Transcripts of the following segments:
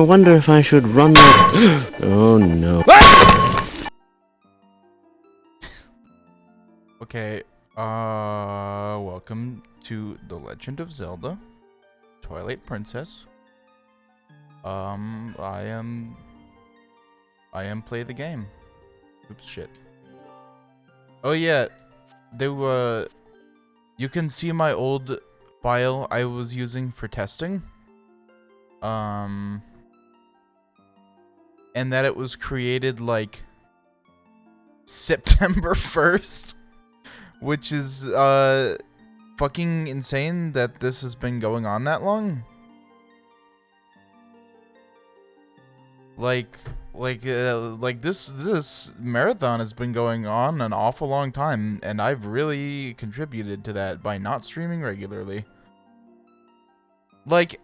wonder if I should run that. Oh no. Okay, welcome to The Legend of Zelda, Twilight Princess. I am play the game. Oops, shit. Oh yeah, you can see my old file I was using for testing. And that it was created like September 1st. Which is, fucking insane that this has been going on that long. Like this marathon has been going on an awful long time, and I've really contributed to that by not streaming regularly. Like,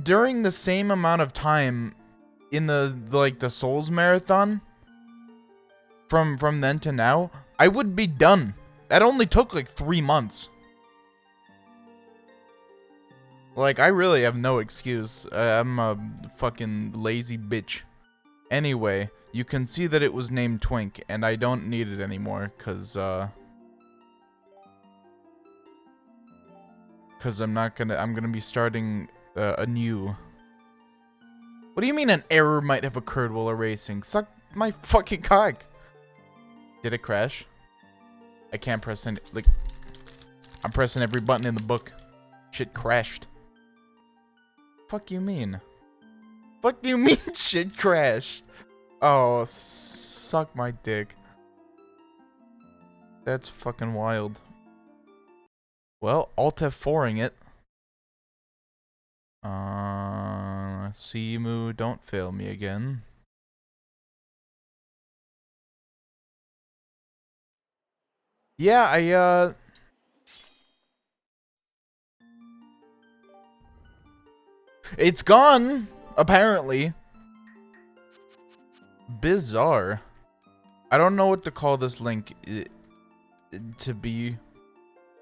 during the same amount of time in the Souls marathon, from then to now, I would be done. That only took like 3 months. Like, I really have no excuse. I'm a fucking lazy bitch. Anyway, you can see that it was named Twink, and I don't need it anymore, cause I'm gonna be starting anew. What do you mean an error might have occurred while erasing? Suck my fucking cock. Did it crash? I can't press any, like, I'm pressing every button in the book. Shit crashed. Fuck you mean? Fuck do you mean shit crashed? Oh, suck my dick. That's fucking wild. Well, Alt F4ing it. Simu, don't fail me again. Yeah, it's gone, apparently. Bizarre. I don't know what to call this link to be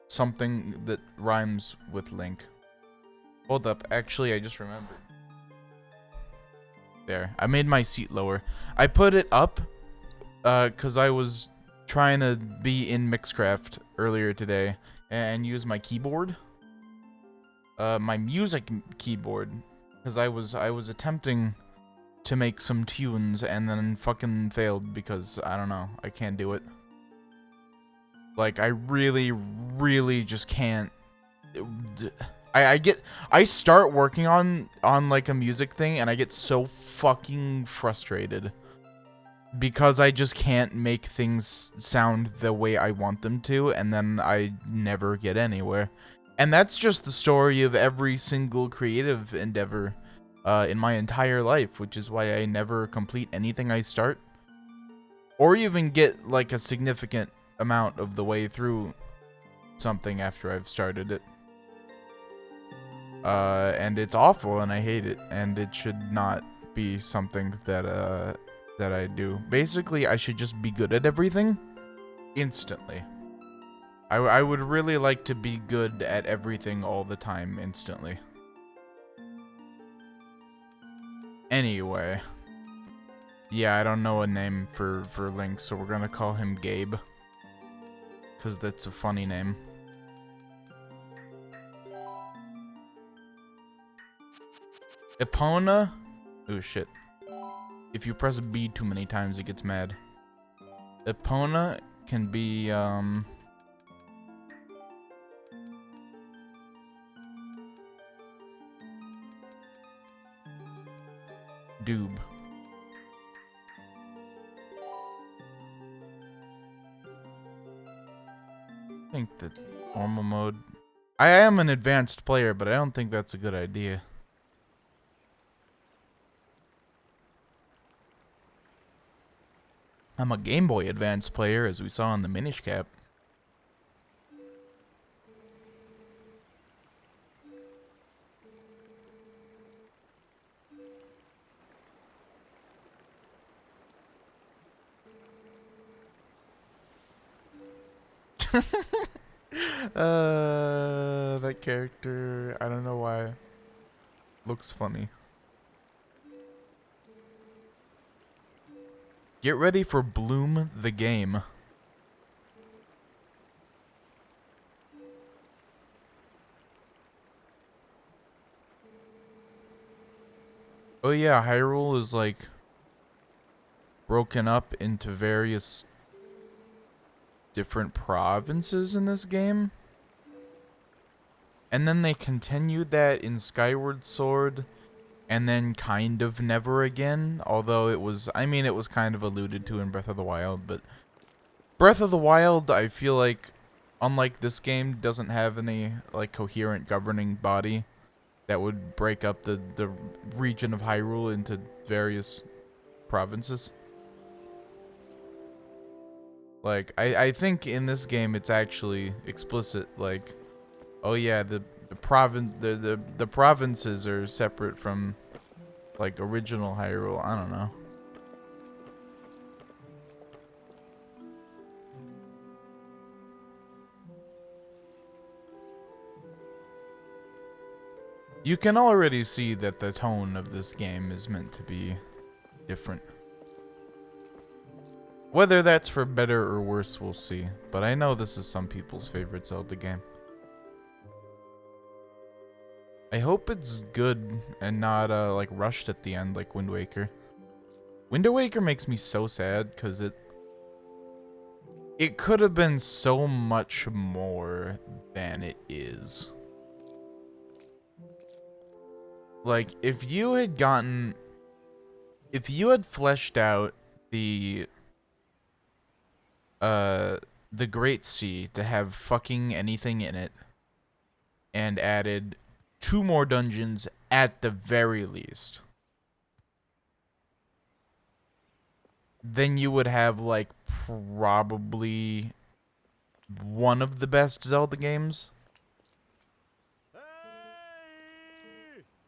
something that rhymes with link. Hold up, actually, I just remembered. There, I made my seat lower. I put it up, cause I was trying to be in Mixcraft earlier today and use my keyboard. My music keyboard, because I was attempting to make some tunes and then fucking failed because I don't know, I can't do it. Like, I really just can't. I start working on like a music thing and I get so fucking frustrated because I just can't make things sound the way I want them to, and then I never get anywhere. And that's just the story of every single creative endeavor in my entire life, which is why I never complete anything I start. Or even get, like, a significant amount of the way through something after I've started it. And it's awful, and I hate it, and it should not be something that I do. Basically, I should just be good at everything instantly. I would really like to be good at everything all the time, instantly. Anyway. Yeah, I don't know a name for Link, so we're gonna call him Gabe. Because that's a funny name. Epona? Oh shit. If you press B too many times, it gets mad. Epona can be, Doob. I think that normal mode. I am an advanced player, but I don't think that's a good idea. I'm a Game Boy Advance player, as we saw in the Minish Cap. That character, I don't know why, looks funny. Get ready for Bloom the game. Oh yeah, Hyrule is like broken up into various different provinces in this game. And then they continued that in Skyward Sword, and then kind of never again. Although it was, I mean, it was kind of alluded to in Breath of the Wild, but Breath of the Wild, I feel like, unlike this game, doesn't have any like coherent governing body that would break up the region of Hyrule into various provinces. Like, I think in this game it's actually explicit, like, oh yeah, the provinces are separate from like original Hyrule. I don't know. You can already see that the tone of this game is meant to be different. Whether that's for better or worse, we'll see. But I know this is some people's favorite Zelda game. I hope it's good and not like rushed at the end like Wind Waker. Wind Waker makes me so sad because it could have been so much more than it is. Like, if you had fleshed out the Great Sea to have fucking anything in it and added 2 more dungeons at the very least, then you would have like probably one of the best Zelda games.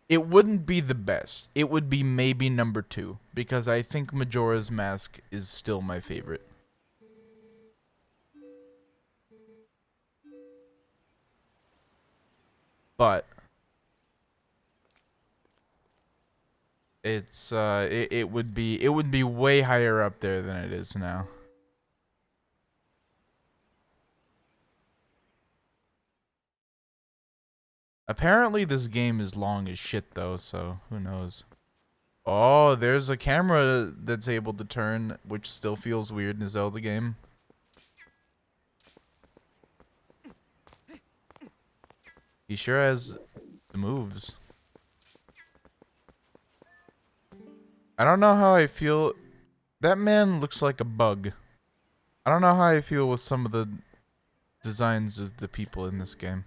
It wouldn't be the best. It would be maybe number 2, because I think Majora's Mask is still my favorite. But it's it would be way higher up there than it is now. Apparently this game is long as shit though, so who knows. Oh, there's a camera that's able to turn, which still feels weird in a Zelda game. He sure has the moves. I don't know how I feel. That man looks like a bug. I don't know how I feel with some of the designs of the people in this game.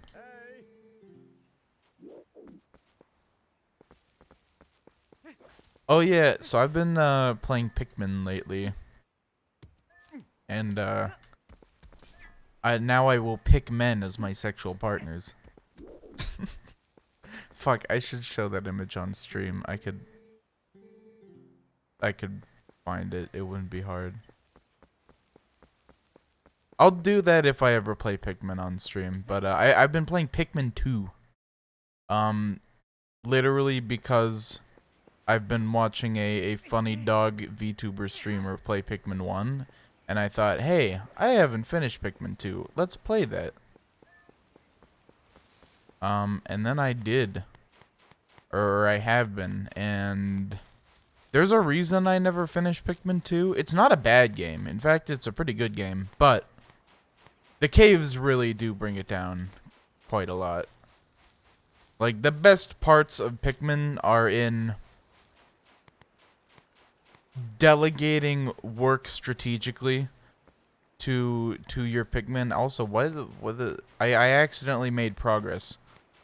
Oh yeah, so I've been playing Pikmin lately. And now I will pick men as my sexual partners. Fuck, I should show that image on stream. I could find it. It wouldn't be hard. I'll do that if I ever play Pikmin on stream. But I've been playing Pikmin 2. Literally because I've been watching a funny dog VTuber streamer play Pikmin 1. And I thought, hey, I haven't finished Pikmin 2. Let's play that. And then I did. Or I have been. And there's a reason I never finished Pikmin 2. It's not a bad game. In fact, it's a pretty good game. But the caves really do bring it down quite a lot. Like, the best parts of Pikmin are in delegating work strategically to your Pikmin. Also, I accidentally made progress.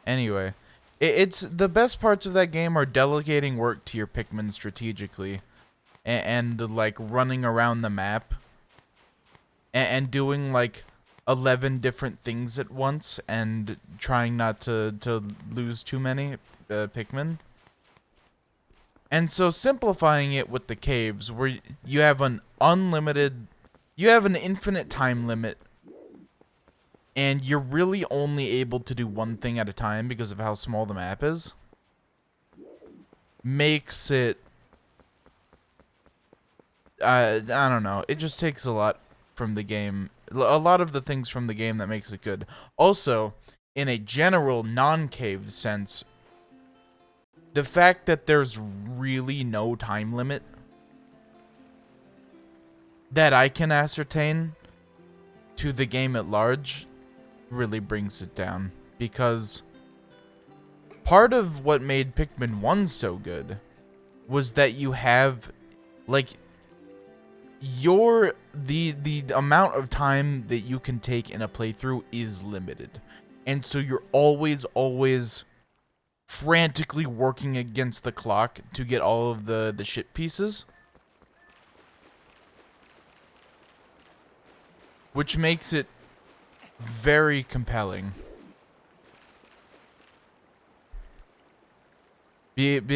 Anyway, it's the best parts of that game are delegating work to your Pikmin strategically, and like running around the map, and doing like 11 different things at once, and trying not to lose too many Pikmin. And so simplifying it with the caves, where you have an infinite time limit, and you're really only able to do one thing at a time because of how small the map is, makes it I don't know. It just takes a lot from the game. A lot of the things from the game that makes it good. Also, in a general non-cave sense, the fact that there's really no time limit that I can ascertain to the game at large really brings it down. Because part of what made Pikmin 1 so good was that you have, like, the amount of time that you can take in a playthrough is limited. And so you're always frantically working against the clock to get all of the shit pieces. Which makes it very compelling. It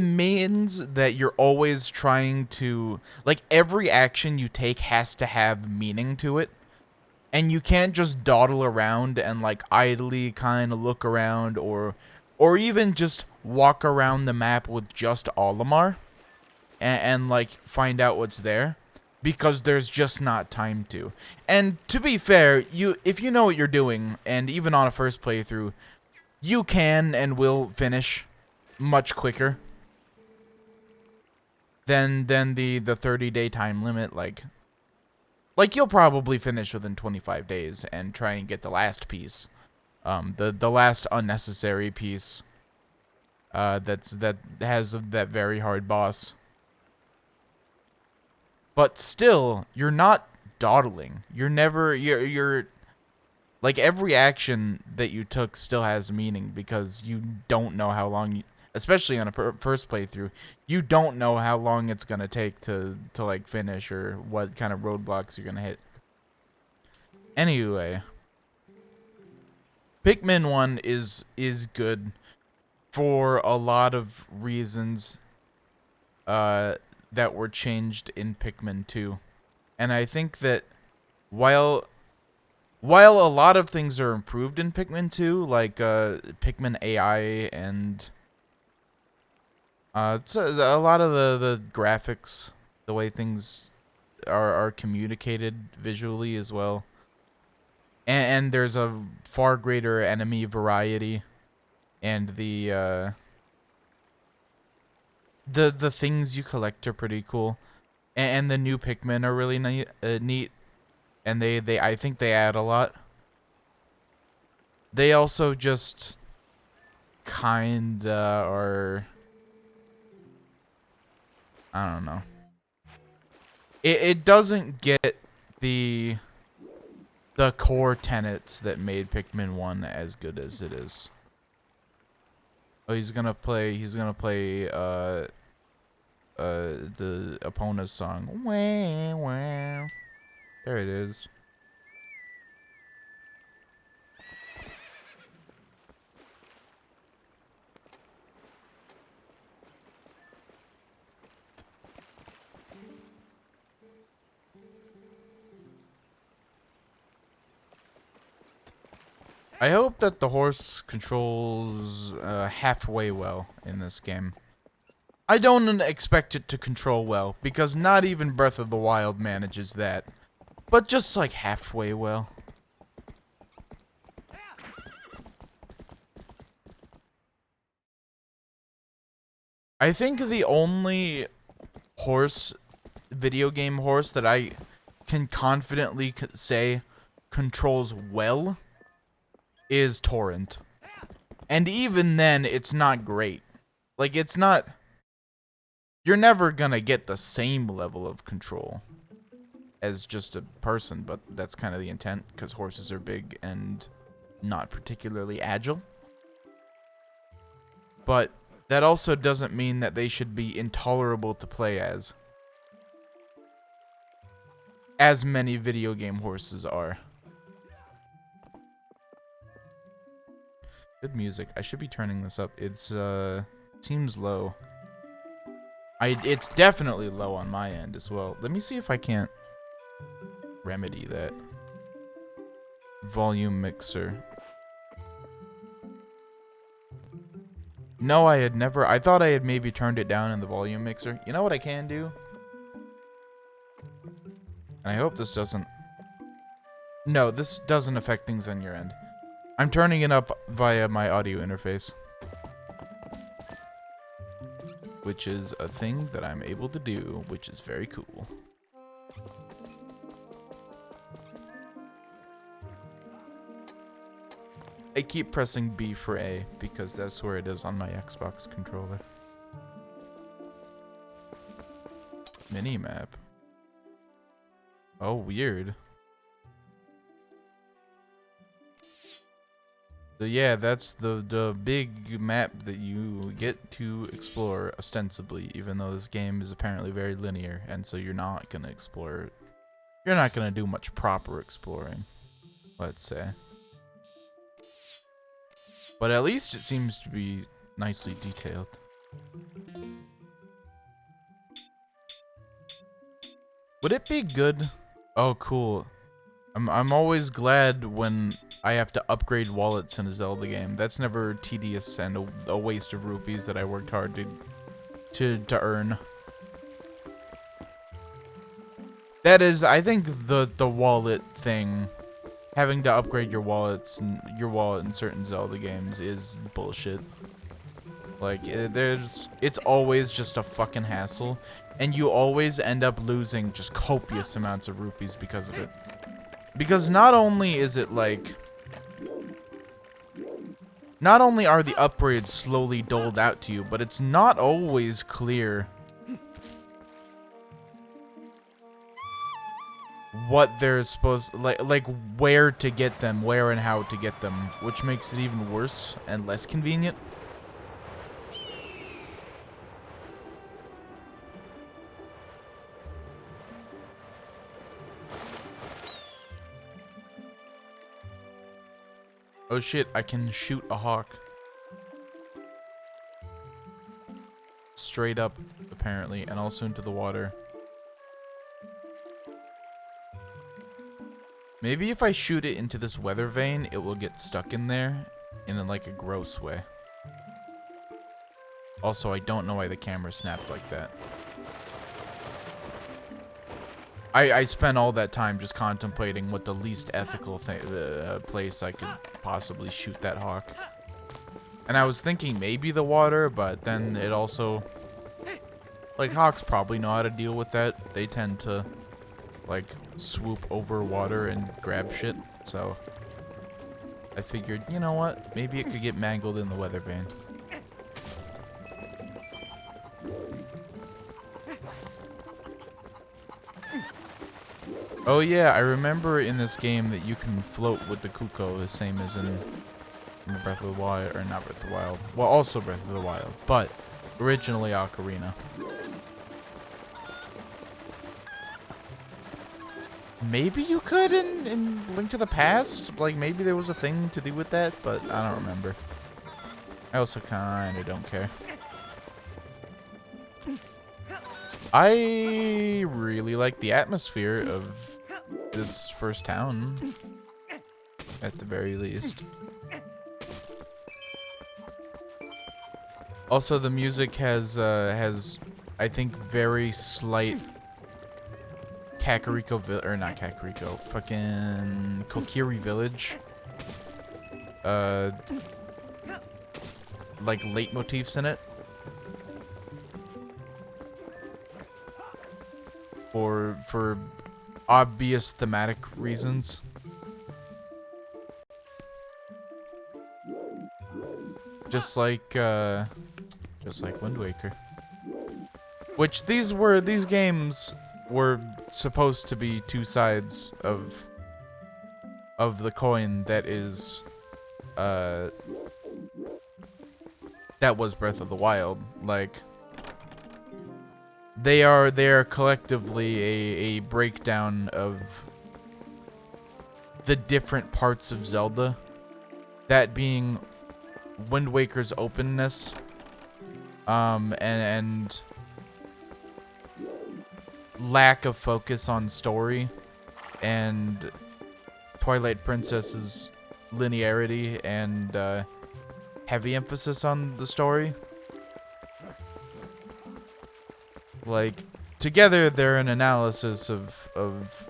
means that you're always trying to, like, every action you take has to have meaning to it, and you can't just dawdle around and like idly kind of look around, or even just walk around the map with just Olimar and like find out what's there, because there's just not time to. And to be fair, if you know what you're doing, and even on a first playthrough, you can and will finish much quicker than the 30-day time limit. Like you'll probably finish within 25 days and try and get the last piece, the last unnecessary piece, that has that very hard boss. But still, you're not dawdling. You're like, every action that you took still has meaning, because you don't know how long, especially on a first playthrough, you don't know how long it's gonna take to like finish, or what kind of roadblocks you're gonna hit. Anyway, Pikmin 1 is good for a lot of reasons that were changed in Pikmin 2. And I think that while a lot of things are improved in Pikmin 2, like Pikmin AI and it's a lot of the graphics, the way things are communicated visually as well. And there's a far greater enemy variety, and the things you collect are pretty cool. And the new Pikmin are really neat. And they I think they add a lot. They also just kinda are, I don't know. It doesn't get the core tenets that made Pikmin 1 as good as it is. Oh, he's gonna play the Epona's song. Wow, wow. There it is. I hope that the horse controls halfway well in this game. I don't expect it to control well, because not even Breath of the Wild manages that. But just like halfway well. I think the only video game horse that I can confidently say controls well is Torrent. And even then, it's not great. Like, it's not... You're never gonna get the same level of control as just a person, but that's kind of the intent, because horses are big and not particularly agile. But that also doesn't mean that they should be intolerable to play as many video game horses are. Good music. I should be turning this up. It's seems low. It's definitely low on my end as well. Let me see if I can't remedy that. Volume mixer. No, I had never. I thought I had maybe turned it down in the volume mixer. You know what I can do? And I hope this doesn't... No, this doesn't affect things on your end. I'm turning it up via my audio interface. Which is a thing that I'm able to do, which is very cool. I keep pressing B for A because that's where it is on my Xbox controller. Minimap. Oh, weird. So yeah, that's the big map that you get to explore ostensibly, even though this game is apparently very linear, and so you're not gonna explore. You're not gonna do much proper exploring, let's say. But at least it seems to be nicely detailed. Would it be good? Oh, cool. I'm always glad when I have to upgrade wallets in a Zelda game. That's never tedious and a waste of rupees that I worked hard to earn. That is, I think the wallet thing, having to upgrade your wallet in certain Zelda games is bullshit. Like it's always just a fucking hassle, and you always end up losing just copious amounts of rupees because of it. Because not only is it like, not only are the upgrades slowly doled out to you, but it's not always clear what they're supposed, like where to get them, where and how to get them, which makes it even worse and less convenient. Oh shit, I can shoot a hawk. Straight up, apparently, and also into the water. Maybe if I shoot it into this weather vane, it will get stuck in there in like a gross way. Also, I don't know why the camera snapped like that. I spent all that time just contemplating what the least ethical place I could possibly shoot that hawk. And I was thinking maybe the water, but then it also... Like, hawks probably know how to deal with that. They tend to, like, swoop over water and grab shit. So, I figured, you know what? Maybe it could get mangled in the weather vane. Oh yeah, I remember in this game that you can float with the Kuko, the same as in Breath of the Wild, or not Breath of the Wild. Well, also Breath of the Wild, but originally Ocarina. Maybe you could in Link to the Past? Like, maybe there was a thing to do with that, but I don't remember. I also kinda don't care. I really like the atmosphere of this first town, at the very least. Also, the music has I think very slight Kakariko or not Kakariko, fucking Kokiri Village, like leitmotifs in it. For obvious thematic reasons. Just like Wind Waker. Which these games were supposed to be two sides of the coin that is that was Breath of the Wild. Like, they are collectively a breakdown of the different parts of Zelda. That being Wind Waker's openness, and lack of focus on story, and Twilight Princess's linearity and heavy emphasis on the story. Like, together they're an analysis of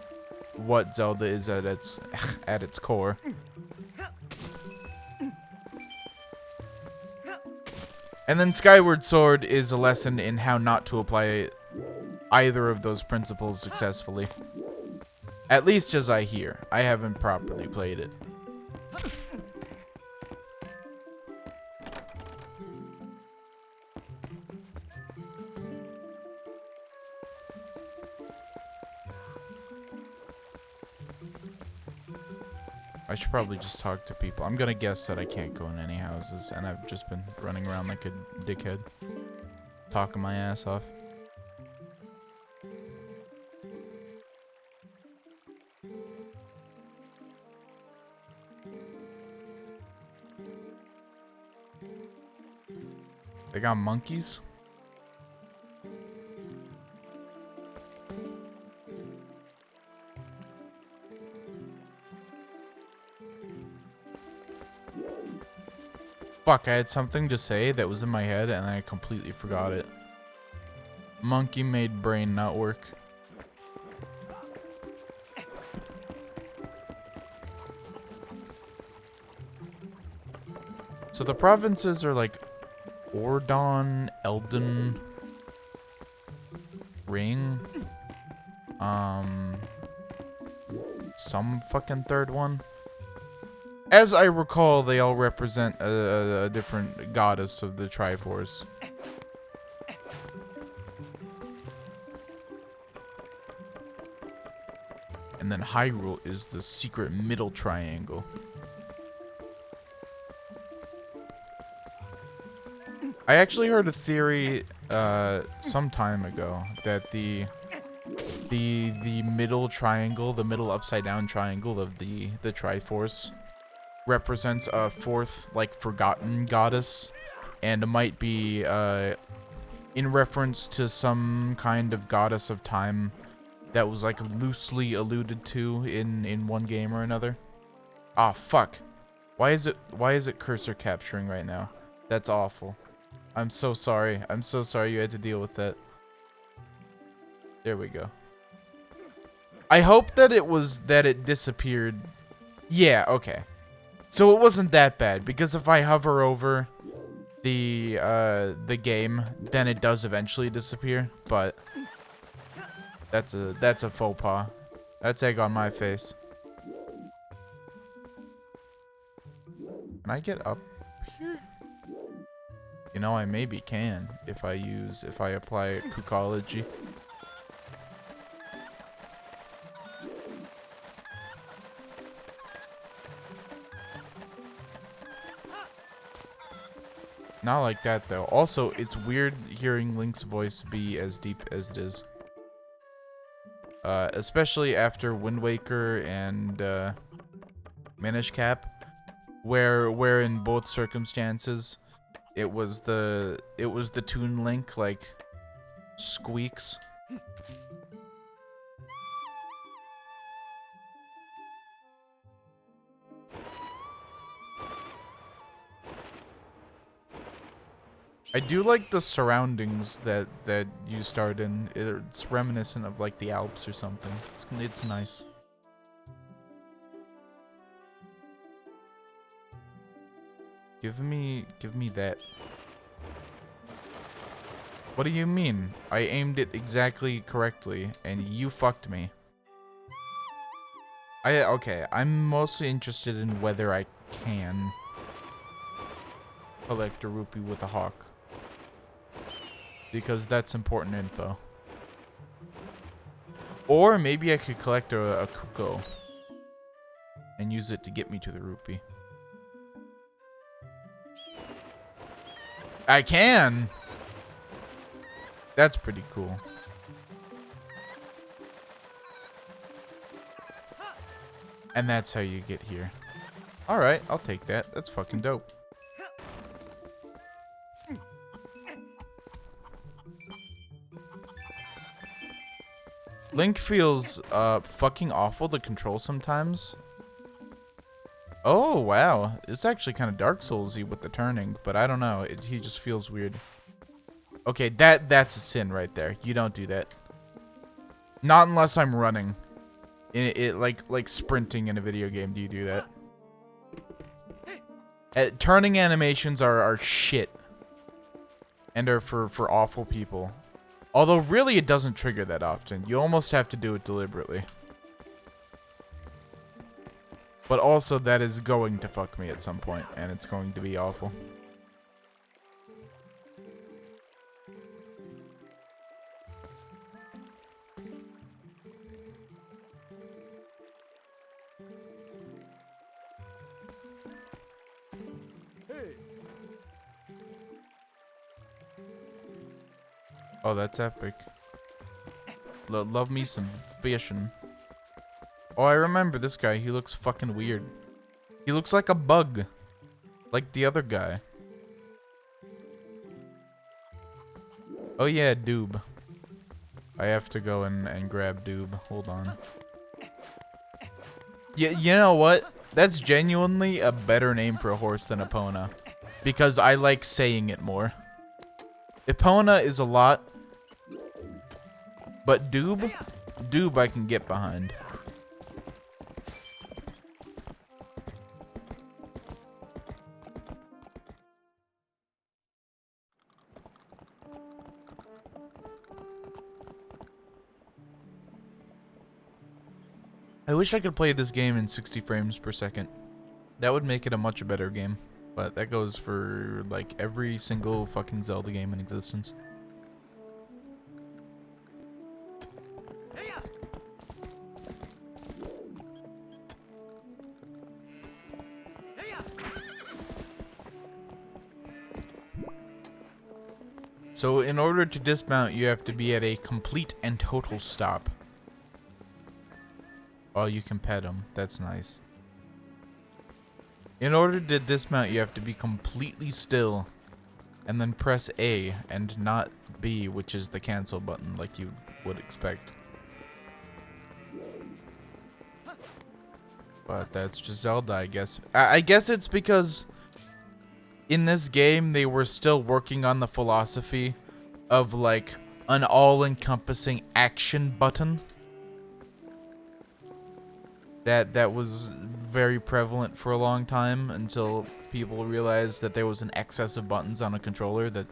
what Zelda is at its core. And then Skyward Sword is a lesson in how not to apply either of those principles successfully. At least as I hear. I haven't properly played it. I should probably just talk to people. I'm gonna guess that I can't go in any houses, and I've just been running around like a dickhead. Talking my ass off. They got monkeys? Fuck, I had something to say that was in my head and I completely forgot it. Monkey made brain not work. So the provinces are like Ordon, Elden Ring, some fucking third one. As I recall, they all represent a different goddess of the Triforce. And then Hyrule is the secret middle triangle. I actually heard a theory some time ago that the middle triangle, the middle upside down triangle of the Triforce represents a fourth, like, forgotten goddess, and it might be in reference to some kind of goddess of time that was like loosely alluded to in one game or another. Ah, fuck. Why is it cursor capturing right now? That's awful. I'm so sorry. I'm so sorry you had to deal with that. There we go. I hope that it disappeared. Yeah, okay. So it wasn't that bad, because if I hover over the game, then it does eventually disappear, but that's a faux pas. That's egg on my face. Can I get up here? You know, I maybe can if I apply Cucology. Not like that, though. Also, it's weird hearing Link's voice be as deep as it is. Especially after Wind Waker and Minish Cap, where in both circumstances it was the Toon Link, like, squeaks. I do like the surroundings that you start in. It's reminiscent of like the Alps or something. It's nice. Give me that. What do you mean? I aimed it exactly correctly and you fucked me. Okay, I'm mostly interested in whether I can collect a rupee with a hawk. Because that's important info. Or maybe I could collect a Kuko and use it to get me to the rupee. I can! That's pretty cool. And that's how you get here. Alright, I'll take that. That's fucking dope. Link feels fucking awful to control sometimes. Oh, wow. It's actually kind of Dark Souls-y with the turning, but I don't know. He just feels weird. Okay, that's a sin right there. You don't do that. Not unless I'm running. Like sprinting in a video game, do you do that? Turning animations are shit. And are for awful people. Although, really, it doesn't trigger that often. You almost have to do it deliberately. But also, that is going to fuck me at some point, and it's going to be awful. Oh, that's epic. Love me some fishing. Oh, I remember this guy. He looks fucking weird. He looks like a bug. Like the other guy. Oh yeah, Doob. I have to go and grab Doob. Hold on. Yeah, you know what? That's genuinely a better name for a horse than Epona. Because I like saying it more. Epona is a lot. But Doob I can get behind. I wish I could play this game in 60 frames per second. That would make it a much better game. But that goes for, like, every single fucking Zelda game in existence. So in order to dismount, you have to be at a complete and total stop. Oh, you can pet him. That's nice. In order to dismount, you have to be completely still. And then press A and not B, which is the cancel button like you would expect. But that's just Zelda, I guess. I guess it's because in this game, they were still working on the philosophy of, like, an all-encompassing action button. That was very prevalent for a long time until people realized that there was an excess of buttons on a controller that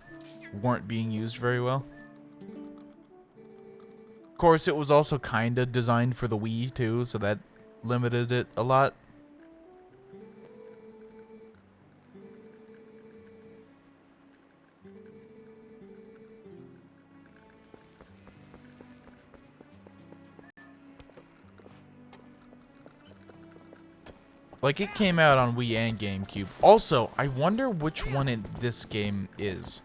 weren't being used very well. Of course, it was also kind of designed for the Wii, too, so that limited it a lot. Like, it came out on Wii and GameCube. Also, I wonder which one in this game is.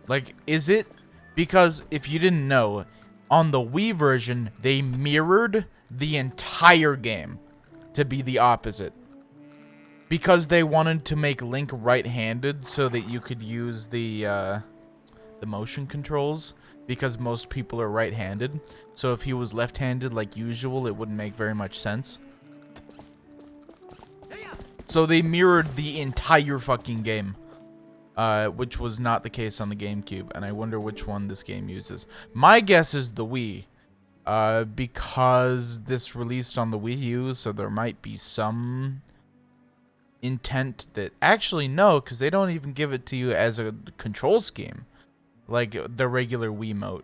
Like, is it... Because, if you didn't know, on the Wii version, they mirrored the entire game to be the opposite. Because they wanted to make Link right-handed so that you could use the motion controls. Because most people are right-handed. So if he was left-handed like usual, it wouldn't make very much sense. So they mirrored the entire fucking game, which was not the case on the GameCube, and I wonder which one this game uses. My guess is the Wii, because this released on the Wii U, so there might be some intent that... Actually, no, because they don't even give it to you as a control scheme, like the regular Wiimote.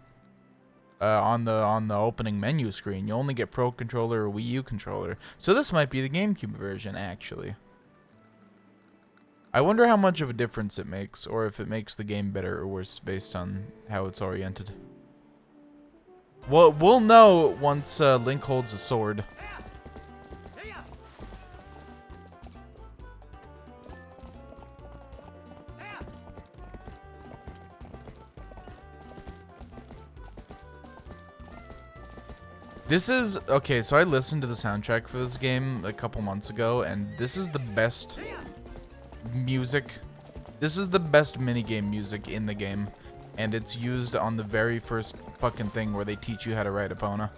On the opening menu screen, you only get Pro Controller or Wii U controller. So this might be the GameCube version, actually. I wonder how much of a difference it makes, or if it makes the game better or worse based on how it's oriented. Well, we'll know once Link holds a sword. This is... Okay, so I listened to the soundtrack for this game a couple months ago, and this is the best music. This is the best minigame music in the game, and it's used on the very first fucking thing where they teach you how to ride Epona.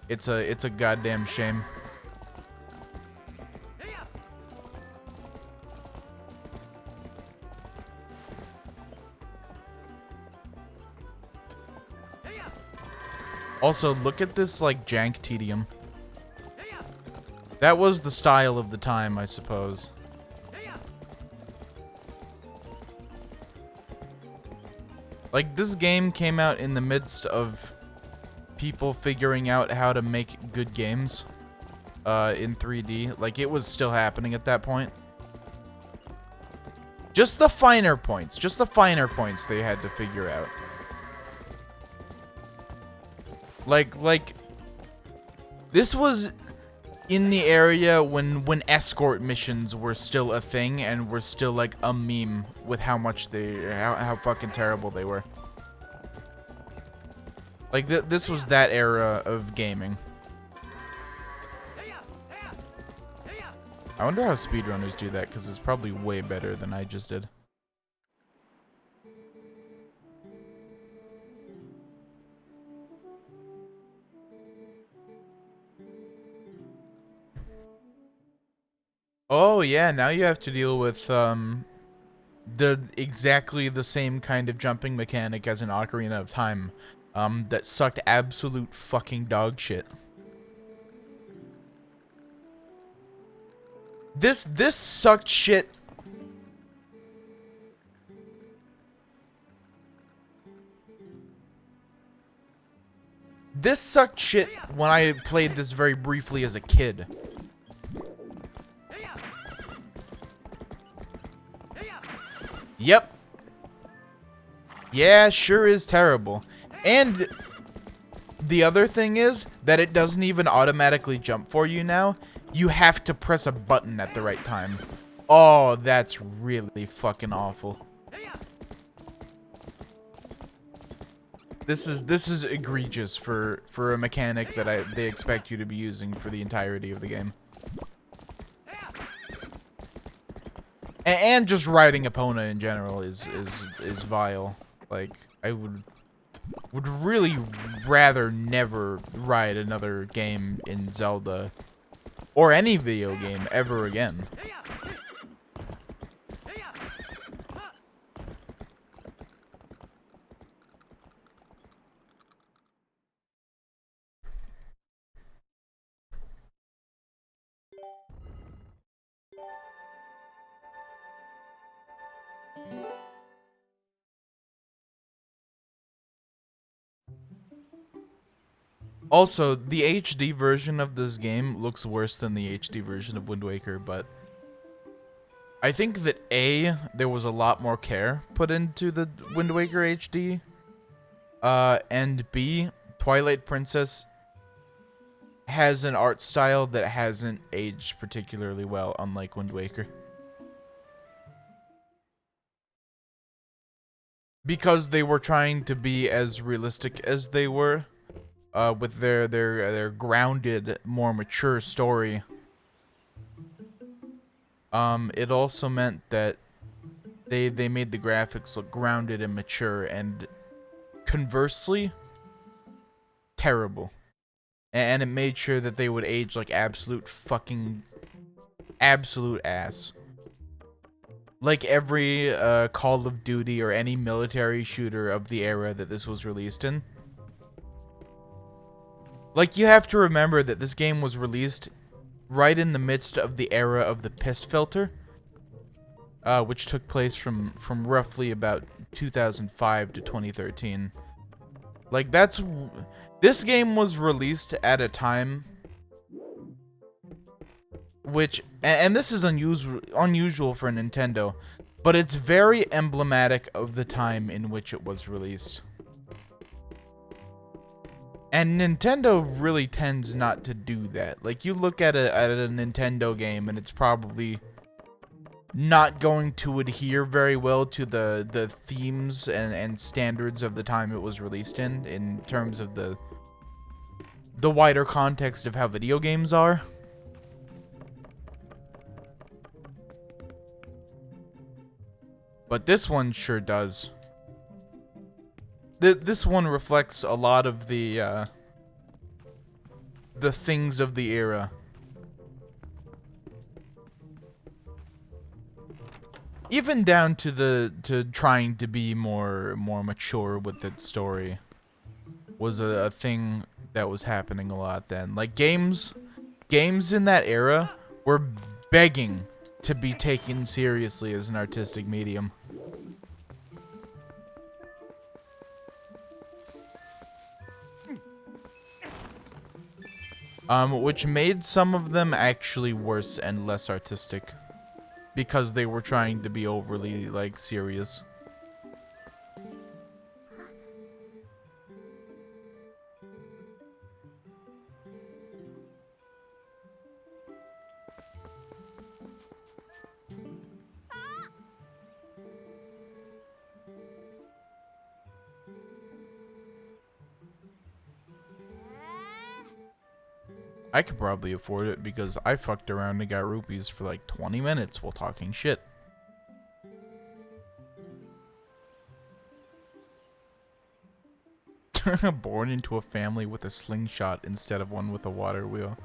It's a goddamn shame. Also, look at this, like, jank tedium. That was the style of the time, I suppose. Like, this game came out in the midst of people figuring out how to make good games in 3D. Like, it was still happening at that point. Just the finer points they had to figure out. Like, this was in the area when escort missions were still a thing and were still like a meme with how fucking terrible they were. Like, this was that era of gaming. I wonder how speedrunners do that, because it's probably way better than I just did. Oh yeah, now you have to deal with exactly the same kind of jumping mechanic as an Ocarina of Time, that sucked absolute fucking dog shit. This sucked shit. This sucked shit when I played this very briefly as a kid. Yep. Yeah, sure is terrible. And the other thing is that it doesn't even automatically jump for you now. You have to press a button at the right time. Oh, that's really fucking awful. This is egregious for a mechanic that they expect you to be using for the entirety of the game. And just riding Epona in general is vile. Like, I would really rather never ride another game in Zelda or any video game ever again. Also, the HD version of this game looks worse than the HD version of Wind Waker, but I think that A, there was a lot more care put into the Wind Waker HD, and B, Twilight Princess has an art style that hasn't aged particularly well, unlike Wind Waker. Because they were trying to be as realistic as they were, with their grounded, more mature story. It also meant that they made the graphics look grounded and mature, and conversely, terrible. And it made sure that they would age like absolute ass. Like every Call of Duty or any military shooter of the era that this was released in. Like, you have to remember that this game was released right in the midst of the era of the piss filter, which took place from roughly about 2005 to 2013. Like, this game was released at a time which, and this is unusual for Nintendo, but it's very emblematic of the time in which it was released. And Nintendo really tends not to do that. Like, you look at a Nintendo game and it's probably not going to adhere very well to the themes and standards of the time it was released in terms of the wider context of how video games are. But this one sure does. This one reflects a lot of the things of the era. Even down to trying to be more mature with its story was a thing that was happening a lot then. Like games in that era were begging to be taken seriously as an artistic medium. Which made some of them actually worse and less artistic. Because they were trying to be overly, like, serious. I could probably afford it because I fucked around and got rupees for like 20 minutes while talking shit. Born into a family with a slingshot instead of one with a water wheel.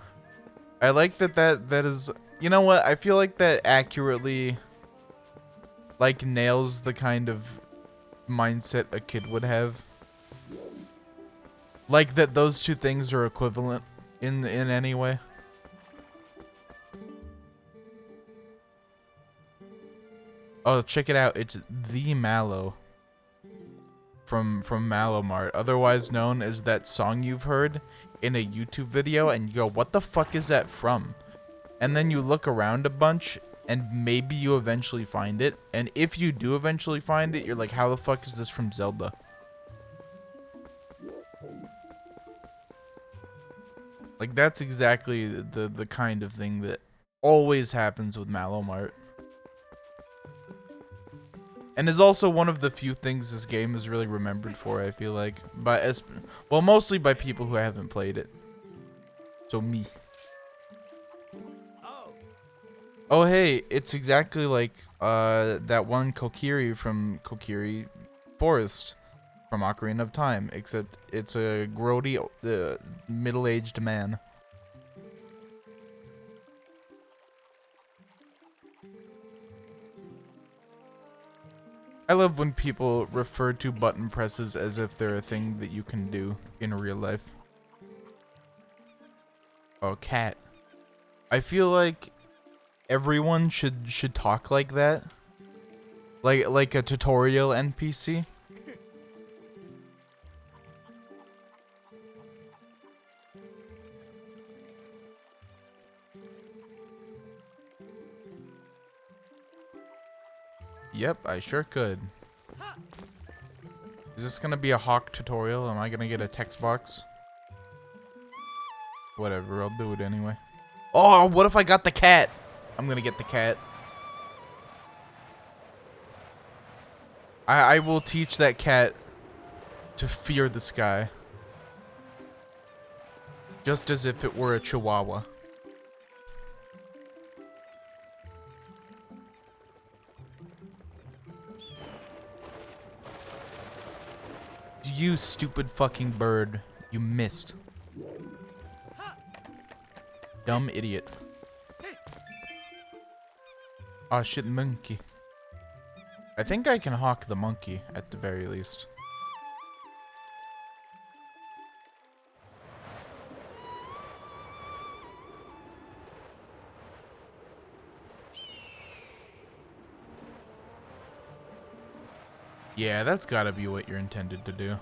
I like that is, you know what? I feel like that accurately like nails the kind of mindset a kid would have. Like that those two things are equivalent in any way. Oh, check it out. It's the Mallow from Mallow Mart, otherwise known as that song you've heard in a YouTube video and you go, "What the fuck is that from?" And then you look around a bunch and maybe you eventually find it. And if you do eventually find it, you're like, "How the fuck is this from Zelda?" Like that's exactly the kind of thing that always happens with Mallow Mart. And is also one of the few things this game is really remembered for, I feel like. Well, mostly by people who haven't played it. So me. Oh hey, it's exactly like that one Kokiri from Kokiri Forest from Ocarina of Time, except it's a grody middle-aged man. I love when people refer to button presses as if they're a thing that you can do in real life. Oh, cat. I feel like everyone should talk like that. Like a tutorial NPC. Yep, I sure could. Is this gonna be a hawk tutorial? Am I gonna get a text box? Whatever, I'll do it anyway. Oh, what if I got the cat? I'm gonna get the cat. I will teach that cat to fear the sky. Just as if it were a chihuahua. You stupid fucking bird. You missed. Dumb idiot. Aw, shit, monkey. I think I can hawk the monkey, at the very least. Yeah, that's gotta be what you're intended to do.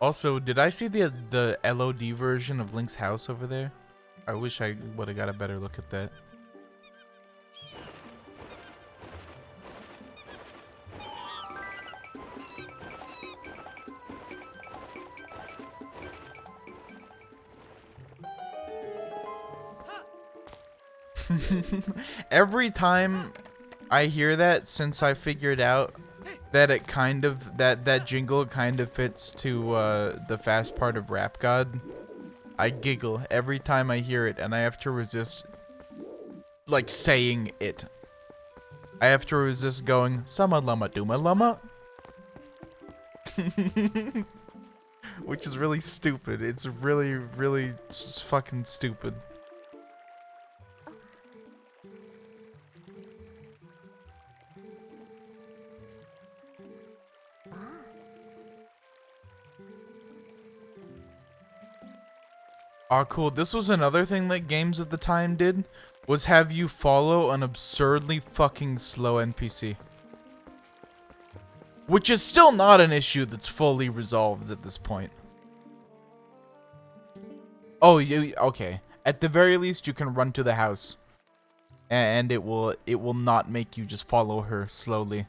Also, did I see the LOD version of Link's house over there? I wish I would have got a better look at that. Every time I hear that, since I figured out that it kind of that jingle kind of fits to the fast part of Rap God, I giggle every time I hear it, and I have to resist like saying it. I have to resist going "Sama Lama Duma Lama," which is really stupid. It's really fucking stupid. Ah, cool. This was another thing that games at the time did, was have you follow an absurdly fucking slow NPC. Which is still not an issue that's fully resolved at this point. Oh, okay. At the very least, you can run to the house, and it will not make you just follow her slowly.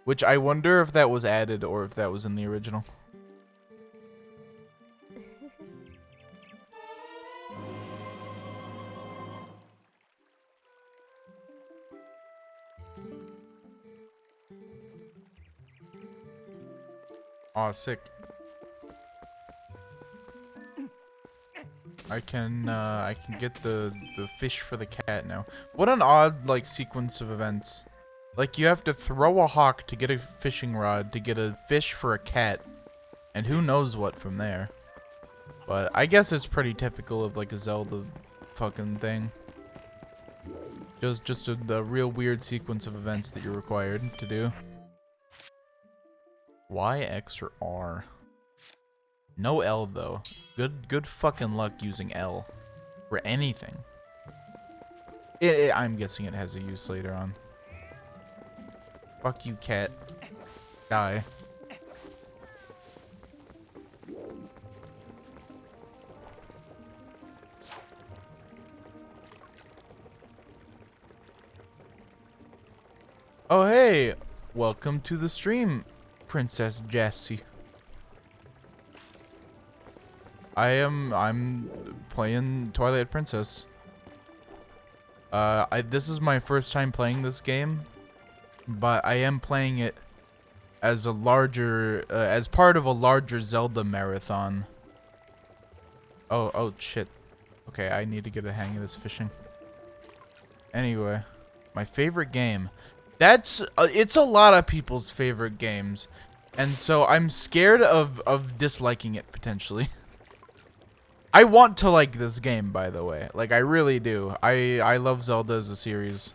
Which I wonder if that was added or if that was in the original. Aw, sick. I can get the fish for the cat now. What an odd, like, sequence of events. Like, you have to throw a hawk to get a fishing rod, to get a fish for a cat, and who knows what from there. But I guess it's pretty typical of, like, a Zelda fucking thing. Just a real weird sequence of events that you're required to do. Y, X, or R? No L, though. Good fucking luck using L for anything. I'm guessing it has a use later on. Fuck you, cat. Die. Oh, hey! Welcome to the stream, Princess Jessie. I'm playing Twilight Princess. This is my first time playing this game, but I am playing it as as part of a larger Zelda marathon. Oh shit. Okay, I need to get a hang of this fishing. Anyway, my favorite game. It's a lot of people's favorite games, and so I'm scared of disliking it potentially. I want to like this game, by the way. Like, I really do. I love Zelda as a series.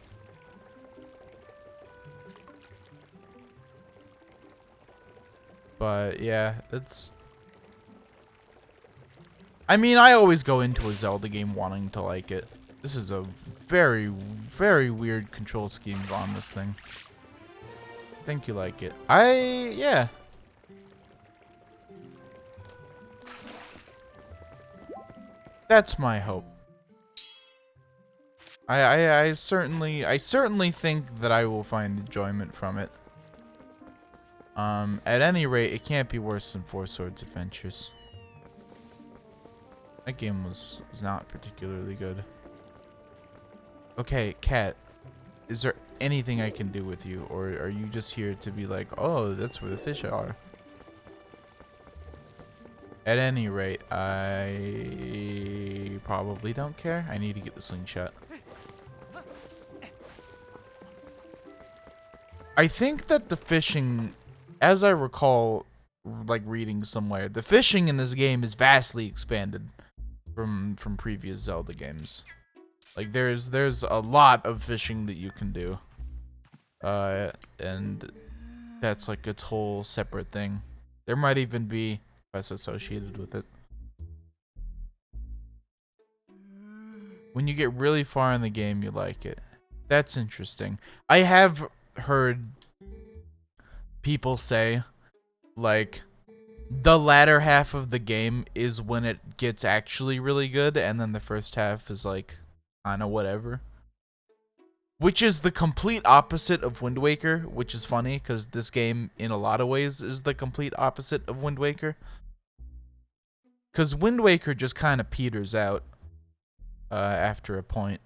But yeah, it's... I mean, I always go into a Zelda game wanting to like it. This is a very, very weird control scheme on this thing. I think you like it. Yeah. That's my hope. I certainly think that I will find enjoyment from it. At any rate, it can't be worse than Four Swords Adventures. That game was not particularly good. Okay, cat. Is there anything I can do with you, or are you just here to be like, oh, that's where the fish are? At any rate, I probably don't care. I need to get the slingshot. I think that the fishing, as I recall, like reading somewhere, the fishing in this game is vastly expanded from previous Zelda games. Like there's a lot of fishing that you can do, and that's like its whole separate thing. There might even be quests associated with it. When you get really far in the game, you like it. That's interesting. I have heard people say, like, the latter half of the game is when it gets actually really good, and then the first half is like, kinda whatever. Which is the complete opposite of Wind Waker, which is funny, because this game, in a lot of ways, is the complete opposite of Wind Waker. Because Wind Waker just kind of peters out after a point.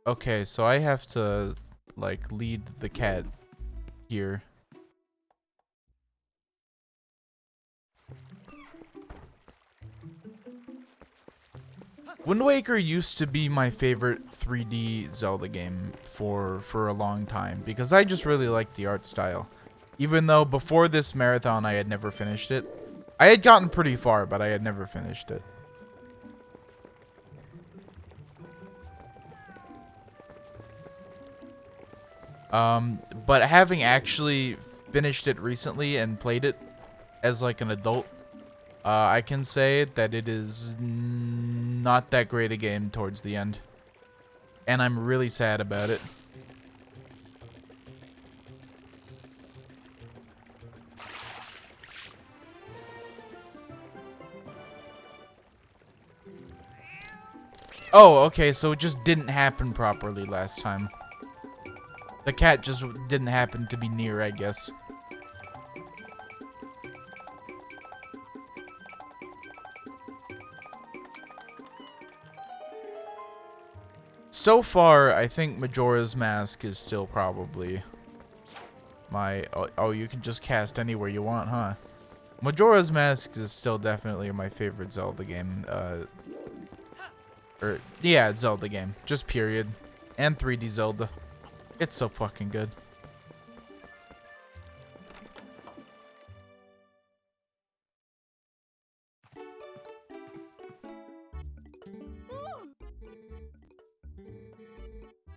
Okay, so I have to, like, lead the cat here. Wind Waker used to be my favorite 3D Zelda game for a long time, because I just really liked the art style. Even though before this marathon I had never finished it. I had gotten pretty far, but I had never finished it. But having actually finished it recently and played it as like an adult, I can say that it is not that great a game towards the end. And I'm really sad about it. Oh, okay, so it just didn't happen properly last time. The cat just didn't happen to be near, I guess. So far, I think Majora's Mask is still probably my... Oh, you can just cast anywhere you want, huh? Majora's Mask is still definitely my favorite Zelda game. Yeah, Zelda game. Just period. And 3D Zelda. It's so fucking good.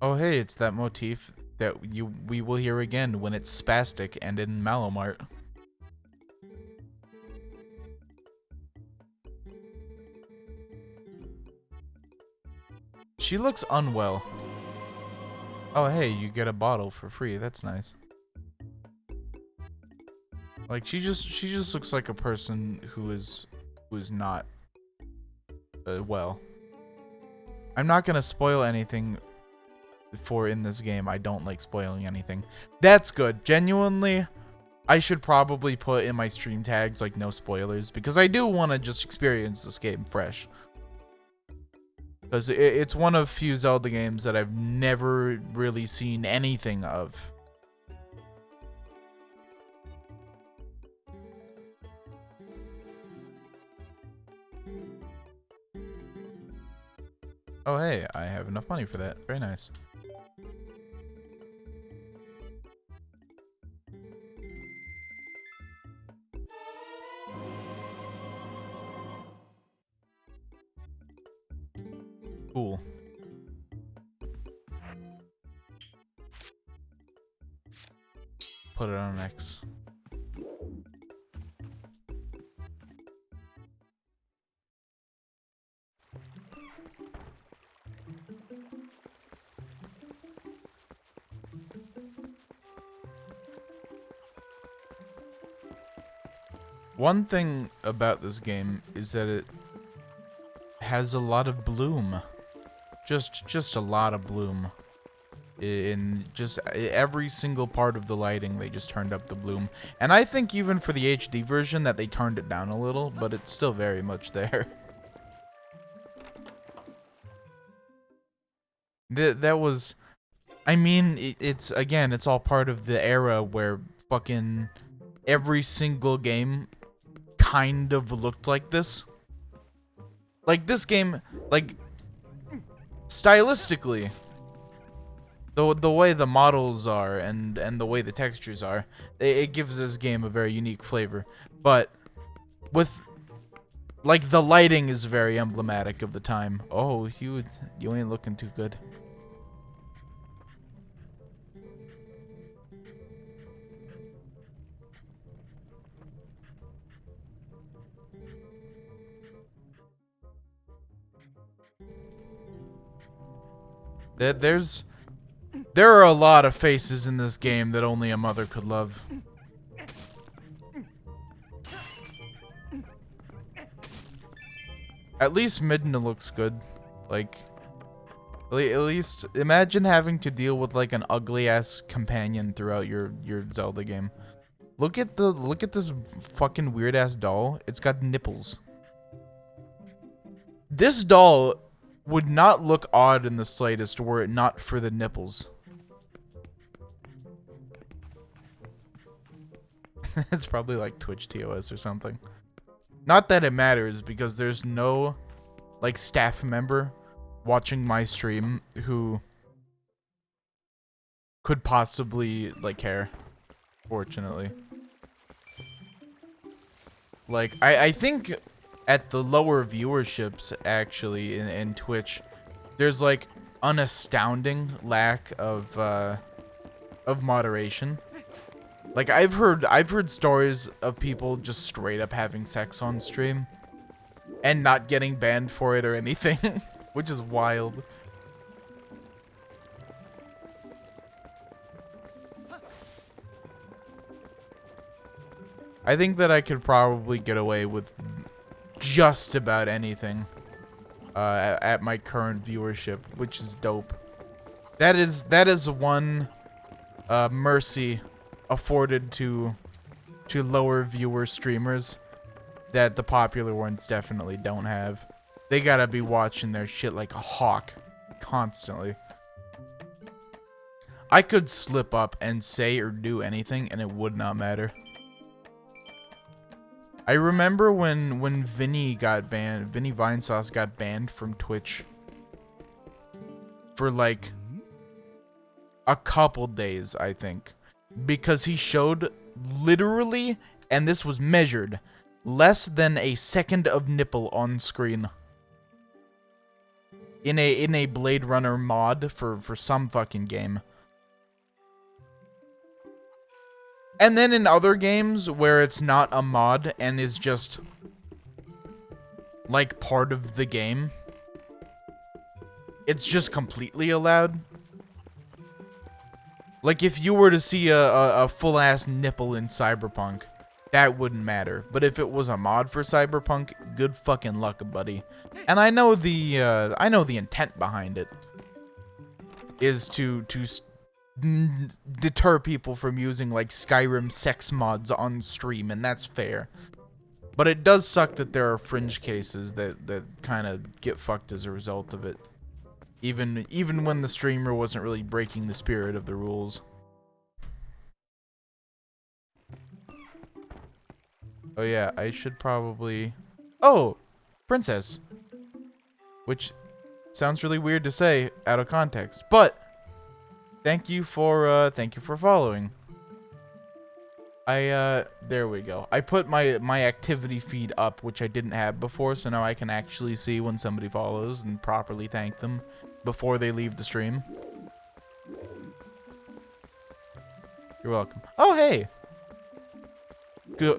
Oh hey, it's that motif that we will hear again when it's spastic and in Malomart. She looks unwell. Oh hey, you get a bottle for free. That's nice. Like she just looks like a person who is not well. I'm not gonna spoil anything for in this game. I don't like spoiling anything. That's good. Genuinely, I should probably put in my stream tags like no spoilers because I do want to just experience this game fresh. Because it's one of few Zelda games that I've never really seen anything of. Oh hey, I have enough money for that. Very nice. Cool. Put it on X. One thing about this game is that it has a lot of bloom. Just a lot of bloom. In just every single part of the lighting, they just turned up the bloom. And I think even for the HD version that they turned it down a little, but it's still very much there. That was... I mean, it's again, it's all part of the era where fucking every single game kind of looked like this. Like this game, like stylistically, the way the models are and the way the textures are, it gives this game a very unique flavor. But with like the lighting is very emblematic of the time. Oh, you ain't looking too good. There are a lot of faces in this game that only a mother could love. At least Midna looks good. Like, at least imagine having to deal with like an ugly ass companion throughout your Zelda game. Look at this fucking weird ass doll. It's got nipples. This doll would not look odd in the slightest were it not for the nipples. It's probably like Twitch TOS or something. Not that it matters because there's no like staff member watching my stream who could possibly like care, fortunately. Like I think at the lower viewerships actually in Twitch, there's like an astounding lack of moderation. Like I've heard stories of people just straight up having sex on stream and not getting banned for it or anything, which is wild. I think that I could probably get away with just about anything at my current viewership, which is dope. That is one mercy afforded to lower viewer streamers that the popular ones definitely don't have. They gotta be watching their shit like a hawk constantly. I could slip up and say or do anything and it would not matter. I remember when Vinny got banned, Vinny Vinesauce got banned from Twitch for like a couple days, I think, because he showed literally, and this was measured, less than a second of nipple on screen in a Blade Runner mod for some fucking game. And then in other games where it's not a mod and is just like part of the game, it's just completely allowed. Like if you were to see a full ass nipple in Cyberpunk, that wouldn't matter. But if it was a mod for Cyberpunk, good fucking luck, buddy. And I know the intent behind it is to deter people from using like Skyrim sex mods on stream, and that's fair. But it does suck that there are fringe cases that kind of get fucked as a result of it. Even when the streamer wasn't really breaking the spirit of the rules. Oh yeah, I should probably... Oh! Princess! Which sounds really weird to say out of context, but thank you for following. There we go. I put my activity feed up, which I didn't have before, so now I can actually see when somebody follows and properly thank them before they leave the stream. You're welcome. Oh, hey!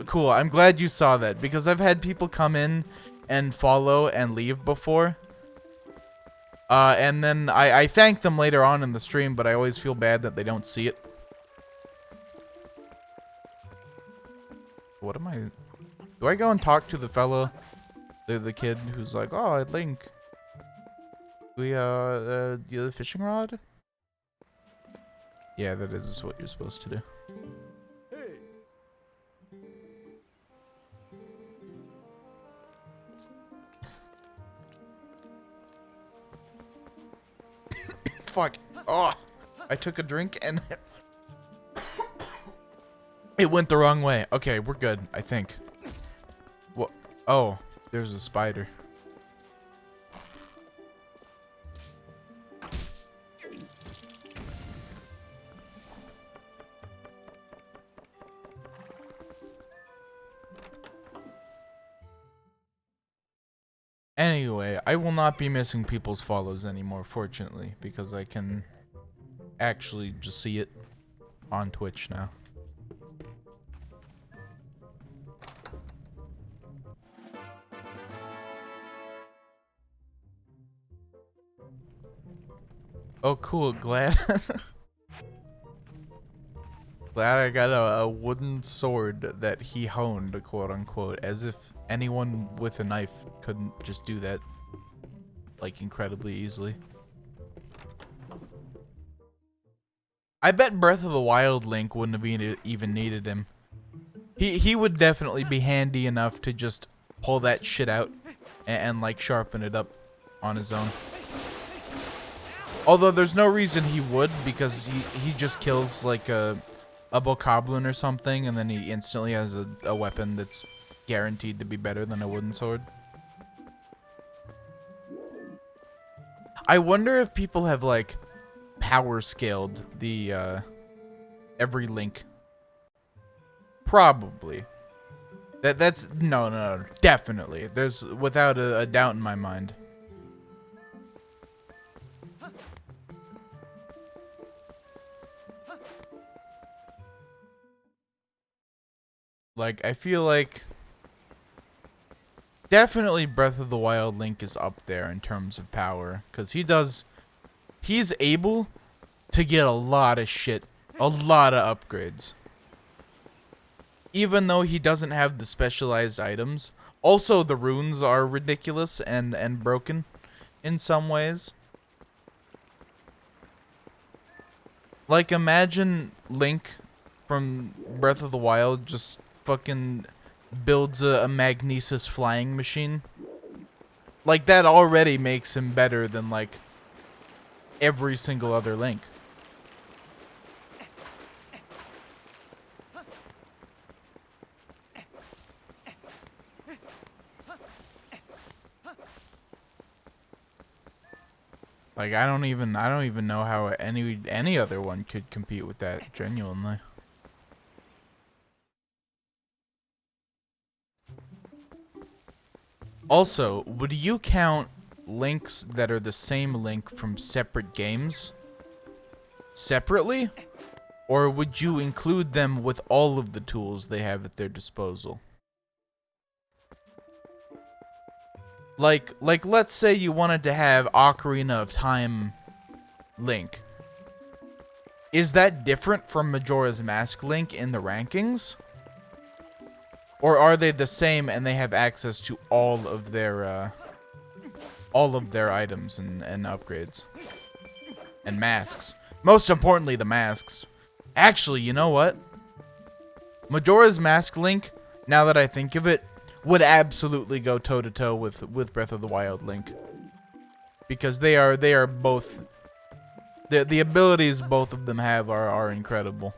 Cool. I'm glad you saw that, because I've had people come in and follow and leave before. And then I thank them later on in the stream, but I always feel bad that they don't see it. What am I... Do I go and talk to the fellow, the kid who's like, oh, I'd link. The fishing rod? Yeah, that is what you're supposed to do. Fuck. Oh, I took a drink and it went the wrong way. Okay, we're good, I think. What? Oh, there's a spider. Anyway, I will not be missing people's follows anymore, fortunately, because I can actually just see it on Twitch now. Oh, cool. Glad. Glad I got a wooden sword that he honed, quote unquote, as if anyone with a knife couldn't just do that, like, incredibly easily. I bet Breath of the Wild Link wouldn't have even needed him. He would definitely be handy enough to just pull that shit out and like sharpen it up on his own. Although there's no reason he would, because he just kills like a bokoblin or something, and then he instantly has a weapon that's guaranteed to be better than a wooden sword. I wonder if people have like power scaled the every Link. Probably. That's no, definitely. There's without a doubt in my mind. Like, I feel like definitely Breath of the Wild Link is up there in terms of power, because he's able to get a lot of shit, a lot of upgrades. Even though he doesn't have the specialized items. Also, the runes are ridiculous and broken in some ways. Like, imagine Link from Breath of the Wild just fucking builds a magnesis flying machine. Like, that already makes him better than, like, every single other Link. Like, I don't even know how any other one could compete with that, genuinely. Also, would you count links that are the same link from separate games separately? Or would you include them with all of the tools they have at their disposal? Like let's say you wanted to have Ocarina of Time Link. Is that different from Majora's Mask Link in the rankings? Or are they the same and they have access to all of their items and upgrades? And masks. Most importantly, the masks. Actually, you know what? Majora's Mask Link, now that I think of it, would absolutely go toe-to-toe with Breath of the Wild Link. Because they are both... The abilities both of them have are incredible.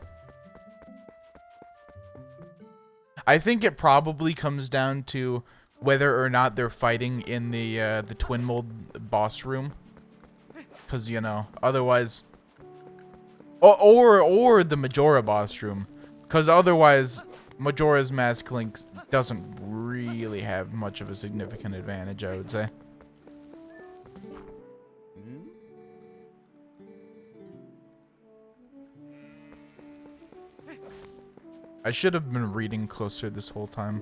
I think it probably comes down to whether or not they're fighting in the Twin Mold boss room. Because, you know, otherwise... Or the Majora boss room. Because otherwise, Majora's Mask Link doesn't really have much of a significant advantage, I would say. I should have been reading closer this whole time.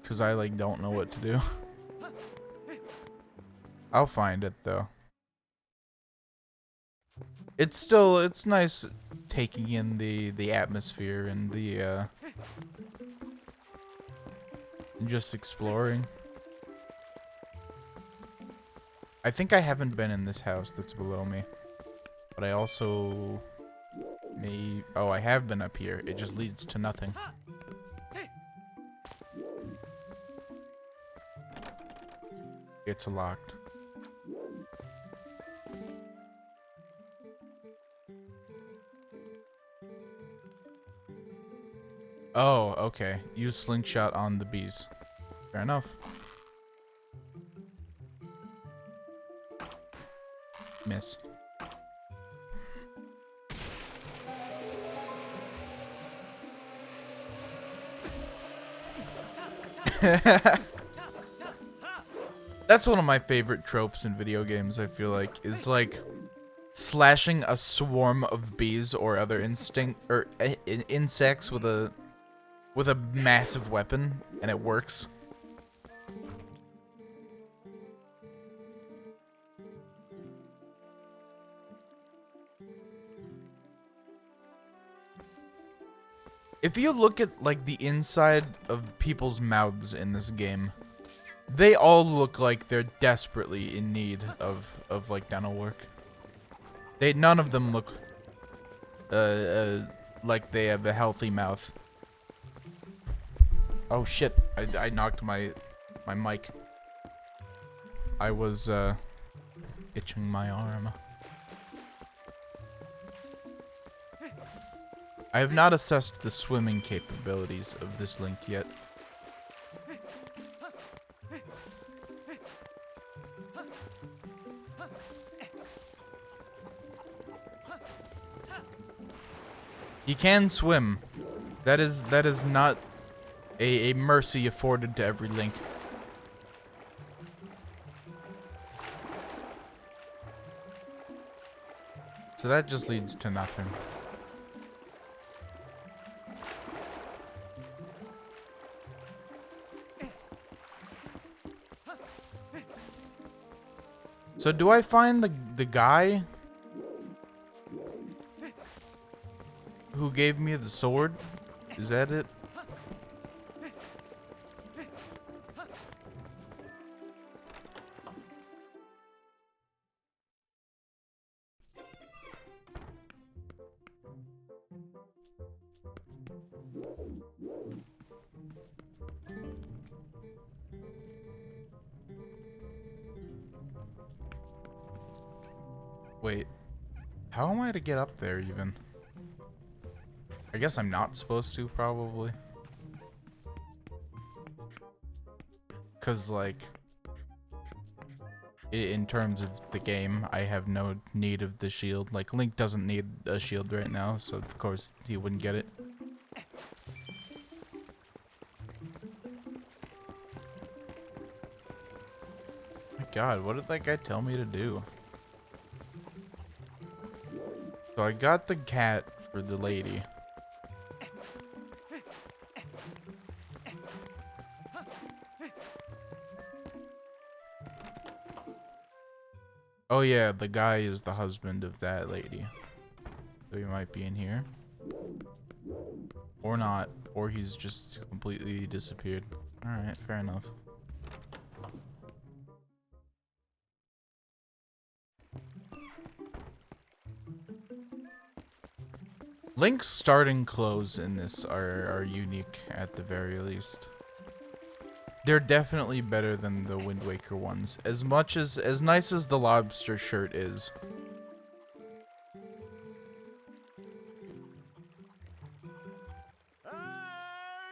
Because I, like, don't know what to do. I'll find it, though. It's nice taking in the atmosphere and the, and just exploring. I think I haven't been in this house that's below me. But I also may... Oh, I have been up here. It just leads to nothing. It's locked. Oh, okay. Use slingshot on the bees. Fair enough. Miss. That's one of my favorite tropes in video games, I feel like, is like slashing a swarm of bees or other insects with a massive weapon, and it works. If you look at, like, the inside of people's mouths in this game, they all look like they're desperately in need of like, dental work. None of them look, like they have a healthy mouth. Oh shit, I knocked my mic. I was, itching my arm. I have not assessed the swimming capabilities of this Link yet. He can swim. That is not a mercy afforded to every Link. So that just leads to nothing. So do I find the guy who gave me the sword? Is that it? Wait, how am I to get up there even? I guess I'm not supposed to, probably. Cause like, in terms of the game, I have no need of the shield. Like, Link doesn't need a shield right now, so of course he wouldn't get it. My God, what did that guy tell me to do? So I got the cat for the lady. Oh yeah, the guy is the husband of that lady. So he might be in here. Or not. Or he's just completely disappeared. Alright, fair enough. Link's starting clothes in this are unique at the very least. They're definitely better than the Wind Waker ones. As nice as the lobster shirt is.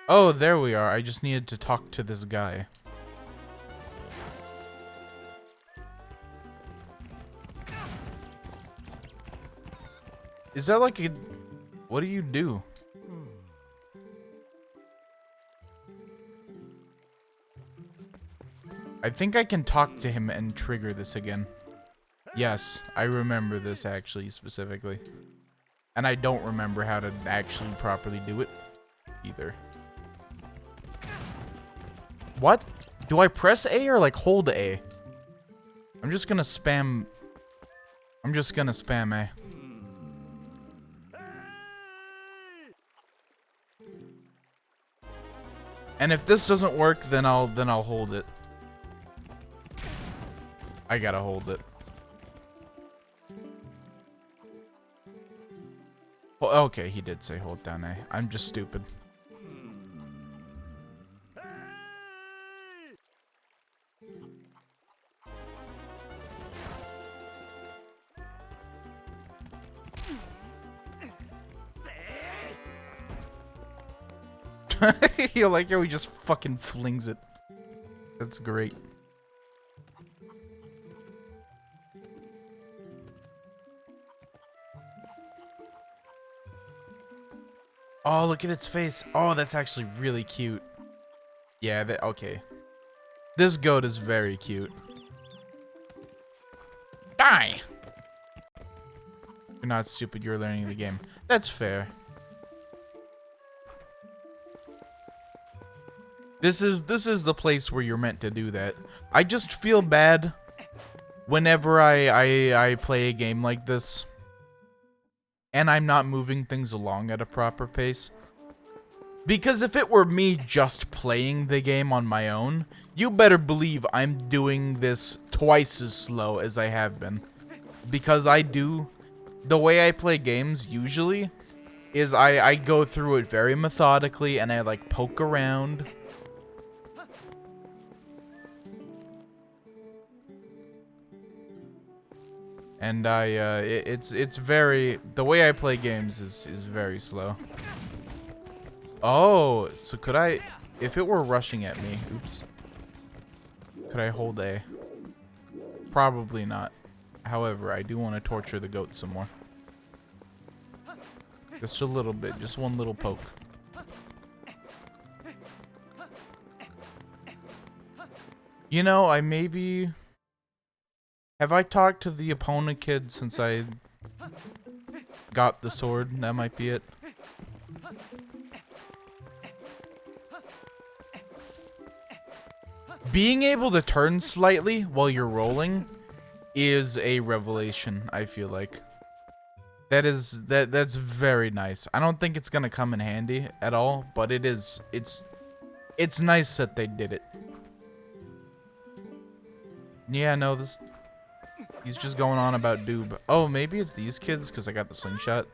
Oh, there we are. I just needed to talk to this guy. Is that like a... What do you do? I think I can talk to him and trigger this again. Yes, I remember this actually specifically. And I don't remember how to actually properly do it either. What? Do I press A or like hold A? I'm just gonna spam A. And if this doesn't work, then I'll hold it. I gotta hold it. Well, okay, he did say hold down A. I'm just stupid. You like how he just fucking flings it. That's great. Oh, look at its face. Oh, that's actually really cute. Yeah, okay. This goat is very cute. Die! You're not stupid, you're learning the game. That's fair. This is the place where you're meant to do that. I just feel bad whenever I play a game like this and I'm not moving things along at a proper pace. Because if it were me just playing the game on my own, you better believe I'm doing this twice as slow as I have been. Because the way I play games usually is I go through it very methodically and I like poke around. And it's very, the way I play games is very slow. Oh, so could I, if it were rushing at me, oops. Could I hold A? Probably not. However, I do want to torture the goat some more. Just a little bit, just one little poke. You know, I maybe... Have I talked to the opponent kid since I got the sword? That might be it. Being able to turn slightly while you're rolling is a revelation, I feel like. That's very nice. I don't think it's gonna come in handy at all, but it's nice that they did it. Yeah, no, he's just going on about Doob. Oh, maybe it's these kids because I got the slingshot.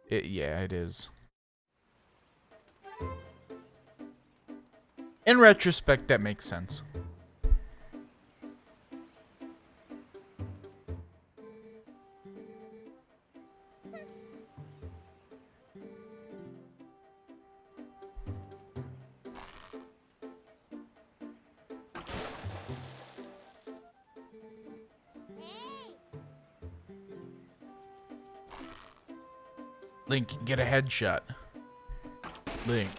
Yeah, it is. In retrospect, that makes sense. Link, get a headshot. Link.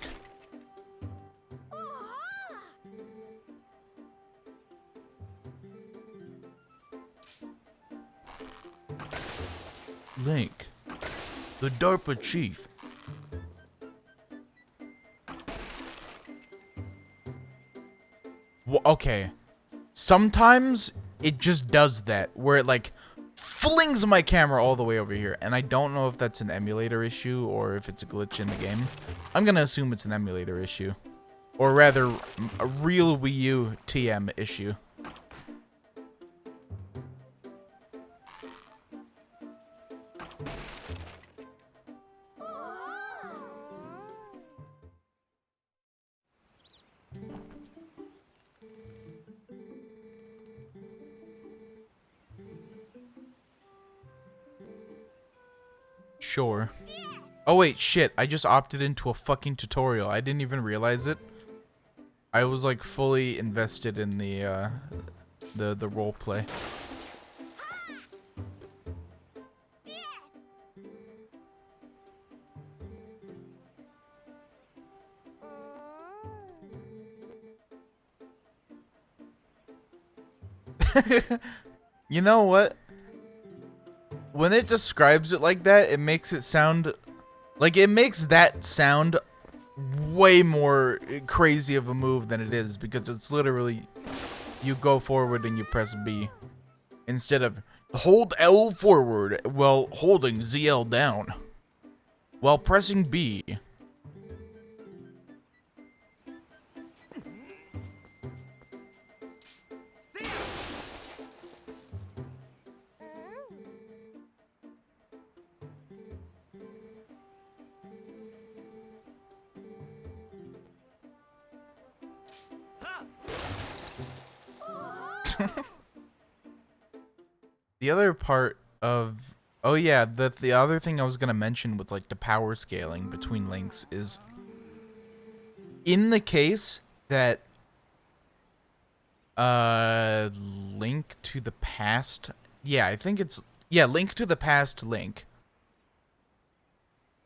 Link. The DARPA chief. Well, okay. Sometimes it just does that, where it like flings my camera all the way over here, and I don't know if that's an emulator issue or if it's a glitch in the game. I'm gonna assume it's an emulator issue, or rather a real Wii U TM issue. Sure. Oh wait, shit, I just opted into a fucking tutorial. I didn't even realize it. I was like fully invested in the role play. You know what? When it describes it like that, it makes it sound like it makes that sound way more crazy of a move than it is, because it's literally you go forward and you press B instead of hold L forward while holding ZL down while pressing B. The other part of, oh yeah, the other thing I was gonna mention with like the power scaling between links is, in the case that Link to the Past, yeah, I think it's, yeah, Link to the Past Link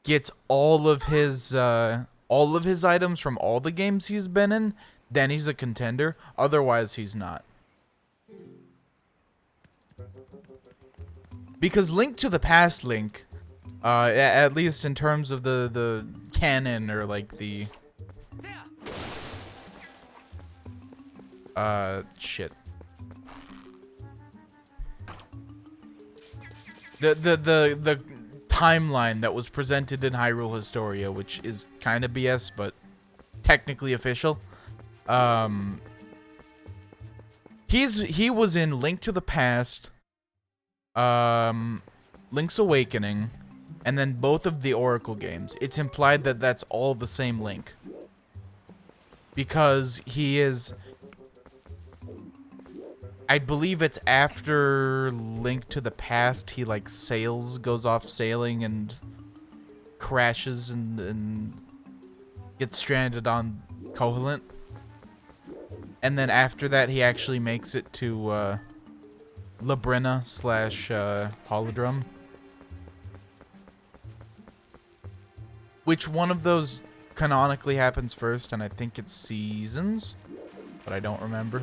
gets all of his items from all the games he's been in, then he's a contender. Otherwise, he's not. Because Link to the Past Link, at least in terms of the canon, or like the shit. The timeline that was presented in Hyrule Historia, which is kind of BS, but technically official. He was in Link to the Past, Link's Awakening, and then both of the Oracle games. It's implied that that's all the same Link, because he is, I believe it's after Link to the Past, he like goes off sailing and crashes and gets stranded on Koholint. And then after that, he actually makes it to Labrina / Holodrum. Which one of those canonically happens first? And I think it's Seasons, but I don't remember.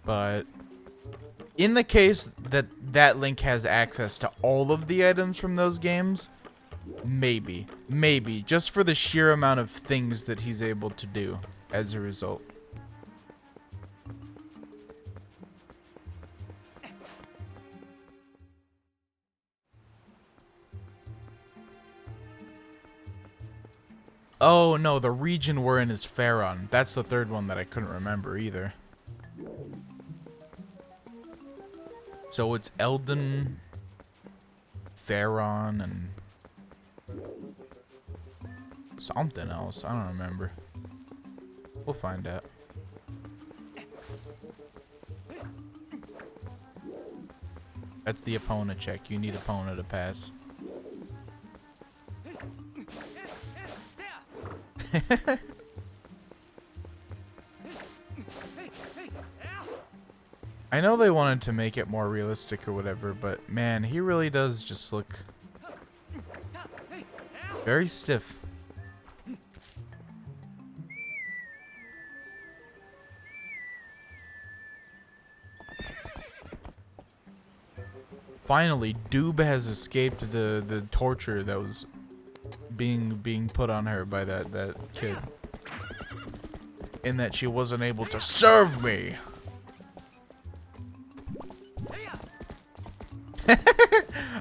But in the case that that Link has access to all of the items from those games. Maybe. Maybe. Just for the sheer amount of things that he's able to do as a result. Oh, no, the region we're in is Faron. That's the third one that I couldn't remember either. So it's Elden, Faron, and something else. I don't remember. We'll find out. That's the Epona check. You need Epona to pass. I know they wanted to make it more realistic or whatever, but man, he really does just look very stiff. Finally, Doob has escaped the torture that was being put on her by that kid. In that she wasn't able to serve me.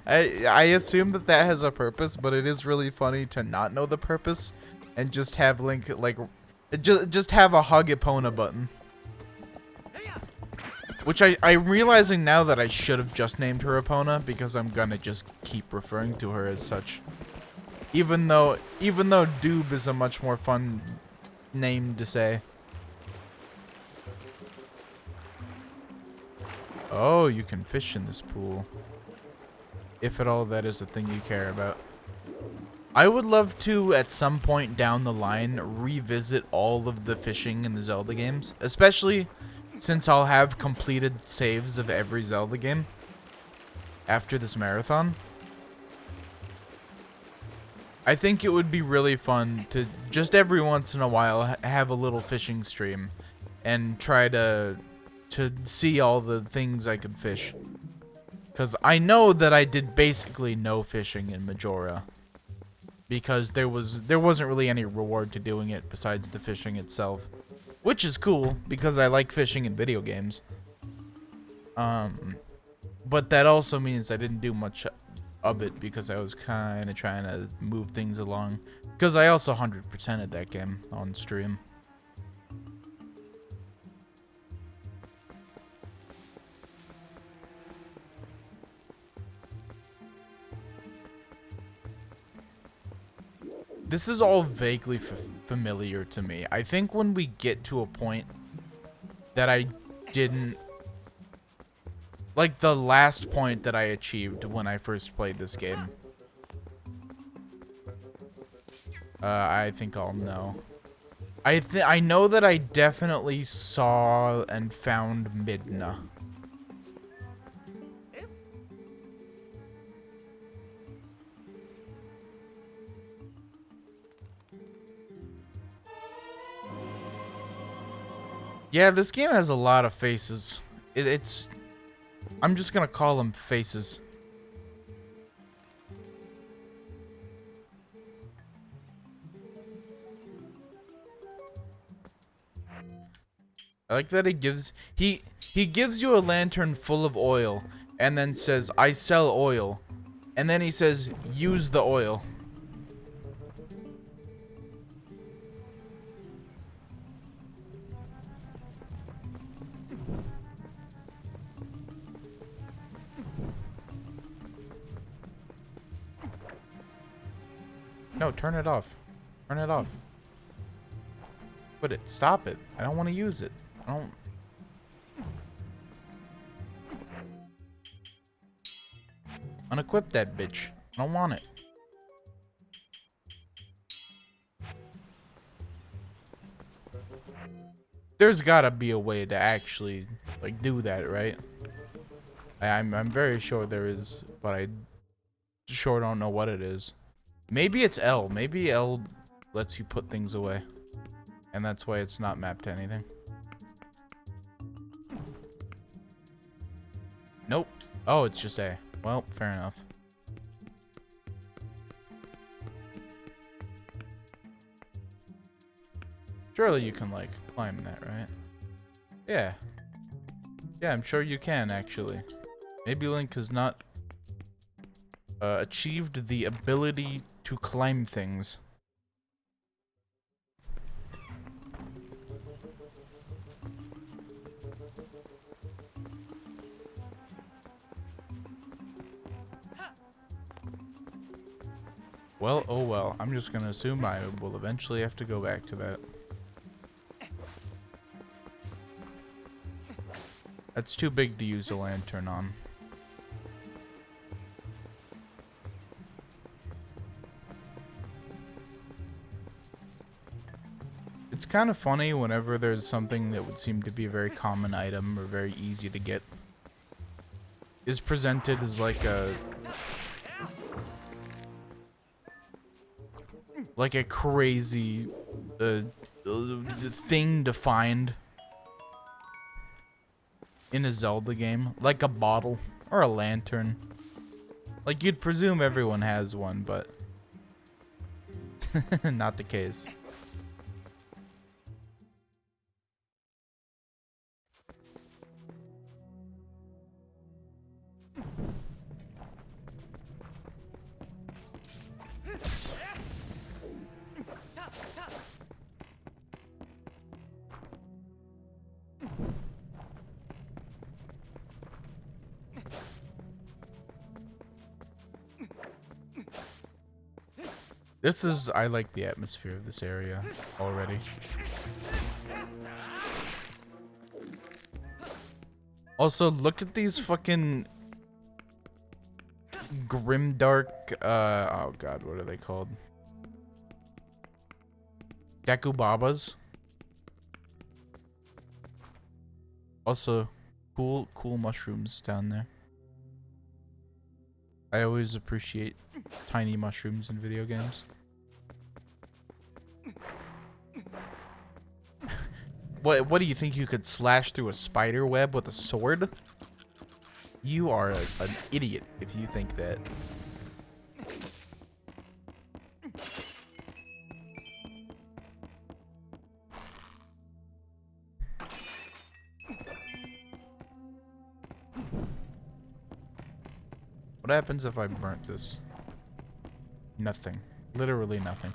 I assume that has a purpose, but it is really funny to not know the purpose and just have Link like just have a hug Epona button. Which I'm realizing now that I should have just named her Epona because I'm gonna just keep referring to her as such. Even though Doob is a much more fun name to say. Oh, you can fish in this pool. If at all that is a thing you care about. I would love to, at some point down the line, revisit all of the fishing in the Zelda games. Especially since I'll have completed saves of every Zelda game after this marathon. I think it would be really fun to just every once in a while have a little fishing stream and try to see all the things I could fish. Because I know that I did basically no fishing in Majora. Because there wasn't really any reward to doing it besides the fishing itself. Which is cool, because I like fishing in video games. But that also means I didn't do much of it because I was kind of trying to move things along. Because I also 100%ed that game on stream. This is all vaguely familiar to me. I think when we get to a point that I didn't... Like the last point that I achieved when I first played this game. I think I'll know. I know that I definitely saw and found Midna. Yeah, this game has a lot of faces. It's... I'm just gonna call them faces. I like that it gives... He gives you a lantern full of oil, and then says, I sell oil. And then he says, use the oil. No, turn it off. Turn it off. Put it. Stop it. I don't want to use it. I don't... Unequip that bitch. I don't want it. There's gotta be a way to actually, like, do that, right? I'm very sure there is, but I sure don't know what it is. Maybe it's L. Maybe L lets you put things away. And that's why it's not mapped to anything. Nope. Oh, it's just A. Well, fair enough. Surely you can, like, climb that, right? Yeah. Yeah, I'm sure you can, actually. Maybe Link has not achieved the ability to climb things. Well, oh well. I'm just gonna assume I will eventually have to go back to that. That's too big to use a lantern on. It's kind of funny whenever there's something that would seem to be a very common item or very easy to get is presented as like a crazy thing to find in a Zelda game, like a bottle or a lantern. Like, you'd presume everyone has one, but not the case. I like the atmosphere of this area already. Also, look at these fucking grimdark, oh god, what are they called? Dekubabas. Also, cool mushrooms down there. I always appreciate tiny mushrooms in video games. What do you think, you could slash through a spider web with a sword? You are an idiot if you think that. What happens if I burnt this? Nothing. Literally nothing.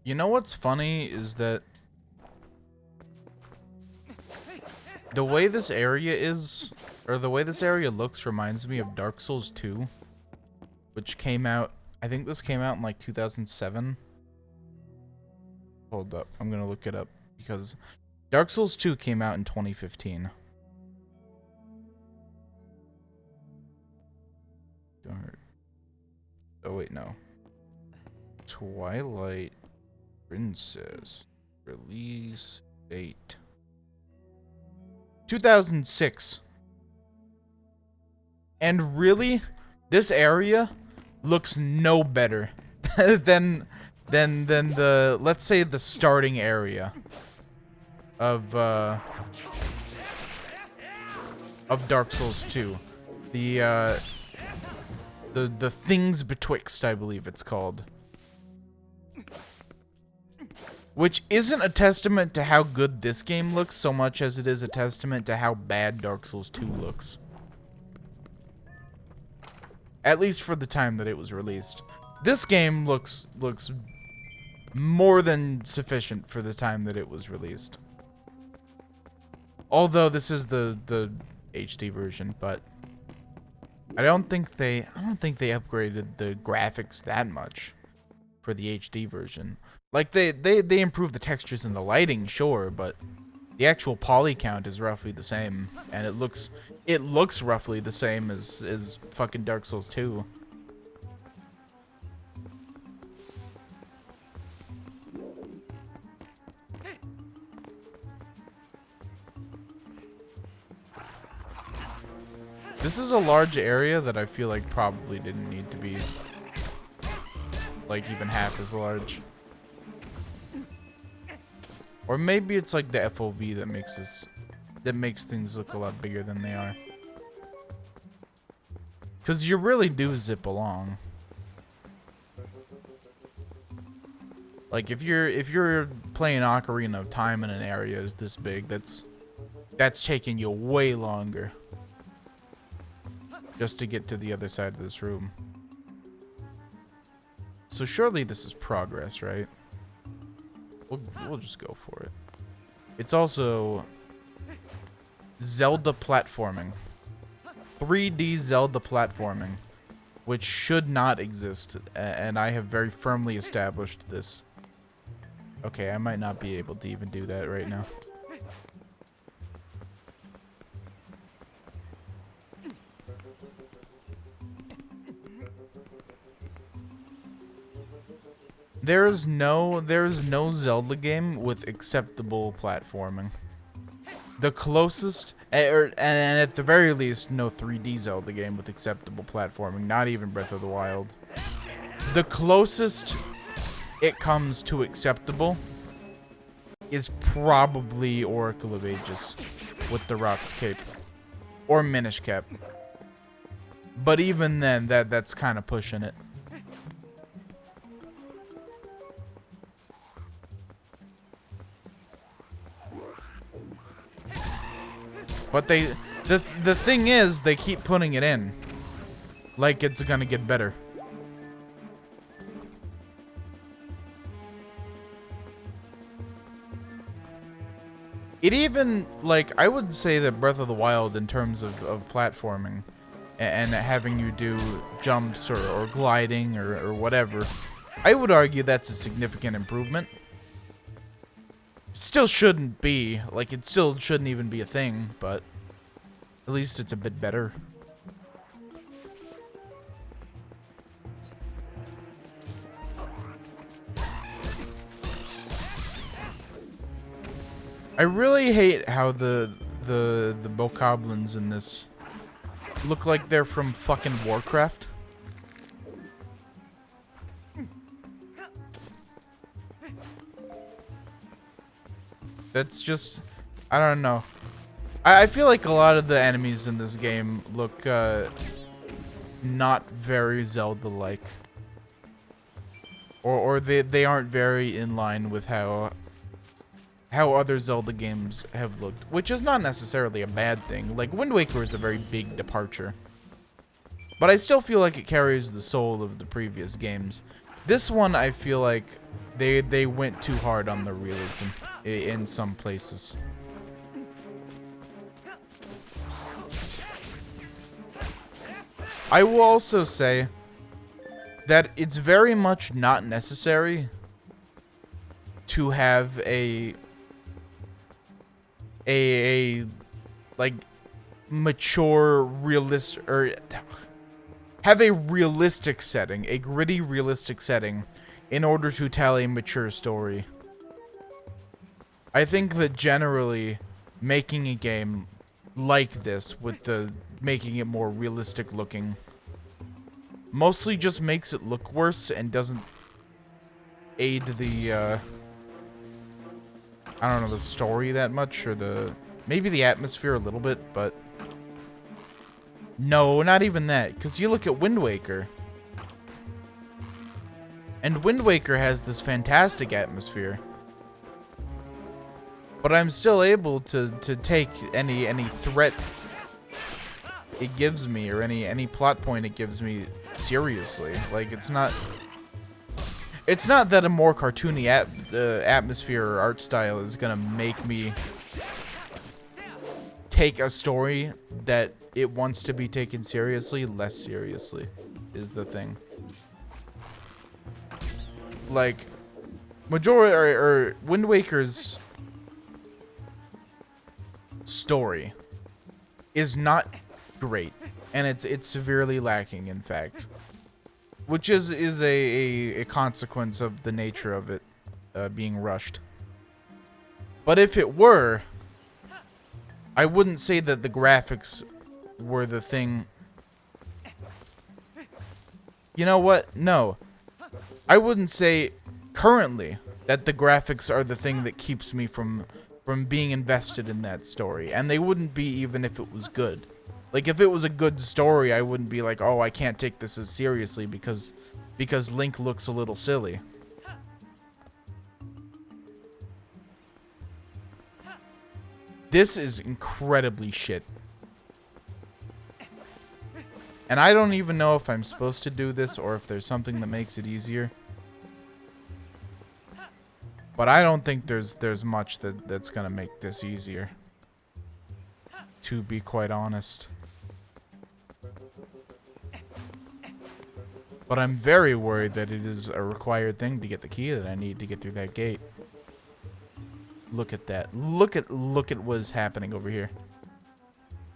You know what's funny is that the way this area is, or the way this area looks, reminds me of Dark Souls 2, which came out, I think this came out in like 2007. Hold up, I'm gonna look it up because Dark Souls 2 came out in 2015. Oh wait, no. Twilight Princess release date 2006. And really, this area looks no better than the, let's say, the starting area of Dark Souls 2. The Things Betwixt, I believe it's called. Which isn't a testament to how good this game looks so much as it is a testament to how bad Dark Souls 2 looks. At least for the time that it was released. This game looks more than sufficient for the time that it was released. Although this is the HD version, but I don't think they upgraded the graphics that much for the HD version. Like, they improved the textures and the lighting, sure, but the actual poly count is roughly the same, and it looks roughly the same as fucking Dark Souls 2. This is a large area that I feel like probably didn't need to be like even half as large. Or maybe it's like the FOV that makes things look a lot bigger than they are. Cause you really do zip along. Like if you're playing Ocarina of Time in an area is this big, that's taking you way longer just to get to the other side of this room. So surely this is progress, right? We'll just go for it. It's also Zelda platforming. 3D Zelda platforming, which should not exist, and I have very firmly established this. Okay, I might not be able to even do that right now. There is no Zelda game with acceptable platforming. The closest, and at the very least, no 3D Zelda game with acceptable platforming. Not even Breath of the Wild. The closest it comes to acceptable is probably Oracle of Ages with the Rock's Cape or Minish Cap. But even then, that's kind of pushing it. But the thing is, they keep putting it in like it's gonna get better. It even, like, I would say that Breath of the Wild, in terms of platforming and having you do jumps or gliding or whatever, I would argue that's a significant improvement. Still shouldn't be, like, it still shouldn't even be a thing, but at least it's a bit better. I really hate how the bokoblins in this look like they're from fucking Warcraft. That's just, I don't know. I feel like a lot of the enemies in this game look not very Zelda-like. Or they aren't very in line with how other Zelda games have looked, which is not necessarily a bad thing. Like, Wind Waker is a very big departure. But I still feel like it carries the soul of the previous games. This one, I feel like they went too hard on the realism in some places. I will also say that it's very much not necessary to have a like mature realistic, or have a realistic setting, a gritty realistic setting, in order to tell a mature story. I think that generally making a game like this, with the making it more realistic looking, mostly just makes it look worse and doesn't aid the I don't know, the story that much, or maybe the atmosphere a little bit, but no, not even that, because you look at Wind Waker, and Wind Waker has this fantastic atmosphere, but I'm still able to take any threat it gives me, or any plot point it gives me, seriously. Like, it's not that a more cartoony atmosphere or art style is gonna make me take a story that it wants to be taken seriously less seriously, is the thing. Like, majority or Wind Waker's story is not great, and it's severely lacking, in fact, which is a consequence of the nature of it being rushed. But if it were, I wouldn't say that the graphics were the thing. You know what? No. I wouldn't say currently that the graphics are the thing that keeps me from being invested in that story. And they wouldn't be even if it was good. Like, if it was a good story, I wouldn't be like, oh, I can't take this as seriously because Link looks a little silly. This is incredibly shit. And I don't even know if I'm supposed to do this or if there's something that makes it easier. But I don't think there's much that's gonna make this easier. To be quite honest. But I'm very worried that it is a required thing to get the key that I need to get through that gate. Look at that. Look at what's happening over here.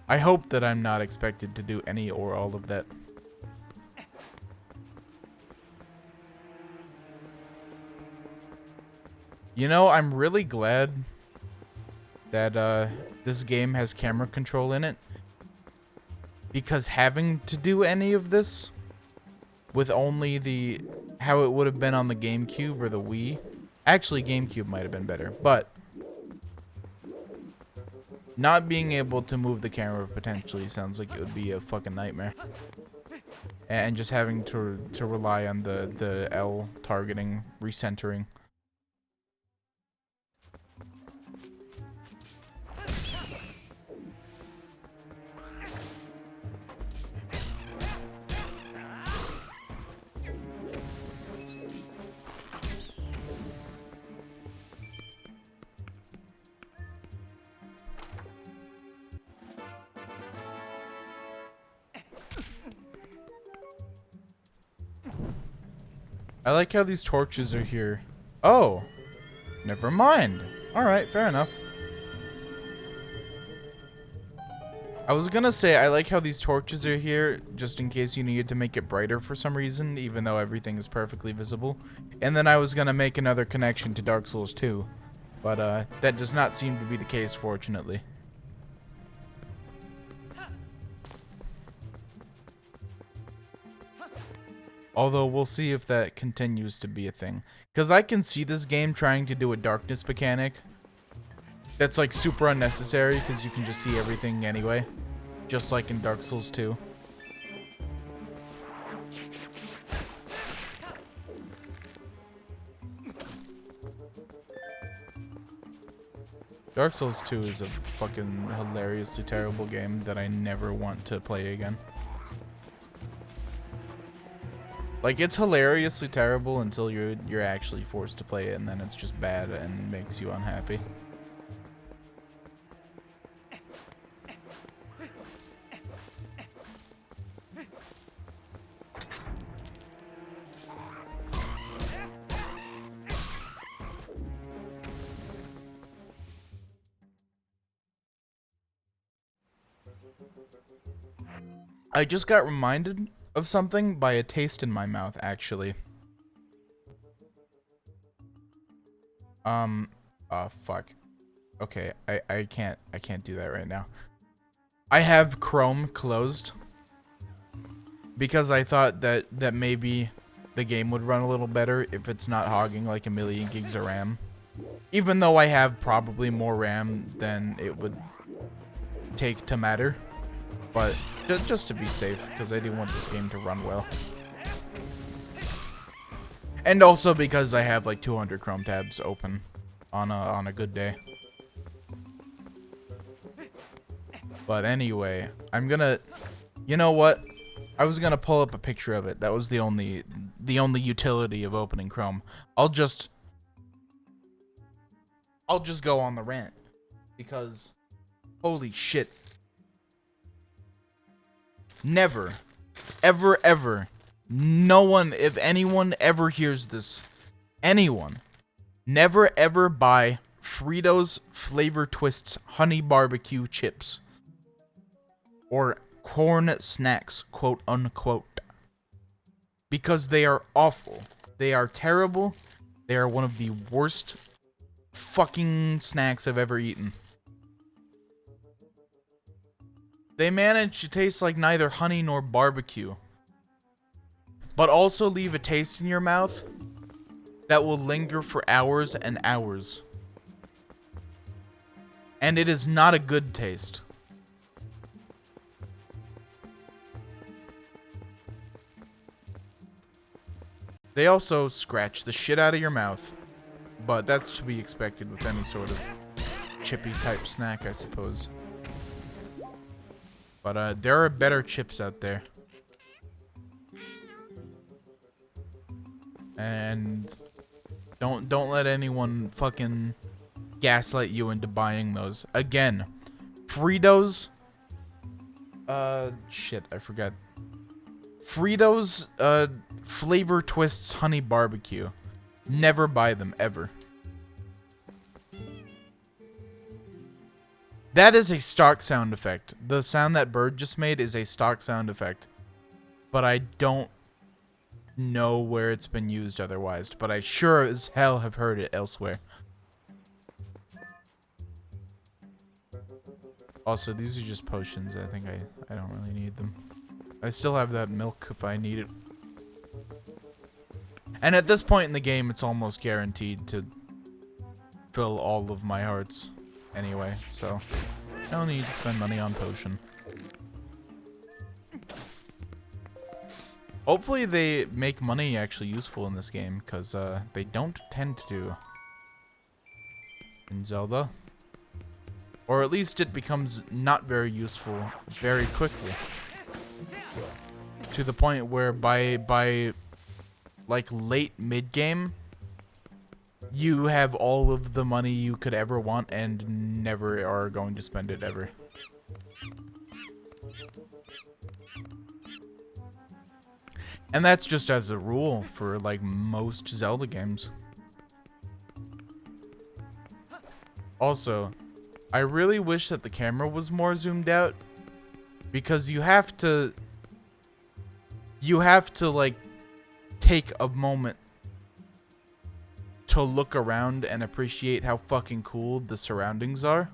I hope that I'm not expected to do any or all of that. You know, I'm really glad that this game has camera control in it. Because having to do any of this with only how it would have been on the GameCube or the Wii. Actually, GameCube might have been better, but not being able to move the camera potentially sounds like it would be a fucking nightmare. And just having to rely on the L targeting, recentering. I like how these torches are here. Oh, never mind. Alright, fair enough. I was gonna say, I like how these torches are here, just in case you needed to make it brighter for some reason, even though everything is perfectly visible. And then I was gonna make another connection to Dark Souls 2. But, that does not seem to be the case, fortunately. Although, we'll see if that continues to be a thing. Because I can see this game trying to do a darkness mechanic. That's, like, super unnecessary, because you can just see everything anyway. Just like in Dark Souls 2. Dark Souls 2 is a fucking hilariously terrible game that I never want to play again. Like, it's hilariously terrible until you're actually forced to play it, and then it's just bad and makes you unhappy. I just got reminded of something by a taste in my mouth, actually. Oh, fuck. Okay, I can't do that right now. I have Chrome closed because I thought that maybe the game would run a little better if it's not hogging like 1,000,000 gigs of RAM. Even though I have probably more RAM than it would take to matter. But just to be safe, because I do want this game to run well. And also because I have like 200 Chrome tabs open on a good day. But anyway, I'm gonna, you know what? I was gonna pull up a picture of it. That was the only utility of opening Chrome. I'll just go on the rant because holy shit. Never, ever, ever, no one, if anyone ever hears this, anyone, never ever buy Fritos Flavor Twists Honey Barbecue Chips. Or corn snacks, quote unquote. Because they are awful. They are terrible. They are one of the worst fucking snacks I've ever eaten. They manage to taste like neither honey nor barbecue, but also leave a taste in your mouth that will linger for hours and hours. And it is not a good taste. They also scratch the shit out of your mouth, but that's to be expected with any sort of chippy type snack, I suppose. But there are better chips out there. And don't let anyone fucking gaslight you into buying those. Again, Fritos. Shit, I forgot. Fritos, Flavor Twists Honey Barbecue. Never buy them, ever. That is a stock sound effect. The sound that bird just made is a stock sound effect. But I don't know where it's been used otherwise. But I sure as hell have heard it elsewhere. Also, these are just potions. I think I don't really need them. I still have that milk if I need it. And at this point in the game, it's almost guaranteed to fill all of my hearts anyway, so no need to spend money on potion. Hopefully they make money actually useful in this game, because they don't tend to do in Zelda. Or at least it becomes not very useful very quickly. To the point where by like late mid-game, you have all of the money you could ever want and never are going to spend it ever. And that's just as a rule for like most Zelda games. Also, I really wish that the camera was more zoomed out, because you have to like take a moment to look around and appreciate how fucking cool the surroundings are.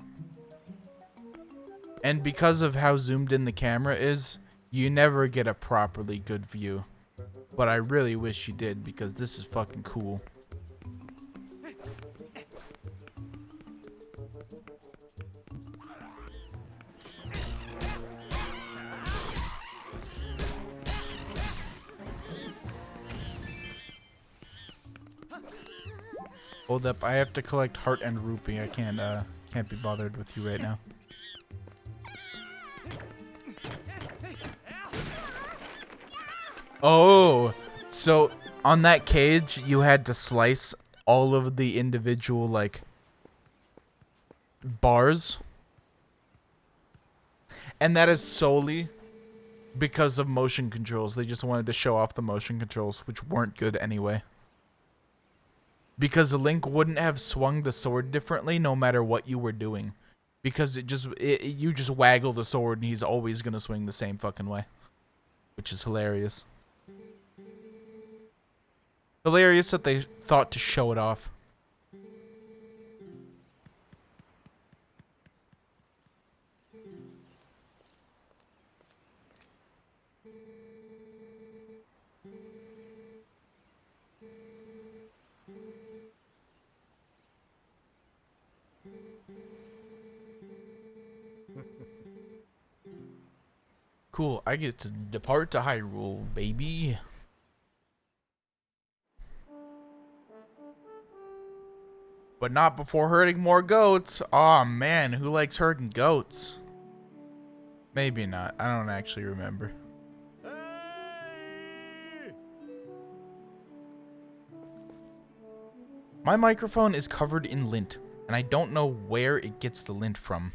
And because of how zoomed in the camera is, you never get a properly good view. But I really wish you did, because this is fucking cool. Hold up, I have to collect heart and rupee. I can't be bothered with you right now. Oh, so on that cage, you had to slice all of the individual, like, bars. And that is solely because of motion controls. They just wanted to show off the motion controls, which weren't good anyway. Because Link wouldn't have swung the sword differently no matter what you were doing. Because you just waggle the sword and he's always gonna swing the same fucking way. Which is hilarious. Hilarious that they thought to show it off. Cool, I get to depart to Hyrule, baby. But not before herding more goats. Aw, man, who likes herding goats? Maybe not. I don't actually remember. My microphone is covered in lint, and I don't know where it gets the lint from.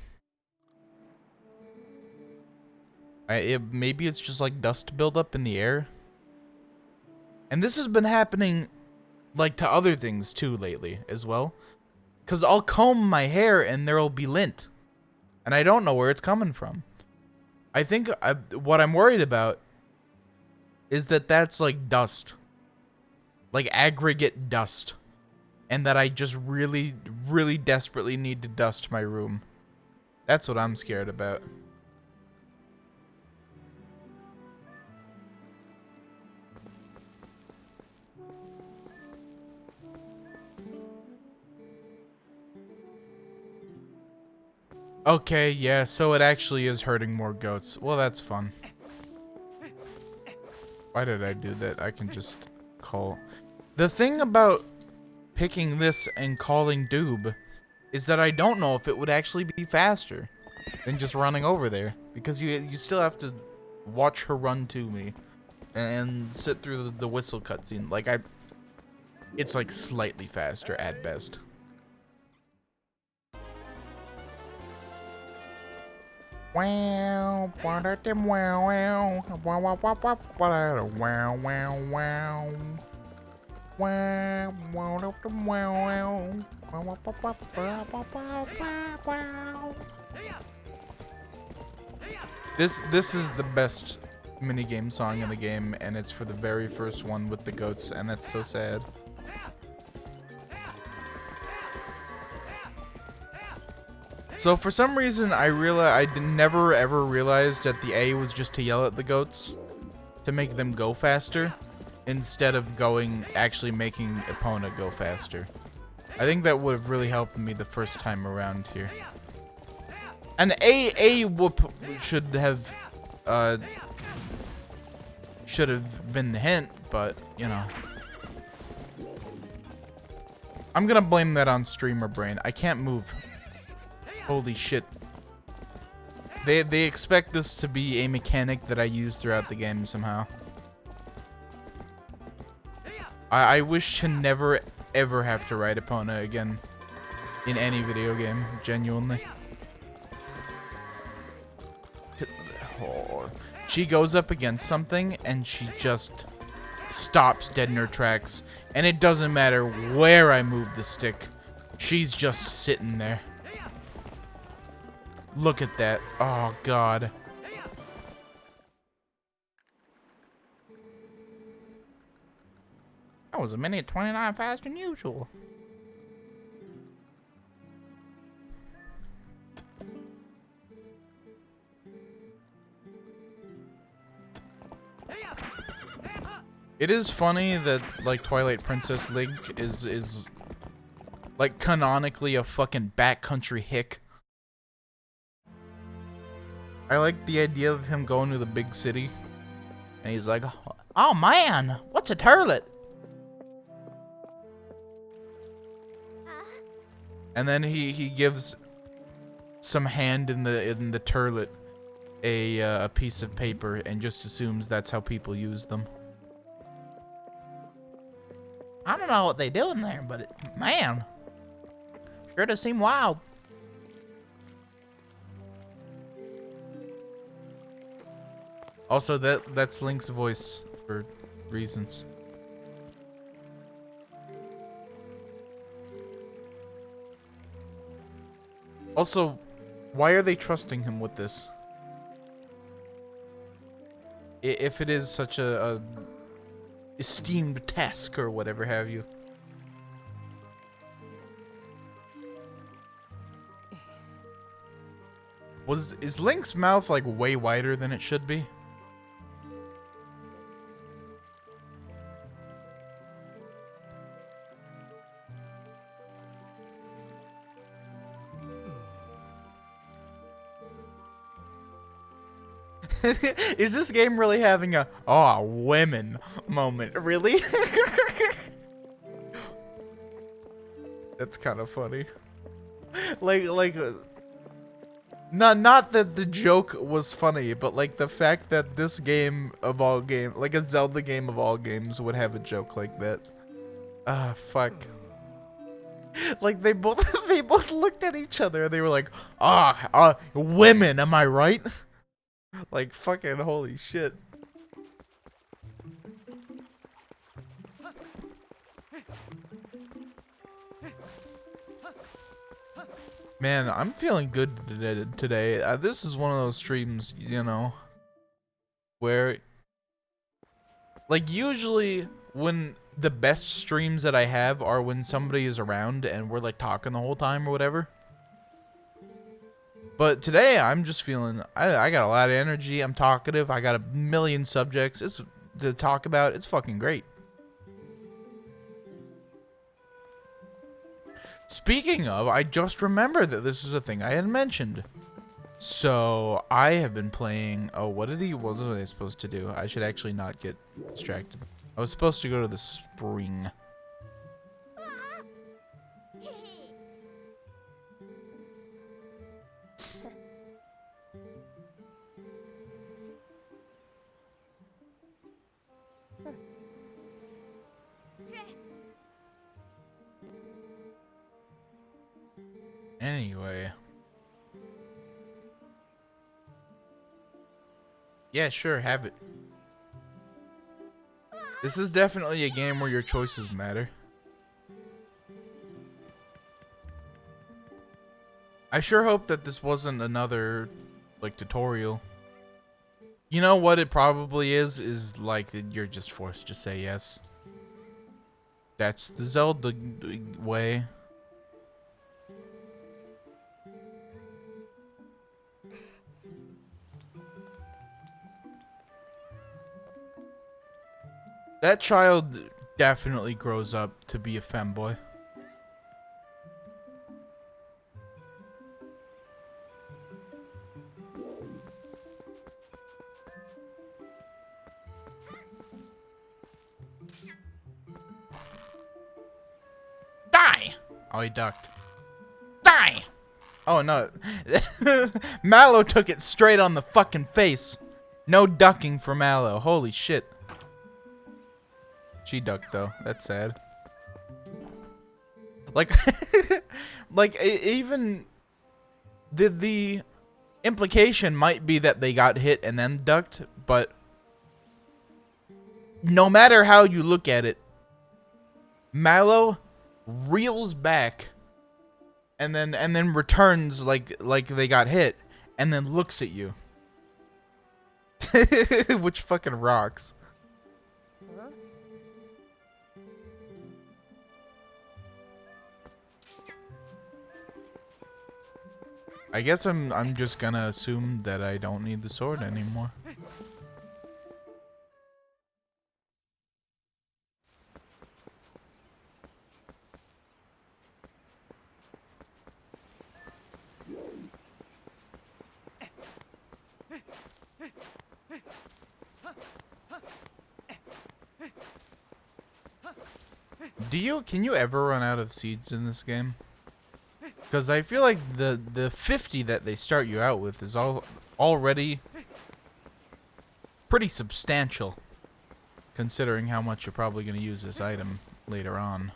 Maybe it's just like dust buildup in the air. And this has been happening like to other things too lately as well. Because I'll comb my hair and there'll be lint. And I don't know where it's coming from. I think what I'm worried about is that that's like dust. Like aggregate dust. And that I just really, really desperately need to dust my room. That's what I'm scared about. Okay, yeah, so it actually is hurting more goats. Well, that's fun. Why did I do that? I can just call. The thing about picking this and calling Doob is that I don't know if it would actually be faster than just running over there, because you still have to watch her run to me and sit through the whistle cutscene. Like it's like slightly faster at best. Wow, wow, wow, wow, wow, wow, wow, wow. This is the best minigame song in the game, and it's for the very first one with the goats, and that's so sad. So for some reason, I never ever realized that the A was just to yell at the goats to make them go faster, instead of actually making Epona go faster. I think that would have really helped me the first time around here. And A whoop should have been the hint, but you know. I'm gonna blame that on streamer brain. I can't move. Holy shit. They expect this to be a mechanic that I use throughout the game somehow. I wish to never ever have to ride Epona again in any video game, genuinely. Oh. She goes up against something and she just stops dead in her tracks, and it doesn't matter where I move the stick, she's just sitting there. Look at that. Oh god. That was a minute 29 faster than usual. It is funny that like Twilight Princess Link is like canonically a fucking backcountry hick. I like the idea of him going to the big city and he's like, "Oh man, what's a turlet?" And then he gives some hand in the turlet a piece of paper and just assumes that's how people use them. I don't know what they do in there, but man, sure does seem wild. Also, that's Link's voice for reasons. Also, why are they trusting him with this? If it is such a esteemed task or whatever have you. Is Link's mouth like way wider than it should be? Is this game really having a "oh, women" moment? Really? That's kind of funny. Not that the joke was funny, but like the fact that this game of all games, like a Zelda game of all games, would have a joke like that. Ah, fuck. Like they both looked at each other and they were like, "Ah, women, am I right?" Like fucking holy shit. Man, I'm feeling good today. This is one of those streams, you know, where like usually when the best streams that I have are when somebody is around and we're like talking the whole time or whatever. But today I'm just feeling, I got a lot of energy. I'm talkative. I got a million subjects to talk about. It's fucking great. Speaking of, I just remembered that this is a thing I had mentioned. So I have been playing. Oh, what was I supposed to do? I should actually not get distracted. I was supposed to go to the spring. Anyway. Yeah, sure, have it. This is definitely a game where your choices matter. I sure hope that this wasn't another, like, tutorial. You know what it probably is like that you're just forced to say yes. That's the Zelda way. That child definitely grows up to be a femboy. Die! Oh, he ducked. Die! Oh, no. Mallow took it straight on the fucking face. No ducking for Mallow. Holy shit. She ducked, though. That's sad. Like, like even the implication might be that they got hit and then ducked, but no matter how you look at it, Mallow reels back and then returns like they got hit and then looks at you. Which fucking rocks. I guess I'm just gonna assume that I don't need the sword anymore. Can you ever run out of seeds in this game? Because I feel like the 50 that they start you out with is already pretty substantial, considering how much you're probably going to use this item later on.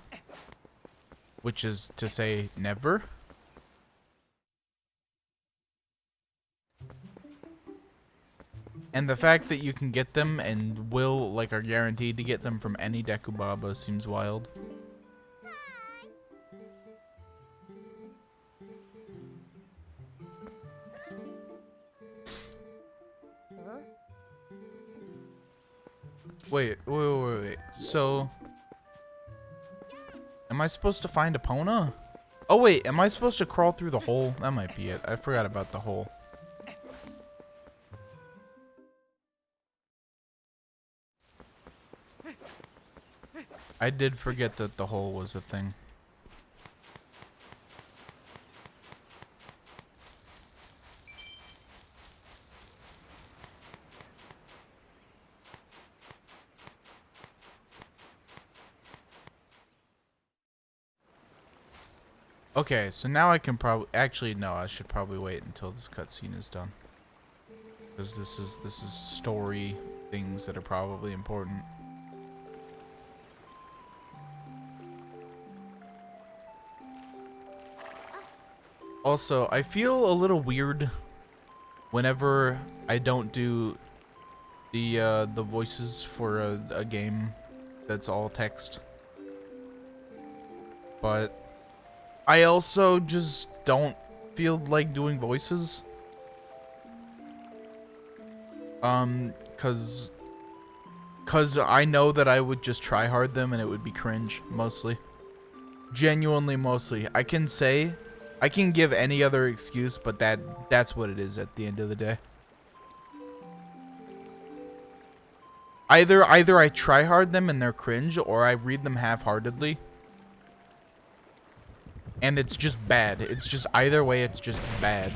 Which is to say, never. And the fact that you can get them and are guaranteed to get them from any Dekubaba seems wild. Wait. So, am I supposed to find Epona? Oh wait, am I supposed to crawl through the hole? That might be it. I forgot about the hole. I did forget that the hole was a thing. Okay, so now I can probably actually no, I should probably wait until this cutscene is done. Because this is story things that are probably important. Also, I feel a little weird whenever I don't do the voices for a game that's all text. But I also just don't feel like doing voices. Cause I know that I would just try hard them and it would be cringe, mostly. Genuinely, mostly. I can give any other excuse, but that's what it is at the end of the day. Either I try hard them and they're cringe, or I read them half-heartedly. And it's just bad. It's just either way, it's just bad.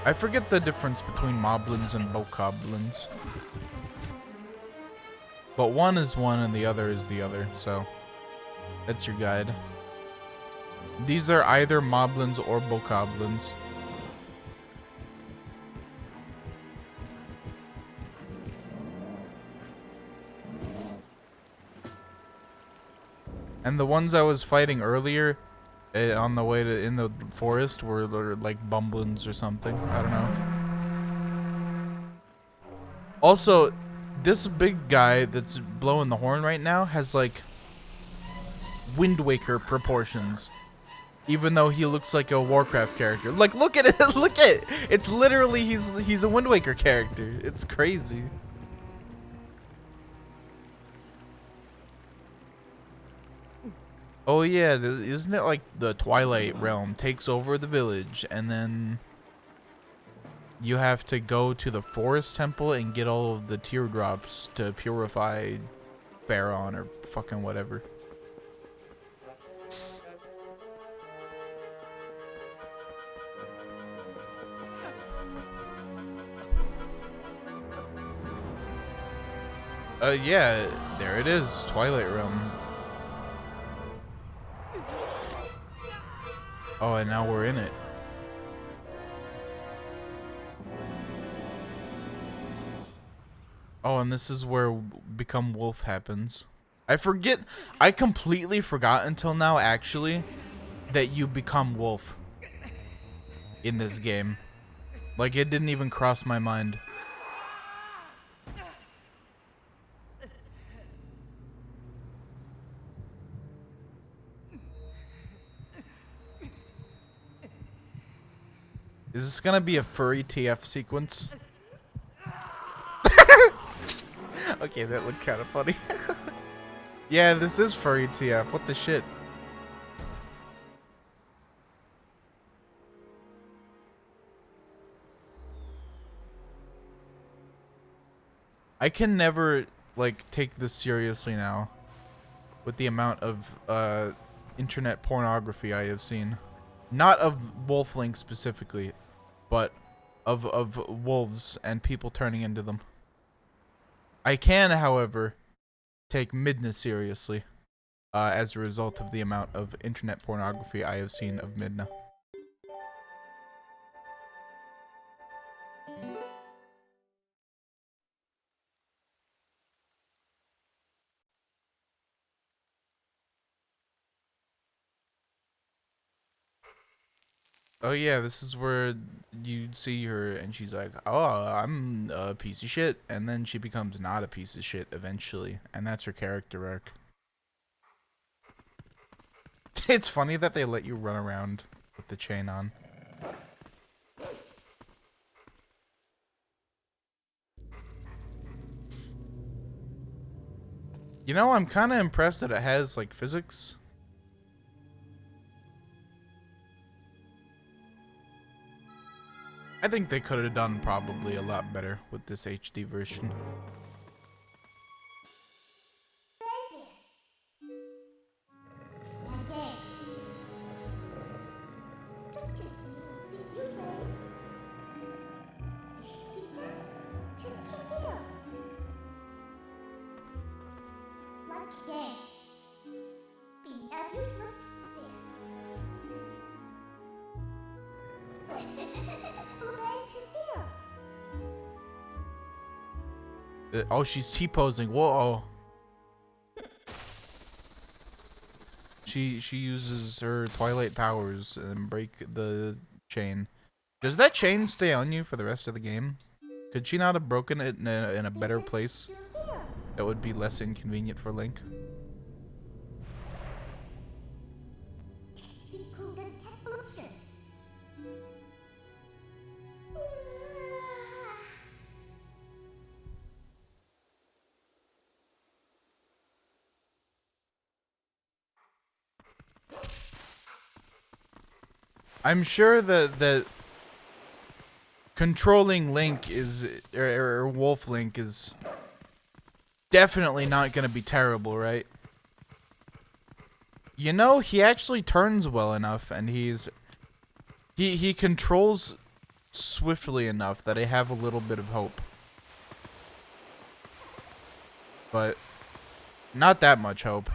I forget the difference between moblins and bokoblins. But one is one and the other is the other, so that's your guide. These are either moblins or bokoblins. And the ones I was fighting earlier on the way to in the forest were like bumblins or something. I don't know. Also, this big guy that's blowing the horn right now has like Wind Waker proportions. Even though he looks like a Warcraft character. Like, look at it, look at it. It's literally, he's a Wind Waker character. It's crazy. Oh yeah, isn't it like the Twilight realm takes over the village and then you have to go to the forest temple and get all of the teardrops to purify Pharaon or fucking whatever. Yeah, there it is, Twilight realm. Oh, and now we're in it. Oh, and this is where Become Wolf happens. I completely forgot until now, actually, that you become wolf in this game. Like, it didn't even cross my mind. Is this gonna be a furry TF sequence? Okay, that looked kind of funny. Yeah, this is furry TF. What the shit? I can never, like, take this seriously now. With the amount of, internet pornography I have seen. Not of Wolflink specifically, but of wolves and people turning into them. I can, however, take Midna seriously, as a result of the amount of internet pornography I have seen of Midna. Oh yeah, this is where you see her and she's like, oh, I'm a piece of shit. And then she becomes not a piece of shit eventually. And that's her character arc. It's funny that they let you run around with the chain on. You know, I'm kind of impressed that it has, like, physics. I think they could have done probably a lot better with this HD version. Oh, she's T-posing. Whoa. She uses her Twilight powers and break the chain. Does that chain stay on you for the rest of the game? Could she not have broken it in a better place that would be less inconvenient for Link? I'm sure that controlling Link is, or Wolf Link is definitely not gonna be terrible, right? You know, he actually turns well enough, and he controls swiftly enough that I have a little bit of hope. But not that much hope.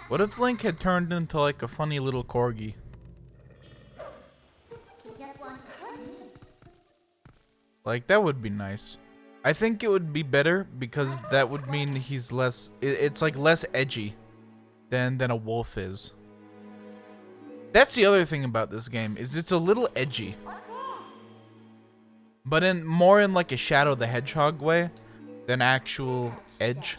What if Link had turned into like a funny little corgi? Like, that would be nice. I think it would be better because that would mean he's less... It's like less edgy than a wolf is. That's the other thing about this game, is it's a little edgy. But more in like a Shadow the Hedgehog way than actual edge.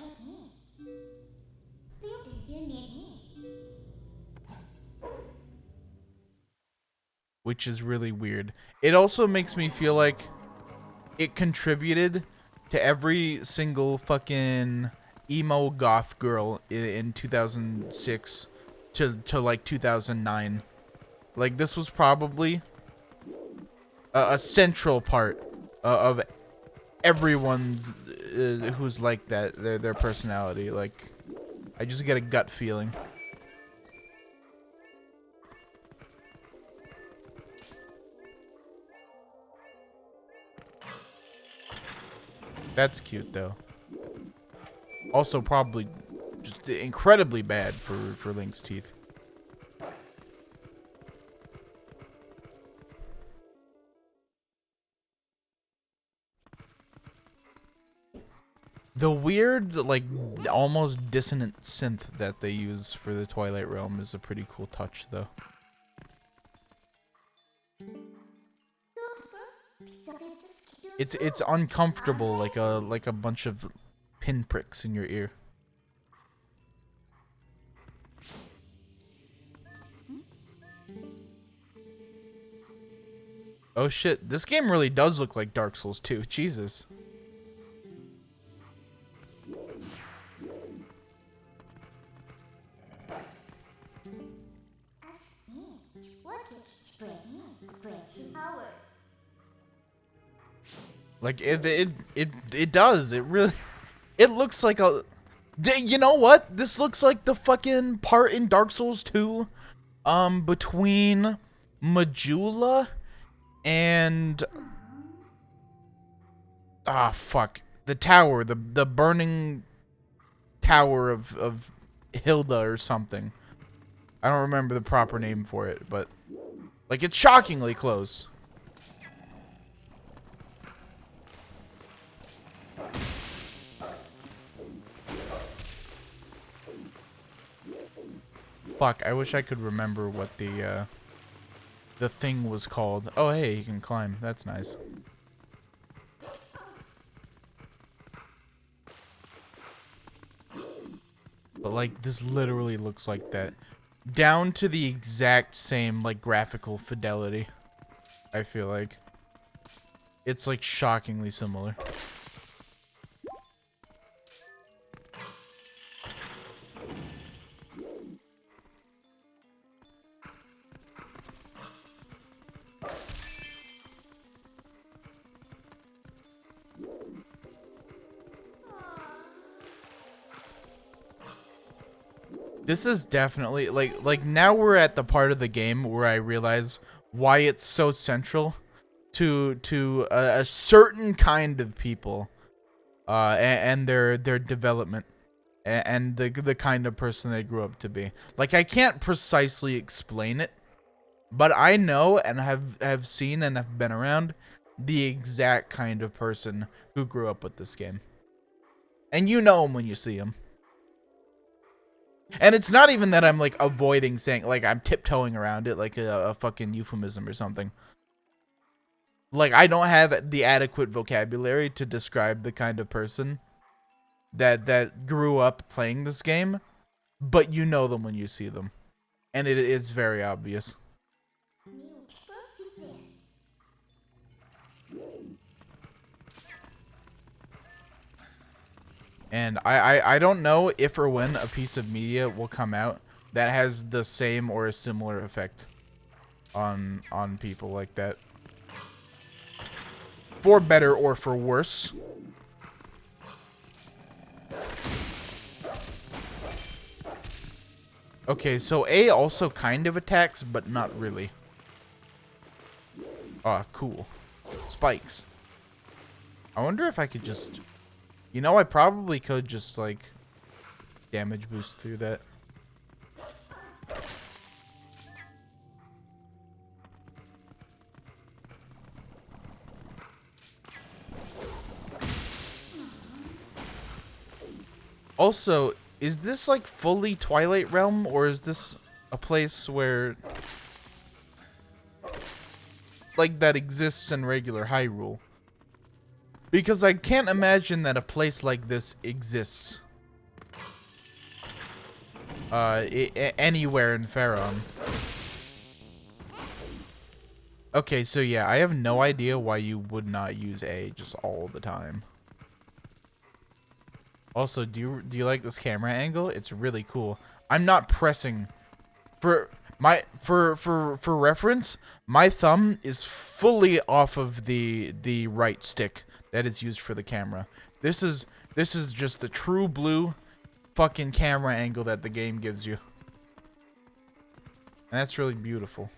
Which is really weird. It also makes me feel like it contributed to every single fucking emo goth girl in 2006 to like 2009. Like, this was probably a central part of everyone who's like that, their personality. Like, I just get a gut feeling. That's cute, though. Also, probably just incredibly bad for Link's teeth. The weird, like, almost dissonant synth that they use for the Twilight Realm is a pretty cool touch, though. It's uncomfortable, like a bunch of pinpricks in your ear. Oh shit, this game really does look like Dark Souls 2. Jesus. Like, it does. It really... It looks like a... You know what? This looks like the fucking part in Dark Souls 2, between Majula and... Ah, fuck. The tower, the burning tower of Hilda or something. I don't remember the proper name for it, but... Like, it's shockingly close. Fuck, I wish I could remember what the thing was called. Oh, hey, you can climb. That's nice. But, like, this literally looks like that. Down to the exact same, like, graphical fidelity, I feel like. It's, like, shockingly similar. This is definitely, like now we're at the part of the game where I realize why it's so central to a certain kind of people, and their development, and the kind of person they grew up to be. Like, I can't precisely explain it, but I know and have seen and have been around the exact kind of person who grew up with this game. And you know him when you see him. And it's not even that I'm, like, avoiding saying, like, I'm tiptoeing around it like a fucking euphemism or something. Like, I don't have the adequate vocabulary to describe the kind of person that grew up playing this game, but you know them when you see them. And it is very obvious. And I don't know if or when a piece of media will come out that has the same or a similar effect on people like that. For better or for worse. Okay, so A also kind of attacks, but not really. Ah, cool. Spikes. I wonder if I could just... You know, I probably could just, like, damage boost through that. Also, is this, like, fully Twilight Realm, or is this a place where... like, that exists in regular Hyrule? Because I can't imagine that a place like this exists anywhere in Faron. Okay, so yeah, I have no idea why you would not use A just all the time. Also, do you like this camera angle? It's really cool. I'm not pressing. For reference, my thumb is fully off of the right stick that is used for the camera. This is just the true blue fucking camera angle that the game gives you. And that's really beautiful.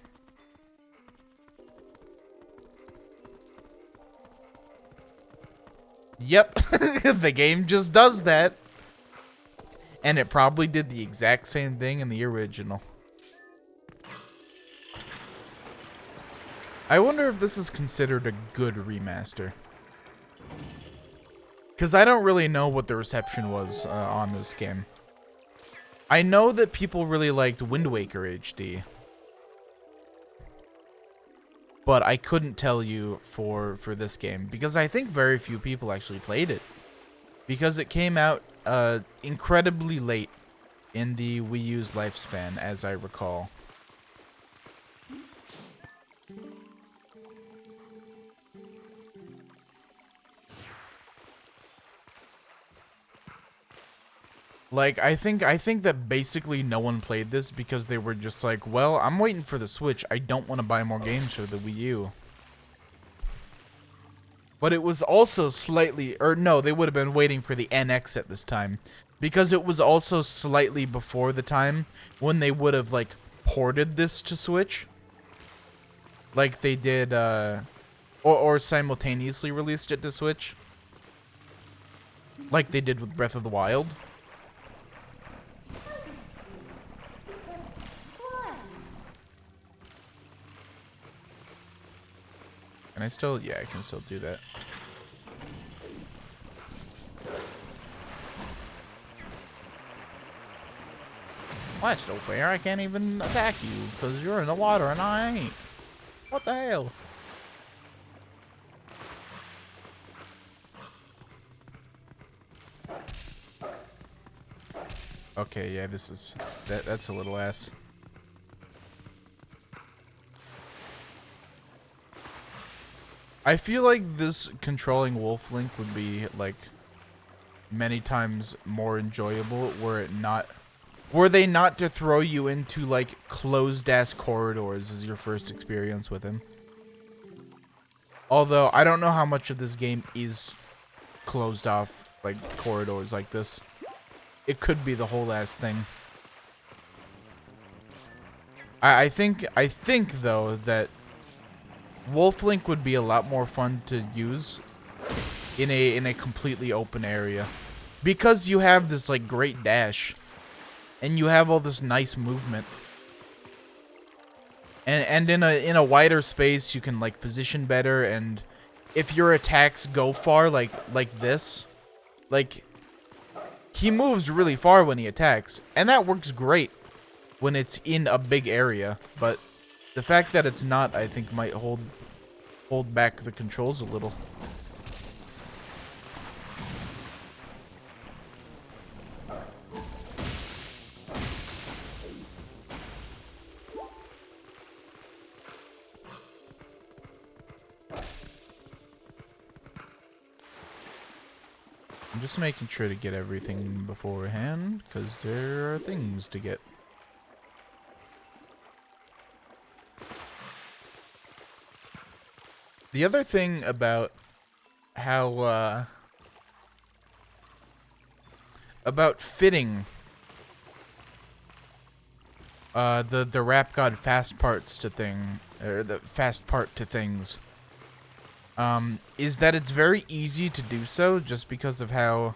Yep, the game just does that. And it probably did the exact same thing in the original. I wonder if this is considered a good remaster. Because I don't really know what the reception was on this game. I know that people really liked Wind Waker HD. But I couldn't tell you for this game. Because I think very few people actually played it. Because it came out incredibly late in the Wii U's lifespan, as I recall. Like, I think that basically no one played this because they were just like, well, I'm waiting for the Switch. I don't want to buy more games for the Wii U. But it was also slightly, or no, they would have been waiting for the NX at this time. Because it was also slightly before the time when they would have, like, ported this to Switch. Like they did, or simultaneously released it to Switch. Like they did with Breath of the Wild. Can I still? Yeah, I can still do that. Well, that's no fair. I can't even attack you because you're in the water and I ain't. What the hell? Okay, yeah, this is... That's a little ass. I feel like this controlling Wolf Link would be, like, many times more enjoyable were they not to throw you into, like, closed-ass corridors as your first experience with him. Although, I don't know how much of this game is closed off, like, corridors like this. It could be the whole ass thing. I think though that Wolf Link would be a lot more fun to use in a completely open area because you have this like great dash and you have all this nice movement. And in a wider space you can like position better, and if your attacks go far like this, like he moves really far when he attacks, and that works great when it's in a big area, but the fact that it's not, I think, might hold back the controls a little. I'm just making sure to get everything beforehand, because there are things to get. The other thing about how, about fitting the rap god fast parts to the fast part to things, is that it's very easy to do so just because of how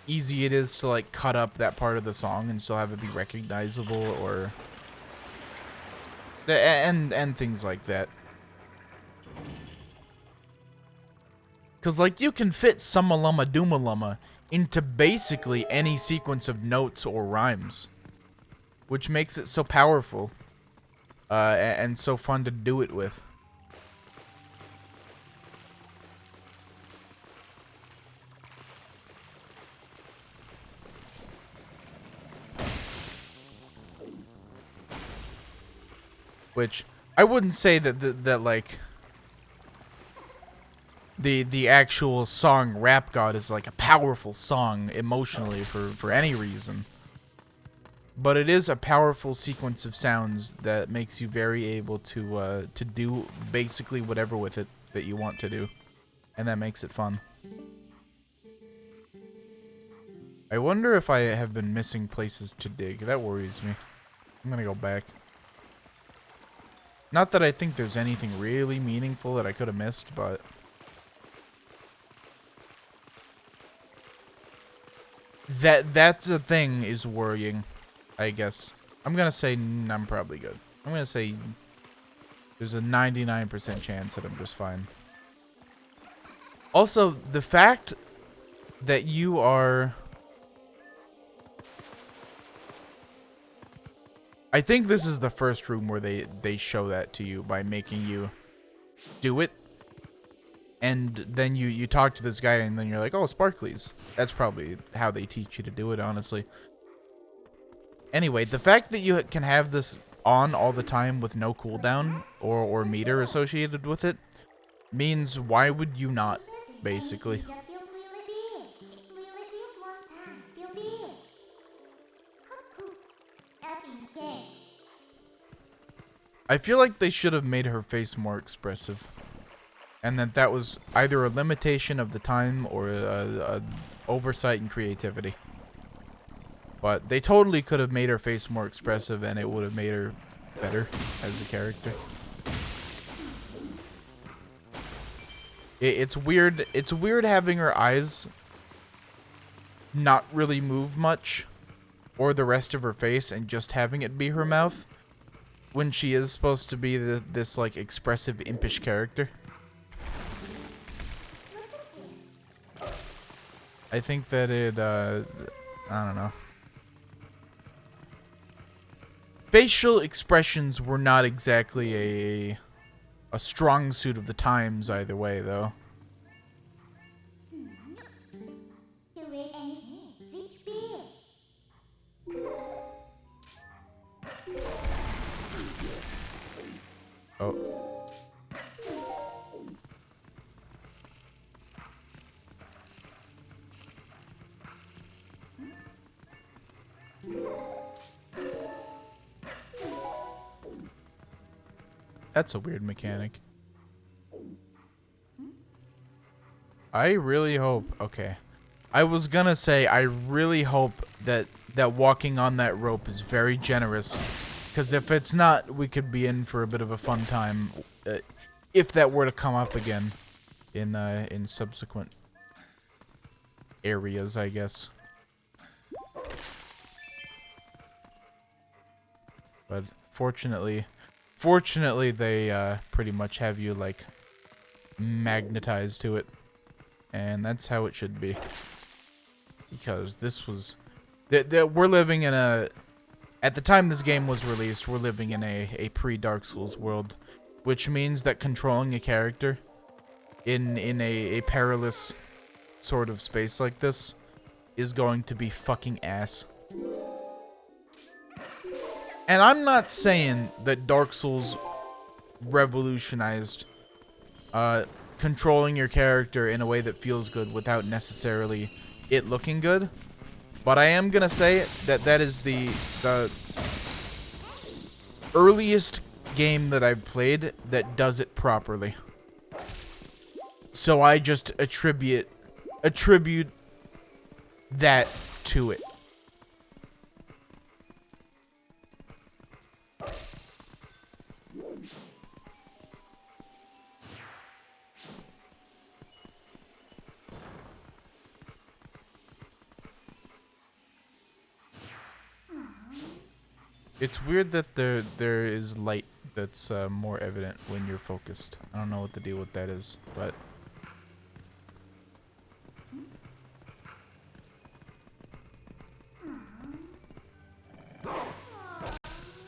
easy it is to like cut up that part of the song and still have it be recognizable, or and things like that. Cause like you can fit Summa Lumma Dooma Lumma into basically any sequence of notes or rhymes, which makes it so powerful, and so fun to do it with. Which I wouldn't say that like the actual song Rap God is like a powerful song emotionally for any reason. But it is a powerful sequence of sounds that makes you very able to do basically whatever with it that you want to do. And that makes it fun. I wonder if I have been missing places to dig. That worries me. I'm gonna go back. Not that I think there's anything really meaningful that I could have missed, but that's a thing is worrying, I guess. I'm gonna say I'm probably good. I'm gonna say there's a 99% chance that I'm just fine. Also, the fact that you are... I think this is the first room where they show that to you by making you do it. And then you talk to this guy and then you're like, oh, sparklies. That's probably how they teach you to do it, honestly. Anyway, the fact that you can have this on all the time with no cooldown or meter associated with it means why would you not, basically. I feel like they should have made her face more expressive. And that was either a limitation of the time or a oversight in creativity. But they totally could have made her face more expressive and it would have made her better as a character. It's weird having her eyes not really move much, or the rest of her face, and just having it be her mouth, when she is supposed to be this like expressive, impish character. I think that it, I don't know. Facial expressions were not exactly a strong suit of the times either way, though. Oh. That's a weird mechanic. I really hope... Okay. I was gonna say, I really hope that walking on that rope is very generous. Because if it's not, we could be in for a bit of a fun time. If that were to come up again in subsequent areas, I guess. But fortunately they pretty much have you like magnetized to it, and that's how it should be. Because this was, we're living in a, at the time this game was released, we're living in a pre-Dark Souls world, which means that controlling a character in a perilous sort of space like this is going to be fucking ass. And I'm not saying that Dark Souls revolutionized controlling your character in a way that feels good without necessarily it looking good. But I am gonna say that that is the earliest game that I've played that does it properly. So I just attribute that to it. It's weird that there is light that's more evident when you're focused. I don't know what the deal with that is, but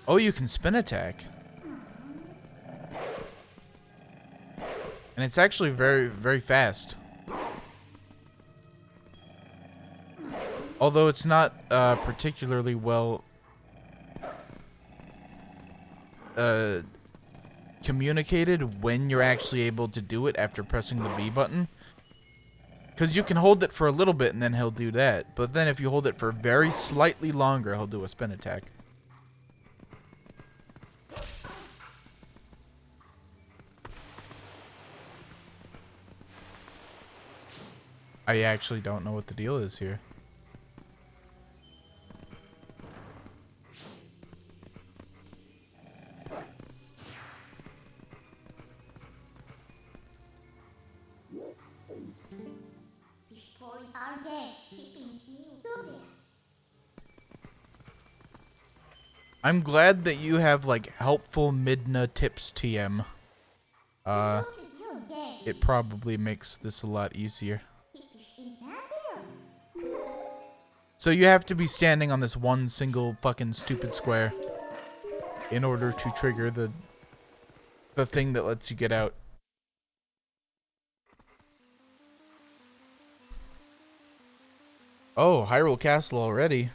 oh, you can spin attack. And it's actually very, very fast. Although it's not particularly well communicated when you're actually able to do it after pressing the B button. Because you can hold it for a little bit and then he'll do that. But then if you hold it for very slightly longer, he'll do a spin attack. I actually don't know what the deal is here. I'm glad that you have like helpful Midna tips, TM. It probably makes this a lot easier. So you have to be standing on this one single fucking stupid square in order to trigger the thing that lets you get out. Oh, Hyrule Castle already.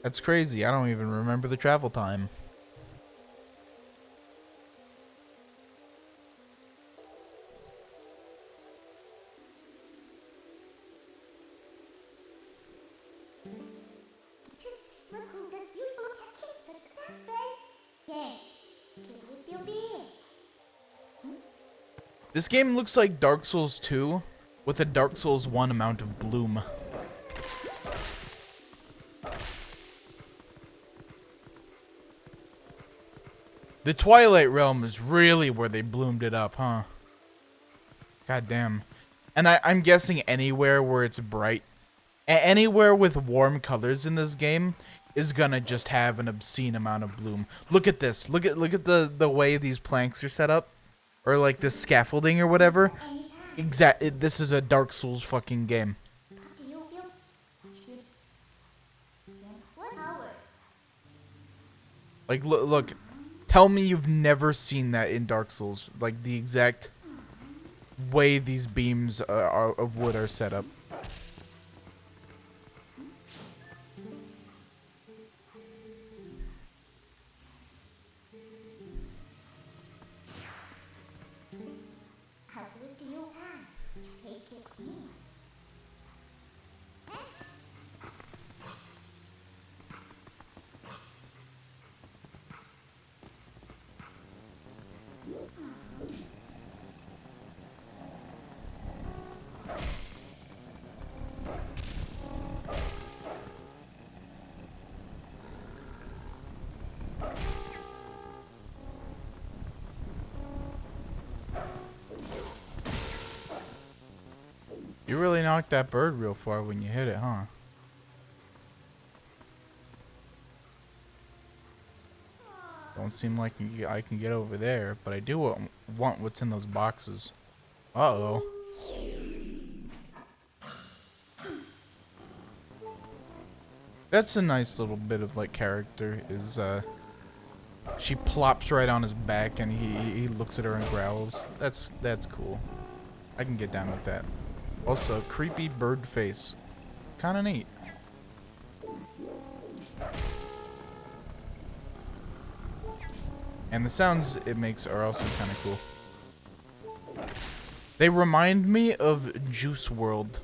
That's crazy. I don't even remember the travel time. This game looks like Dark Souls 2 with a Dark Souls 1 amount of bloom. The Twilight realm is really where they bloomed it up, huh? God damn. And I'm guessing anywhere where it's bright, anywhere with warm colors in this game is gonna just have an obscene amount of bloom. Look at this. Look at the way these planks are set up, or like this scaffolding or whatever. This is a Dark Souls fucking game. Like look. Tell me you've never seen that in Dark Souls. Like, the exact way these beams of wood are set up. You really knocked that bird real far when you hit it, huh? Don't seem like I can get over there, but I do want what's in those boxes. Uh-oh. That's a nice little bit of, like, character, is, she plops right on his back and he looks at her and growls. That's cool. I can get down with that. Also, creepy bird face. Kinda neat. And the sounds it makes are also kinda cool. They remind me of Juice World.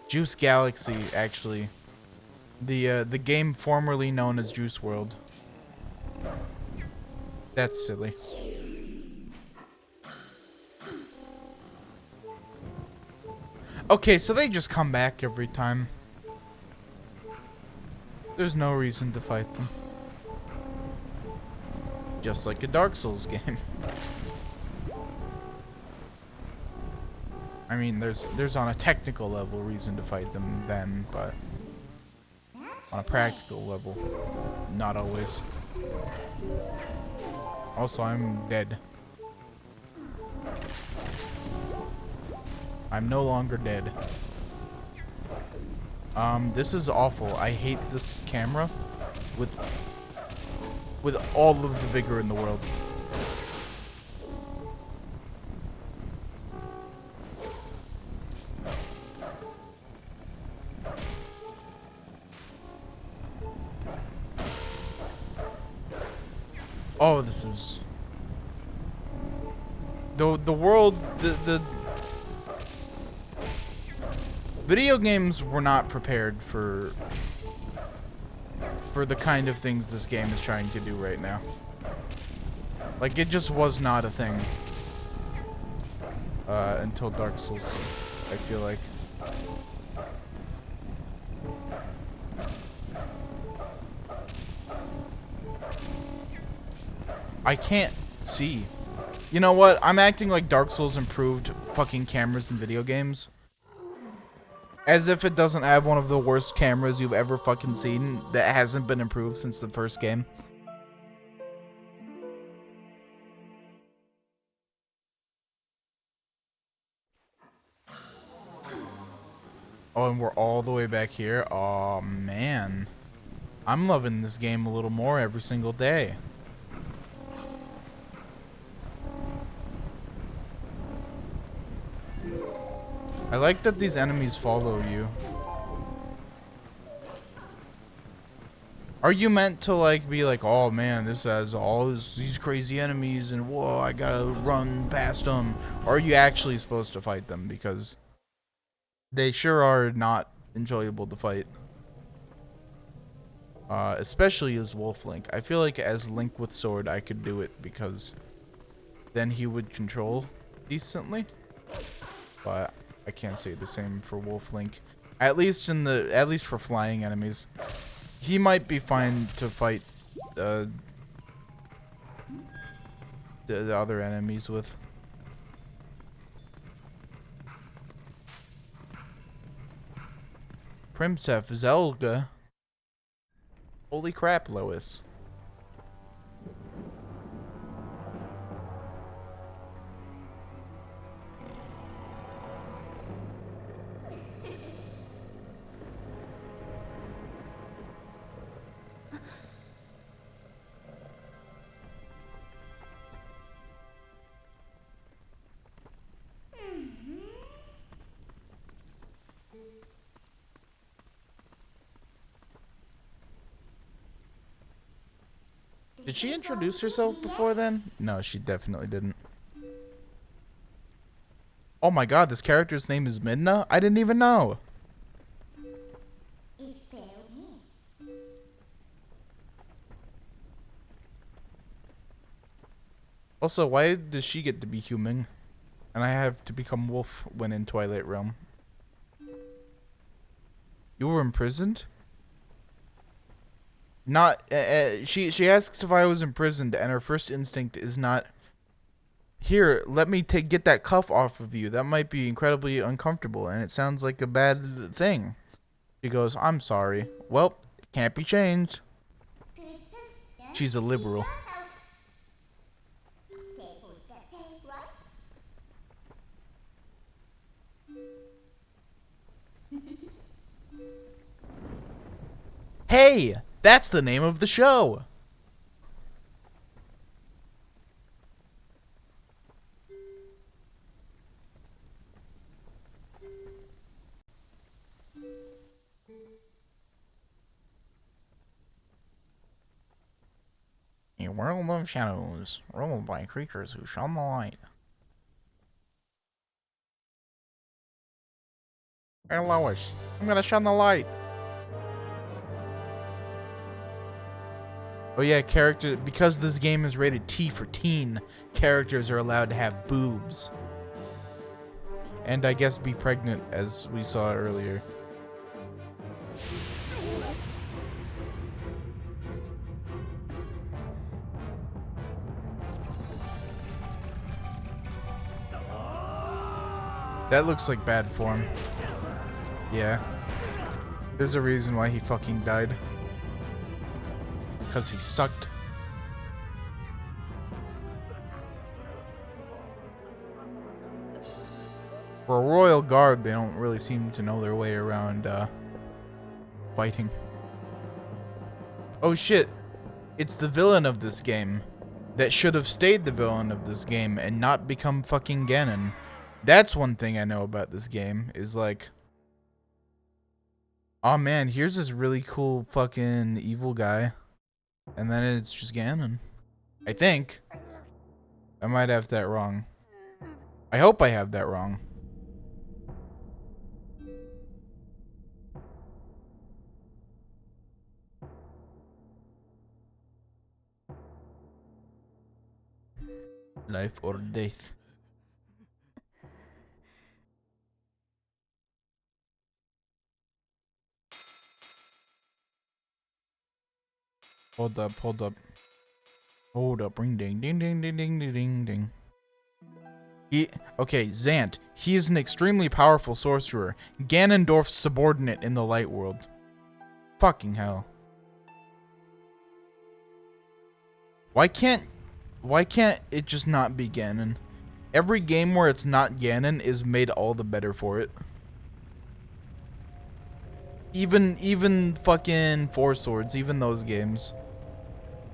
Juice Galaxy, actually. The game formerly known as Juice World. That's silly. Okay, so they just come back every time. There's no reason to fight them. Just like a Dark Souls game. I mean, there's on a technical level reason to fight them then, but on a practical level, not always. Also, I'm dead. I'm no longer dead. This is awful. I hate this camera with all of the vigor in the world. Oh, this is the world. The video games were not prepared for the kind of things this game is trying to do right now. Like, it just was not a thing until Dark Souls, I feel like. I can't see. You know what? I'm acting like Dark Souls improved fucking cameras in video games. As if it doesn't have one of the worst cameras you've ever fucking seen that hasn't been improved since the first game. Oh, and we're all the way back here? Oh, man. I'm loving this game a little more every single day. I like that these enemies follow you. Are you meant to, like, be like, oh man, this has all these crazy enemies and whoa, I gotta run past them? Or are you actually supposed to fight them? Because they sure are not enjoyable to fight. Especially as Wolf Link. I feel like as Link with Sword, I could do it because then he would control decently. But I can't say the same for Wolf Link. At least for flying enemies. He might be fine to fight the other enemies with. Primsef Zelga. Holy crap, Lois. Did she introduce herself before then? No, she definitely didn't. Oh my god, this character's name is Midna? I didn't even know. Also, why does she get to be human? And I have to become wolf when in Twilight Realm. You were imprisoned? Not, she asks if I was imprisoned, and her first instinct is not, here, let me get that cuff off of you. That might be incredibly uncomfortable, and it sounds like a bad thing. She goes, I'm sorry. Well, it can't be changed. She's a liberal. Hey, that's the name of the show. A world of shadows, ruled by creatures who shun the light. Hey, Lois, I'm gonna shine the light. Oh yeah, because this game is rated T for teen, characters are allowed to have boobs. And I guess be pregnant, as we saw earlier. That looks like bad form. Yeah. There's a reason why he fucking died. Because he sucked. For a royal guard, they don't really seem to know their way around, fighting. Oh shit. It's the villain of this game. That should have stayed the villain of this game and not become fucking Ganon. That's one thing I know about this game, is like... Oh man, here's this really cool fucking evil guy. And then it's just Ganon. I think. I might have that wrong. I hope I have that wrong. Life or death. Hold up, hold up. Hold up, ring ding ding ding ding ding ding ding ding. Okay, Zant. He is an extremely powerful sorcerer. Ganondorf's subordinate in the light world. Fucking hell. Why can't it just not be Ganon? Every game where it's not Ganon is made all the better for it. Even fucking Four Swords, even those games.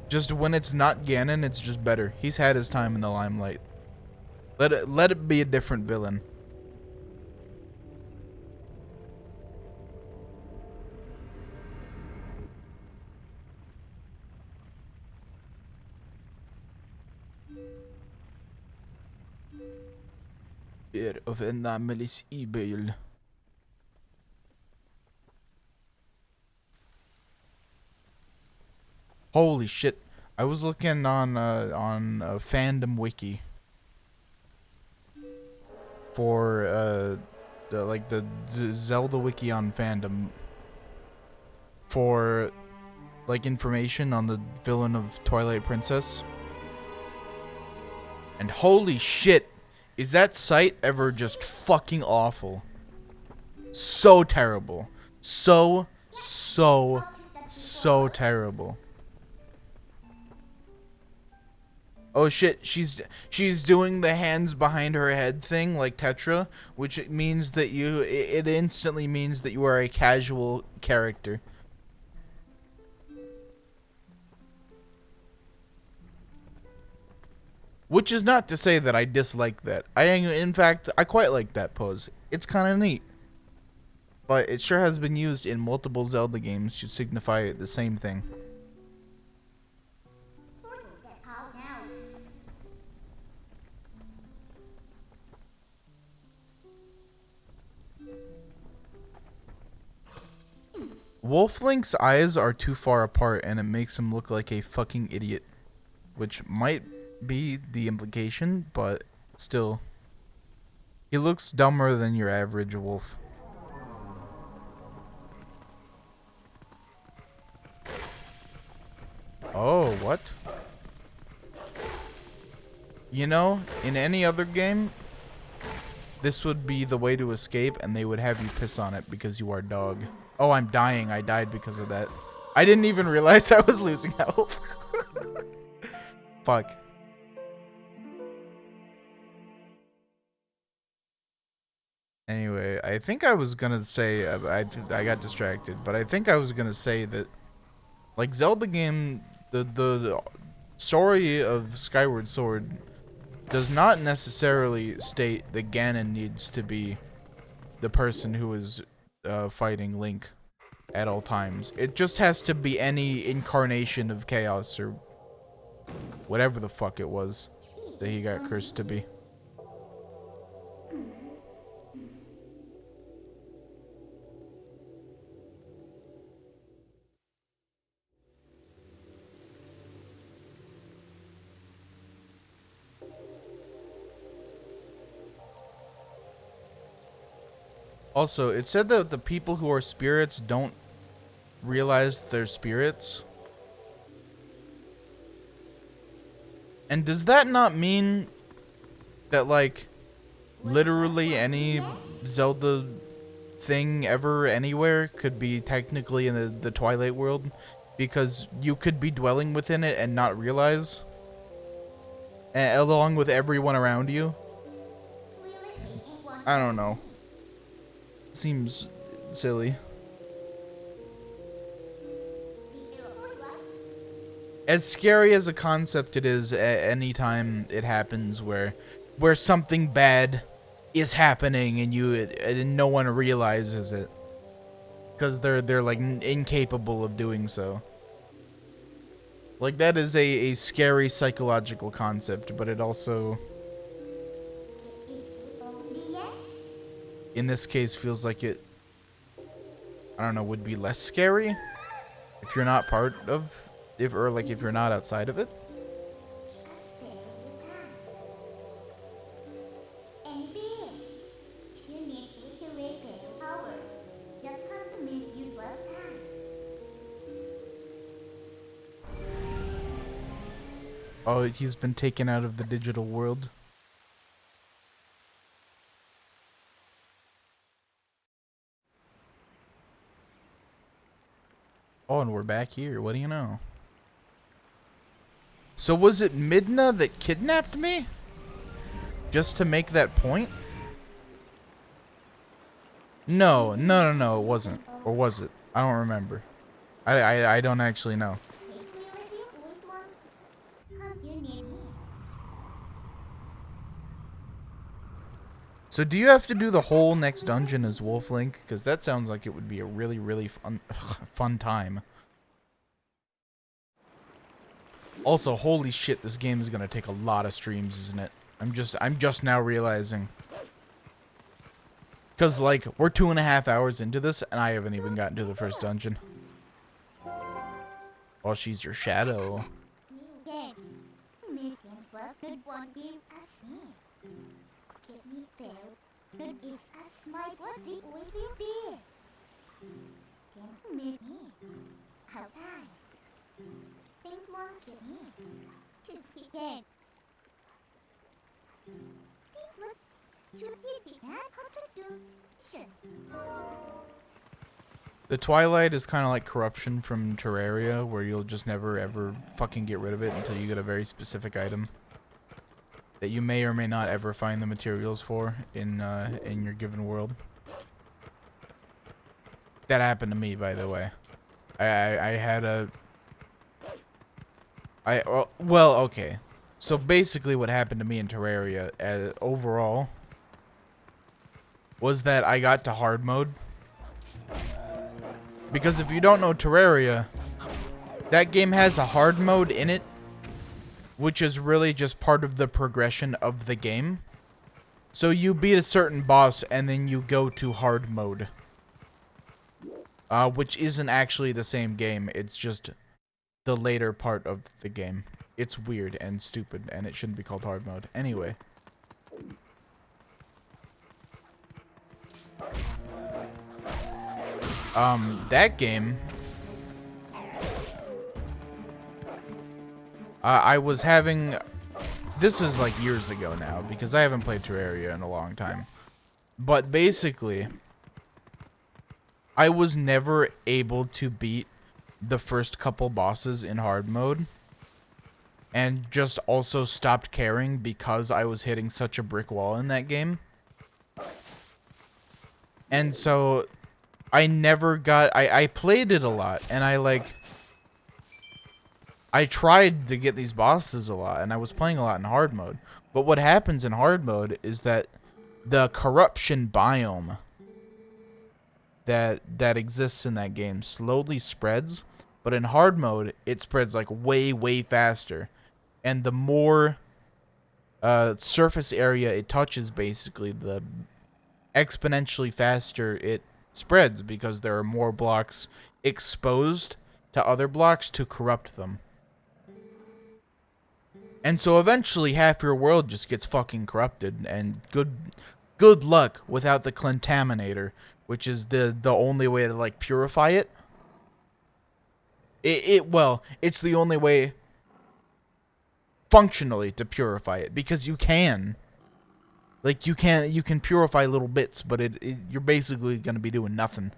Just when it's not Ganon, it's just better. He's had his time in the limelight. Let it be a different villain. Fear of anomalous evil. Holy shit! I was looking on fandom wiki for the Zelda wiki on fandom for like information on the villain of Twilight Princess. And holy shit, is that site ever just fucking awful? So terrible. So terrible. Oh shit, she's doing the hands behind her head thing like Tetra, which means that it instantly means that you are a casual character. Which is not to say that I dislike that. In fact, I quite like that pose. It's kind of neat. But it sure has been used in multiple Zelda games to signify the same thing. Wolf Link's eyes are too far apart and it makes him look like a fucking idiot. Which might be the implication, but still. He looks dumber than your average wolf. Oh, what? You know, in any other game, this would be the way to escape and they would have you piss on it because you are a dog. Oh, I'm dying. I died because of that. I didn't even realize I was losing health. Fuck. Anyway, I think I was gonna say, I got distracted, but I think I was gonna say that, like, Zelda game, the story of Skyward Sword does not necessarily state that Ganon needs to be the person who is fighting Link at all times. It just has to be any incarnation of chaos or whatever the fuck it was that he got cursed to be. Also, it said that the people who are spirits don't realize they're spirits. And does that not mean that, like, literally any Zelda thing ever anywhere could be technically in the Twilight world? Because you could be dwelling within it and not realize, along with everyone around you. I don't know. Seems silly. As scary as a concept it is, any time it happens where something bad is happening and no one realizes it, because they're like incapable of doing so. Like, that is a scary psychological concept, but it also, in this case, feels like it, I don't know, would be less scary if you're not part of, if you're not outside of it. Oh, he's been taken out of the digital world. Oh, and we're back here. What do you know? So was it Midna that kidnapped me? Just to make that point? No, it wasn't. Or was it? I don't remember. I don't actually know. So do you have to do the whole next dungeon as Wolf Link? Because that sounds like it would be a really, really fun time. Also, holy shit, this game is gonna take a lot of streams, isn't it? I'm just now realizing. Because, like, we're 2.5 hours into this, and I haven't even gotten to the first dungeon. Oh, she's your shadow. The Twilight is kind of like corruption from Terraria, where you'll just never ever fucking get rid of it until you get a very specific item that you may or may not ever find the materials for in your given world. That happened to me, by the way. I had a... well, okay. So basically what happened to me in Terraria overall was that I got to hard mode. Because if you don't know Terraria, that game has a hard mode in it, which is really just part of the progression of the game. So you beat a certain boss and then you go to hard mode. Which isn't actually the same game, it's just the later part of the game. It's weird and stupid, and it shouldn't be called hard mode. Anyway. That game... I was having... This is like years ago now, because I haven't played Terraria in a long time. But basically, I was never able to beat the first couple bosses in hard mode. And just also stopped caring because I was hitting such a brick wall in that game. And so, I never got... I played it a lot, and I tried to get these bosses a lot, and I was playing a lot in hard mode. But what happens in hard mode is that the corruption biome that exists in that game slowly spreads, but in hard mode, it spreads like way, way faster. And the more surface area it touches, basically, the exponentially faster it spreads, because there are more blocks exposed to other blocks to corrupt them. And so eventually half your world just gets fucking corrupted, and good luck without the contaminator, which is the only way to like purify it. Well, it's the only way functionally to purify it, because you can. Like, you can purify little bits, but you're basically going to be doing nothing.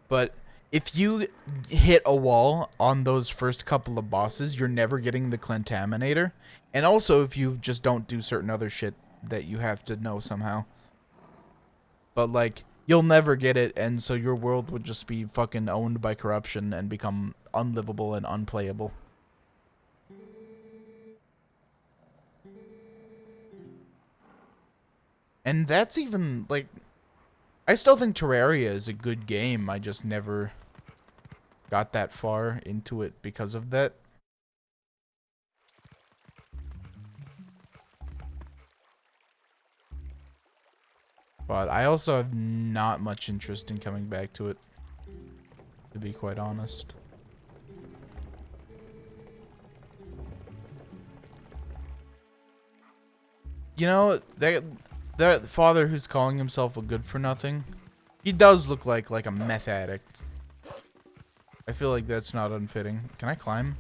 But if you hit a wall on those first couple of bosses, you're never getting the contaminator. And also, if you just don't do certain other shit that you have to know somehow. But, like, you'll never get it, and so your world would just be fucking owned by corruption and become unlivable and unplayable. And that's even, like, I still think Terraria is a good game. I just never got that far into it because of that. But I also have not much interest in coming back to it, to be quite honest. You know, that father who's calling himself a good-for-nothing, he does look like a meth addict. I feel like that's not unfitting. Can I climb?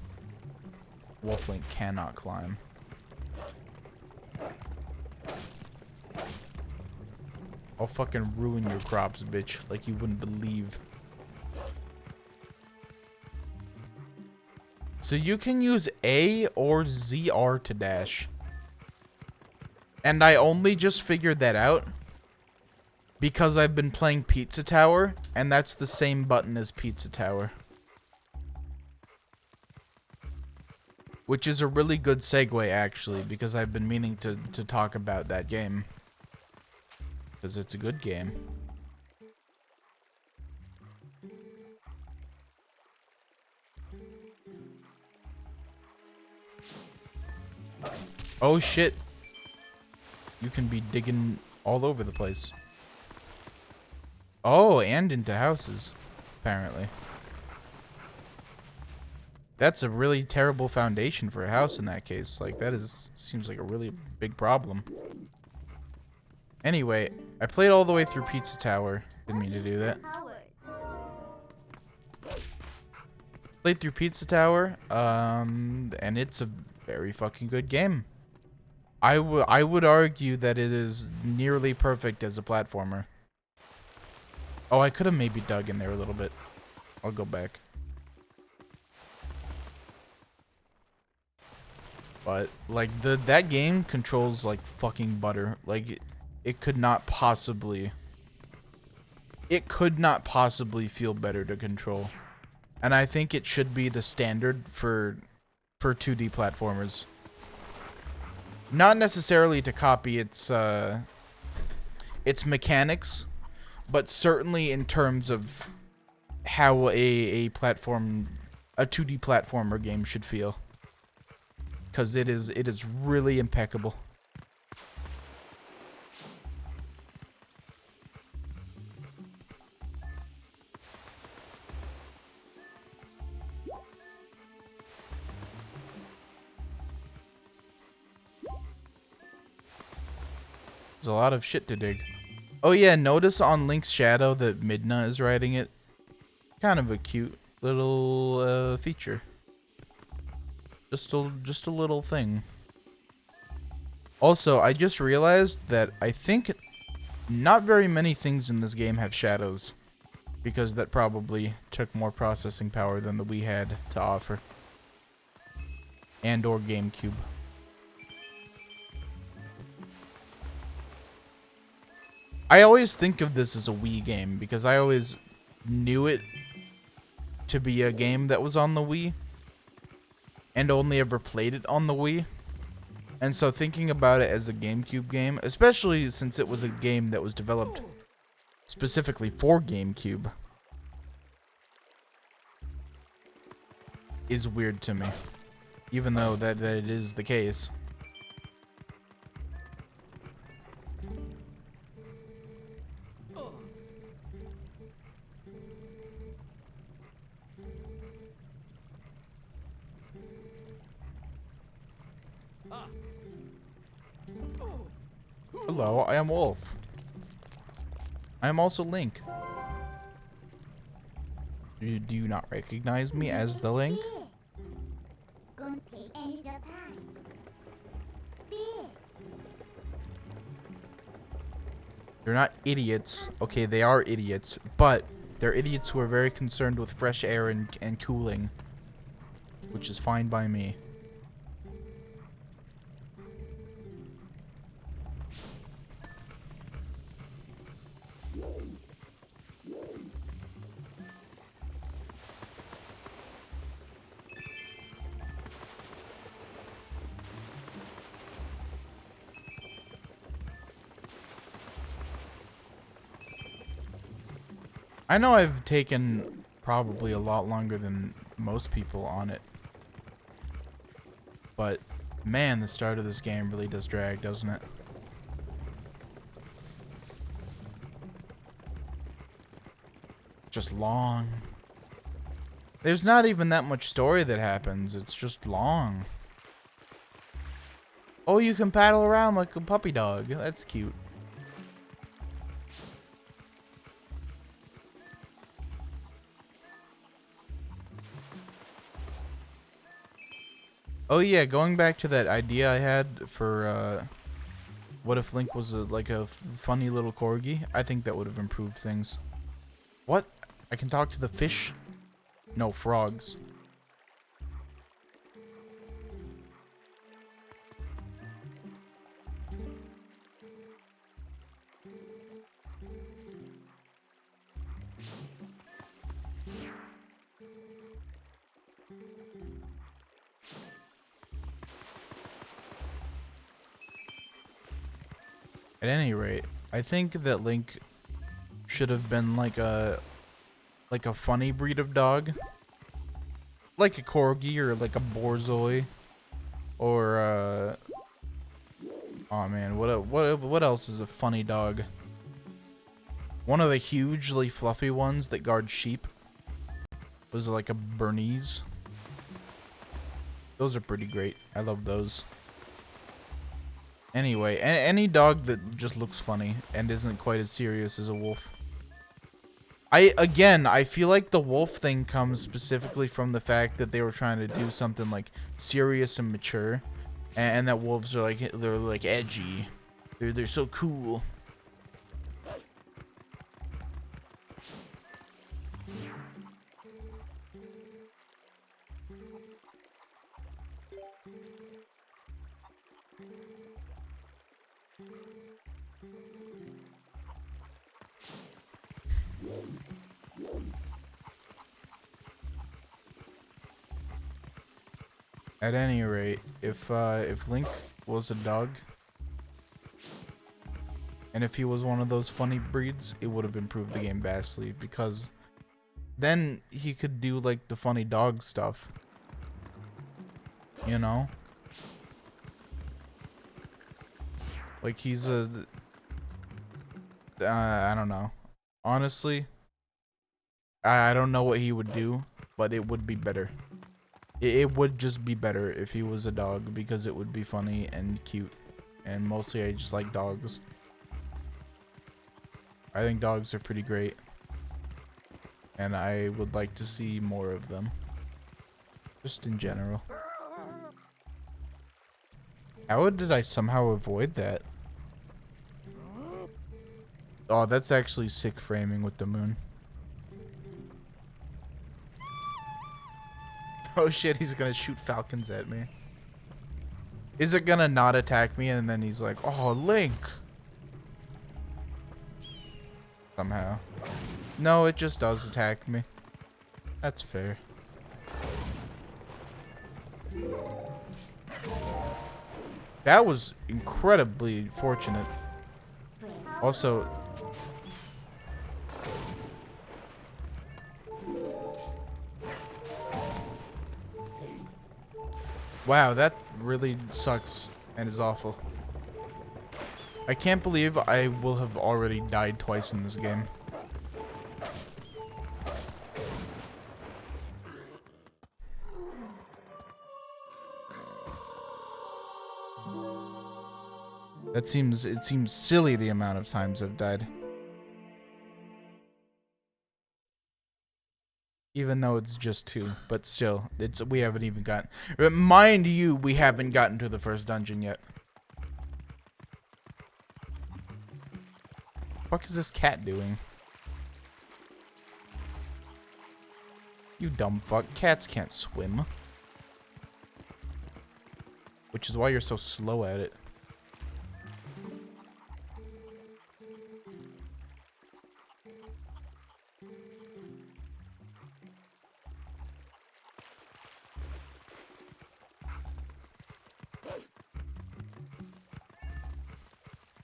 Wolflink cannot climb. I'll fucking ruin your crops, bitch, like you wouldn't believe. So you can use A or ZR to dash. And I only just figured that out because I've been playing Pizza Tower, and that's the same button as Pizza Tower. Which is a really good segue, actually, because I've been meaning to talk about that game. Because it's a good game. Oh shit. You can be digging all over the place. Oh, and into houses, apparently. That's a really terrible foundation for a house in that case. Like, seems like a really big problem. Anyway, I played all the way through Pizza Tower. Didn't mean to do that. Played through Pizza Tower, and it's a very fucking good game. I would argue that it is nearly perfect as a platformer. Oh, I could have maybe dug in there a little bit. I'll go back. But, like, that game controls like fucking butter. Like, it could not possibly feel better to control. And I think it should be the standard for 2D platformers. Not necessarily to copy its mechanics, but certainly in terms of how a 2D platformer game should feel. Because it is really impeccable. There's a lot of shit to dig. Oh yeah, notice on Link's shadow that Midna is riding it. Kind of a cute little feature. Just a little thing. Also, I just realized that I think not very many things in this game have shadows, because that probably took more processing power than the Wii had to offer. And or GameCube. I always think of this as a Wii game because I always knew it to be a game that was on the Wii and only ever played it on the Wii. And so thinking about it as a GameCube game, especially since it was a game that was developed specifically for GameCube, is weird to me, even though that it is the case. Hello, I am Wolf. I am also Link. Do you not recognize me as the Link? They're not idiots. Okay, they are idiots, but they're idiots who are very concerned with fresh air and cooling, which is fine by me. I know I've taken probably a lot longer than most people on it, but man, the start of this game really does drag, doesn't it? Just long. There's not even that much story that happens, it's just long. Oh, you can paddle around like a puppy dog. That's cute. Oh yeah, going back to that idea I had for what if Link was like a funny little corgi? I think that would have improved things. What? I can talk to the fish? No, frogs. At any rate, I think that Link should have been like a funny breed of dog. Like a corgi or like a borzoi. Or oh man, what else is a funny dog? One of the hugely fluffy ones that guard sheep was like a Bernese. Those are pretty great. I love those. Anyway, any dog that just looks funny and isn't quite as serious as a wolf. I feel like the wolf thing comes specifically from the fact that they were trying to do something like serious and mature, and that wolves are they're like edgy. They're so cool. At any rate, if Link was a dog, and if he was one of those funny breeds, it would have improved the game vastly, because then he could do like the funny dog stuff. You know? Like he's a I don't know. Honestly, I don't know what he would do, but it would be better. It would just be better if he was a dog, because it would be funny and cute. And mostly I just like dogs. I think dogs are pretty great. And I would like to see more of them. Just in general. How did I somehow avoid that? Oh, that's actually sick framing with the moon. Oh shit, he's gonna shoot falcons at me. Is it gonna not attack me and then he's like, oh, Link? Somehow. No, it just does attack me. That's fair. That was incredibly fortunate. Also, wow, that really sucks and is awful. I can't believe I will have already died twice in this game. It seems silly the amount of times I've died. Even though it's just 2, but still, we haven't even gotten. Mind you, we haven't gotten to the first dungeon yet. What is this cat doing? You dumb fuck. Cats can't swim. Which is why you're so slow at it.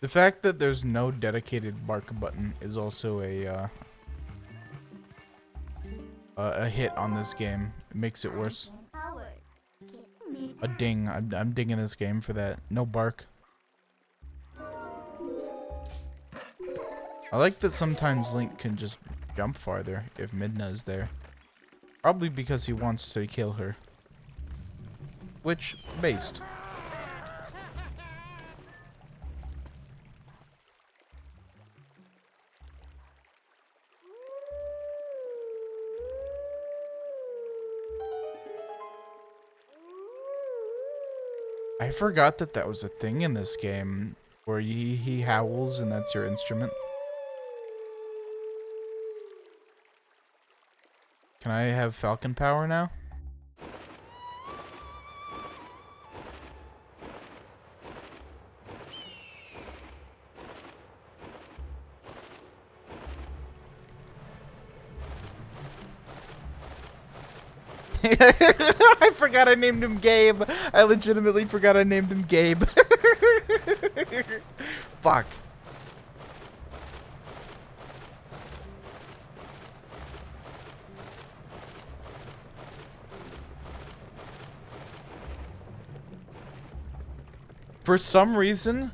The fact that there's no dedicated bark button is also a hit on this game. It makes it worse. A ding. I'm dinging this game for that. No bark. I like that sometimes Link can just jump farther if Midna's there. Probably because he wants to kill her. Which, based. I forgot that that was a thing in this game, where he howls and that's your instrument. Can I have falcon power now? I forgot I named him Gabe. I legitimately forgot I named him Gabe. Fuck. For some reason,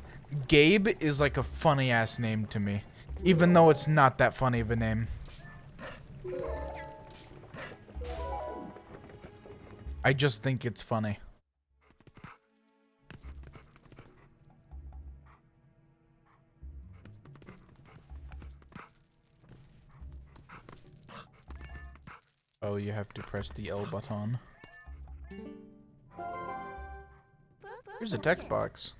Gabe is like a funny ass name to me, even though it's not that funny of a name. I just think it's funny. Oh, you have to press the L button. Here's a text box.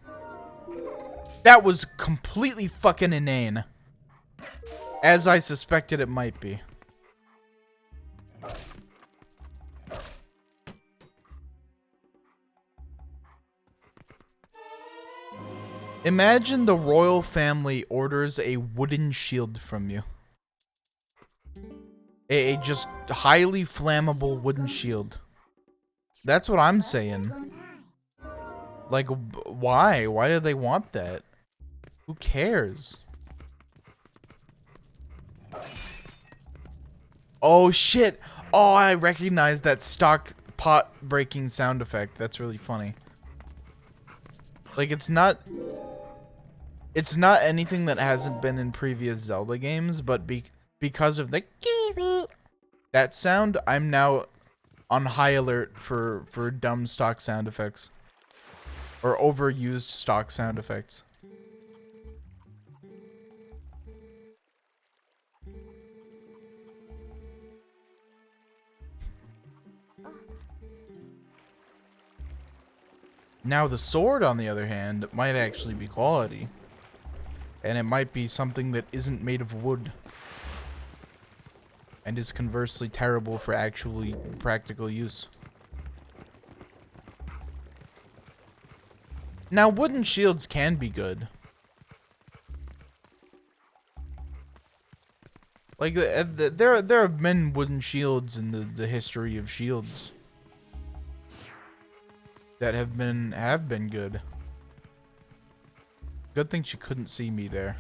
That was completely fucking inane. As I suspected it might be. Imagine the royal family orders a wooden shield from you. A just highly flammable wooden shield. That's what I'm saying. Like, why? Why do they want that? Who cares? Oh, shit. Oh, I recognize that stock pot breaking sound effect. That's really funny. Like, it's not anything that hasn't been in previous Zelda games, but because of the that sound, I'm now on high alert for dumb stock sound effects. Or overused stock sound effects. Now the sword, on the other hand, might actually be quality. And it might be something that isn't made of wood. And is conversely terrible for actually practical use. Now, wooden shields can be good. Like, there have been wooden shields in the history of shields that have been good. Good thing she couldn't see me there.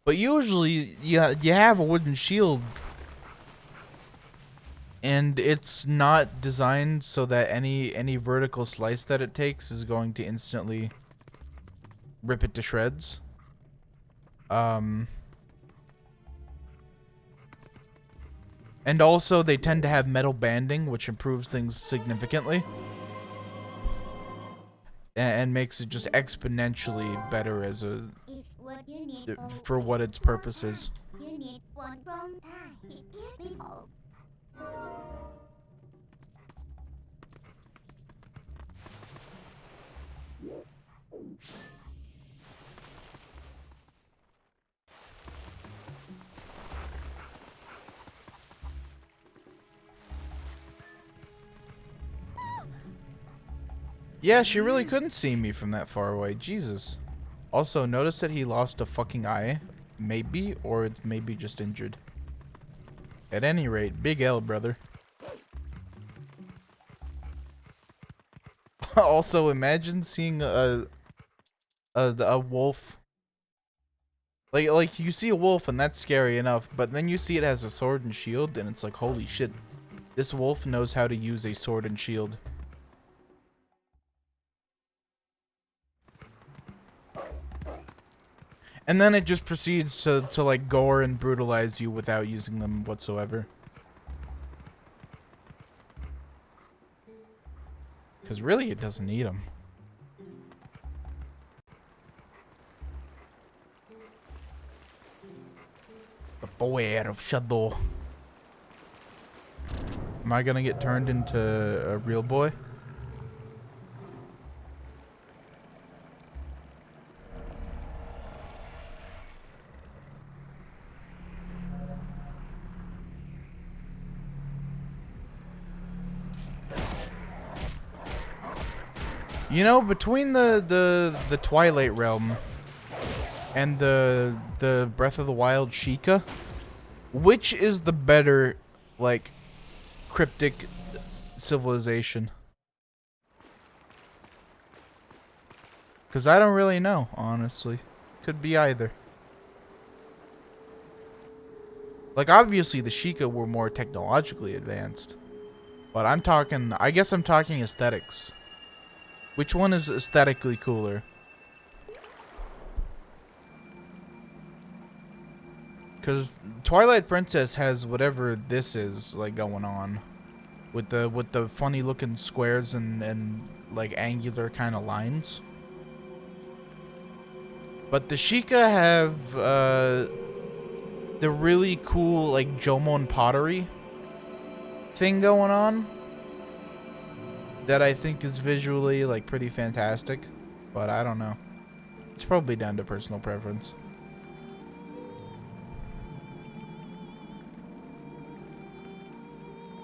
But usually, you have a wooden shield, and it's not designed so that any vertical slice that it takes is going to instantly rip it to shreds. And also, they tend to have metal banding, which improves things significantly. and makes it just exponentially better as a for what its purpose is. Yeah, she really couldn't see me from that far away. Jesus. Also, notice that he lost a fucking eye. Maybe, or it's maybe just injured. At any rate, big L, brother. Also, imagine seeing a wolf. Like you see a wolf and that's scary enough, but then you see it has a sword and shield and it's like, holy shit. This wolf knows how to use a sword and shield. And then it just proceeds to like gore and brutalize you without using them whatsoever. Because really, it doesn't need them. The beware of shadow. Am I gonna get turned into a real boy? You know, between the Twilight realm and the Breath of the Wild Sheikah, which is the better, like, cryptic civilization? Because I don't really know, honestly. Could be either. Like, obviously the Sheikah were more technologically advanced. But I guess I'm talking aesthetics. Which one is aesthetically cooler? Because Twilight Princess has whatever this is, like, going on. With the funny looking squares and like angular kind of lines. But the Sheikah have the really cool like Jomon pottery thing going on. That I think is visually like pretty fantastic. But I don't know. It's probably down to personal preference.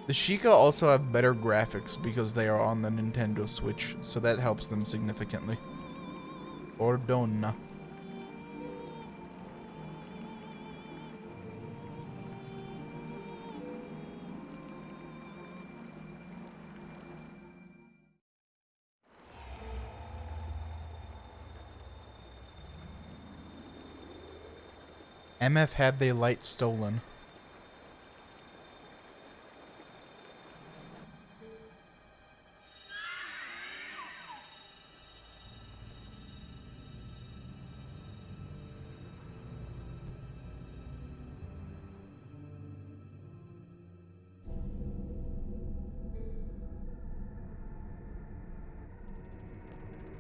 The Sheikah also have better graphics because they are on the Nintendo Switch, so that helps them significantly. Ordona. MF had their light stolen.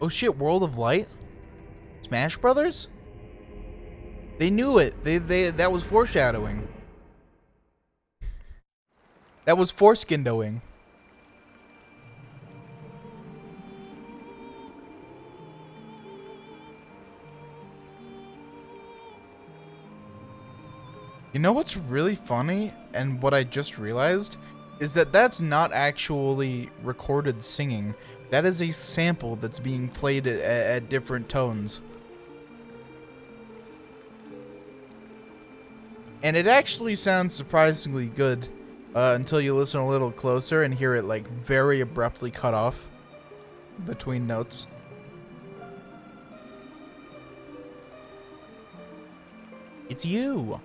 Oh shit, World of Light? Smash Brothers? They knew it. That was foreshadowing. That was foreskindowing. You know what's really funny, and what I just realized, is that that's not actually recorded singing. That is a sample that's being played at different tones. And it actually sounds surprisingly good until you listen a little closer and hear it like very abruptly cut off between notes. It's you.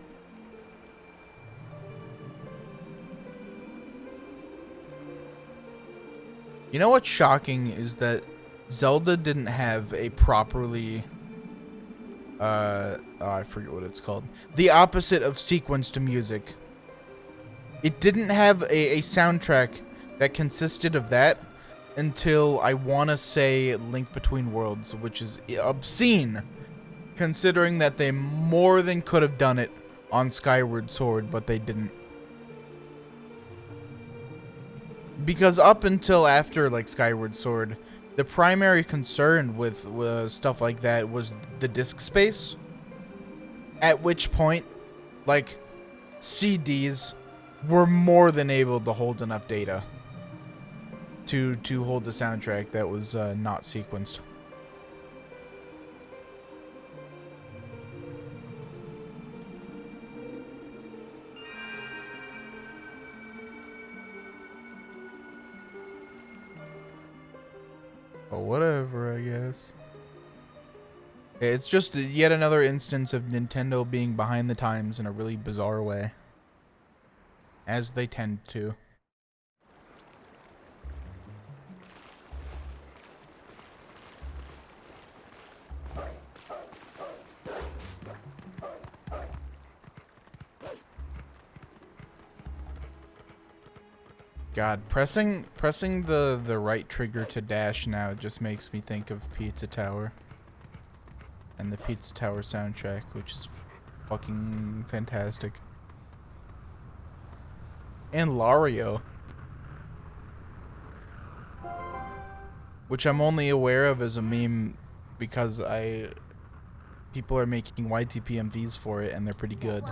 You know what's shocking is that Zelda didn't have a properly oh, I forget what it's called. The opposite of sequenced music. It didn't have a soundtrack that consisted of that until I want to say Link Between Worlds, which is obscene, considering that they more than could have done it on Skyward Sword, but they didn't. Because up until after, like, Skyward Sword, the primary concern with stuff like that was the disk space. At which point, like, CDs were more than able to hold enough data to hold the soundtrack that was not sequenced. But whatever, I guess. It's just yet another instance of Nintendo being behind the times in a really bizarre way. As they tend to. God, pressing the right trigger to dash now just makes me think of Pizza Tower. And the Pizza Tower soundtrack, which is fucking fantastic. And Lario. Which I'm only aware of as a meme because people are making YTP MVs for it and they're pretty good.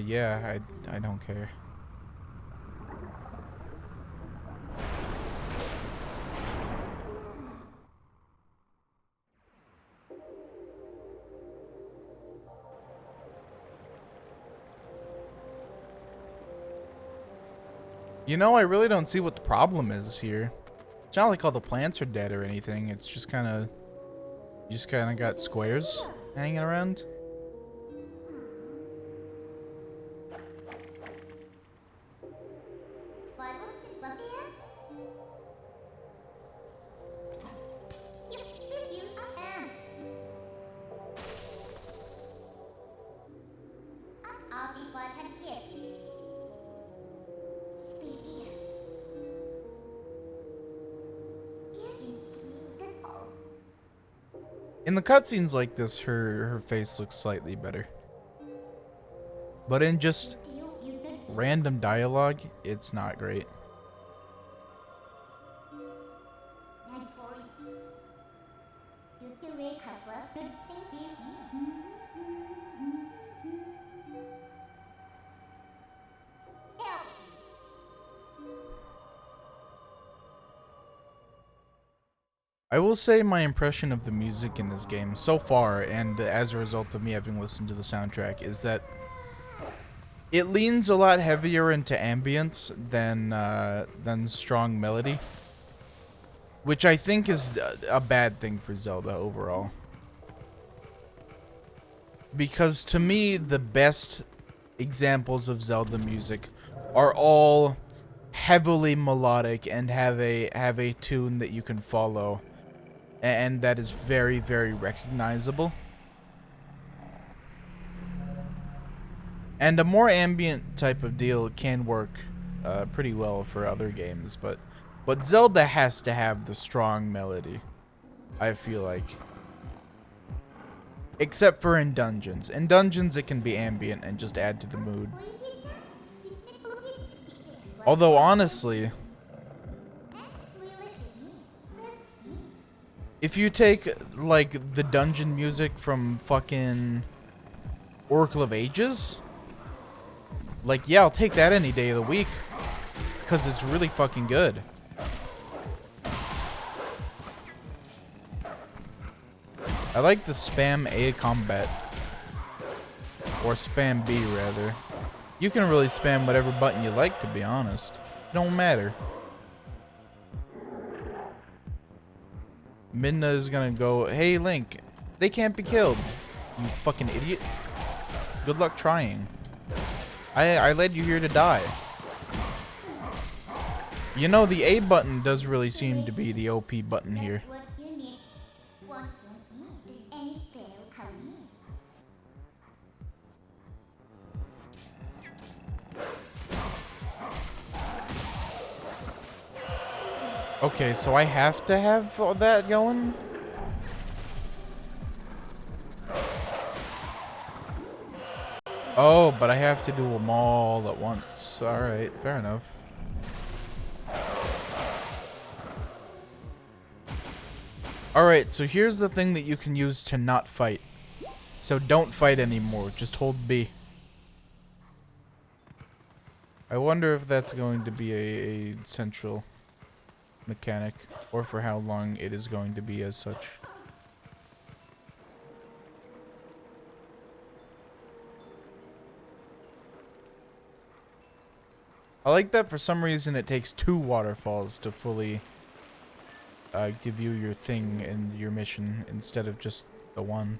Yeah, I don't care. You know, I really don't see what the problem is here. It's not like all the plants are dead or anything. It's just kind of... You just kind of got squares hanging around. In the cutscenes like this, her face looks slightly better. But in just random dialogue, it's not great. I will say my impression of the music in this game so far, and as a result of me having listened to the soundtrack, is that it leans a lot heavier into ambience than strong melody, which I think is a bad thing for Zelda overall. Because to me, the best examples of Zelda music are all heavily melodic and have a tune that you can follow. And that is very, very recognizable. And a more ambient type of deal can work pretty well for other games, but Zelda has to have the strong melody, I feel like. Except for in dungeons. In dungeons it can be ambient and just add to the mood. Although honestly, if you take, like, the dungeon music from fucking Oracle of Ages, like, yeah, I'll take that any day of the week. Because it's really fucking good. I like the spam A combat. Or spam B, rather. You can really spam whatever button you like, to be honest. It don't matter. Midna is gonna go, hey Link, they can't be killed. You fucking idiot. Good luck trying. I led you here to die. You know, the A button does really seem to be the OP button here. Okay, so I have to have all that going? Oh, but I have to do them all at once. Alright, fair enough. Alright, so here's the thing that you can use to not fight. So don't fight anymore, just hold B. I wonder if that's going to be a central mechanic, or for how long it is going to be as such. I like that for some reason it takes 2 waterfalls to fully give you your thing and your mission instead of just the one.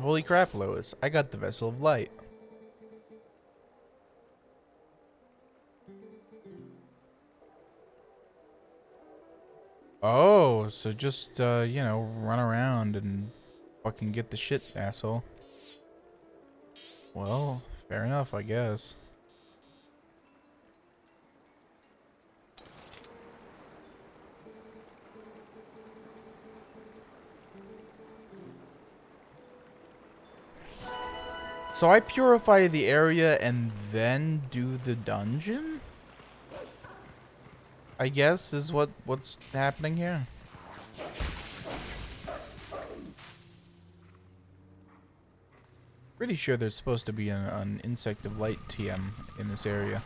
Holy crap, Lois. I got the Vessel of Light. Oh, so just, you know, run around and fucking get the shit, asshole. Well, fair enough, I guess. So I purify the area and then do the dungeon? I guess is what's happening here. Pretty sure there's supposed to be an Insect of Light TM in this area.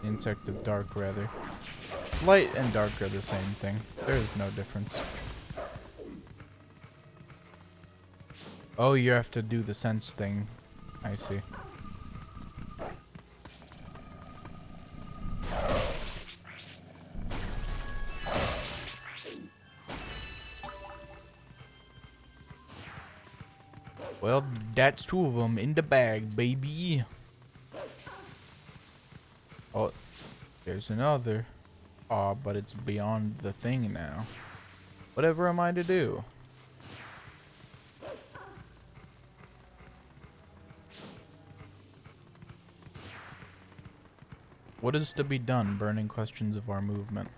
Insect of Dark, rather. Light and dark are the same thing. There is no difference. Oh, you have to do the sense thing. I see. Well, that's 2 of them in the bag, baby. Oh, there's another. Aw, but it's beyond the thing now. Whatever am I to do? What is to be done? Burning questions of our movement.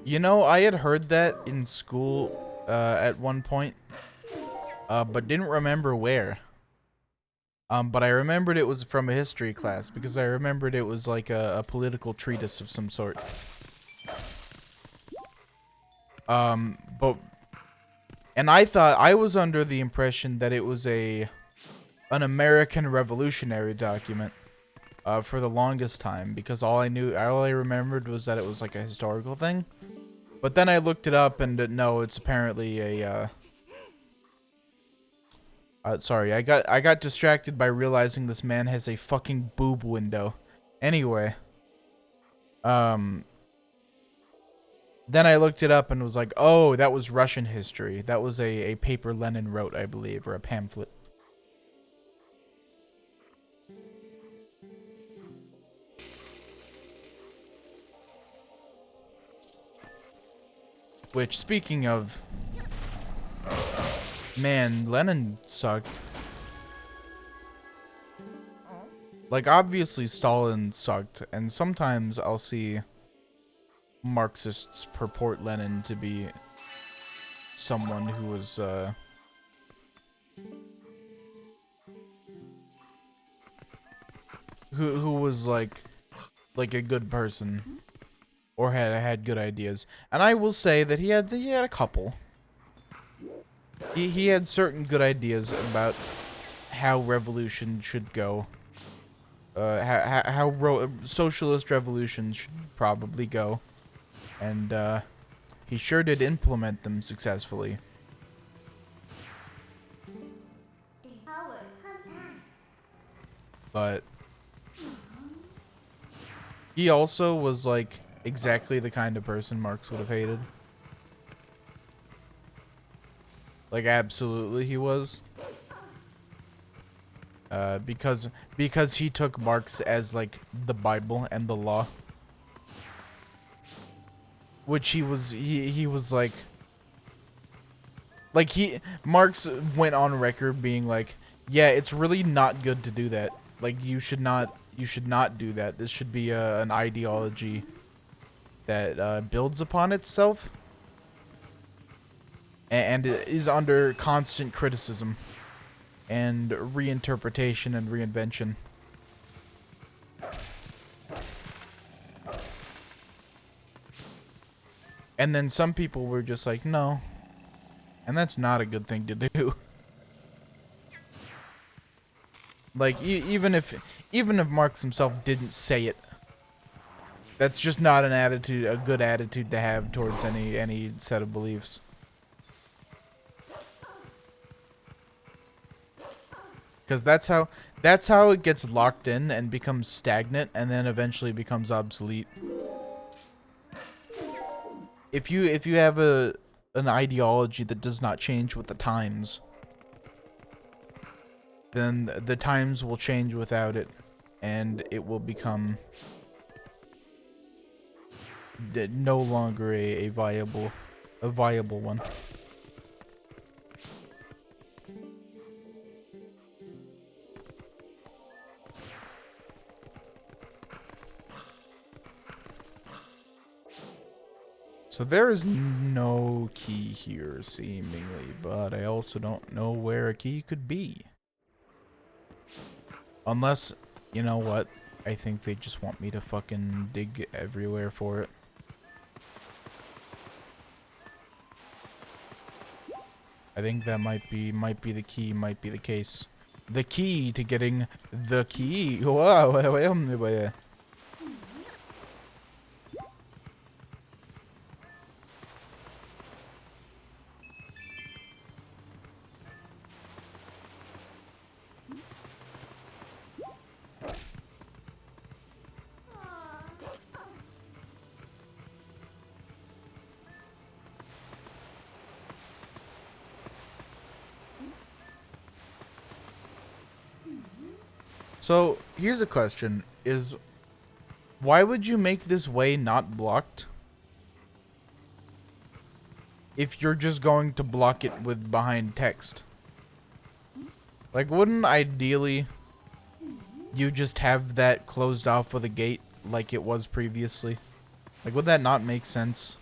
You know, I had heard that in school at one point, but didn't remember where. But I remembered it was from a history class because I remembered it was like a political treatise of some sort. But and I thought I was under the impression that it was an American revolutionary document for the longest time because all I remembered was that it was like a historical thing. But then I looked it up and no, it's apparently a sorry, I got distracted by realizing this man has a fucking boob window. Anyway, then I looked it up and was like, oh, that was Russian history. That was a paper Lenin wrote, I believe, or a pamphlet. Which, speaking of, man, Lenin sucked. Like, obviously Stalin sucked, and sometimes I'll see Marxists purport Lenin to be someone who was, who was like a good person, or had good ideas. And I will say that he had a couple. He had certain good ideas about how revolution should go. How socialist revolutions should probably go. And he sure did implement them successfully. But he also was like exactly the kind of person Marx would have hated. Like, absolutely he was. Because he took Marx as, like, the Bible and the law. Which he was like... Like, Marx went on record being like, yeah, it's really not good to do that. Like, you should not do that. This should be an ideology that builds upon itself. And is under constant criticism and reinterpretation and reinvention. And then some people were just like, no. And that's not a good thing to do. Like, even if Marx himself didn't say it, that's just not a good attitude to have towards any set of beliefs. Because that's how it gets locked in and becomes stagnant and then eventually becomes obsolete. If you have an ideology that does not change with the times, then the times will change without it, and it will become no longer a viable one. So there is no key here, seemingly, but I also don't know where a key could be. Unless, you know what? I think they just want me to fucking dig everywhere for it. I think that might be the key, might be the case. The key to getting the key. Wow. So, here's a question, why would you make this way not blocked? If you're just going to block it with behind text. Like, wouldn't ideally you just have that closed off with a gate like it was previously? Like, would that not make sense?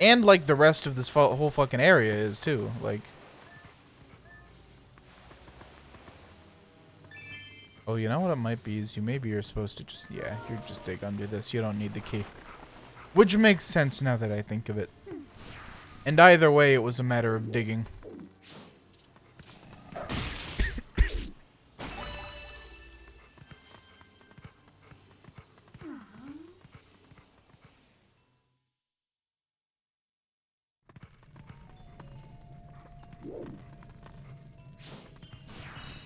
And like the rest of this whole fucking area is too, like... Oh, you know what it might be is maybe you're supposed to just, yeah, you just dig under this. You don't need the key. Which makes sense now that I think of it. And either way, it was a matter of digging.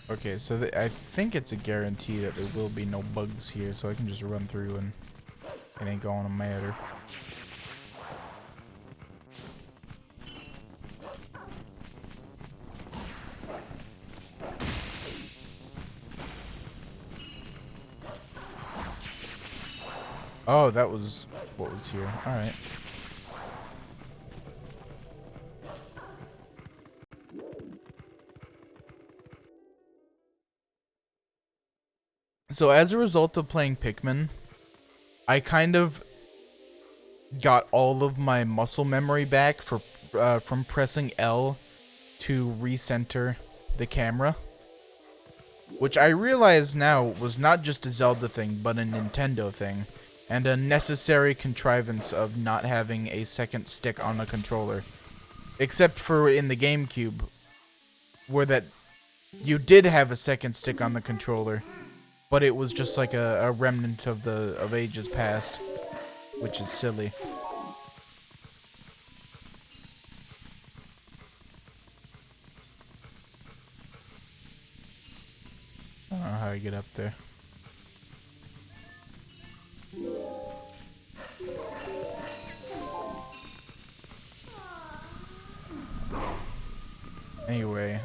Okay, so I think it's a guarantee that there will be no bugs here, so I can just run through and it ain't going to matter. Oh, that was what was here. Alright. So as a result of playing Pikmin, I kind of got all of my muscle memory back from pressing L to recenter the camera. Which I realize now was not just a Zelda thing, but a Nintendo thing. And a necessary contrivance of not having a second stick on a controller. Except for in the GameCube, where that you did have a second stick on the controller. But it was just like a remnant of ages past, which is silly. I don't know how I get up there. Anyway,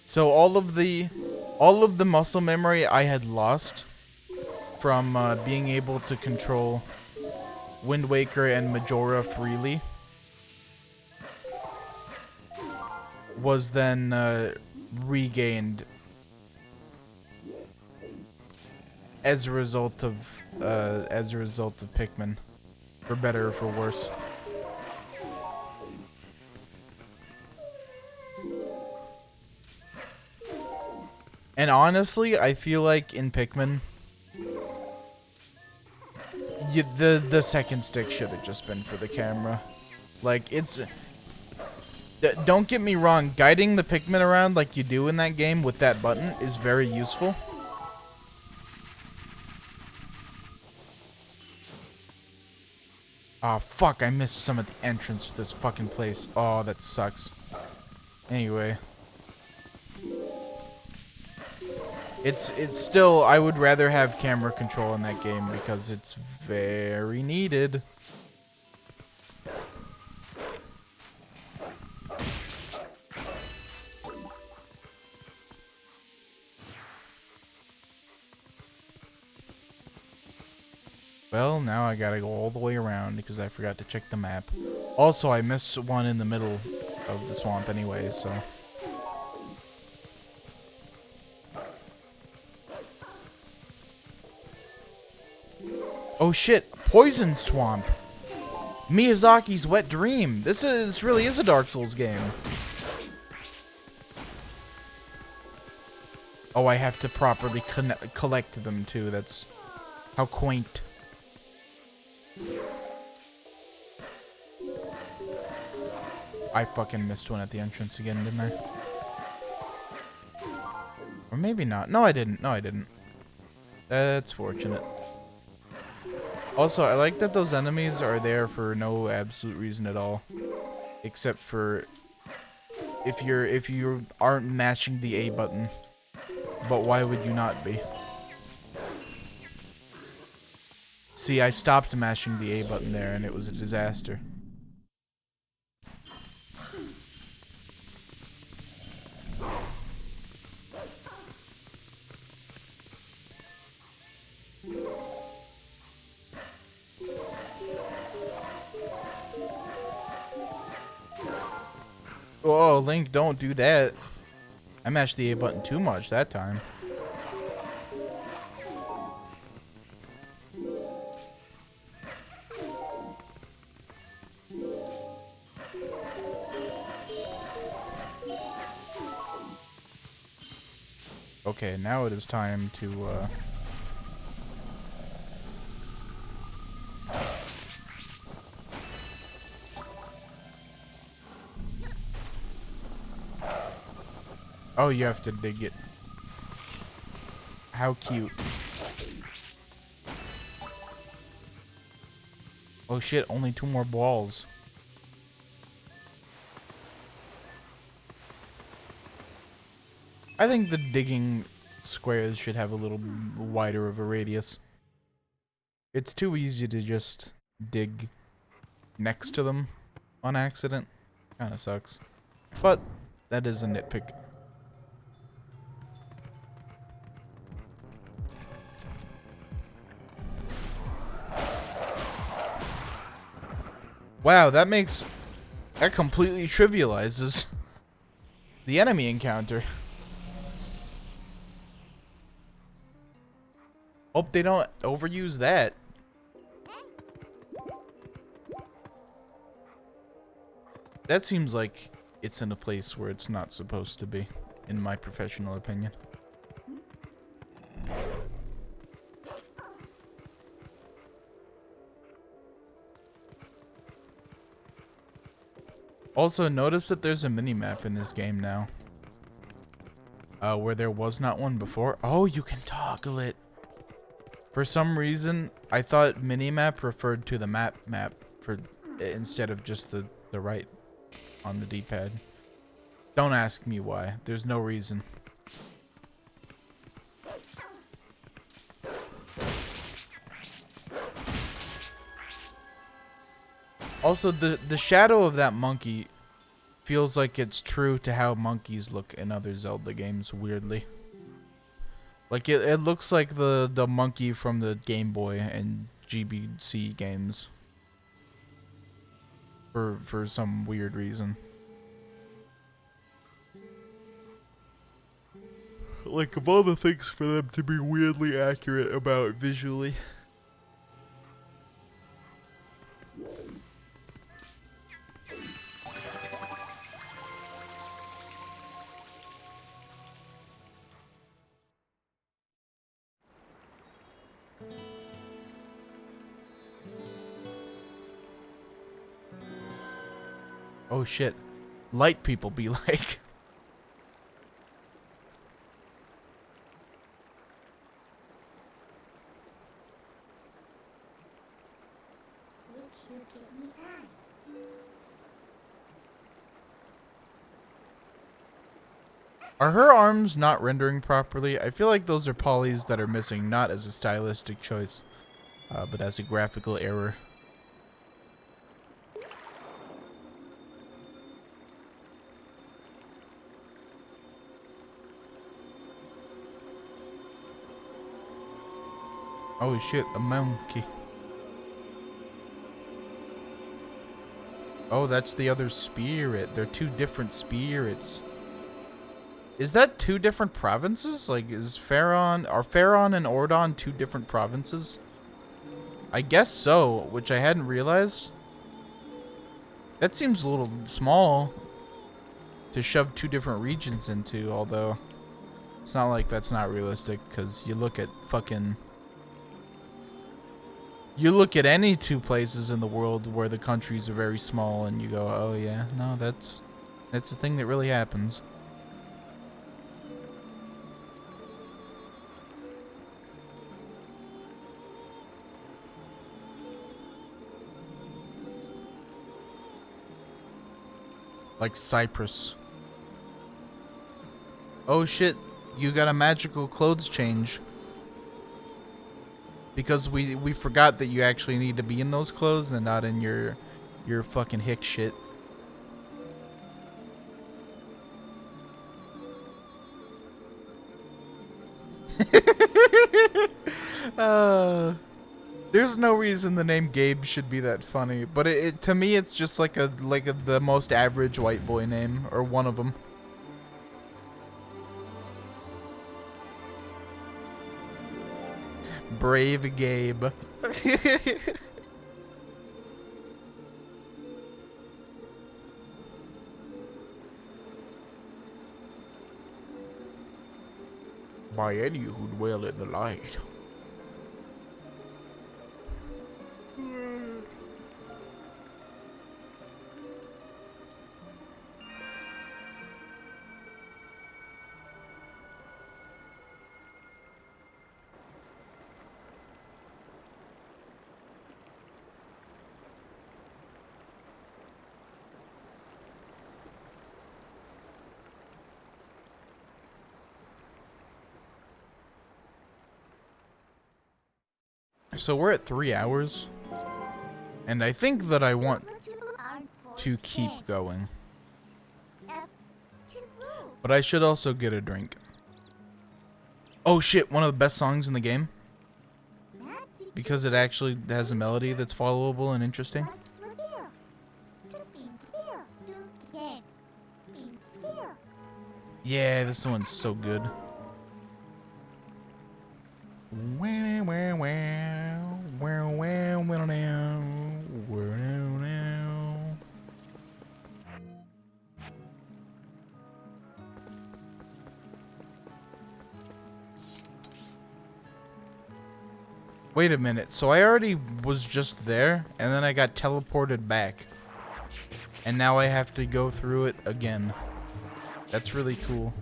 so all of the muscle memory I had lost from being able to control Wind Waker and Majora freely was then regained as a result of Pikmin, for better or for worse. And honestly, I feel like in Pikmin, the second stick should have just been for the camera. Like, it's... don't get me wrong, guiding the Pikmin around like you do in that game with that button is very useful. Oh, fuck, I missed some at the entrance to this fucking place. Oh, that sucks. Anyway. It's still, I would rather have camera control in that game because it's very needed. Well, now I gotta go all the way around because I forgot to check the map. Also, I missed one in the middle of the swamp anyway, so... Oh shit, Poison Swamp. Miyazaki's Wet Dream. This really is a Dark Souls game. Oh, I have to properly collect them too. That's how quaint. I fucking missed one at the entrance again, didn't I? Or maybe not. No, I didn't. No, I didn't. That's fortunate. Also, I like that those enemies are there for no absolute reason at all, except for if you aren't mashing the A button. But why would you not be? See, I stopped mashing the A button there, and it was a disaster. Oh, Link, don't do that. I mashed the A button too much that time. Okay, now it is time to, Oh, you have to dig it. How cute. Oh shit, only 2 more balls. I think the digging squares should have a little wider of a radius. It's too easy to just dig next to them on accident. Kinda sucks. But that is a nitpick. Wow, that completely trivializes the enemy encounter. Hope they don't overuse that. That seems like it's in a place where it's not supposed to be, in my professional opinion. Also, notice that there's a mini-map in this game now. Where there was not one before. Oh, you can toggle it. For some reason, I thought mini-map referred to the map for instead of just the right on the D-pad. Don't ask me why. There's no reason. Also, the shadow of that monkey feels like it's true to how monkeys look in other Zelda games, weirdly. Like, it looks like the monkey from the Game Boy and GBC games. For some weird reason. Like, of all the things for them to be weirdly accurate about visually. Oh shit. Light people be like. Are her arms not rendering properly? I feel like those are polys that are missing, not as a stylistic choice, but as a graphical error. Oh shit, a monkey. Oh, that's the other spirit. They're two different spirits. Is that two different provinces? Like, are Faron and Ordon two different provinces? I guess so, which I hadn't realized. That seems a little small to shove two different regions into, although it's not like that's not realistic, because you look at fucking... You look at any two places in the world where the countries are very small and you go, oh yeah, no, that's the thing that really happens. Like Cyprus. Oh shit, you got a magical clothes change. Because we forgot that you actually need to be in those clothes and not in your fucking hick shit. There's no reason the name Gabe should be that funny, but it to me it's just like the most average white boy name, or one of them. Brave Gabe. By any who dwell in the light. So we're at 3 hours, and I think that I want to keep going. But I should also get a drink. Oh shit, one of the best songs in the game. Because it actually has a melody that's followable and interesting. Yeah, this one's so good. Wait a minute, so I already was just there, and then I got teleported back. And now I have to go through it again. That's really cool.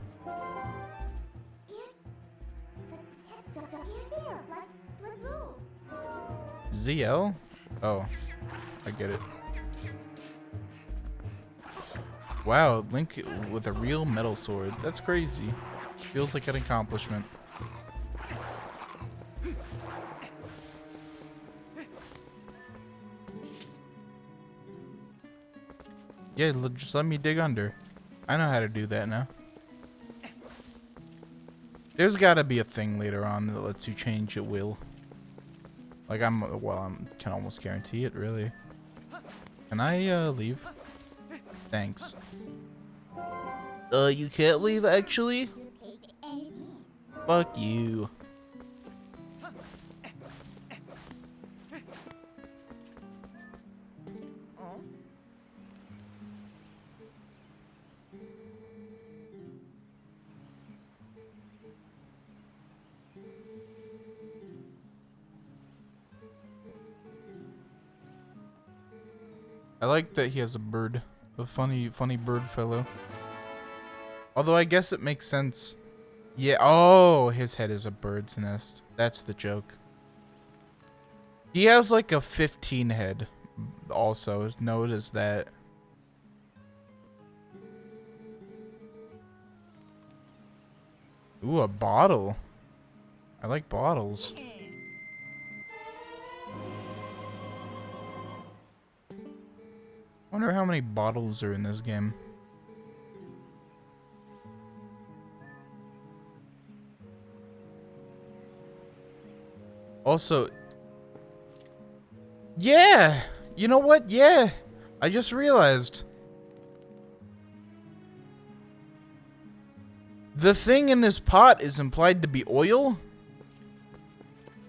ZL? Oh, I get it. Wow, Link with a real metal sword. That's crazy. Feels like an accomplishment. Yeah, just let me dig under. I know how to do that now. There's gotta be a thing later on that lets you change at will. Like I can almost guarantee it, really. Can I leave? Thanks. You can't leave actually? Fuck you. I like that he has a bird. A funny bird fellow. Although I guess it makes sense. Yeah, oh, his head is a bird's nest. That's the joke. He has like a 15 head also. Notice that. Ooh, a bottle. I like bottles. Wonder how many bottles are in this game. Also, yeah, you know what? Yeah, I just realized. The thing in this pot is implied to be oil,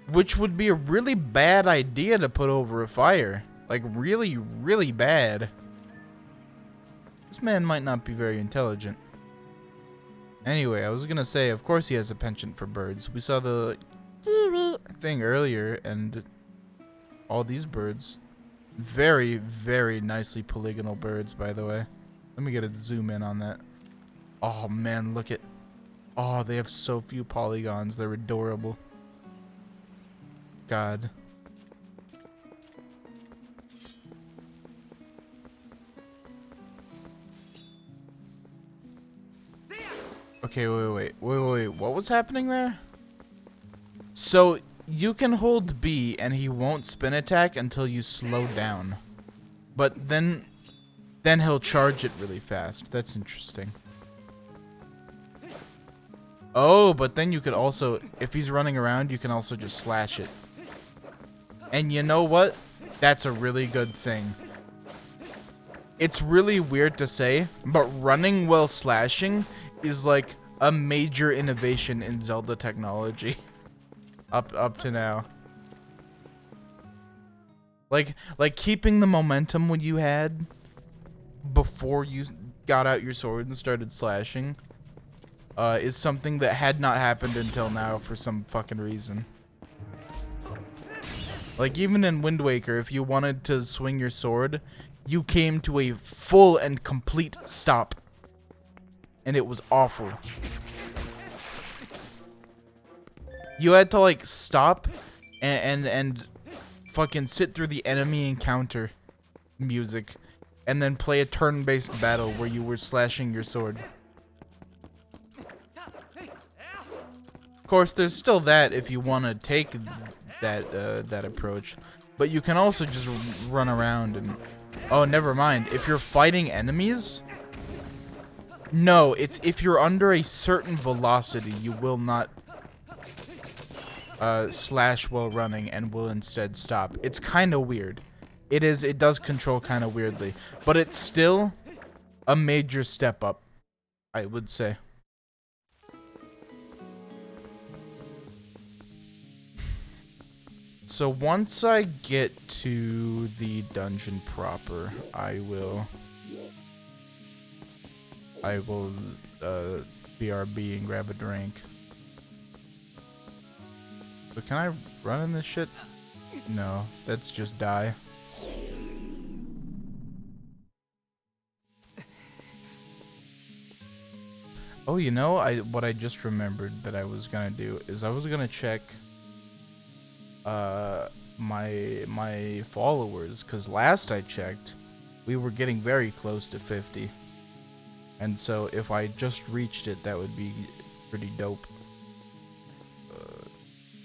which would be a really bad idea to put over a fire. Like, really, really bad. This man might not be very intelligent. Anyway, I was gonna say, of course he has a penchant for birds. We saw the thing earlier, and all these birds. Very, very nicely polygonal birds, by the way. Let me get a zoom in on that. Oh, man, look at... Oh, they have so few polygons. They're adorable. God. Okay, wait. What was happening there? So, you can hold B and he won't spin attack until you slow down. But then he'll charge it really fast. That's interesting. Oh, but then you could also, if he's running around, you can also just slash it. And you know what? That's a really good thing. It's really weird to say, but running while slashing is like a major innovation in Zelda technology. up to now. Like keeping the momentum when you had before you got out your sword and started slashing is something that had not happened until now for some fucking reason. Like even in Wind Waker, if you wanted to swing your sword, you came to a full and complete stop. And it was awful. You had to like stop and fucking sit through the enemy encounter music and then play a turn-based battle where you were slashing your sword. Of course, there's still that if you want to take that approach, but you can also just run around and... Oh, never mind. If you're fighting enemies... No, it's if you're under a certain velocity, you will not slash while running and will instead stop. It's kind of weird. It does control kind of weirdly, but it's still a major step up, I would say. So once I get to the dungeon proper, I will BRB and grab a drink. But can I run in this shit? No, that's just die. Oh, you know, what I just remembered that I was gonna do is I was gonna check my followers, because last I checked, we were getting very close to 50. And so if I just reached it, that would be pretty dope.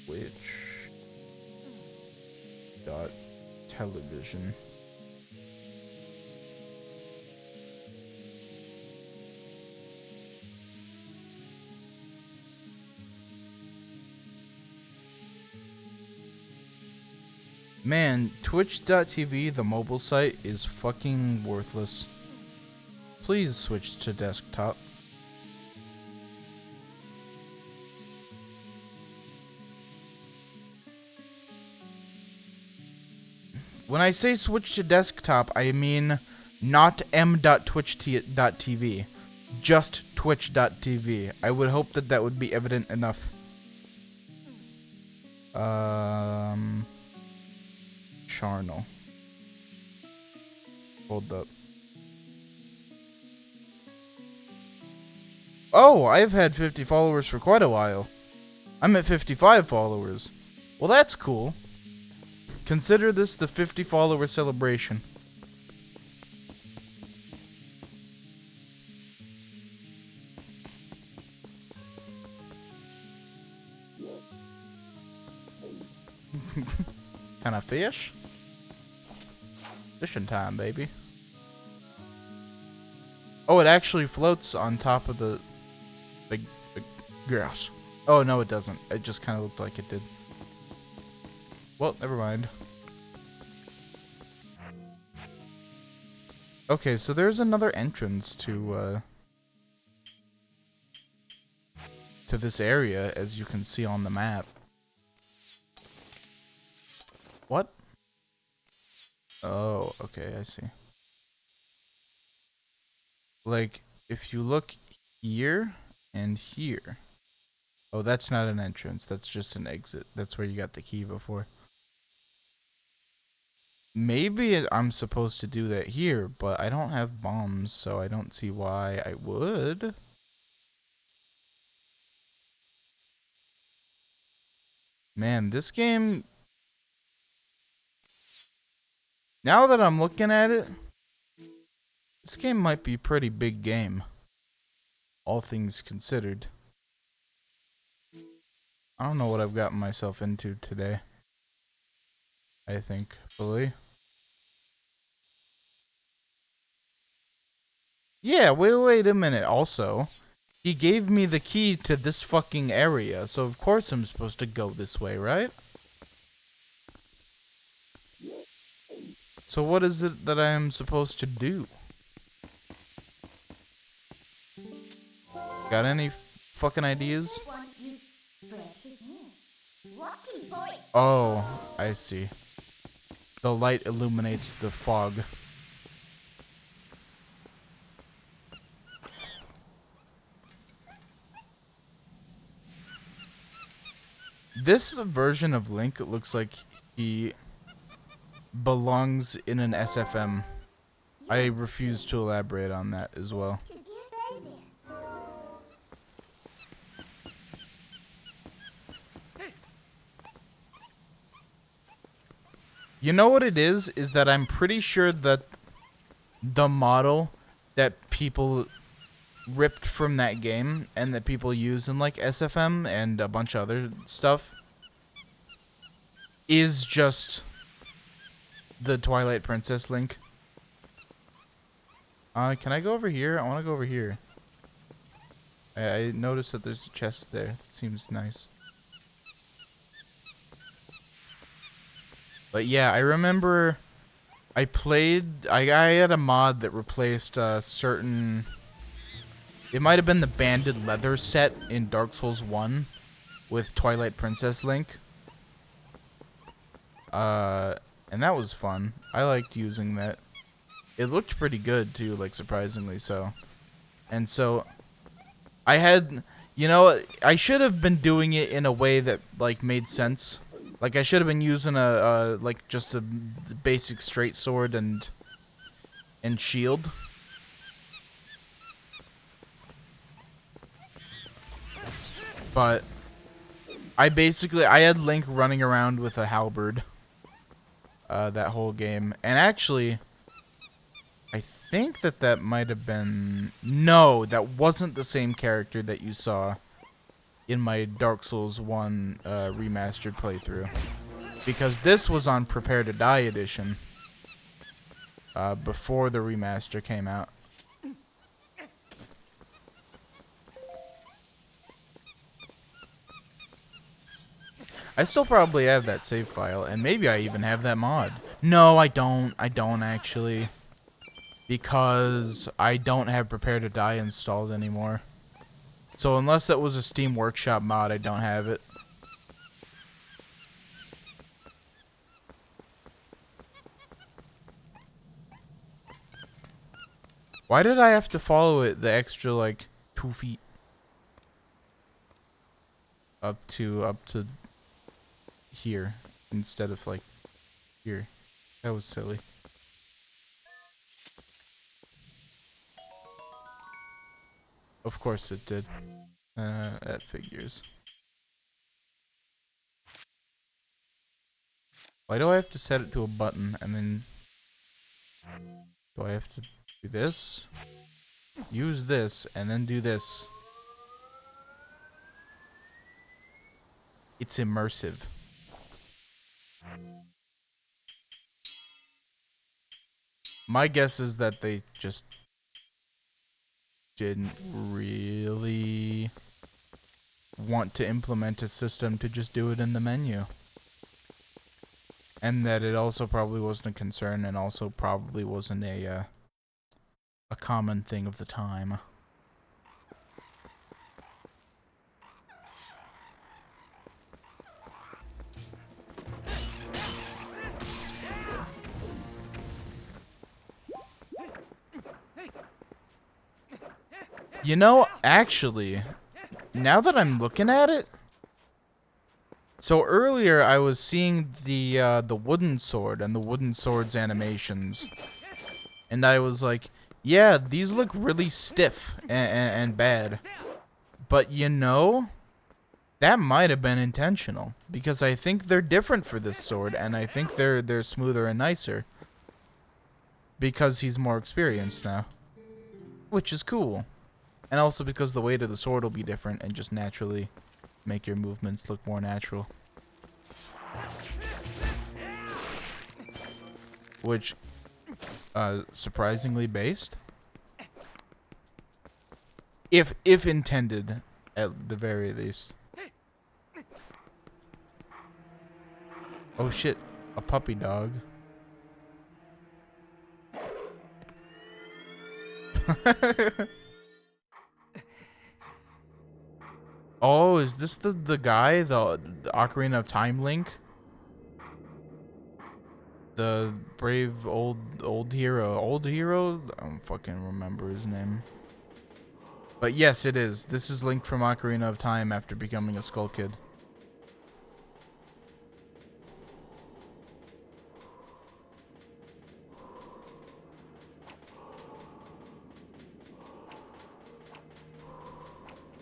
Twitch.television. Man, Twitch.tv, the mobile site, is fucking worthless. Please switch to desktop. When I say switch to desktop, I mean not m.twitch.tv. Just twitch.tv. I would hope that that would be evident enough. Charnel. Hold up. Oh, I've had 50 followers for quite a while. I'm at 55 followers. Well, that's cool. Consider this the 50 follower celebration. Can I fish? Fishing time, baby. Oh, it actually floats on top of the grass. Oh, no, it doesn't. It just kind of looked like it did. Well, never mind. Okay, so there's another entrance to this area, as you can see on the map. What? Oh, okay, I see. Like, if you look here and here. Oh, that's not an entrance. That's just an exit. That's where you got the key before. Maybe I'm supposed to do that here, but I don't have bombs, so I don't see why I would. Man, this game... Now that I'm looking at it, this game might be a pretty big game. All things considered. I don't know what I've gotten myself into today. I think, fully. Yeah, wait a minute. Also, he gave me the key to this fucking area, so of course I'm supposed to go this way, right? So what is it that I am supposed to do? Got any fucking ideas? Oh, I see. The light illuminates the fog. This version of Link, it looks like he belongs in an SFM. I refuse to elaborate on that as well. You know what it is that I'm pretty sure that the model that people ripped from that game and that people use in like SFM and a bunch of other stuff is just the Twilight Princess Link. Can I go over here? I want to go over here. I noticed that there's a chest there. It seems nice. But yeah, I remember I had a mod that replaced certain... It might have been the banded leather set in Dark Souls 1 with Twilight Princess Link. And that was fun. I liked using that. It looked pretty good too, like surprisingly so. And so I had, you know, I should have been doing it in a way that like made sense. Like I should have been using a like just a basic straight sword and shield. But I had Link running around with a halberd that whole game. And actually, I think that might have been... No, that wasn't the same character that you saw in my Dark Souls 1 remastered playthrough. Because this was on Prepare to Die edition before the remaster came out. I still probably have that save file, and maybe I even have that mod. No, I don't. I don't actually. Because I don't have Prepare to Die installed anymore. So unless that was a Steam Workshop mod, I don't have it. Why did I have to follow it the extra, like, 2 feet? Up to here instead of, like, here. That was silly. Of course it did. That figures. Why do I have to set it to a button and then... Do I have to do this? Use this and then do this. It's immersive. My guess is that they just didn't really want to implement a system to just do it in the menu. And that it also probably wasn't a concern and also probably wasn't a common thing of the time. You know, actually, now that I'm looking at it, so earlier I was seeing the wooden sword and the wooden sword's animations, and I was like, yeah, these look really stiff and bad. But you know, that might have been intentional, because I think they're different for this sword, and I think they're smoother and nicer because he's more experienced now, which is cool. And also because the weight of the sword will be different and just naturally make your movements look more natural. Which, surprisingly based. If intended, at the very least. Oh shit, a puppy dog. Oh, is this the guy, the Ocarina of Time Link? The brave old hero. Old hero? I don't fucking remember his name. But yes, it is. This is Link from Ocarina of Time after becoming a Skull Kid.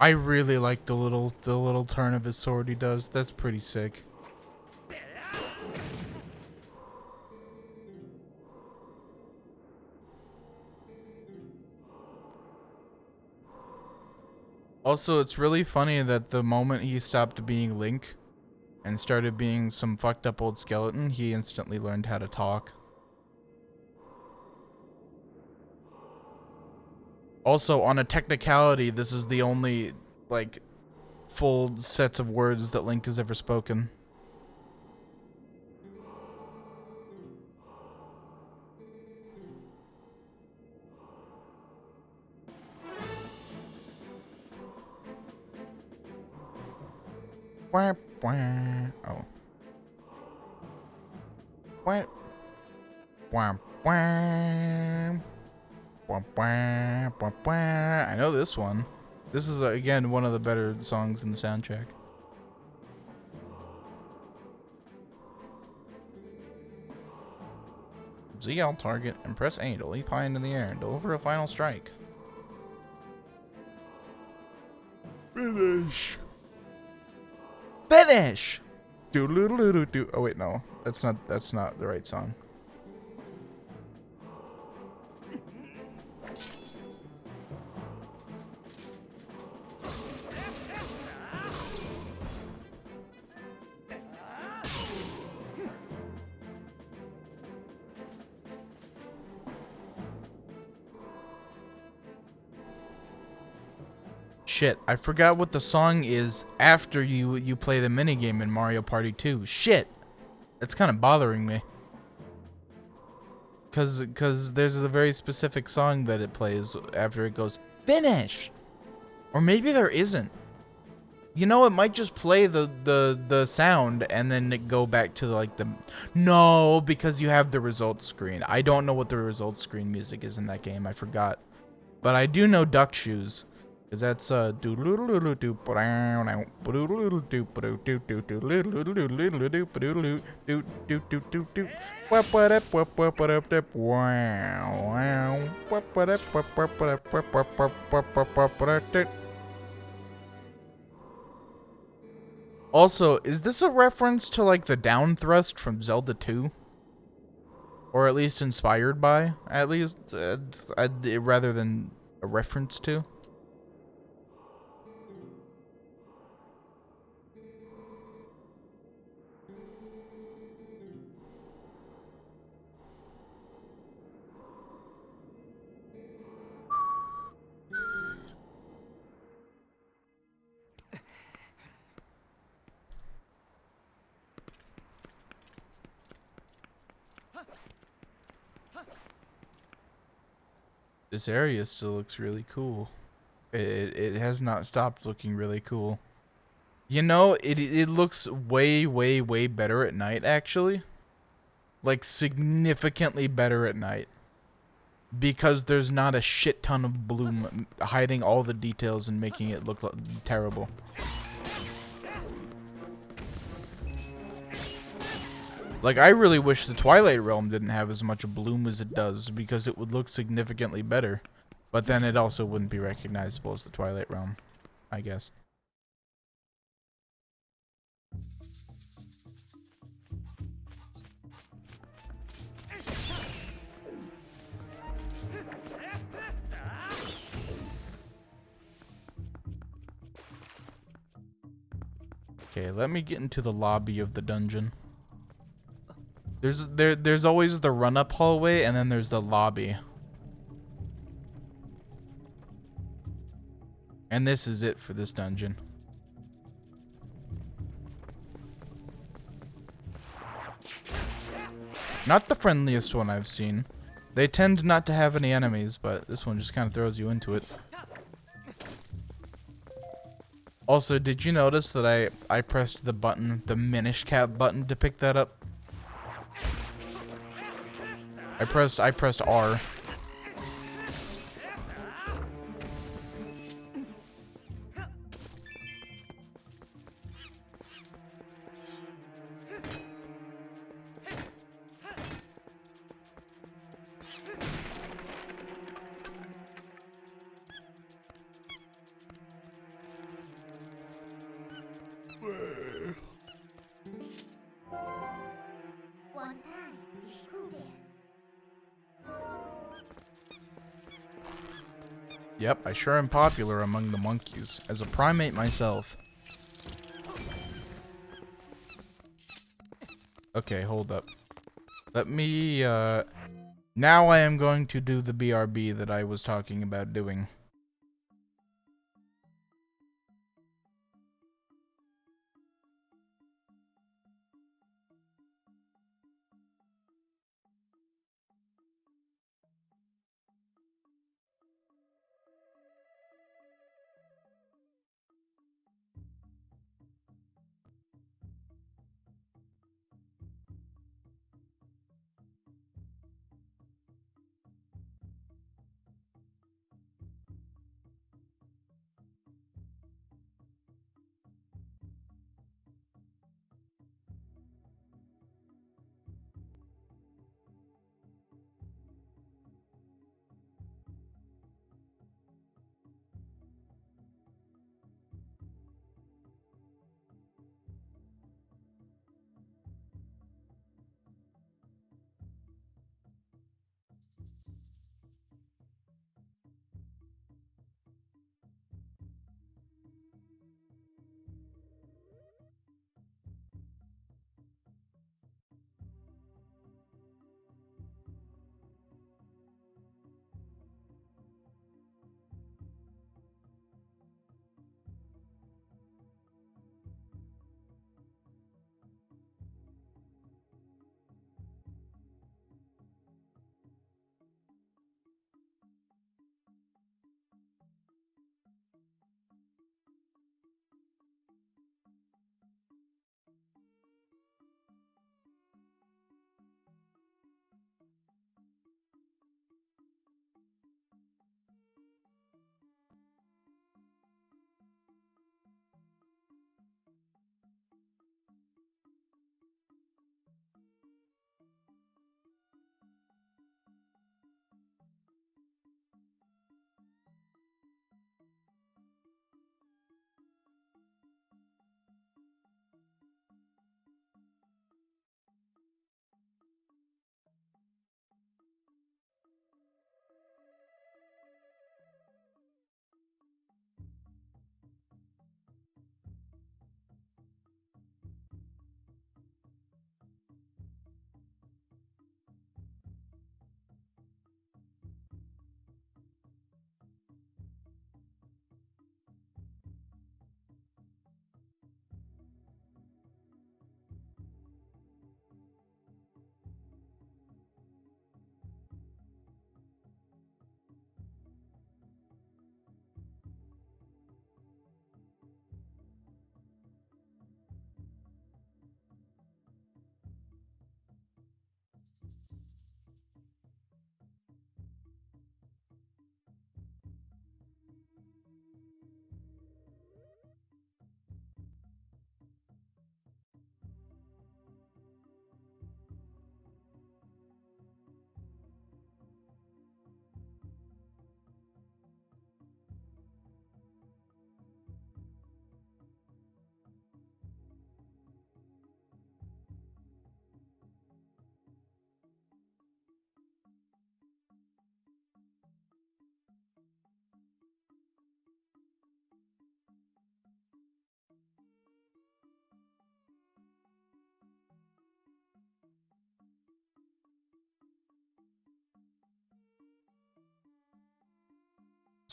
I really like the little turn of his sword he does. That's pretty sick. Also, it's really funny that the moment he stopped being Link and started being some fucked up old skeleton, he instantly learned how to talk. Also, on a technicality, this is the only, like, full sets of words that Link has ever spoken. Oh. I know this one. This is, again, one of the better songs in the soundtrack. ZL target and press A to leap high into the air and deliver a final strike. Finish. Finish. Do. Oh wait, no. That's not the right song. Shit, I forgot what the song is after you play the minigame in Mario Party 2. Shit! That's kind of bothering me. Cause there's a very specific song that it plays after it goes, finish! Or maybe there isn't. You know, it might just play the sound and then it go back to like the... No, because you have the results screen. I don't know what the results screen music is in that game. I forgot. But I do know Duck Shoes. Because that's Also, is this a reference to like the down thrust from Zelda 2? Or at least inspired by, at least, rather than a reference to? This area still looks really cool. It has not stopped looking really cool. You know, it looks way, way, way better at night, actually. Like, significantly better at night. Because there's not a shit ton of bloom hiding all the details and making it look terrible. Like, I really wish the Twilight Realm didn't have as much bloom as it does, because it would look significantly better. But then it also wouldn't be recognizable as the Twilight Realm, I guess. Okay, let me get into the lobby of the dungeon. There's always the run-up hallway, and then there's the lobby. And this is it for this dungeon. Not the friendliest one I've seen. They tend not to have any enemies, but this one just kind of throws you into it. Also, did you notice that I pressed the button, the Minish Cap button, to pick that up? I pressed R. Yep, I sure am popular among the monkeys, as a primate myself. Okay, hold up. Let me, now I am going to do the BRB that I was talking about doing.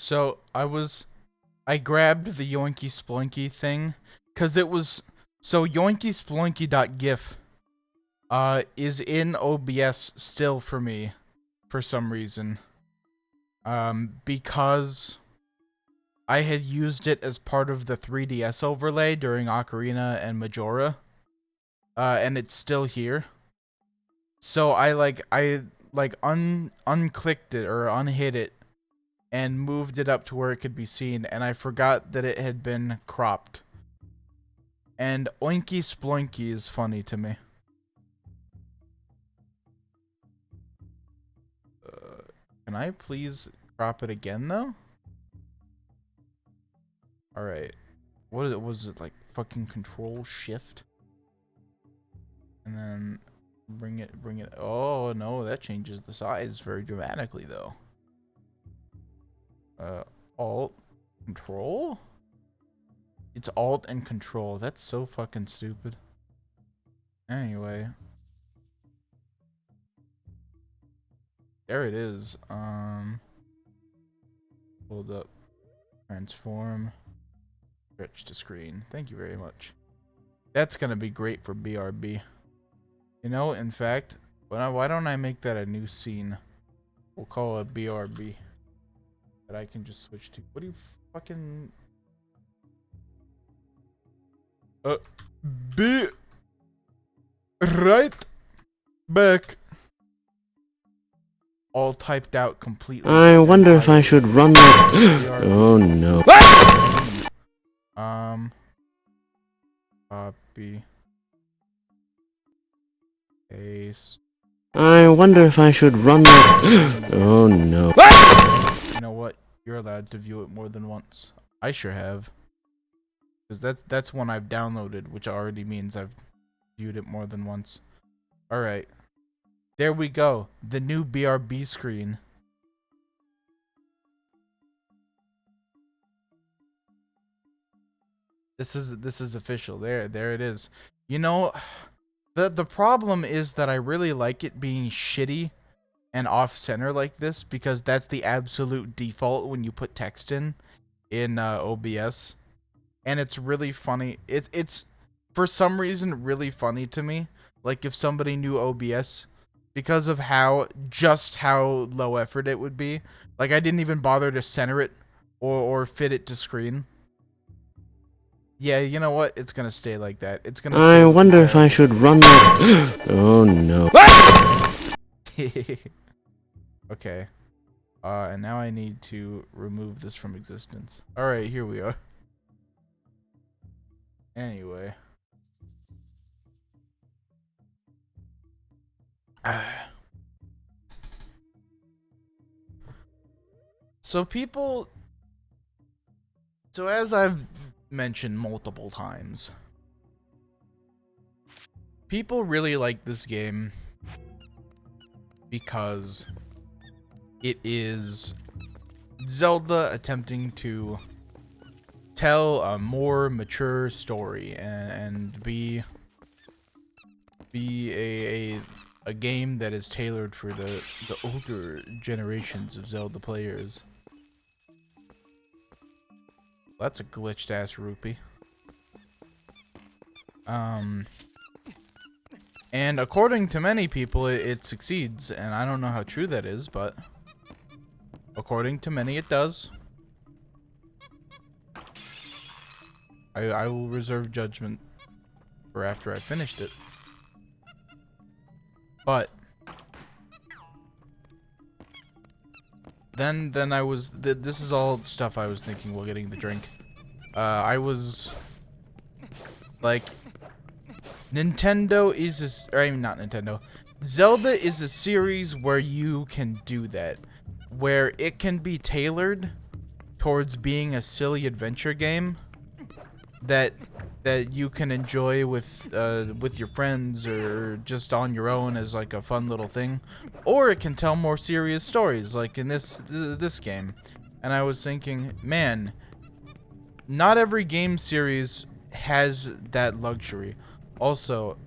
So I grabbed the Yoinky Sploinky thing because it was so yoinkysploinky.gif is in OBS still for me for some reason. Because I had used it as part of the 3DS overlay during Ocarina and Majora. And it's still here. So I unclicked it or unhid it and moved it up to where it could be seen, and I forgot that it had been cropped. And Oinky Sploinky is funny to me. Can I please crop it again though? Alright. What was it, like fucking Control Shift? And then bring it. Oh no, that changes the size very dramatically though. Alt, Control? It's Alt and Control. That's so fucking stupid. Anyway. There it is. Hold up. Transform. Stretch to screen. Thank you very much. That's gonna be great for BRB. You know, in fact, why don't I make that a new scene? We'll call it BRB. That I can just switch to. What do you fucking... Be... Right back. All typed out completely. I wonder if I should run that. Oh no. Copy. Paste. I wonder if I should run that. Oh no. You know what? You're allowed to view it more than once. I sure have. Because that's one I've downloaded, which already means I've viewed it more than once. Alright. There we go. The new BRB screen. This is official. There it is. You know, the problem is that I really like it being shitty and off-center like this, because that's the absolute default when you put text in OBS. And it's really funny. It's for some reason really funny to me. Like if somebody knew OBS, because of how low effort it would be. Like I didn't even bother to center it or fit it to screen. Yeah, you know what? It's gonna stay like that. It's gonna stay. I wonder if I should run that. Oh no. Okay. And now I need to remove this from existence. Alright, here we are. Anyway. So as I've mentioned multiple times, people really like this game because it is Zelda attempting to tell a more mature story and be a game that is tailored for the older generations of Zelda players. That's a glitched ass rupee. And according to many people, it succeeds, and I don't know how true that is, but according to many, it does. I will reserve judgment for after I finished it. But then I was this is all stuff I was thinking while getting the drink. I was like, Nintendo is or I mean not Nintendo. Zelda is a series where you can do that, where it can be tailored towards being a silly adventure game that you can enjoy with your friends or just on your own as like a fun little thing, or it can tell more serious stories like in this game. And I was thinking, man, not every game series has that luxury. Also,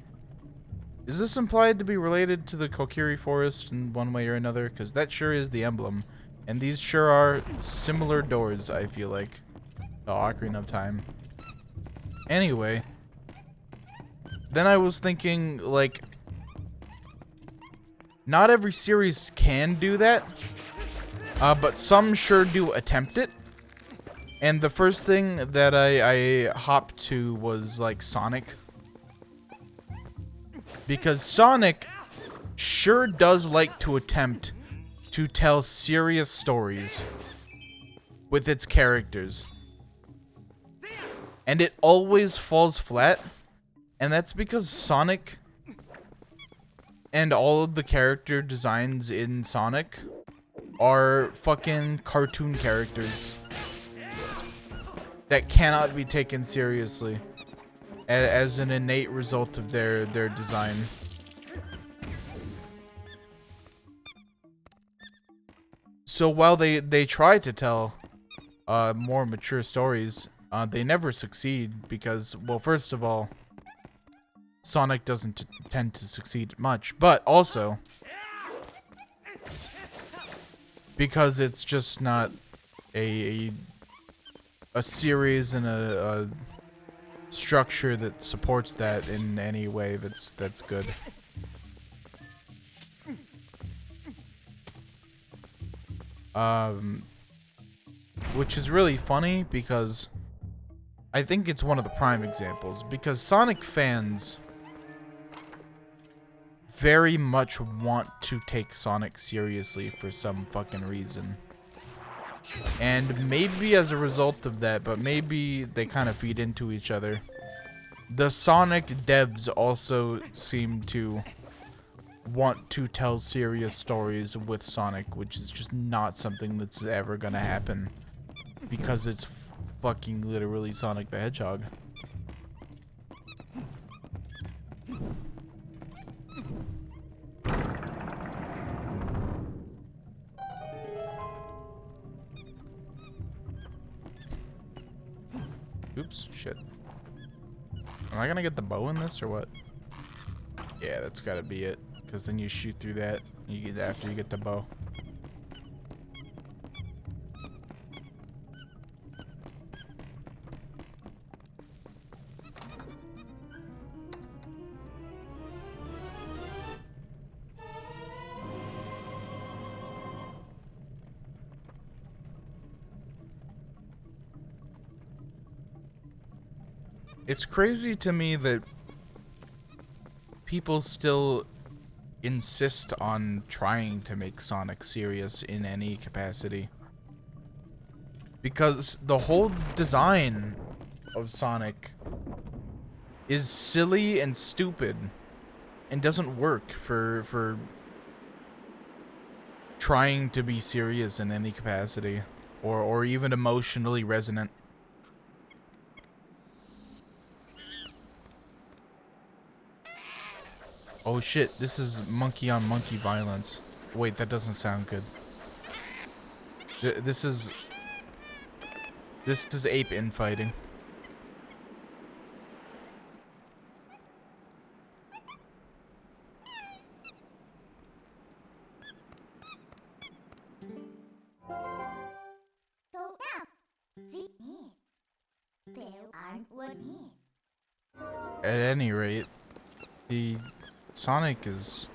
is this implied to be related to the Kokiri Forest in one way or another? Because that sure is the emblem. And these sure are similar doors, I feel like. The Ocarina of Time. Anyway. Then I was thinking, like, not every series can do that. But some sure do attempt it. And the first thing that I hopped to was, like, Sonic. Because Sonic sure does like to attempt to tell serious stories with its characters. And it always falls flat. And that's because Sonic and all of the character designs in Sonic are fucking cartoon characters that cannot be taken seriously as an innate result of their design. So while they try to tell more mature stories, they never succeed because, well, first of all, Sonic doesn't tend to succeed much, but also because it's just not a series and a structure that supports that in any way that's good. Which is really funny because I think it's one of the prime examples, because Sonic fans very much want to take Sonic seriously for some fucking reason. And maybe as a result of that, but maybe they kind of feed into each other, the Sonic devs also seem to want to tell serious stories with Sonic, which is just not something that's ever gonna happen because it's fucking literally Sonic the Hedgehog. Oops, shit. Am I gonna get the bow in this or what? Yeah, that's gotta be it. Because then you shoot through that after you get the bow. It's crazy to me that people still insist on trying to make Sonic serious in any capacity. Because the whole design of Sonic is silly and stupid and doesn't work for trying to be serious in any capacity or even emotionally resonant. Oh shit, this is monkey on monkey violence. Wait, that doesn't sound good. This is ape infighting. At any rate, the Sonic is...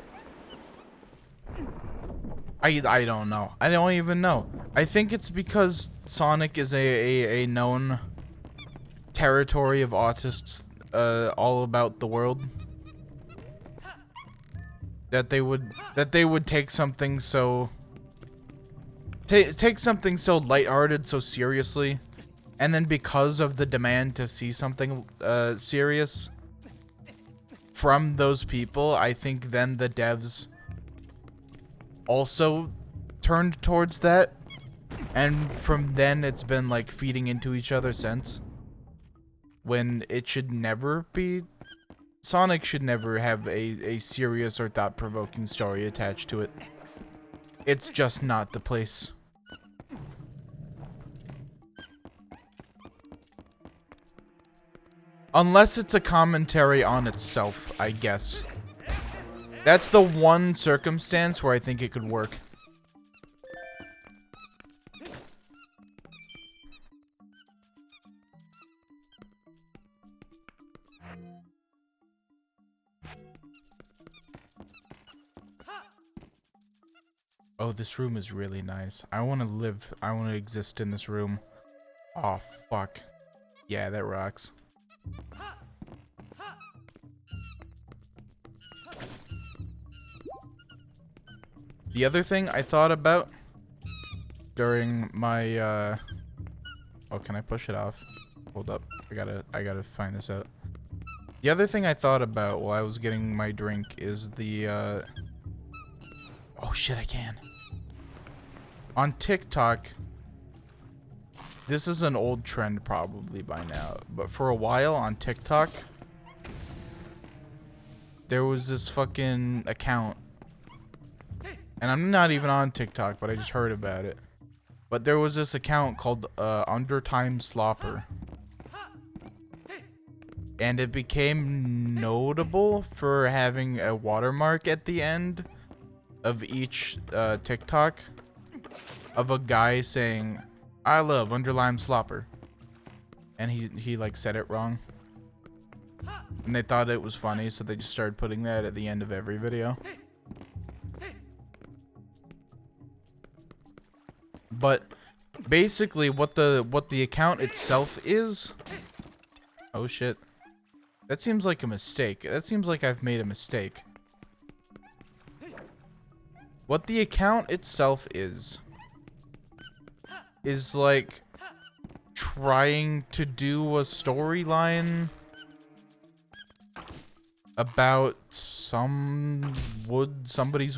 I don't know. I don't even know. I think it's because Sonic is a known territory of autists all about the world. That they would take something so... Take something so lighthearted, so seriously. And then because of the demand to see something serious from those people, I think then the devs also turned towards that, and from then it's been like feeding into each other since, when it should never be. Sonic should never have a serious or thought-provoking story attached to it. It's just not the place. Unless it's a commentary on itself, I guess. That's the one circumstance where I think it could work. Oh, this room is really nice. I want to live. I want to exist in this room. Oh, fuck. Yeah, that rocks. The other thing I thought about during my, oh, can I push it off? Hold up. I gotta find this out. The other thing I thought about while I was getting my drink is the, oh shit, I can. On TikTok, this is an old trend probably by now, but for a while on TikTok, there was this fucking account, and I'm not even on TikTok, but I just heard about it. But there was this account called Undertime Slopper, and it became notable for having a watermark at the end of each TikTok of a guy saying, "I love underlime slopper," and he like said it wrong, and they thought it was funny, so they just started putting that at the end of every video. But basically, what the account itself is, oh shit, that seems like a mistake. That seems like I've made a mistake. What the account itself is like trying to do a storyline about somebody's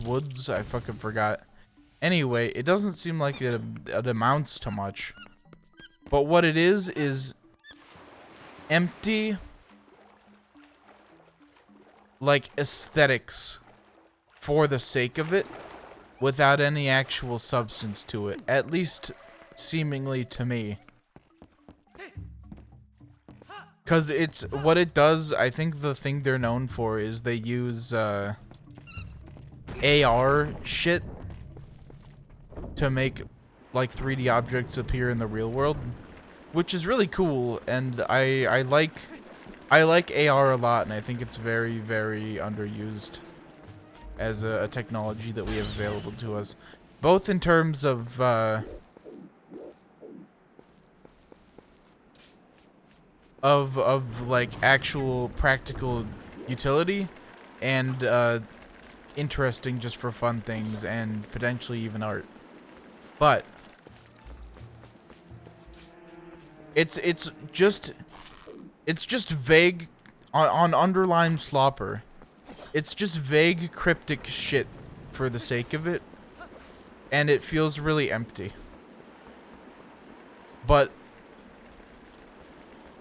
woods. I fucking forgot. Anyway, it doesn't seem like it amounts to much. But what it is empty, like, aesthetics for the sake of it, without any actual substance to it. At least seemingly to me. Because it's what it does. I think the thing they're known for is they use AR shit to make like 3D objects appear in the real world, which is really cool, and I like AR a lot, and I think it's very, very underused as a technology that we have available to us, both in terms of like actual practical utility and interesting just for fun things and potentially even art. But it's just vague on underline slopper. It's just vague cryptic shit for the sake of it, and it feels really empty. But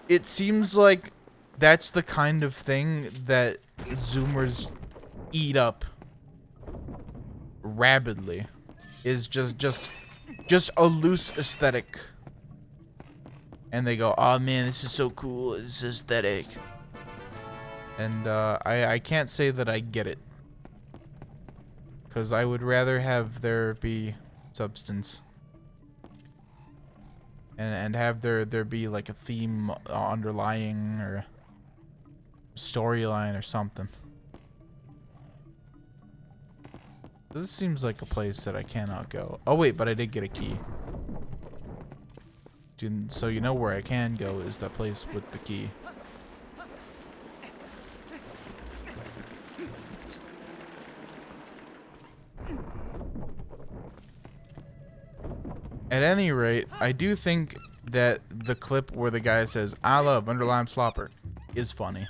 it seems like that's the kind of thing that Zoomers eat up rapidly. Is just a loose aesthetic. And they go, "Oh man, this is so cool, it's aesthetic." And I can't say that I get it. Because I would rather have there be substance. And have there be like a theme underlying or storyline or something. This seems like a place that I cannot go. Oh wait, but I did get a key. So you know where I can go is the place with the key. At any rate, I do think that the clip where the guy says, "I love underlime slopper," is funny.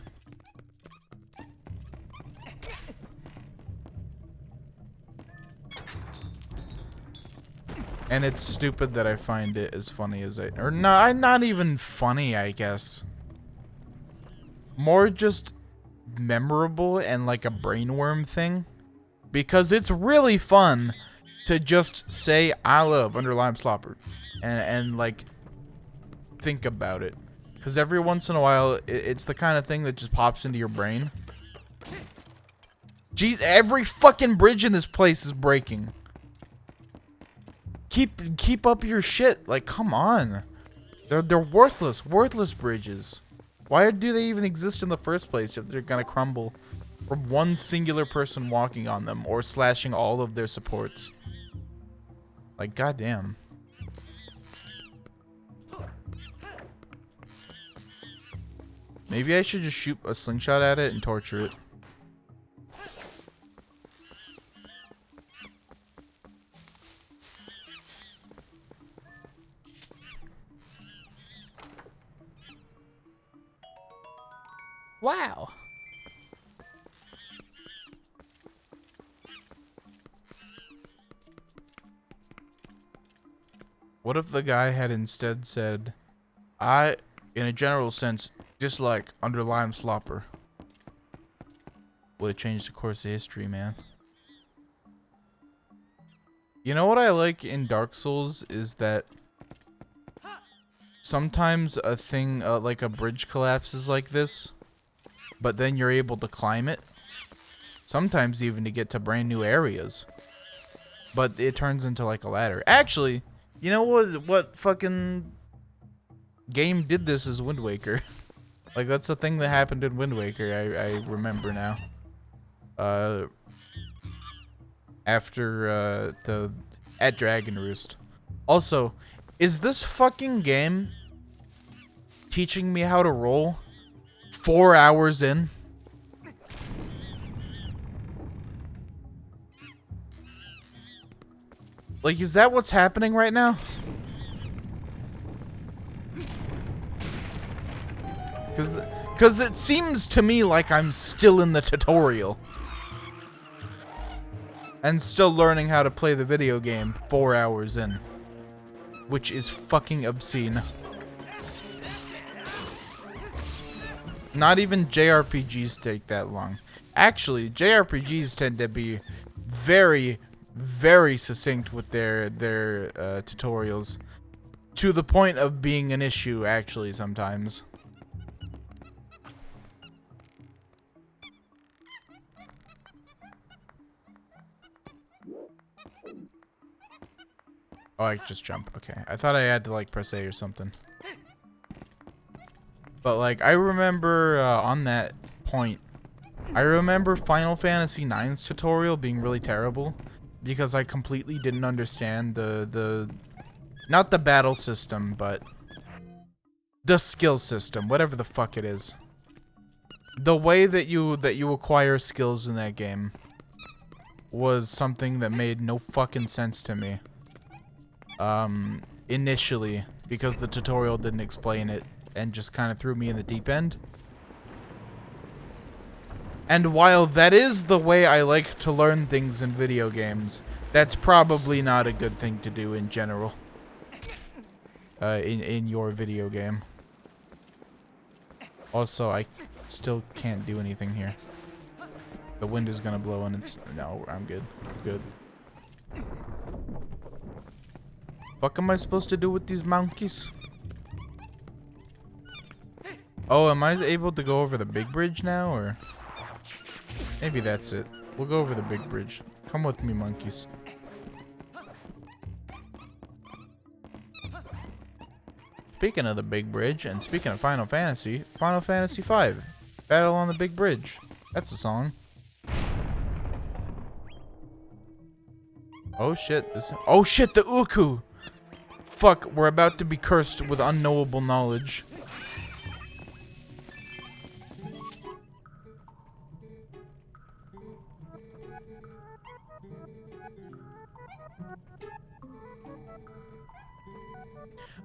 And it's stupid that I find it as funny as or no, not even funny, I guess. More just memorable and like a brainworm thing. Because it's really fun to just say, "I love underlime slopper," and like think about it. Because every once in a while, it's the kind of thing that just pops into your brain. Geez, every fucking bridge in this place is breaking. Keep up your shit. Like, come on. They're worthless bridges. Why do they even exist in the first place if they're gonna crumble from one singular person walking on them or slashing all of their supports? Like, goddamn. Maybe I should just shoot a slingshot at it and torture it. Wow. What if the guy had instead said, I, in a general sense, dislike underlime slopper? Would have changed the course of history, man. You know what I like in Dark Souls is that sometimes a thing, like a bridge collapses like this, but then you're able to climb it. Sometimes even to get to brand new areas. But it turns into like a ladder. Actually, you know what fucking game did this is Wind Waker. Like, that's the thing that happened in Wind Waker, I remember now. After, at Dragon Roost. Also, is this fucking game teaching me how to roll 4 hours in? Like, is that what's happening right now? Cause it seems to me like I'm still in the tutorial. And still learning how to play the video game 4 hours in. Which is fucking obscene. Not even JRPGs take that long. Actually, JRPGs tend to be very, very succinct with their tutorials. To the point of being an issue, actually, sometimes. Oh, I just jump. Okay. I thought I had to, like, press A or something. But, like, I remember on that point, I remember Final Fantasy IX's tutorial being really terrible because I completely didn't understand not the battle system, but the skill system, whatever the fuck it is. The way that you acquire skills in that game was something that made no fucking sense to me. Initially, because the tutorial didn't explain it and just kind of threw me in the deep end. And while that is the way I like to learn things in video games, that's probably not a good thing to do in general. In your video game. Also, I still can't do anything here. The wind is gonna blow and it's... No, I'm good. Good. What am I supposed to do with these monkeys? Oh, am I able to go over the big bridge now, or? Maybe that's it. We'll go over the big bridge. Come with me, monkeys. Speaking of the big bridge, and speaking of Final Fantasy V, Battle on the Big Bridge. That's the song. Oh shit, oh shit, the Uku! Fuck, we're about to be cursed with unknowable knowledge.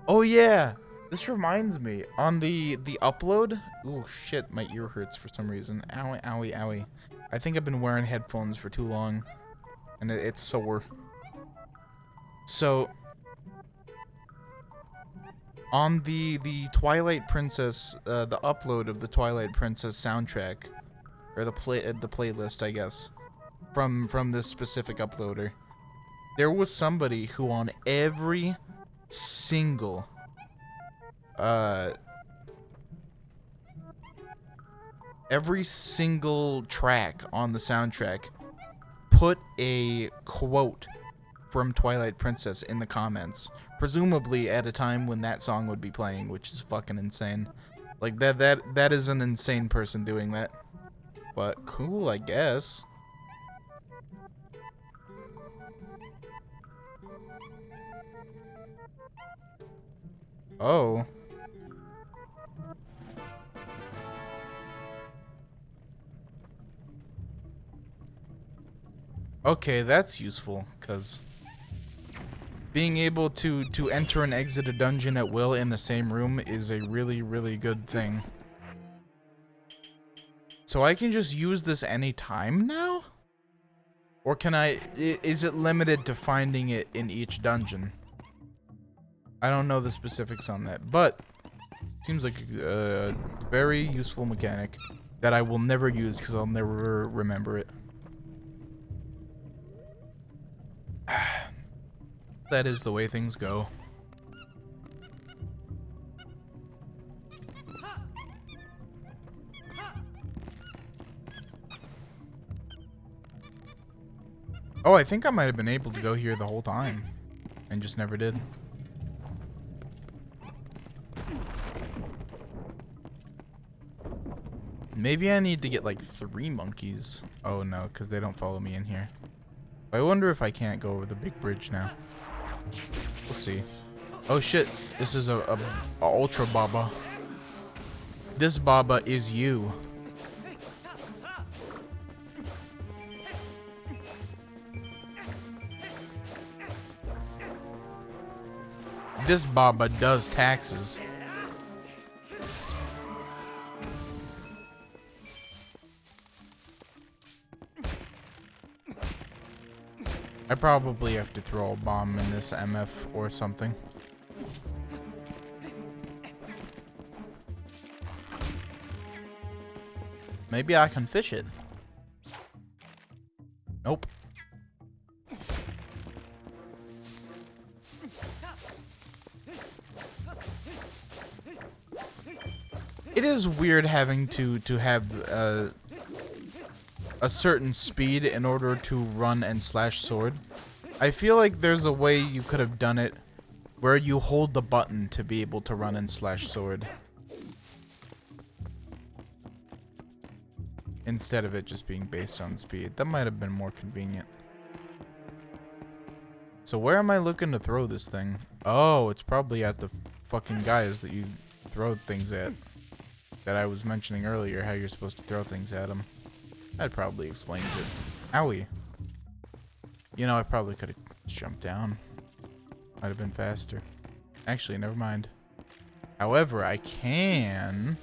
Oh yeah, this reminds me, on the upload, oh shit, my ear hurts for some reason. Owie, owie, owie. I think I've been wearing headphones for too long, and it's sore. So, on the Twilight Princess, the upload of the Twilight Princess soundtrack, or the playlist, I guess, from this specific uploader, there was somebody who on every single track on the soundtrack put a quote from Twilight Princess in the comments, presumably at a time when that song would be playing, which is fucking insane. Like that is an insane person doing that, but cool, I guess. Oh. Okay, that's useful, because being able to enter and exit a dungeon at will in the same room is a really, really good thing. So I can just use this anytime now? Or can is it limited to finding it in each dungeon? I don't know the specifics on that, but seems like a very useful mechanic that I will never use because I'll never remember it. That is the way things go. Oh, I think I might have been able to go here the whole time and just never did. Maybe I need to get like 3 monkeys. Oh no, because they don't follow me in here. I wonder if I can't go over the big bridge now. We'll see. Oh shit, this is a ultra baba. This baba is you. This baba does taxes. I probably have to throw a bomb in this MF or something. Maybe I can fish it. Nope. It is weird having to have a certain speed in order to run and slash sword. I feel like there's a way you could have done it where you hold the button to be able to run and slash sword, instead of it just being based on speed. That might have been more convenient. So where am I looking to throw this thing? Oh, it's probably at the fucking guys that you throw things at, that I was mentioning earlier, how you're supposed to throw things at them. That probably explains it. Owie. You know, I probably could have jumped down. Might have been faster. Actually, never mind. However, I can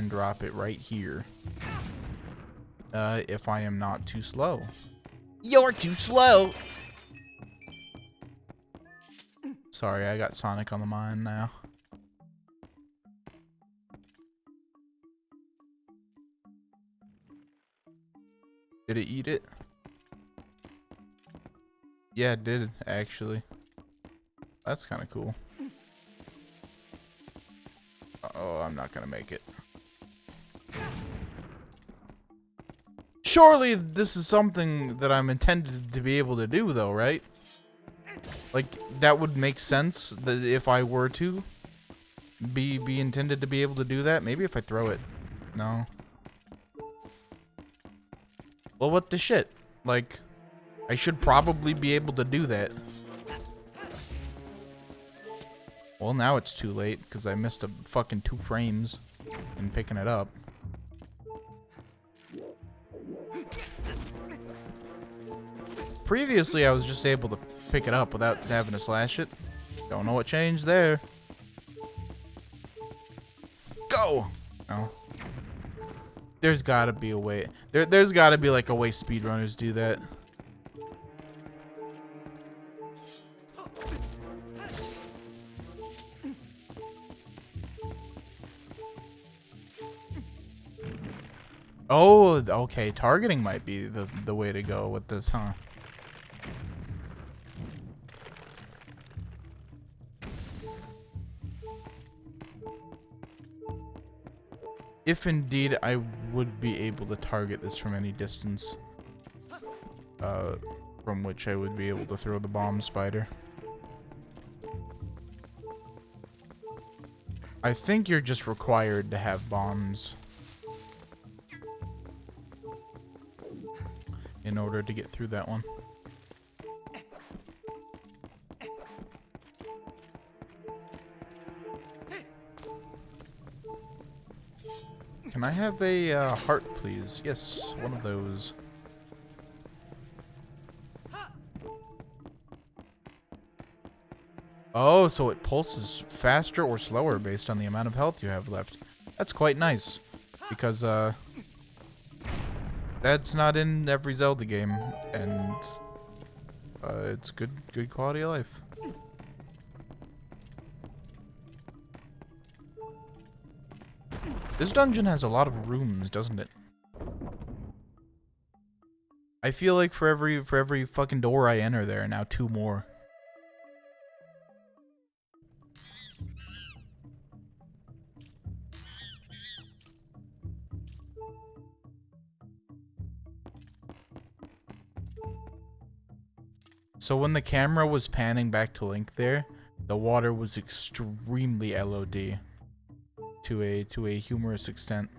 drop it right here. If I am not too slow. You're too slow! Sorry, I got Sonic on the mind now. Did it eat it? Yeah, it did, actually. That's kind of cool. Oh, I'm not gonna make it. Surely this is something that I'm intended to be able to do, though, right? Like, that would make sense that if I were to be intended to be able to do that. Maybe if I throw it. No. Well, what the shit? Like, I should probably be able to do that. Well, now it's too late because I missed a fucking 2 frames in picking it up. Previously, I was just able to pick it up without having to slash it. Don't know what changed there. Go! No. There's gotta be a way. There's gotta be like a way speedrunners do that. Oh, okay. Targeting might be the way to go with this, huh? If indeed I would be able to target this from any distance, from which I would be able to throw the bomb spider. I think you're just required to have bombs in order to get through that one. Can I have a heart, please? Yes, one of those. Oh, so it pulses faster or slower based on the amount of health you have left. That's quite nice, because that's not in every Zelda game, and it's good quality of life. This dungeon has a lot of rooms, doesn't it? I feel like for every fucking door I enter, there are now 2 more. So when the camera was panning back to Link there, the water was extremely LOD to a humorous extent.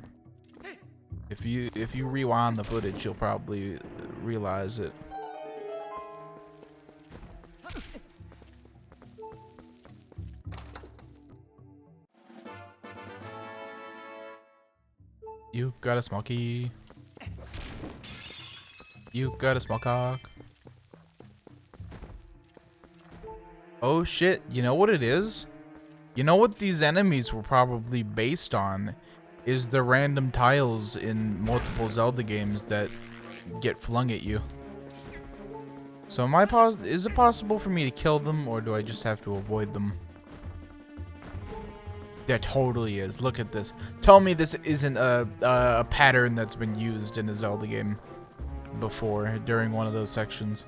If you rewind the footage, you'll probably realize it. You got a small key. You got a small cock. Oh shit, you know what it is? You know what these enemies were probably based on is the random tiles in multiple Zelda games that get flung at you. So is it possible for me to kill them, or do I just have to avoid them? There totally is. Look at this. Tell me this isn't a pattern that's been used in a Zelda game before during one of those sections.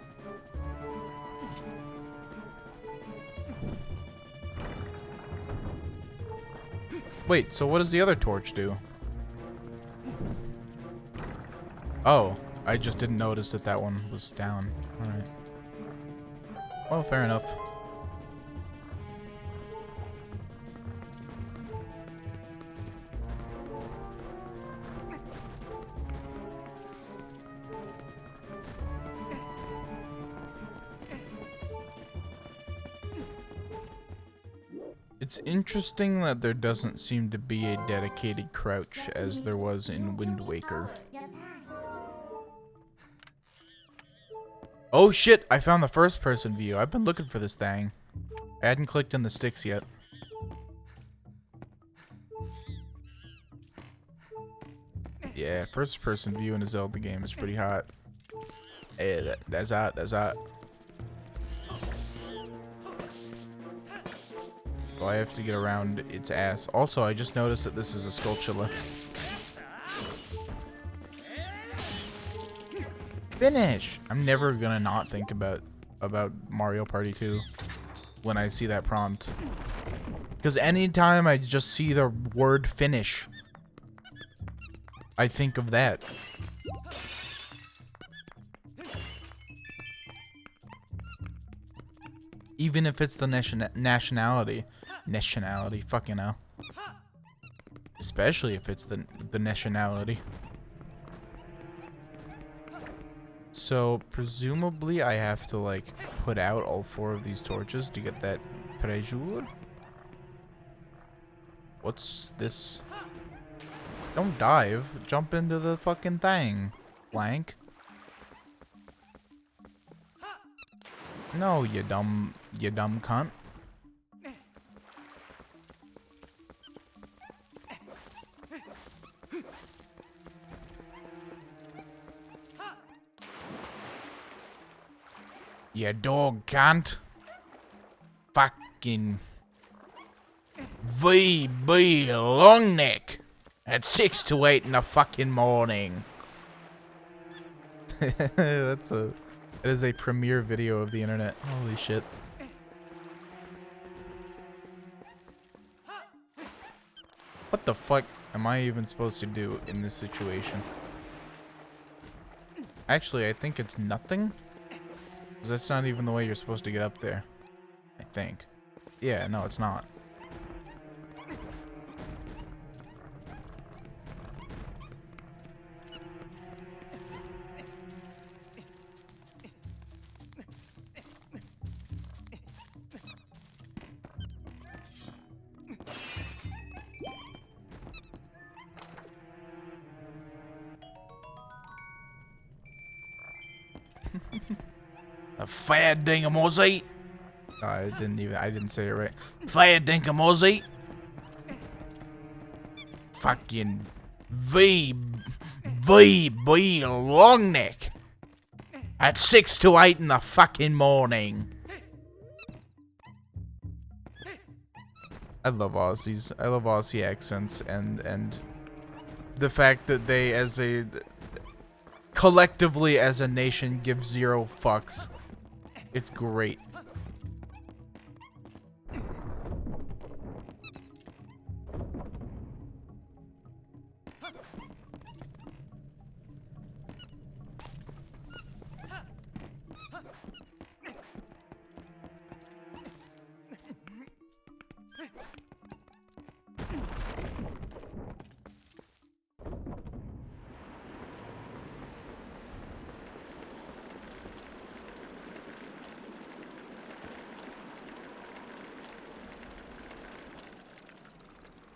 Wait, so what does the other torch do? Oh, I just didn't notice that that one was down. Alright. Well, fair enough. It's interesting that there doesn't seem to be a dedicated crouch as there was in Wind Waker. Oh shit, I found the first person view. I've been looking for this thing. I hadn't clicked in the sticks yet. Yeah, first person view in a Zelda game is pretty hot. Hey, that's hot, that's hot. So I have to get around its ass. Also, I just noticed that this is a Skulltula. Finish! I'm never gonna not think about Mario Party 2 when I see that prompt. Because anytime I just see the word finish, I think of that. Even if it's the nationality, fucking hell. Especially if it's the nationality. So presumably I have to like put out all 4 of these torches to get that treasure. What's this? Don't dive, jump into the fucking thing, Blank. No, you dumb cunt. You dog cunt. Fucking VB Longneck at 6 to 8 in the fucking morning. That is a premiere video of the internet. Holy shit. What the fuck am I even supposed to do in this situation? Actually, I think it's nothing. Because that's not even the way you're supposed to get up there. I think. Yeah, no, it's not. A fair dingamozzie. I didn't say it right. Fair dingamozzie. Fucking VB long neck. At 6 to 8 in the fucking morning. I love Aussies. I love Aussie accents and the fact that they collectively as a nation give zero fucks. It's great.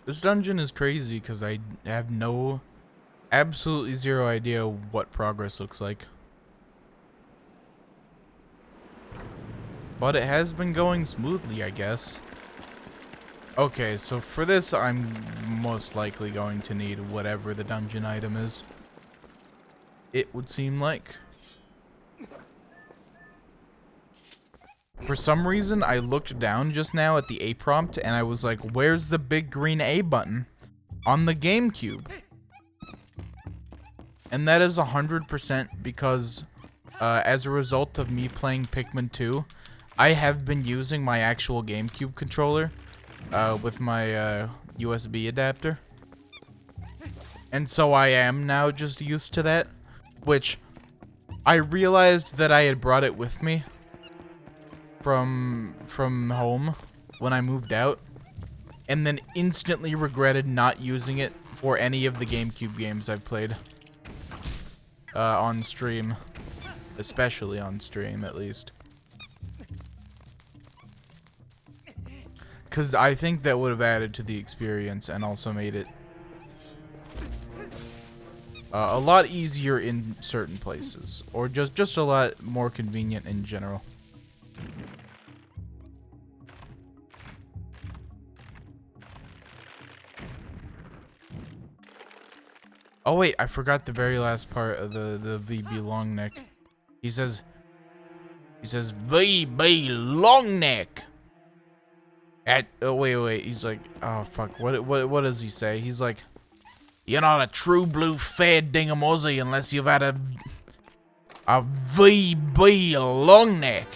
This dungeon is crazy because I have absolutely zero idea what progress looks like. But it has been going smoothly, I guess. Okay, so for this, I'm most likely going to need whatever the dungeon item is. It would seem like. For some reason, I looked down just now at the A prompt, and I was like, where's the big green A button on the GameCube? And that is 100% because, as a result of me playing Pikmin 2, I have been using my actual GameCube controller with my USB adapter. And so I am now just used to that, which I realized that I had brought it with me from home when I moved out, and then instantly regretted not using it for any of the GameCube games I've played on stream, especially on stream at least, because I think that would have added to the experience and also made it a lot easier in certain places, or just a lot more convenient in general. Oh wait, I forgot the very last part of the VB long neck. He says VB long neck. Oh wait, he's like, oh fuck, what does he say? He's like, you're not a true blue fair dingamozzie unless you've had a VB long neck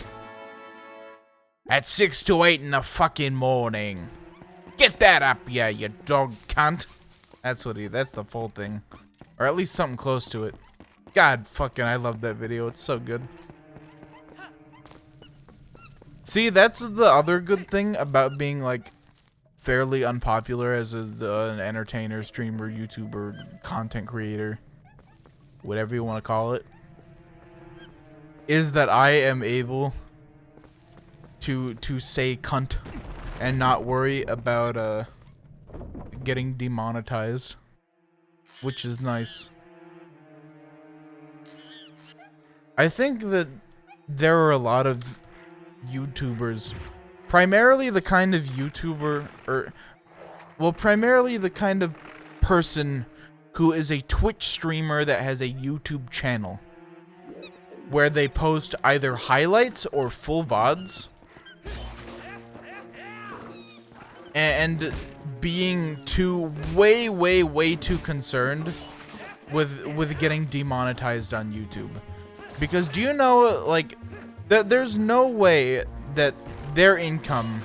at 6 to 8 in the fucking morning. Get that up, yeah, you dog cunt. That's the full thing. Or at least something close to it. God fucking, I love that video. It's so good. See, that's the other good thing about being, like, fairly unpopular as an entertainer, streamer, YouTuber, content creator, whatever you want to call it, is that I am able to say cunt and not worry about getting demonetized, which is nice. I think that there are a lot of YouTubers, primarily the kind of YouTuber, primarily the kind of person who is a Twitch streamer that has a YouTube channel, where they post either highlights or full VODs, and being way too concerned with getting demonetized on YouTube. Because do you know, like, that there's no way that their income,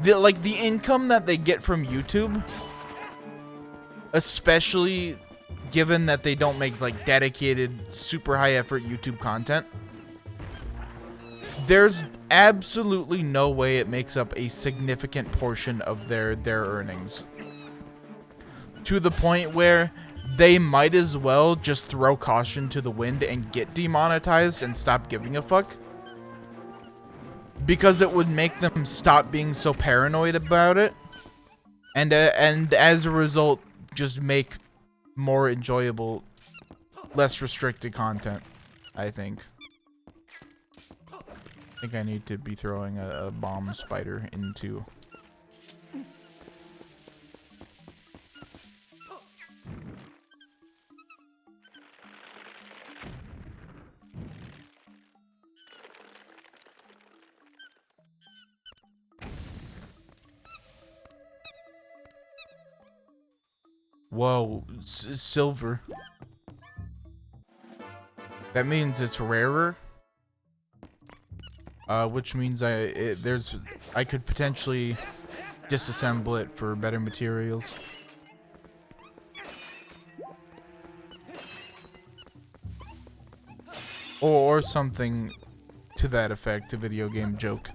the income that they get from YouTube, especially given that they don't make, like, dedicated, super high effort YouTube content, there's absolutely no way it makes up a significant portion of their earnings. To the point where they might as well just throw caution to the wind and get demonetized and stop giving a fuck. Because it would make them stop being so paranoid about it. And as a result, just make more enjoyable, less restricted content. I think. I think I need to be throwing a bomb spider into... Whoa, silver. That means it's rarer. Which means I could potentially disassemble it for better materials. Or something to that effect, a video game joke.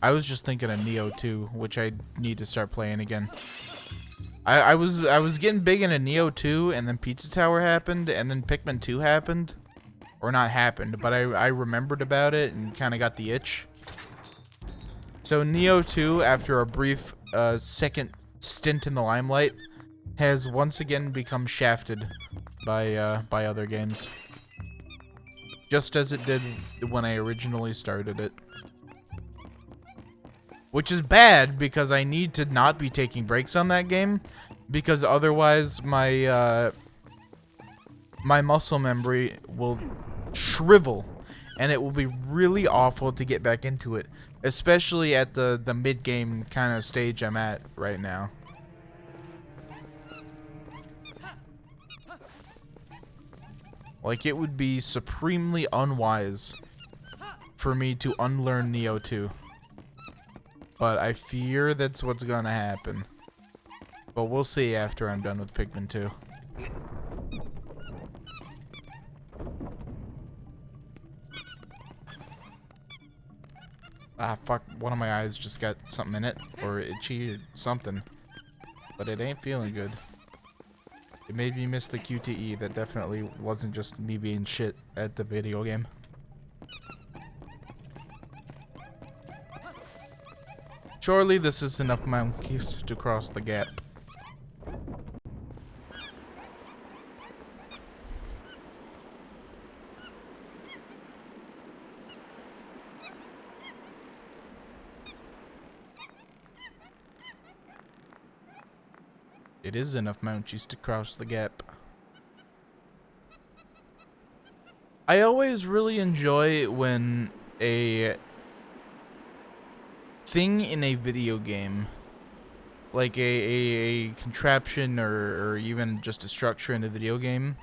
I was just thinking of Neo 2, which I need to start playing again. I was getting big into Neo 2, and then Pizza Tower happened, and then Pikmin 2 happened. Or not happened, but I remembered about it and kind of got the itch. So Neo 2, after a brief second stint in the limelight, has once again become shafted by other games. Just as it did when I originally started it. Which is bad, because I need to not be taking breaks on that game, because otherwise my my muscle memory will shrivel, and it will be really awful to get back into it, especially at the mid-game kind of stage I'm at right now. Like, it would be supremely unwise for me to unlearn Neo 2. But I fear that's what's gonna happen. But we'll see after I'm done with Pikmin 2. Ah, fuck. One of my eyes just got something in it. Or itchy or something. But it ain't feeling good. It made me miss the QTE. That definitely wasn't just me being shit at the video game. Surely this is enough monkeys to cross the gap. It is enough Mounchies to cross the gap. I always really enjoy when a thing in a video game, like a contraption or even just a structure in a video game,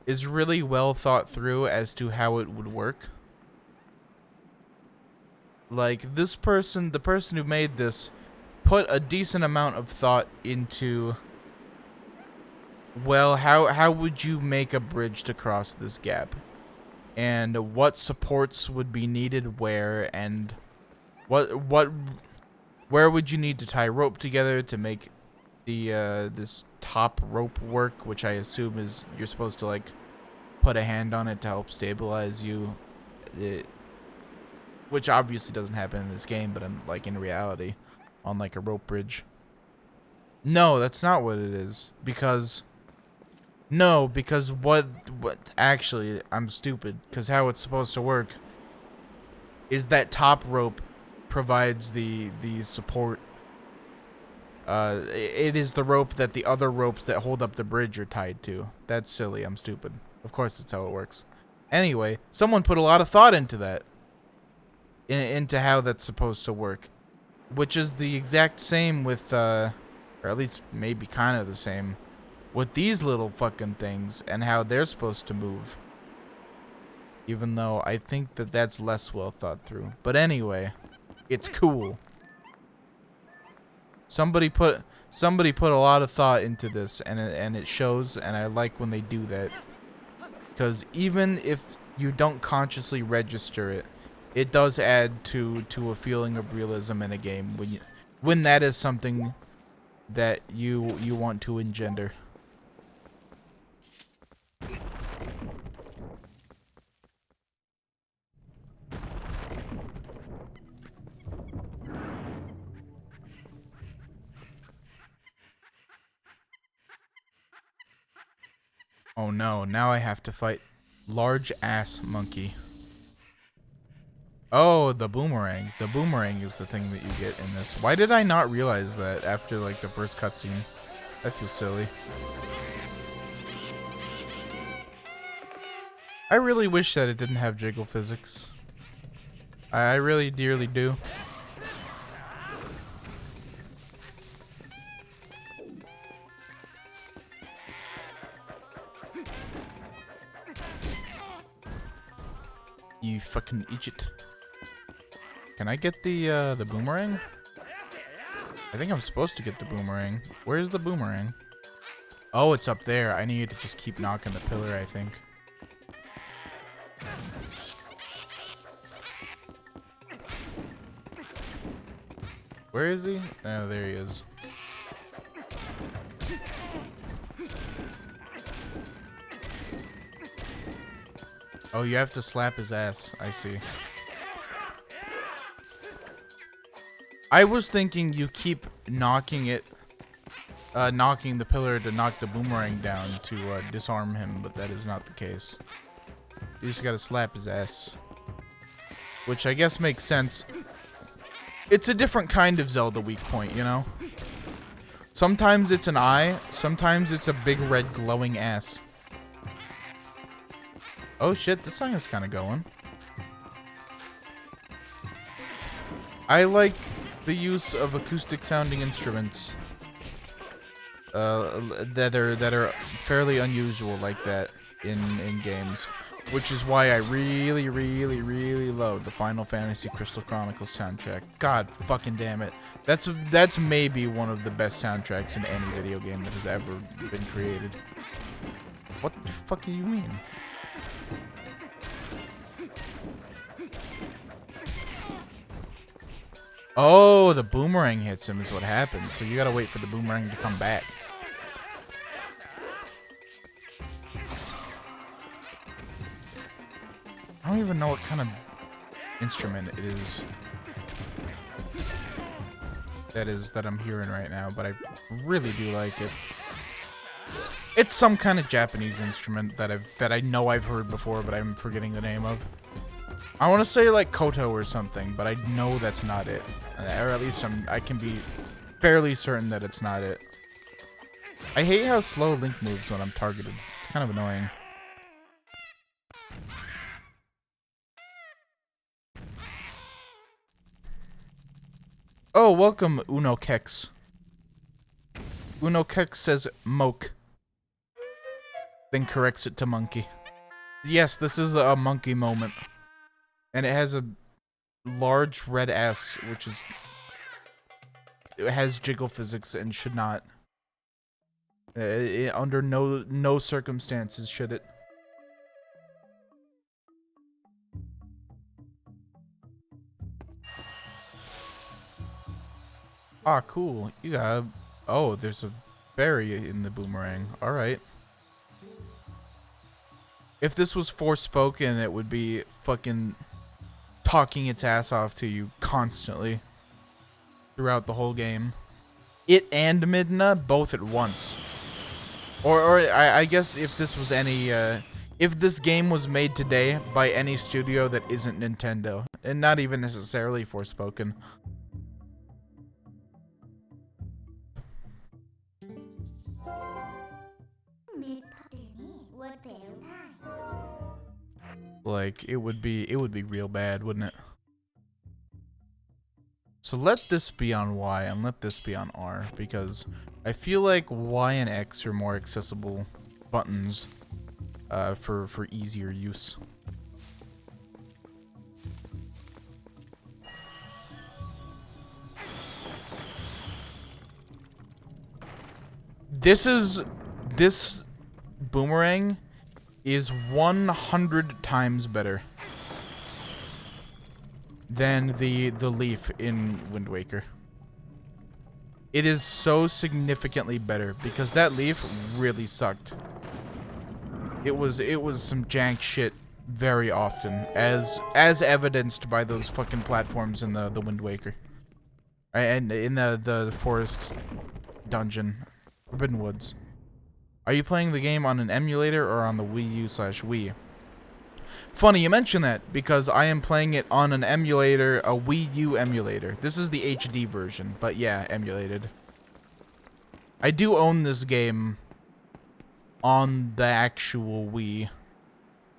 is really well thought through as to how it would work. Like, this person, the person who made this, put a decent amount of thought into, well, how would you make a bridge to cross this gap? And what supports would be needed where, and where would you need to tie rope together to make the this top rope work, which I assume is you're supposed to like put a hand on it to help stabilize you. Which obviously doesn't happen in this game, but like in reality, on like a rope bridge. No, that's not what it is. Because what actually, I'm stupid, because how it's supposed to work is that top rope provides the support. It is the rope that the other ropes that hold up the bridge are tied to. That's silly, I'm stupid. Of course that's how it works. Anyway, someone put a lot of thought into that. Into how that's supposed to work. Which is the exact same with, or at least maybe kind of the same, with these little fucking things and how they're supposed to move. Even though I think that that's less well thought through. But anyway, it's cool. Somebody put a lot of thought into this, and it shows, and I like when they do that. Because even if you don't consciously register it, it does add to a feeling of realism in a game when that is something that you want to engender. Oh no, now I have to fight Large ass monkey. Oh, the boomerang. The boomerang is the thing that you get in this. Why did I not realize that after like the first cutscene? That feels silly. I really wish that it didn't have jiggle physics. I really dearly do. You fucking idiot. Can I get the boomerang? I think I'm supposed to get the boomerang. Where's the boomerang? Oh, it's up there. I need to just keep knocking the pillar, I think. Where is he? Oh, there he is. Oh, you have to slap his ass. I see. I was thinking you keep knocking it, knocking the pillar to knock the boomerang down to disarm him, but that is not the case. You just gotta slap his ass. Which I guess makes sense. It's a different kind of Zelda weak point, you know? Sometimes it's an eye, sometimes it's a big red glowing ass. Oh shit, this song is kind of going. I like the use of acoustic sounding instruments that are fairly unusual like that in games, which is why I really love the Final Fantasy Crystal Chronicles soundtrack. God fucking damn it. That's maybe one of the best soundtracks in any video game that has ever been created. What the fuck do you mean? Oh, the boomerang hits him is what happens. So you gotta wait for the boomerang to come back. I don't even know what kind of instrument it is. That I'm hearing right now, but I really do like it. It's some kind of Japanese instrument that I know I've heard before, but I'm forgetting the name of. I want to say like koto or something, but I know that's not it. Or at least I can be fairly certain that it's not it. I hate how slow Link moves when I'm targeted. It's kind of annoying. Oh, welcome, Uno Kex. Uno Kex says moke. Then corrects it to monkey. Yes, this is a monkey moment. And it has a large red ass, which is... It has jiggle physics and should not. Under no circumstances should it. Ah, cool. You got... Oh, there's a berry in the boomerang. Alright. If this was Forspoken, it would be fucking talking its ass off to you constantly throughout the whole game. It and Midna both at once. Or I guess if this was any, if this game was made today by any studio that isn't Nintendo, and not even necessarily Forspoken. Like, it would be real bad, wouldn't it? So let this be on Y and let this be on R, because I feel like Y and X are more accessible buttons for easier use. This boomerang is 100 times better than the leaf in Wind Waker. It is so significantly better because that leaf really sucked. It was some jank shit very often, as evidenced by those fucking platforms in the Wind Waker. And in the forest dungeon, Forbidden Woods. Are you playing the game on an emulator or on the Wii U/Wii? Funny you mention that, because I am playing it on an emulator, a Wii U emulator. This is the HD version, but yeah, emulated. I do own this game on the actual Wii,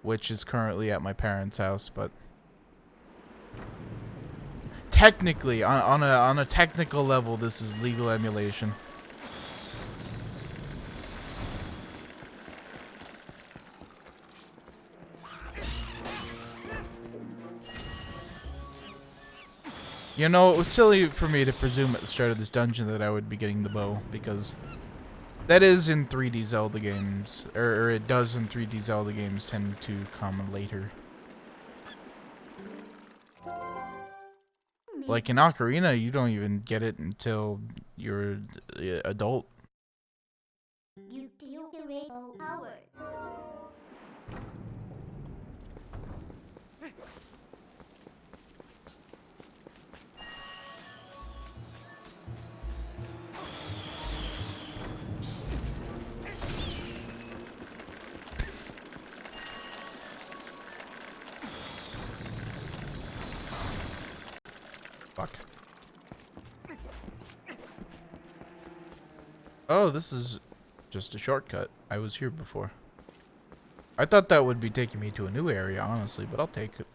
which is currently at my parents' house, but technically, on a technical level, this is legal emulation. You know, it was silly for me to presume at the start of this dungeon that I would be getting the bow, because that is in 3D Zelda games, or it does in 3D Zelda games tend to come later. Like in Ocarina, you don't even get it until you're adult. Fuck. Oh, this is just a shortcut. I was here before. I thought that would be taking me to a new area, honestly, but I'll take it.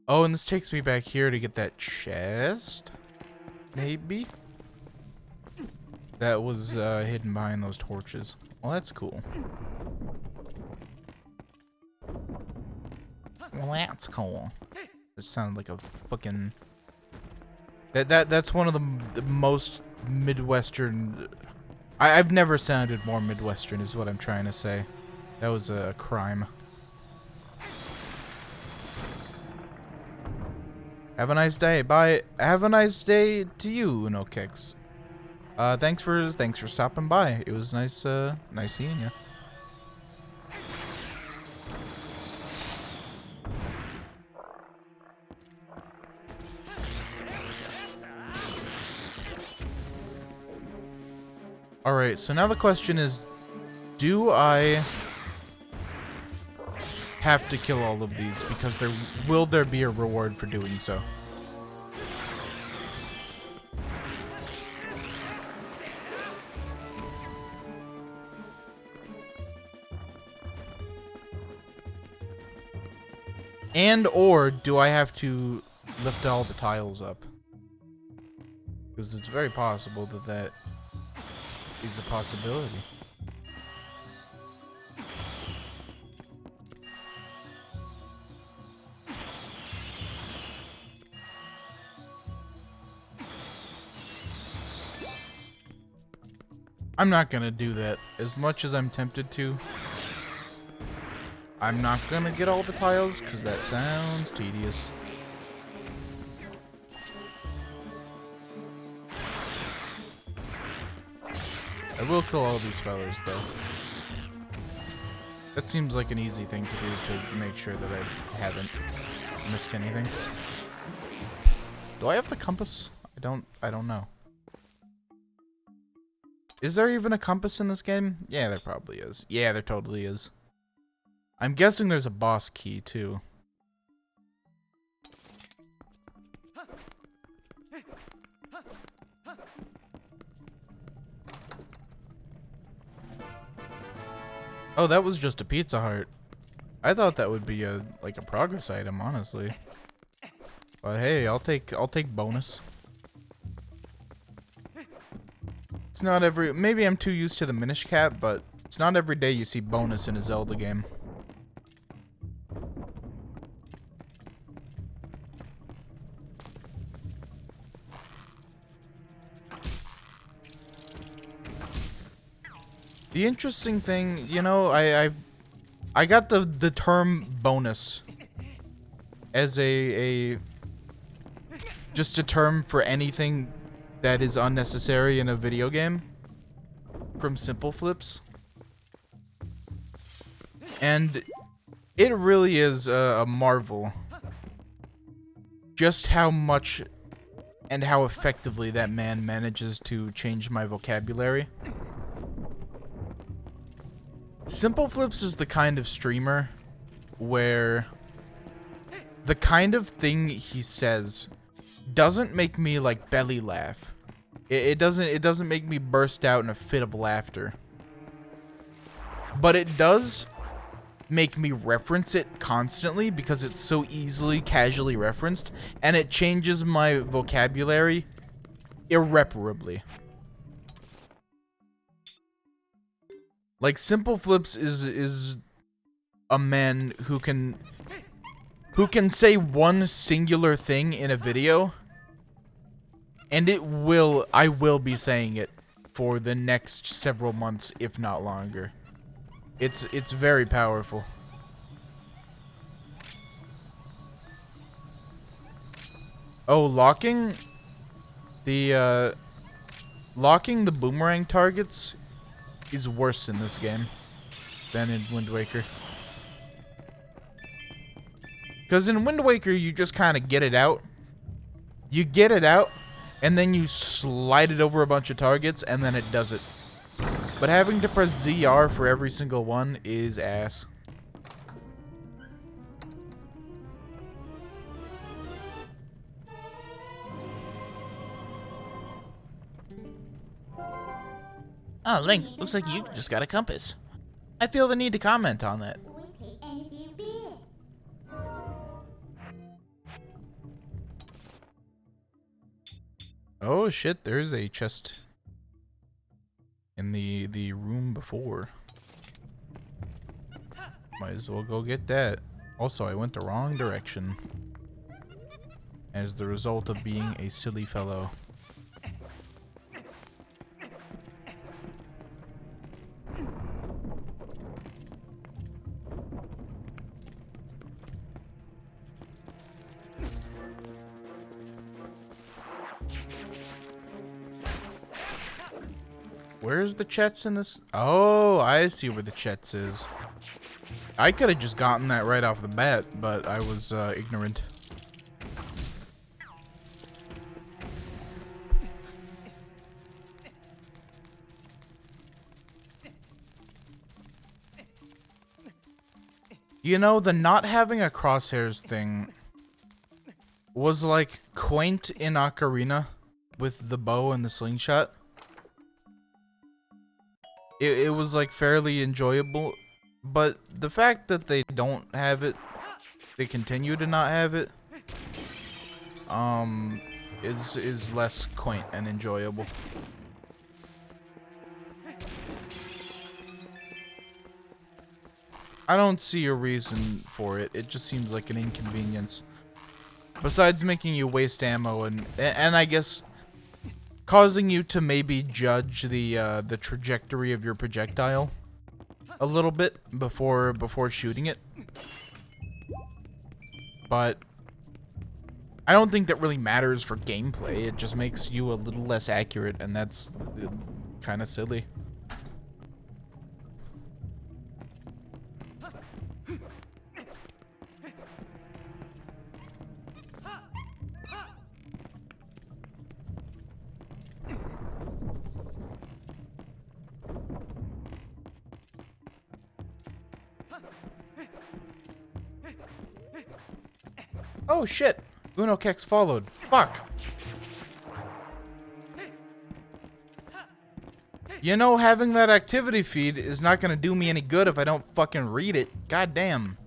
Oh, and this takes me back here to get that chest? Maybe? That was hidden behind those torches. Well, that's cool. Well, that's cool. It sounded like a fucking... That's one of the most Midwestern... I've never sounded more Midwestern is what I'm trying to say. That was a crime. Have a nice day. Bye. Have a nice day to you, No Kicks. Thanks for stopping by. It was nice seeing you. Alright, so now the question is, do I have to kill all of these? Because will there be a reward for doing so? And or do I have to lift all the tiles up? Because it's very possible that is a possibility. I'm not gonna do that. As much as I'm tempted to, I'm not gonna get all the tiles because that sounds tedious. I will kill all these fellas, though. That seems like an easy thing to do to make sure that I haven't missed anything. Do I have the compass? I don't know. Is there even a compass in this game? Yeah, there probably is. Yeah, there totally is. I'm guessing there's a boss key, too. Oh, that was just a Pizza Hut. I thought that would be like a progress item, honestly. But hey, I'll take bonus. It's not every... Maybe I'm too used to the Minish Cap, but it's not every day you see bonus in a Zelda game. The interesting thing, you know, I got the term bonus as just a term for anything that is unnecessary in a video game from Simple Flips. And it really is a marvel just how much and how effectively that man manages to change my vocabulary. Simple Flips is the kind of streamer where the kind of thing he says doesn't make me like belly laugh. It doesn't make me burst out in a fit of laughter. But it does make me reference it constantly because it's so easily casually referenced, and it changes my vocabulary irreparably. Like, Simple Flips is a man who can say one singular thing in a video, and I will be saying it for the next several months, if not longer. It's very powerful. Oh, locking the boomerang targets is worse in this game than in Wind Waker. Because in Wind Waker, you just kind of get it out. You get it out, and then you slide it over a bunch of targets, and then it does it. But having to press ZR for every single one is ass. Oh, Link, looks like you just got a compass. I feel the need to comment on that. Oh shit, there's a chest in the room before. Might as well go get that. Also, I went the wrong direction as the result of being a silly fellow. Where's the chets in this? Oh, I see where the chets is. I could have just gotten that right off the bat, but I was ignorant. You know, the not having a crosshairs thing was like quaint in Ocarina with the bow and the slingshot. It was like fairly enjoyable, but the fact that they don't have it, they continue to not have it, is less quaint and enjoyable. I don't see a reason for it. It just seems like an inconvenience. Besides making you waste ammo and I guess causing you to maybe judge the trajectory of your projectile a little bit before shooting it. But I don't think that really matters for gameplay. It just makes you a little less accurate, and that's kind of silly. Oh shit! Uno Kex followed. Fuck! You know, having that activity feed is not gonna do me any good if I don't fucking read it. God damn.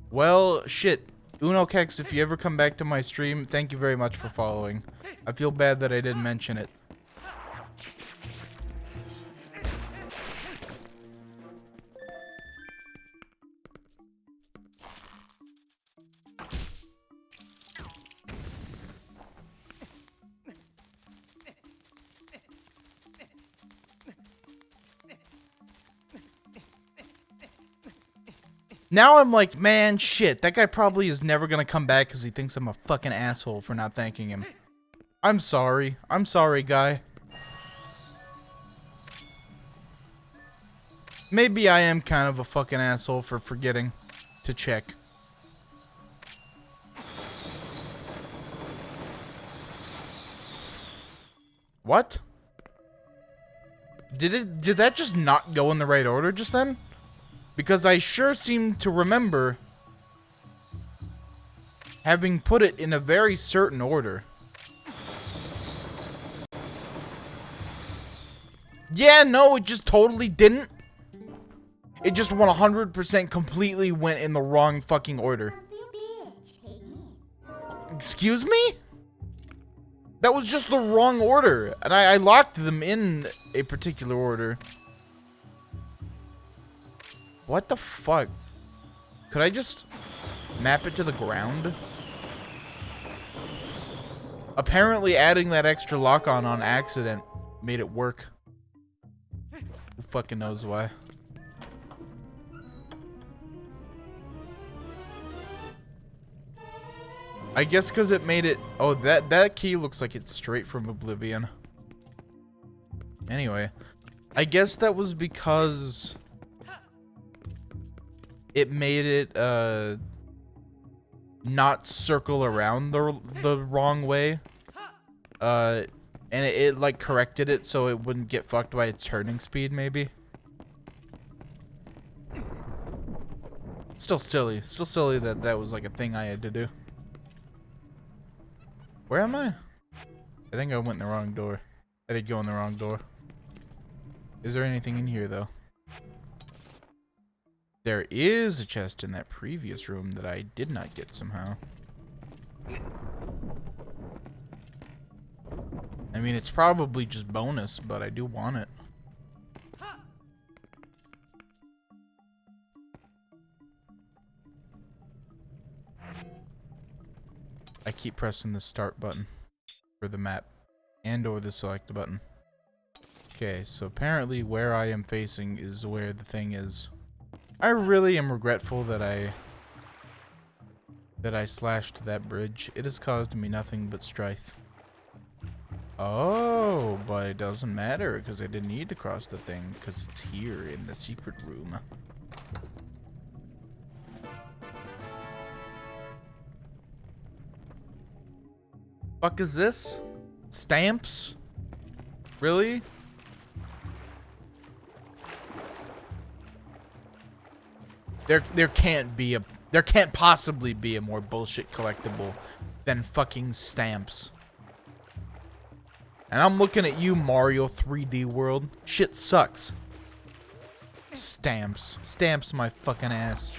Well, shit. Uno Kex, if you ever come back to my stream, thank you very much for following. I feel bad that I didn't mention it. Now I'm like, man, shit, that guy probably is never gonna come back because he thinks I'm a fucking asshole for not thanking him. I'm sorry. I'm sorry, guy. Maybe I am kind of a fucking asshole for forgetting to check. What? Did that just not go in the right order just then? Because I sure seem to remember having put it in a very certain order. Yeah, no, it just totally didn't. It just 100% completely went in the wrong fucking order. Excuse me? That was just the wrong order. And I locked them in a particular order. What the fuck? Could I just map it to the ground? Apparently adding that extra lock on accident made it work. Who fucking knows why? I guess because it made it... Oh, that key looks like it's straight from Oblivion. Anyway. I guess that was because... it made it, not circle around the wrong way. And it like, corrected it so it wouldn't get fucked by its turning speed, maybe. Still silly. Still silly that that was, like, a thing I had to do. Where am I? I think I went in the wrong door. I did go in the wrong door. Is there anything in here, though? There is a chest in that previous room that I did not get somehow. I mean, it's probably just bonus, but I do want it. I keep pressing the start button for the map and or the select button. Okay, so apparently where I am facing is where the thing is. I really am regretful that I slashed that bridge. It has caused me nothing but strife. Oh, but it doesn't matter because I didn't need to cross the thing because it's here in the secret room. Fuck is this? Stamps? Really? There can't possibly be a more bullshit collectible than fucking stamps. And I'm looking at you, Mario 3D World. Shit sucks. Stamps. Stamps my fucking ass.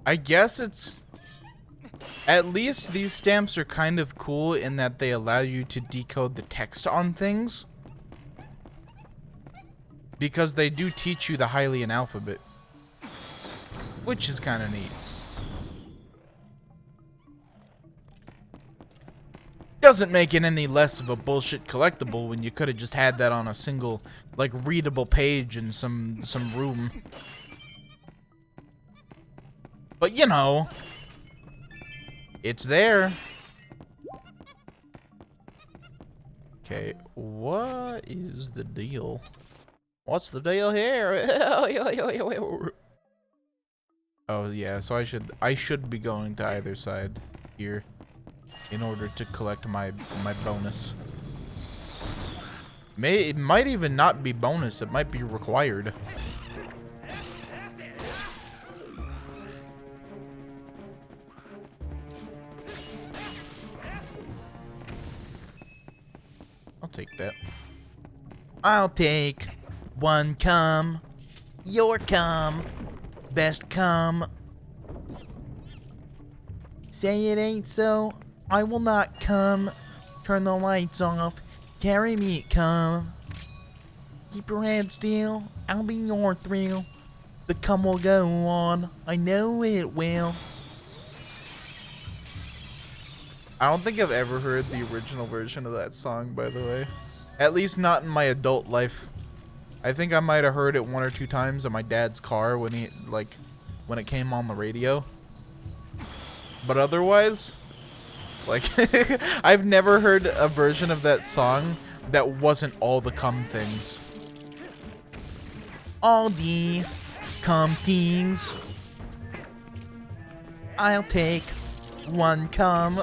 I guess it's... At least these stamps are kind of cool in that they allow you to decode the text on things. Because they do teach you the Hylian alphabet. Which is kind of neat. Doesn't make it any less of a bullshit collectible when you could have just had that on a single, like, readable page in some room. But, you know, it's there. Okay, what is the deal? What's the deal here? Oh, yeah, so I should be going to either side here in order to collect my bonus. It might even not be bonus, it might be required. I'll take that. I'll take one cum, your cum, best cum. Say it ain't so, I will not come. Turn the lights off, carry me cum. Keep your head still, I'll be your thrill. The cum will go on, I know it will. I don't think I've ever heard the original version of that song, by the way. At least not in my adult life. I think I might have heard it 1 or 2 times in my dad's car when he, like, when it came on the radio. But otherwise, like, I've never heard a version of that song that wasn't all the cum things. All the cum things. I'll take one cum.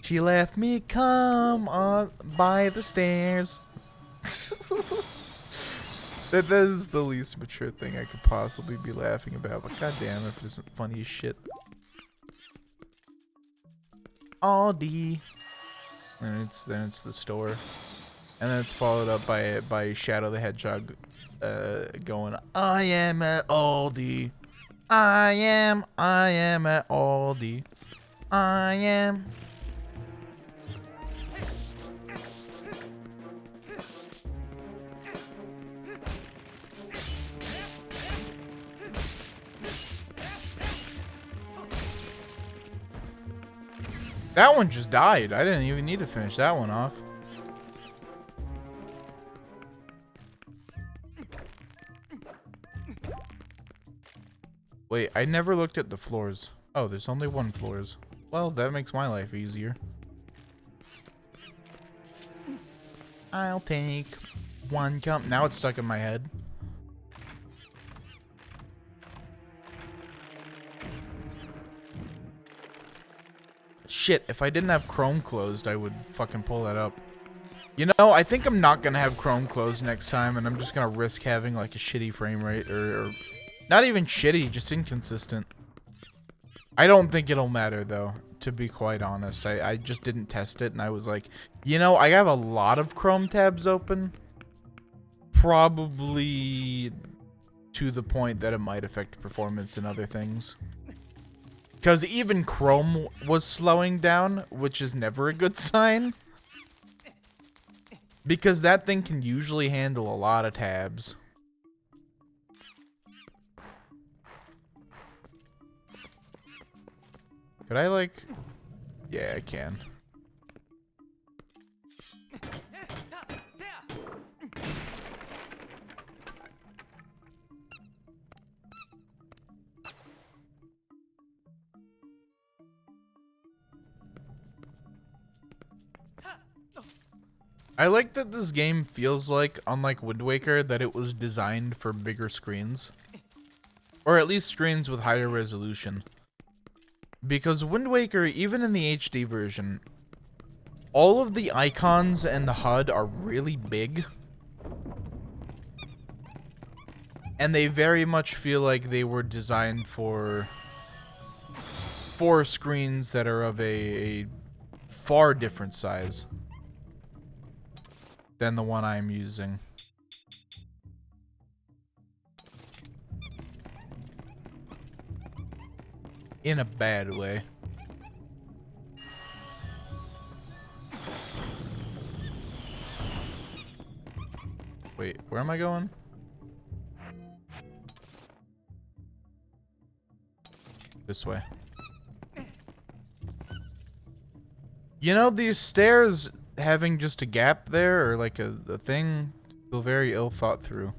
She left me cum on by the stairs. That is the least mature thing I could possibly be laughing about, but goddamn if it isn't funny as shit. Aldi. And then it's the store. And then it's followed up by Shadow the Hedgehog going, I am at Aldi. I am at Aldi. I am. That one just died. I didn't even need to finish that one off. Wait, I never looked at the floors. Oh, there's only one floors. Well, that makes my life easier. I'll take one cum. Now it's stuck in my head. Shit, if I didn't have Chrome closed, I would fucking pull that up. You know, I think I'm not gonna have Chrome closed next time, and I'm just gonna risk having like a shitty frame rate, or not even shitty, just inconsistent. I don't think it'll matter though, to be quite honest. I just didn't test it, and I was like, you know, I have a lot of Chrome tabs open. Probably to the point that it might affect performance and other things. Because even Chrome was slowing down, which is never a good sign. Because that thing can usually handle a lot of tabs. Could I, like... Yeah, I can. I like that this game feels like, unlike Wind Waker, that it was designed for bigger screens. Or at least screens with higher resolution. Because Wind Waker, even in the HD version, all of the icons and the HUD are really big. And they very much feel like they were designed for screens that are of a far different size than the one I'm using. In a bad way. Wait, where am I going? This way. You know, these stairs having just a gap there, or like a thing, feel very ill thought through.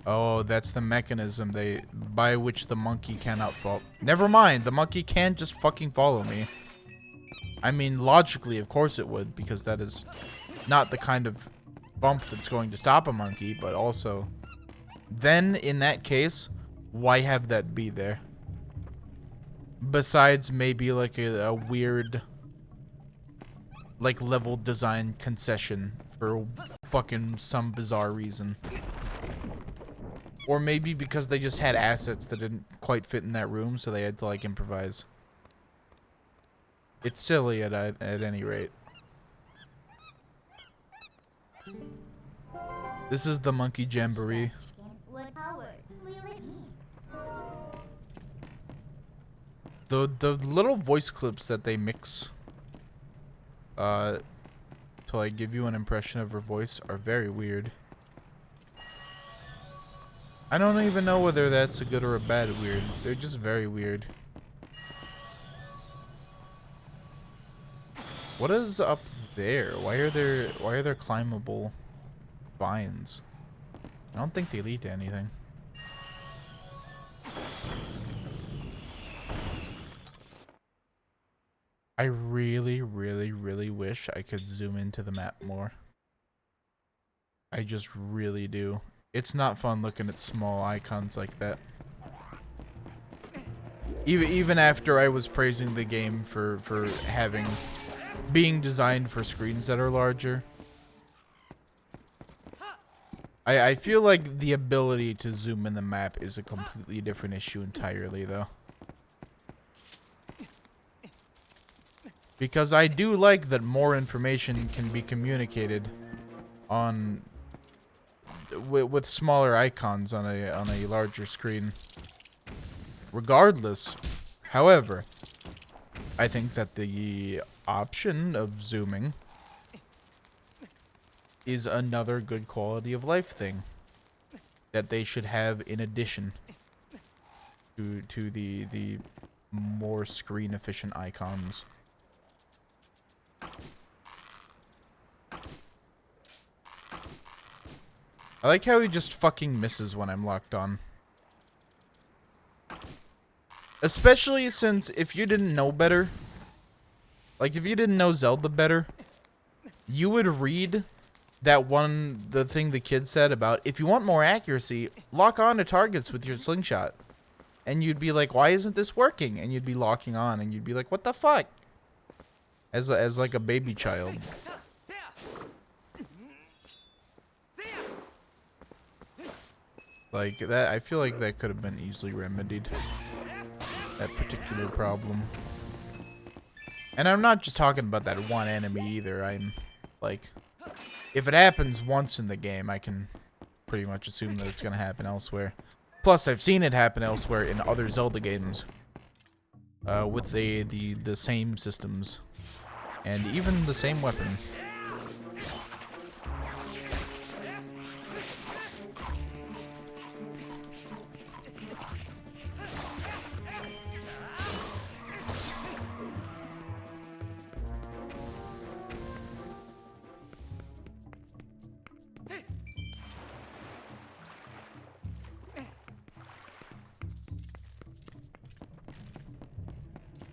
Oh, that's the mechanism by which the monkey cannot fall. Never mind, the monkey can't just fucking follow me. I mean, logically, of course it would, because that is not the kind of bump that's going to stop a monkey, but also, then in that case, why have that be there? Besides maybe like a weird, like, level design concession for fucking some bizarre reason. Or maybe because they just had assets that didn't quite fit in that room, so they had to, like, improvise. It's silly at any rate. This is the Monkey Jamboree. The little voice clips that they mix to, like, give you an impression of her voice are very weird. I don't even know whether that's a good or a bad weird. They're just very weird. What is up there? Why are there climbable vines? I don't think they lead to anything. I really, really, really wish I could zoom into the map more. I just really do. It's not fun looking at small icons like that. Even after I was praising the game for being designed for screens that are larger. I feel like the ability to zoom in the map is a completely different issue entirely, though. Because I do like that more information can be communicated on with smaller icons on a larger screen. Regardless, however, I think that the option of zooming is another good quality of life thing that they should have in addition to the more screen efficient icons. I like how he just fucking misses when I'm locked on. Especially since if you didn't know better, like if you didn't know Zelda better, you would read the thing the kid said about, if you want more accuracy, lock on to targets with your slingshot. And you'd be like, why isn't this working? And you'd be locking on and you'd be like, what the fuck? As like a baby child. Like that, I feel like that could have been easily remedied. That particular problem. And I'm not just talking about that one enemy either. I'm like, if it happens once in the game, I can pretty much assume that it's going to happen elsewhere. Plus, I've seen it happen elsewhere in other Zelda games. With the same systems. And even the same weapon.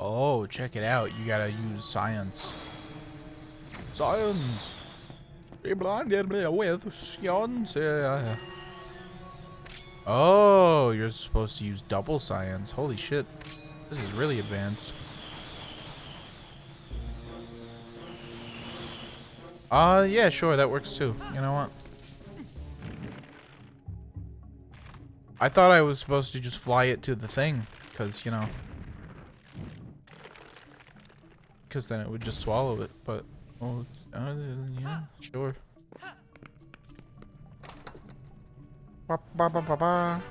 Oh, check it out. You gotta use science. Science. Be blinded with science. Oh, you're supposed to use double science. Holy shit. This is really advanced. Yeah, sure, that works too. You know what? I thought I was supposed to just fly it to the thing, because, you know. Because then it would just swallow it, but... Oh, yeah, sure. Ba, ba, ba, ba, ba.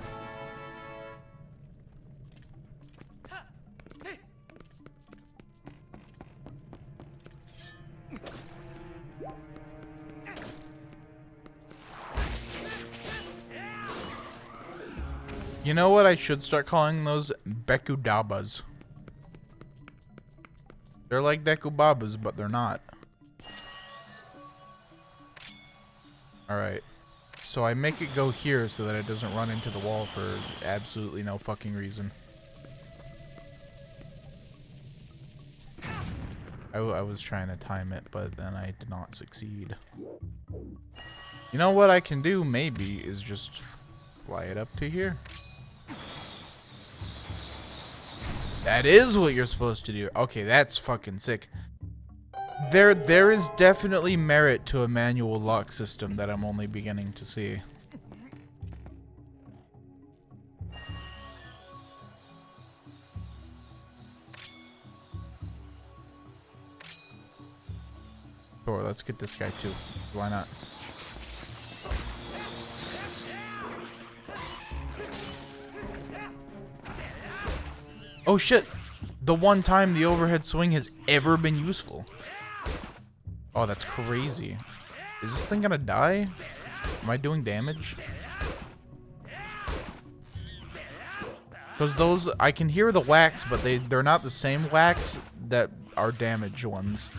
You know what I should start calling those? Bekudabas. They're like Dekubabas, but they're not. Alright. So I make it go here so that it doesn't run into the wall for absolutely no fucking reason. I was trying to time it, but then I did not succeed. You know what I can do, maybe, is just fly it up to here. That is what you're supposed to do. Okay, that's fucking sick. There is definitely merit to a manual lock system that I'm only beginning to see. Sure, let's get this guy too. Why not? Oh shit! The one time the overhead swing has ever been useful. Oh, that's crazy. Is this thing gonna die? Am I doing damage? Because those, I can hear the whacks, but they're not the same whacks that are damage ones.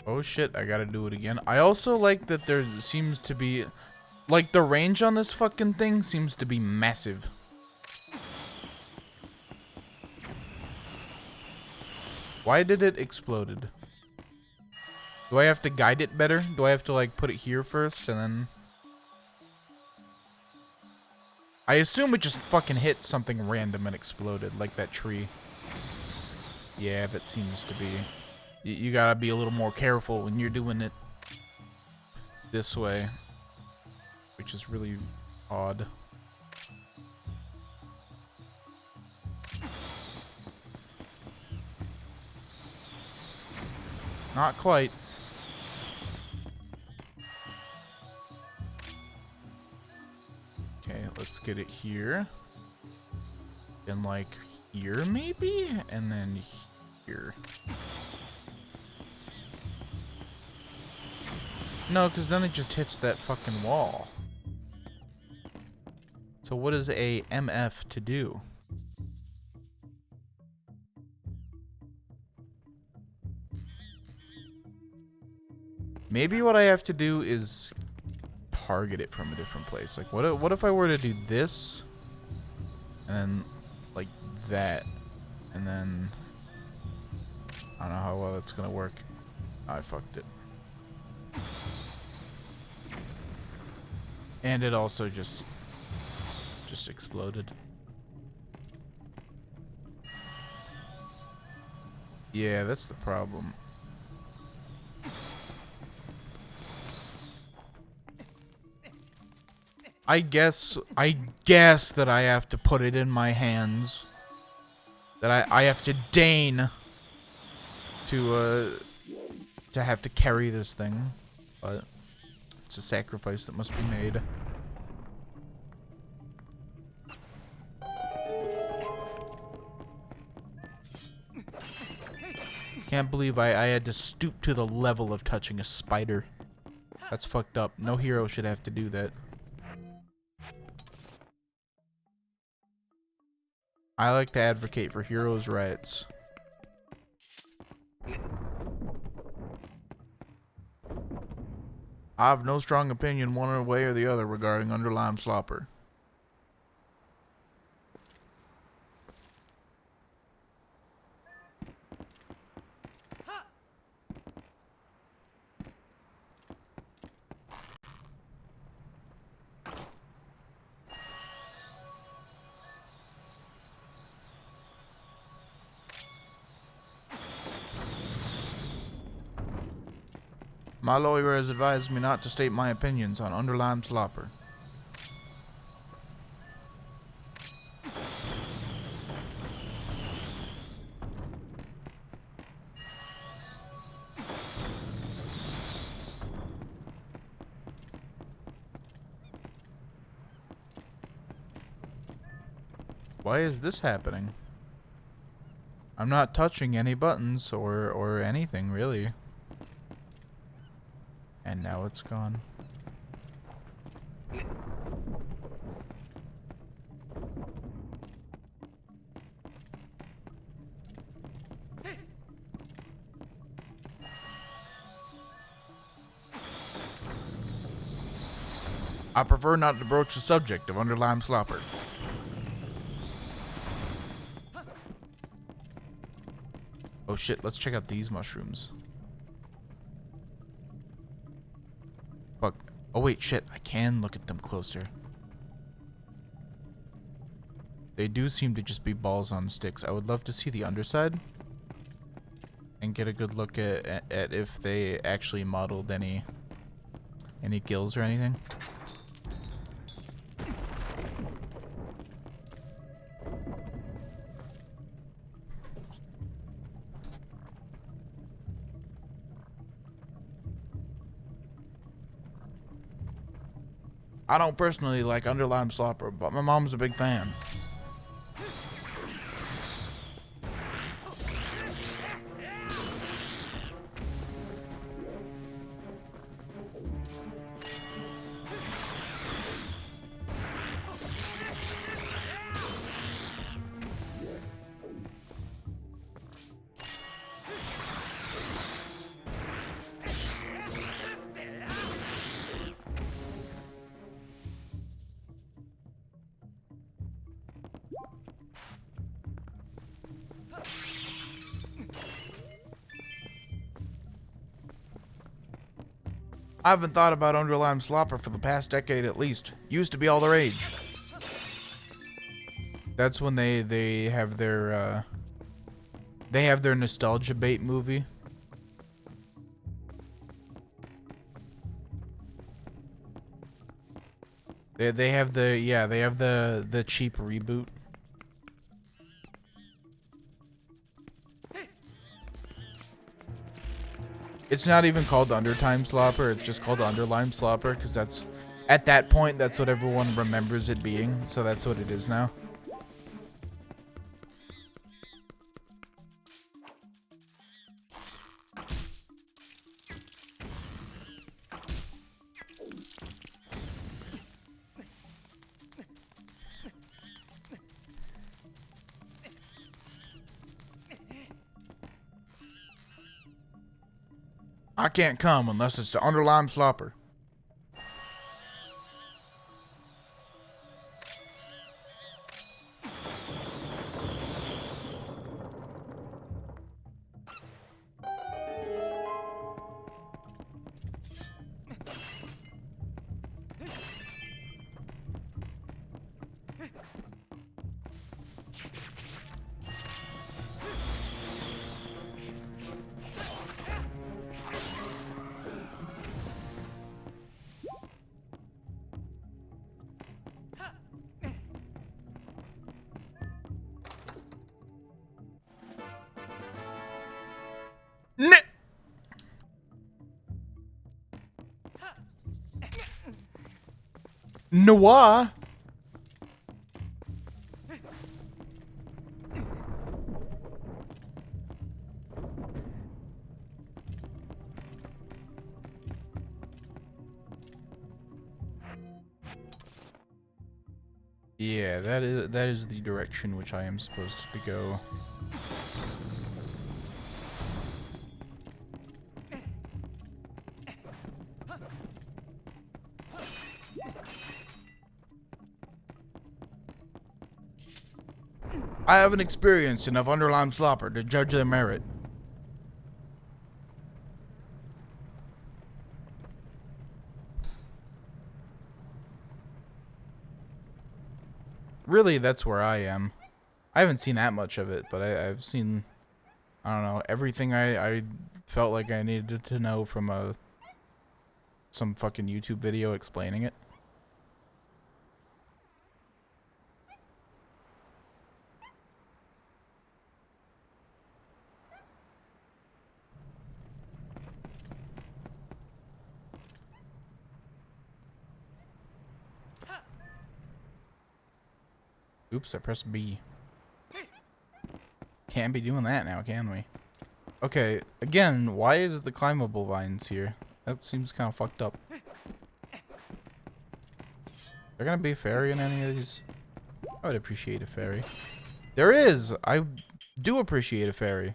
Oh shit, I gotta do it again. I also like that there seems to be... Like, the range on this fucking thing seems to be massive. Why did it exploded? Do I have to guide it better? Do I have to, like, put it here first and then... I assume it just fucking hit something random and exploded, like that tree. Yeah, that seems to be... You gotta be a little more careful when you're doing it this way. Which is really odd. Not quite. Okay, let's get it here. And like here maybe? And then here. No, because then it just hits that fucking wall. So what is a MF to do? Maybe what I have to do is target it from a different place. Like, what if I were to do this, and then, like, that, and then, I don't know how well that's gonna work. I fucked it. And it also just exploded. Yeah, that's the problem. I guess that I have to put it in my hands. That I have to deign to have to carry this thing. But it's a sacrifice that must be made. Can't believe I had to stoop to the level of touching a spider. That's fucked up. No hero should have to do that. I like to advocate for heroes' rights. I have no strong opinion one way or the other regarding Underlime Slopper. My lawyer has advised me not to state my opinions on Underlime Slopper. Why is this happening? I'm not touching any buttons or anything, really. And now it's gone. I prefer not to broach the subject of Underlime Slopper. Oh shit, let's check out these mushrooms. Fuck. Oh wait, shit, I can look at them closer. They do seem to just be balls on sticks. I would love to see the underside. And get a good look at if they actually modeled any gills or anything. I don't personally like Underlime Slopper, but my mom's a big fan. I haven't thought about Underlime Slopper for the past decade at least. Used to be all the rage. That's when they have their nostalgia bait movie. They have the cheap reboot. It's not even called Undertime Slopper, it's just called Underlime Slopper, because that's, at that point, that's what everyone remembers it being, so that's what it is now. I can't come unless it's the Underlime Slopper. Noah. Yeah, that is the direction which I am supposed to go. I haven't experienced enough Underlime Slopper to judge their merit. Really, that's where I am. I haven't seen that much of it, but I've seen, I don't know, everything I felt like I needed to know from some fucking YouTube video explaining it. Oops, I pressed B. Can't be doing that now, can we? Okay, again, why is the climbable vines here? That seems kind of fucked up. There gonna be a fairy in any of these? I would appreciate a fairy. There is! I do appreciate a fairy.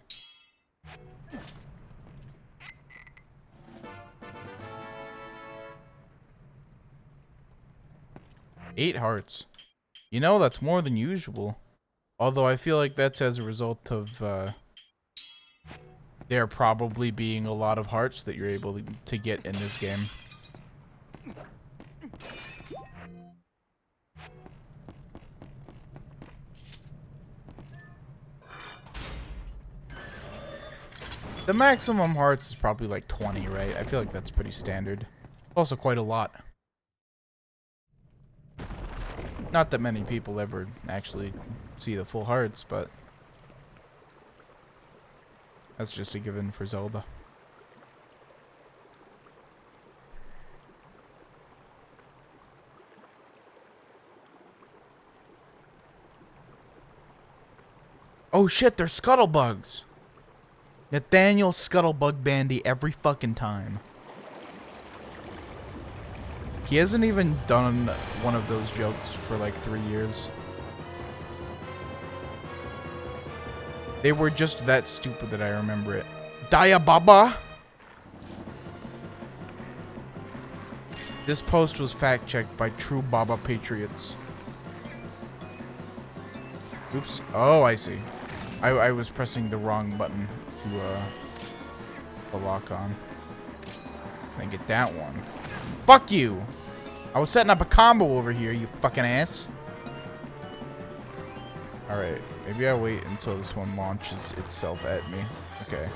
Eight hearts. You know, that's more than usual. Although I feel like that's as a result of there probably being a lot of hearts that you're able to get in this game. The maximum hearts is probably like 20, right? I feel like that's pretty standard. Also quite a lot. Not that many people ever actually see the full hearts, but that's just a given for Zelda. Oh shit, they're scuttlebugs! Nathaniel Scuttlebug Bandy every fucking time. He hasn't even done one of those jokes for like 3 years. They were just that stupid that I remember it. Daya Baba! This post was fact-checked by True Baba Patriots. Oops. Oh, I see. I was pressing the wrong button to lock on. And get that one. Fuck you! I was setting up a combo over here, you fucking ass. Alright, maybe I wait until this one launches itself at me. Okay.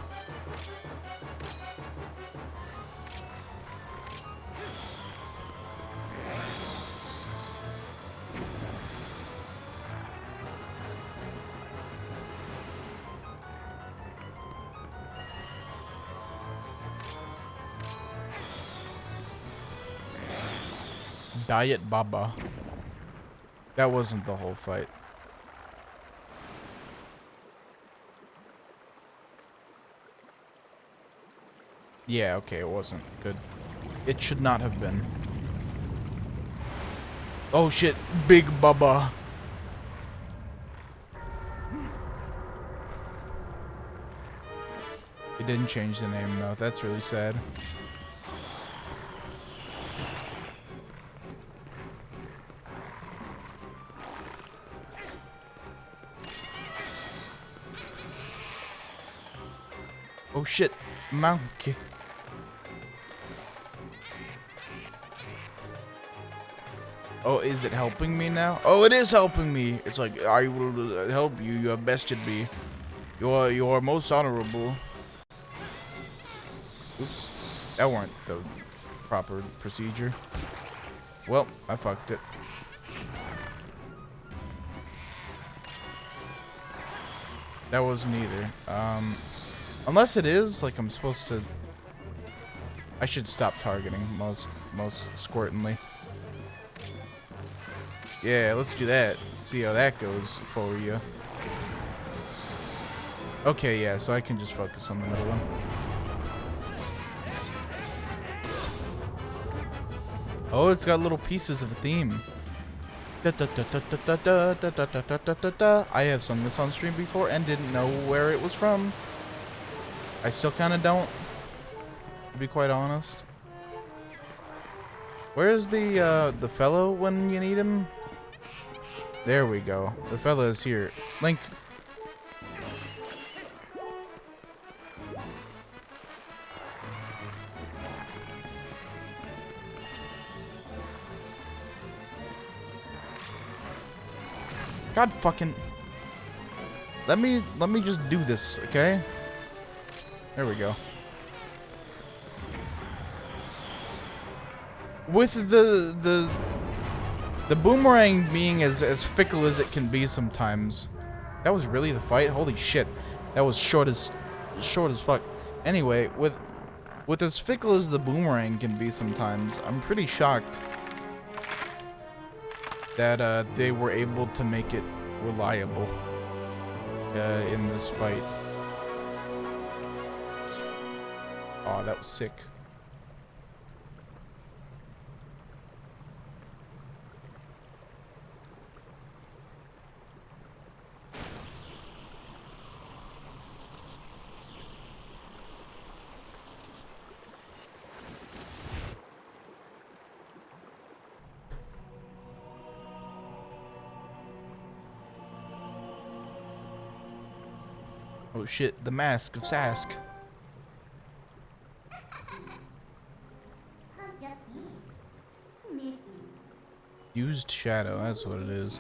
Diet Baba. That wasn't the whole fight. Yeah, okay, it wasn't. Good. It should not have been. Oh shit, Big Bubba. It didn't change the name though. That's really sad. Oh shit, monkey. Oh, is it helping me now? Oh, it is helping me. It's like, I will help you. Your best should be. You are most honorable. Oops. That weren't the proper procedure. Well, I fucked it. That wasn't either. Unless it is, like I'm supposed to. I should stop targeting most squirtingly. Yeah, let's do that. See how that goes for you. Okay, yeah, so I can just focus on the middle one. Oh, it's got little pieces of a theme. I have sung this on stream before and didn't know where it was from. I still kind of don't, to be quite honest. Where's the fellow when you need him? There we go. The fella is here. Link. God fucking. Let me just do this, okay? There we go. With the boomerang being as fickle as it can be sometimes. That was really the fight? Holy shit. That was short as fuck. Anyway, with as fickle as the boomerang can be sometimes, I'm pretty shocked that they were able to make it reliable in this fight. Oh, that was sick. Oh shit, the mask of Sask. Used shadow, that's what it is.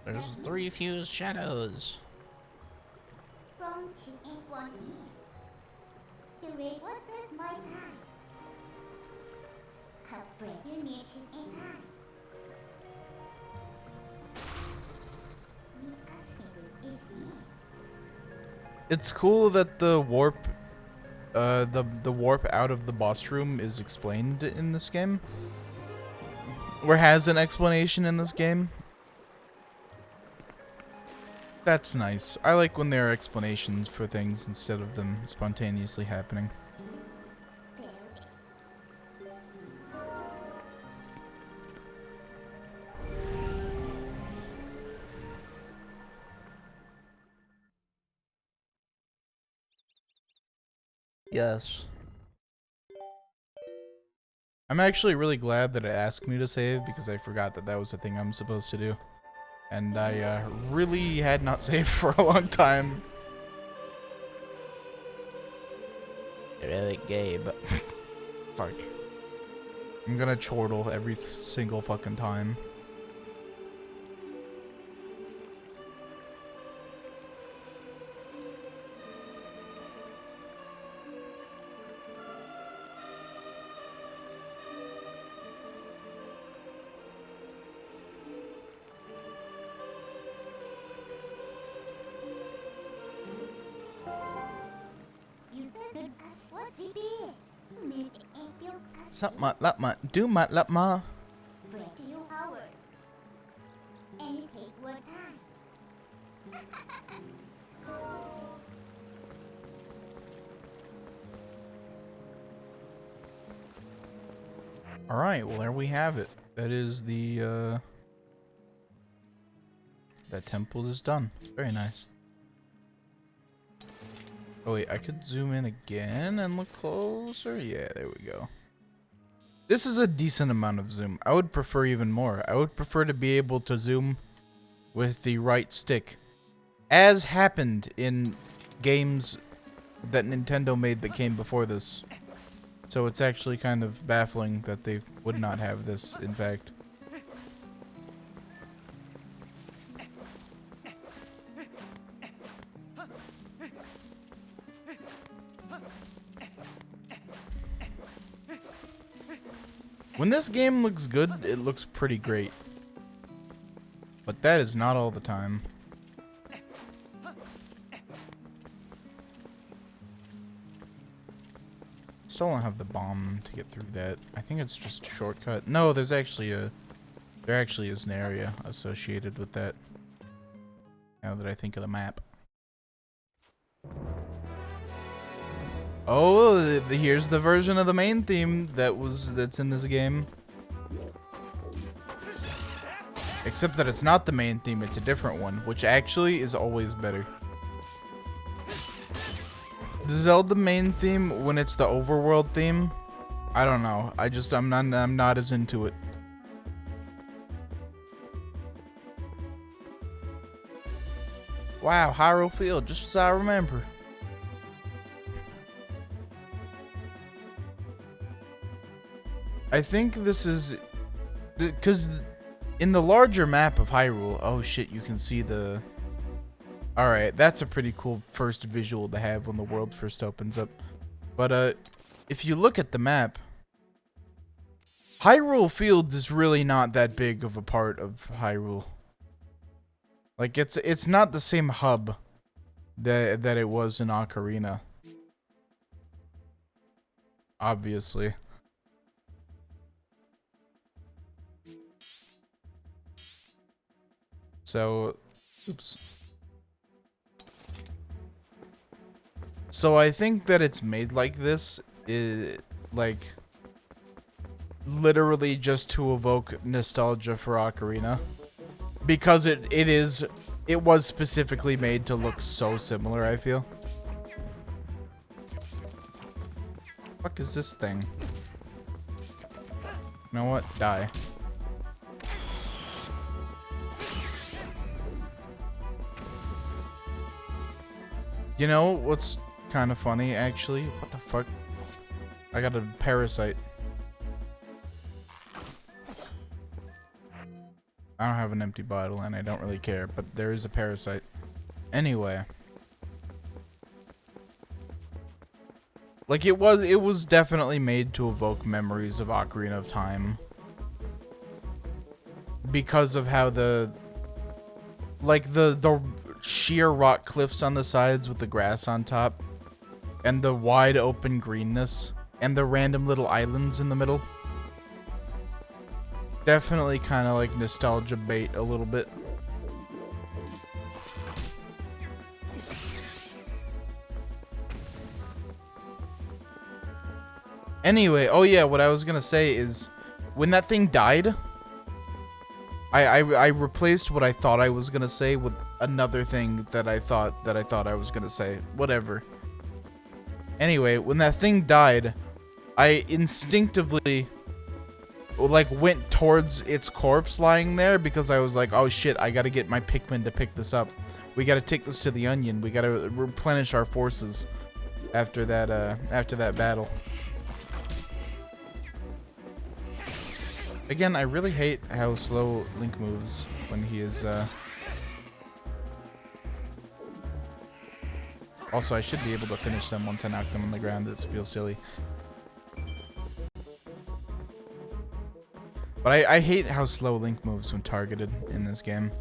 There's 3 fused shadows. It's cool that the warp, the warp out of the boss room is explained in this game, or has an explanation in this game. That's nice. I like when there are explanations for things instead of them spontaneously happening. Yes. I'm actually really glad that it asked me to save because I forgot that that was the thing I'm supposed to do. And I really had not saved for a long time. Really gay, but fuck. I'm gonna chortle every single fucking time. Something like my do my like my. All right, well there we have it. That is the that temple is done. Very nice. Oh wait, I could zoom in again and look closer. Yeah, there we go. This is a decent amount of zoom. I would prefer even more. I would prefer to be able to zoom with the right stick, as happened in games that Nintendo made that came before this. So it's actually kind of baffling that they would not have this, in fact. When this game looks good, it looks pretty great. But that is not all the time. Still don't have the bomb to get through that. I think it's just a shortcut. No, there actually is an area associated with that. Now that I think of the map. Oh, here's the version of the main theme that's in this game. Except that it's not the main theme, it's a different one, which actually is always better. The Zelda main theme, when it's the overworld theme, I don't know. I'm not as into it. Wow, Hyrule Field, just as I remember. I think this is because in the larger map of Hyrule, oh shit, you can see the. Alright, that's a pretty cool first visual to have when the world first opens up. But if you look at the map, Hyrule Field is really not that big of a part of Hyrule. Like it's not the same hub that it was in Ocarina. Obviously. So, oops. So I think that it's made like this is like literally just to evoke nostalgia for Ocarina, because it was specifically made to look so similar, I feel. Fuck is this thing? You know what? Die. You know what's kind of funny, actually? What the fuck? I got a parasite. I don't have an empty bottle and I don't really care, but there is a parasite. Anyway. Like it was definitely made to evoke memories of Ocarina of Time. Because of how the sheer rock cliffs on the sides with the grass on top, and the wide open greenness, and the random little islands in the middle. Definitely kind of like nostalgia bait a little bit. Anyway, oh yeah, what I was gonna say is, when that thing died, I replaced what I thought I was gonna say with another thing that I thought I was gonna say. Whatever. Anyway, when that thing died, I instinctively like went towards its corpse lying there because I was like, oh shit, I gotta get my Pikmin to pick this up. We gotta take this to the Onion. We gotta replenish our forces after that battle. Again, I really hate how slow Link moves when he is, Also, I should be able to finish them once I knock them on the ground. This feels silly. But I hate how slow Link moves when targeted in this game.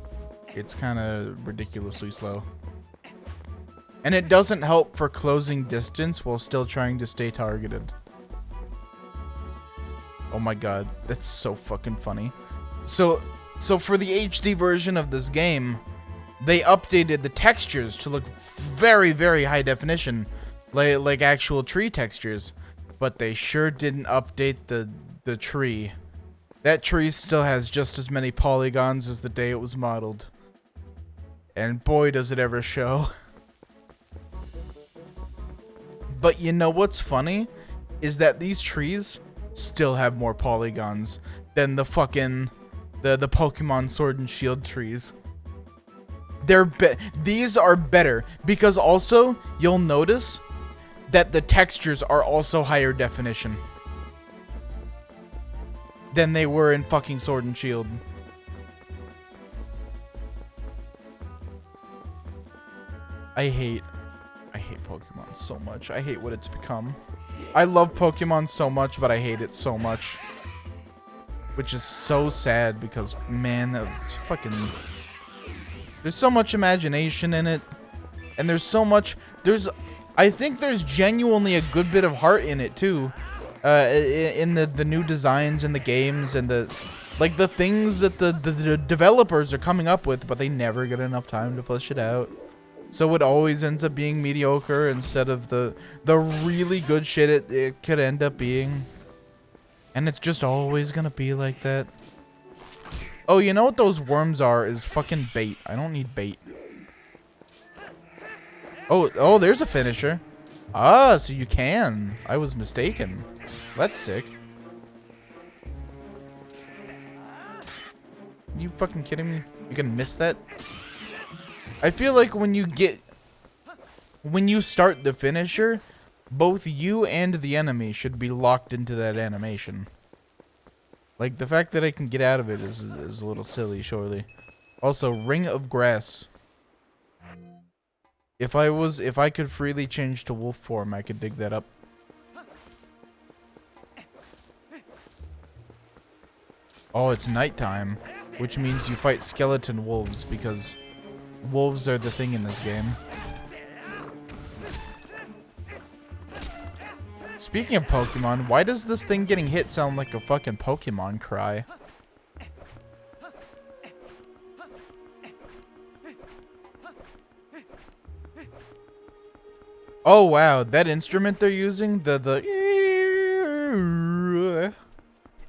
It's kind of ridiculously slow. And it doesn't help for closing distance while still trying to stay targeted. Oh my god, that's so fucking funny. So for the HD version of this game, they updated the textures to look very, very high definition, like actual tree textures. But they sure didn't update the tree. That tree still has just as many polygons as the day it was modeled. And boy, does it ever show. But you know what's funny? Is that these trees still have more polygons than the fucking the Pokemon Sword and Shield trees. These are better because also you'll notice that the textures are also higher definition than they were in fucking Sword and Shield. I hate Pokemon so much. I hate what it's become. I love Pokemon so much, but I hate it so much. Which is so sad because, man, that's fucking... There's so much imagination in it. And there's so much... I think there's genuinely a good bit of heart in it, too. In the new designs and the games and the... Like, the things that the developers are coming up with, but they never get enough time to flesh it out. So it always ends up being mediocre instead of the really good shit it could end up being. And it's just always gonna be like that. Oh, you know what those worms are is fucking bait. I don't need bait. Oh, there's a finisher. Ah, so you can. I was mistaken. That's sick. You fucking kidding me? You can miss that? I feel like when you start the finisher, both you and the enemy should be locked into that animation. Like, the fact that I can get out of it is a little silly, surely. Also, Ring of Grass. If I could freely change to wolf form, I could dig that up. Oh, it's nighttime, which means you fight skeleton wolves because wolves are the thing in this game. Speaking of Pokemon, why does this thing getting hit sound like a fucking Pokemon cry? Oh wow, that instrument they're using,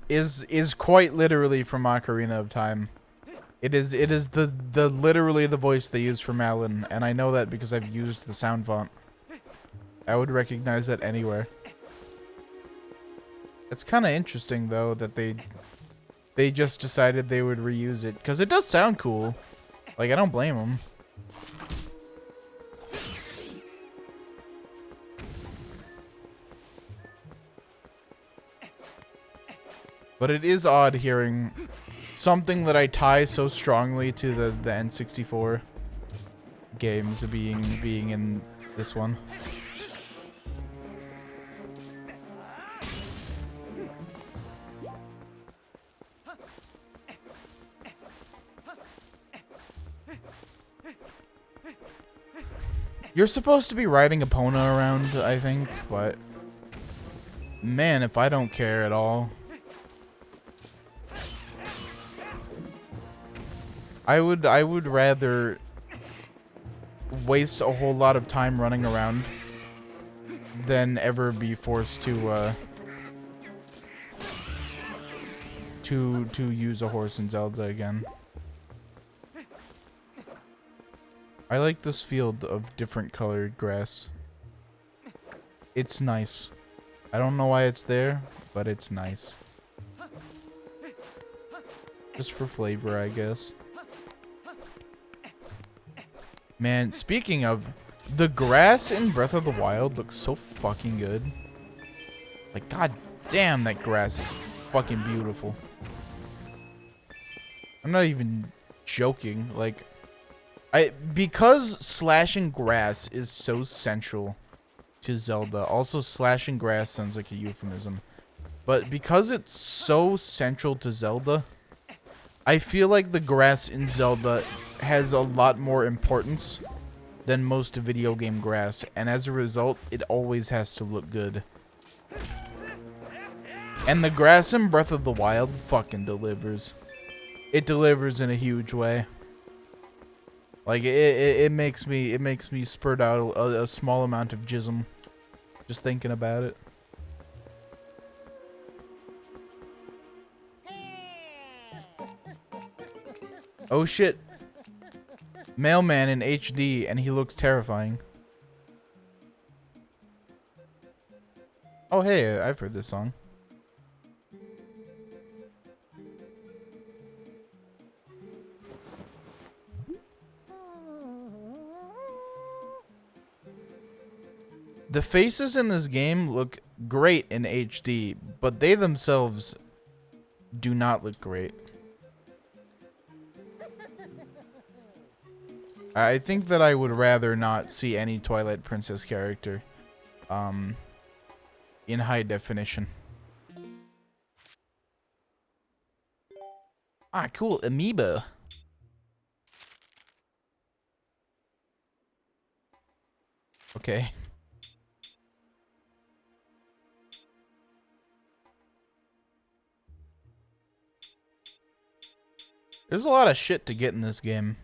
is quite literally from Ocarina of Time. It is literally the voice they use for Malin, and I know that because I've used the sound font. I would recognize that anywhere. It's kind of interesting though that they just decided they would reuse it because it does sound cool. Like, I don't blame them. But it is odd hearing something that I tie so strongly to the N64 games being in this one. You're supposed to be riding Epona around, I think, but man, if I don't care at all. I would rather waste a whole lot of time running around than ever be forced to use a horse in Zelda again. I like this field of different colored grass. It's nice. I don't know why it's there, but it's nice. Just for flavor, I guess. Man, speaking of, the grass in Breath of the Wild looks so fucking good. Like, god damn, that grass is fucking beautiful. I'm not even joking. Like, because slashing grass is so central to Zelda. Also, slashing grass sounds like a euphemism. But because it's so central to Zelda, I feel like the grass in Zelda has a lot more importance than most video game grass, and as a result, it always has to look good. And the grass in Breath of the Wild fucking delivers. It delivers in a huge way. Like it makes me spurt out a small amount of jism just thinking about it. Oh shit. Mailman in HD, and he looks terrifying. Oh hey, I've heard this song. The faces in this game look great in HD, but they themselves do not look great. I think that I would rather not see any Twilight Princess character in high definition. Ah, cool, amoeba. Okay. There's a lot of shit to get in this game.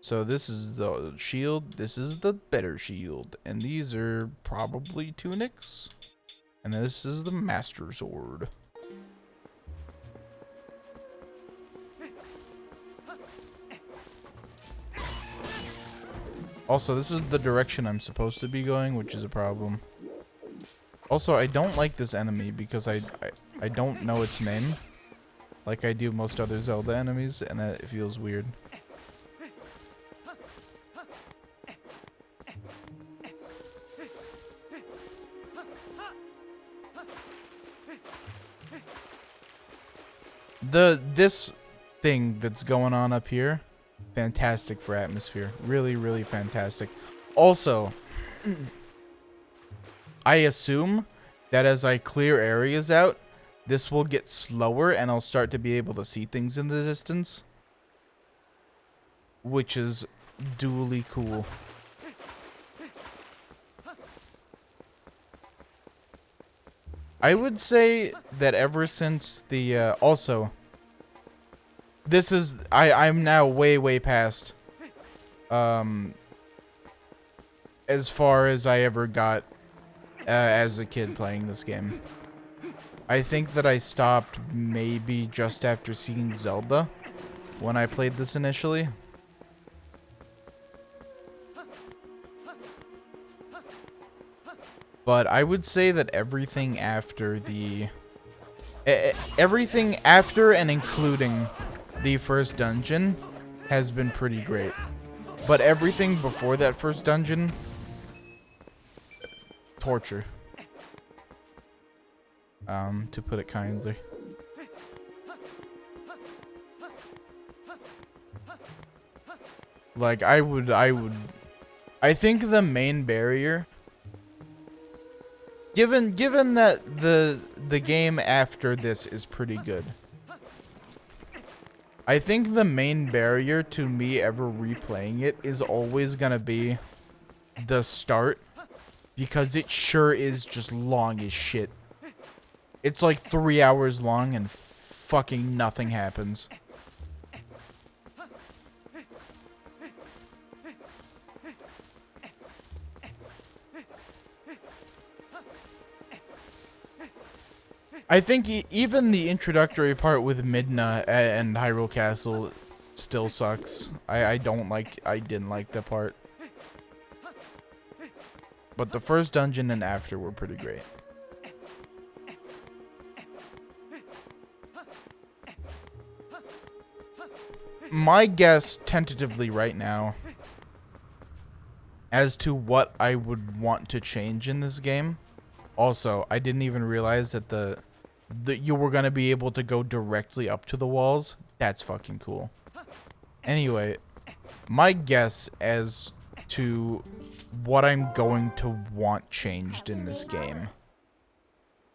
So this is the shield, this is the better shield, and these are probably tunics. And this is the Master Sword. Also, this is the direction I'm supposed to be going, which is a problem. Also, I don't like this enemy because I don't know its name, like I do most other Zelda enemies, and that it feels weird. This thing that's going on up here, fantastic for atmosphere. Really, really fantastic. Also, I assume that as I clear areas out, this will get slower and I'll start to be able to see things in the distance, which is duly cool. I would say that ever since the, also, this is, I'm now way past, as far as I ever got, as a kid playing this game. I think that I stopped maybe just after seeing Zelda when I played this initially. But I would say that everything after the... everything after and including the first dungeon has been pretty great. But everything before that first dungeon... torture. To put it kindly. Like, I think the main barrier... Given that the game after this is pretty good, I think the main barrier to me ever replaying it is always gonna be the start, because it sure is just long as shit. It's like 3 hours long and fucking nothing happens. I think even the introductory part with Midna and Hyrule Castle still sucks. I didn't like that part. But the first dungeon and after were pretty great. my guess tentatively right now as to what I would want to change in this game. Also, I didn't even realize that you were gonna be able to go directly up to the walls. That's fucking cool. Anyway, my guess as to what I'm going to want changed in this game,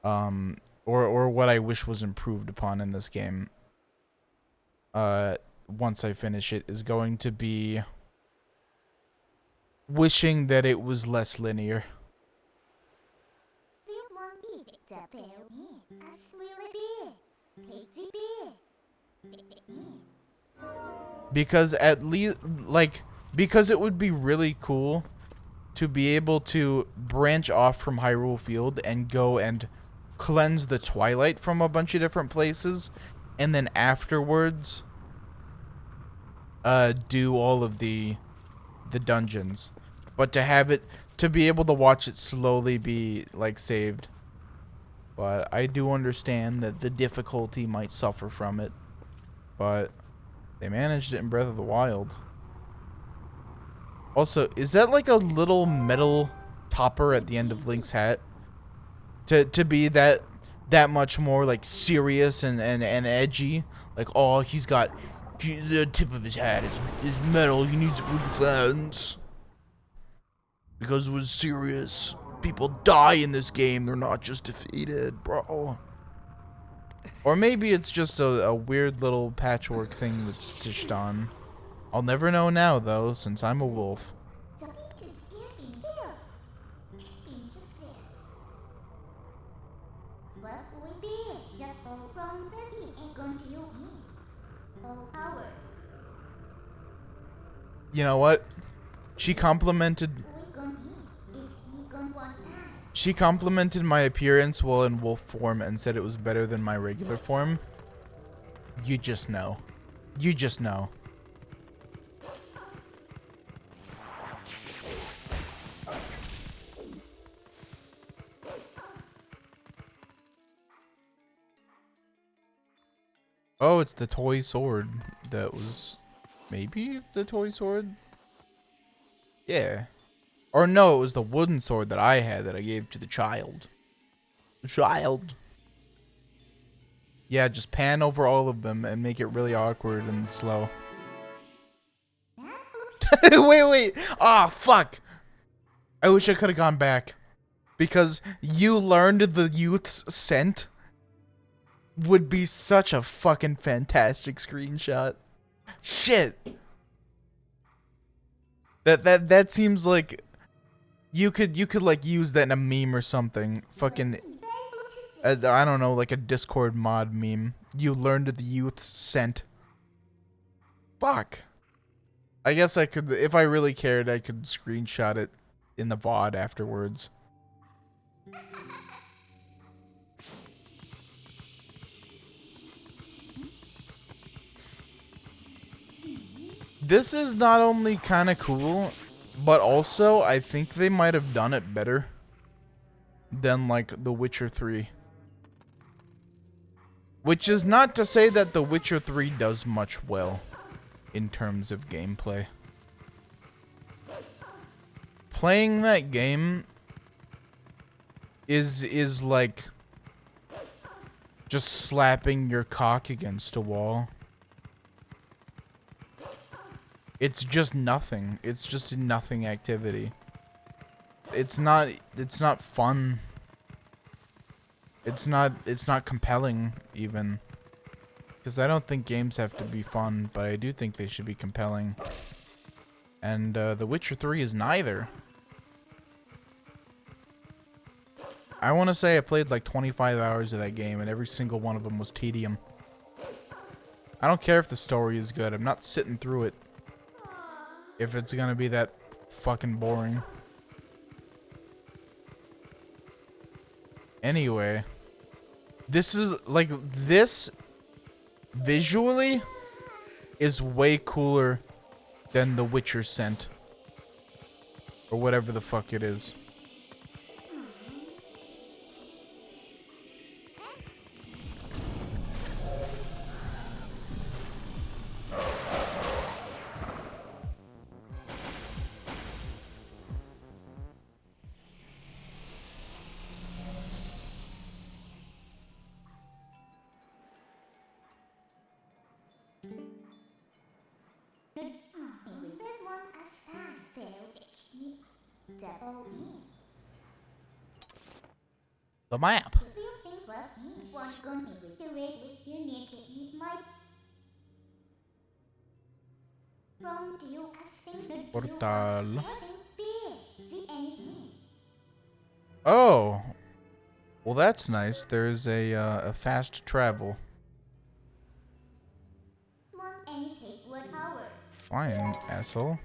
or what I wish was improved upon in this game, once I finish it, is going to be wishing that it was less linear. Because at least, like, because it would be really cool to be able to branch off from Hyrule Field and go and cleanse the Twilight from a bunch of different places, and then afterwards, do all of the dungeons. But to be able to watch it slowly be, like, saved. But I do understand that the difficulty might suffer from it. But they managed it in Breath of the Wild. Also, is that like a little metal topper at the end of Link's hat? To be that much more, like, serious and edgy? Like, oh, he's got the tip of his hat is metal. He needs it for defense. Because it was serious. People die in this game. They're not just defeated, bro. Or maybe it's just a weird little patchwork thing that's stitched on. I'll never know now, though, since I'm a wolf. You know what? She complimented my appearance while in wolf form and said it was better than my regular form. You just know. You just know. Oh, it's the toy sword that was maybe the toy sword? Yeah. Or no, it was the wooden sword that I had that I gave to the child. The child. Yeah, just pan over all of them and make it really awkward and slow. Wait. Ah, fuck. I wish I could have gone back. Because you learned the youth's scent would be such a fucking fantastic screenshot. Shit. That seems like you could like use that in a meme or something. Fucking I don't know, like a Discord mod meme. You learned the youth's scent. Fuck. I guess I could, if I really cared, I could screenshot it in the VOD afterwards. This is not only kind of cool, but also I think they might have done it better than like The Witcher 3. Which is not to say that The Witcher 3 does much well in terms of gameplay. Playing that game is like just slapping your cock against a wall. It's just nothing. It's just a nothing activity. It's not fun. It's not compelling even. Because I don't think games have to be fun, but I do think they should be compelling. And The Witcher 3 is neither. I want to say I played like 25 hours of that game, and every single one of them was tedium. I don't care if the story is good. I'm not sitting through it if it's gonna be that fucking boring. Anyway, this is like, this visually is way cooler than the Witcher scent or whatever the fuck it is. The map. Portal. Oh. Well, that's nice. There's a fast travel. Fine, asshole.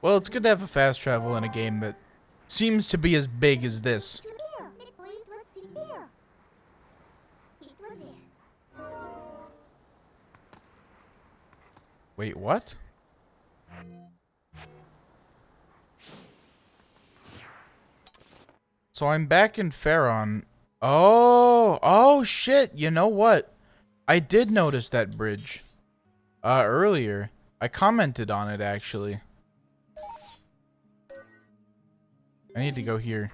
Well, it's good to have a fast travel in a game that seems to be as big as this. Wait, what? So I'm back in Farron. Oh shit, you know what? I did notice that bridge. Earlier. I commented on it, actually. I need to go here.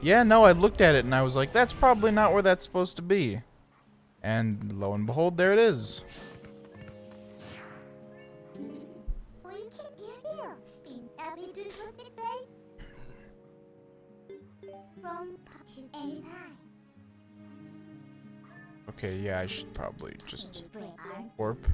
Yeah, no, I looked at it and I was like, that's probably not where that's supposed to be. And lo and behold, there it is. Okay, yeah, I should probably just warp.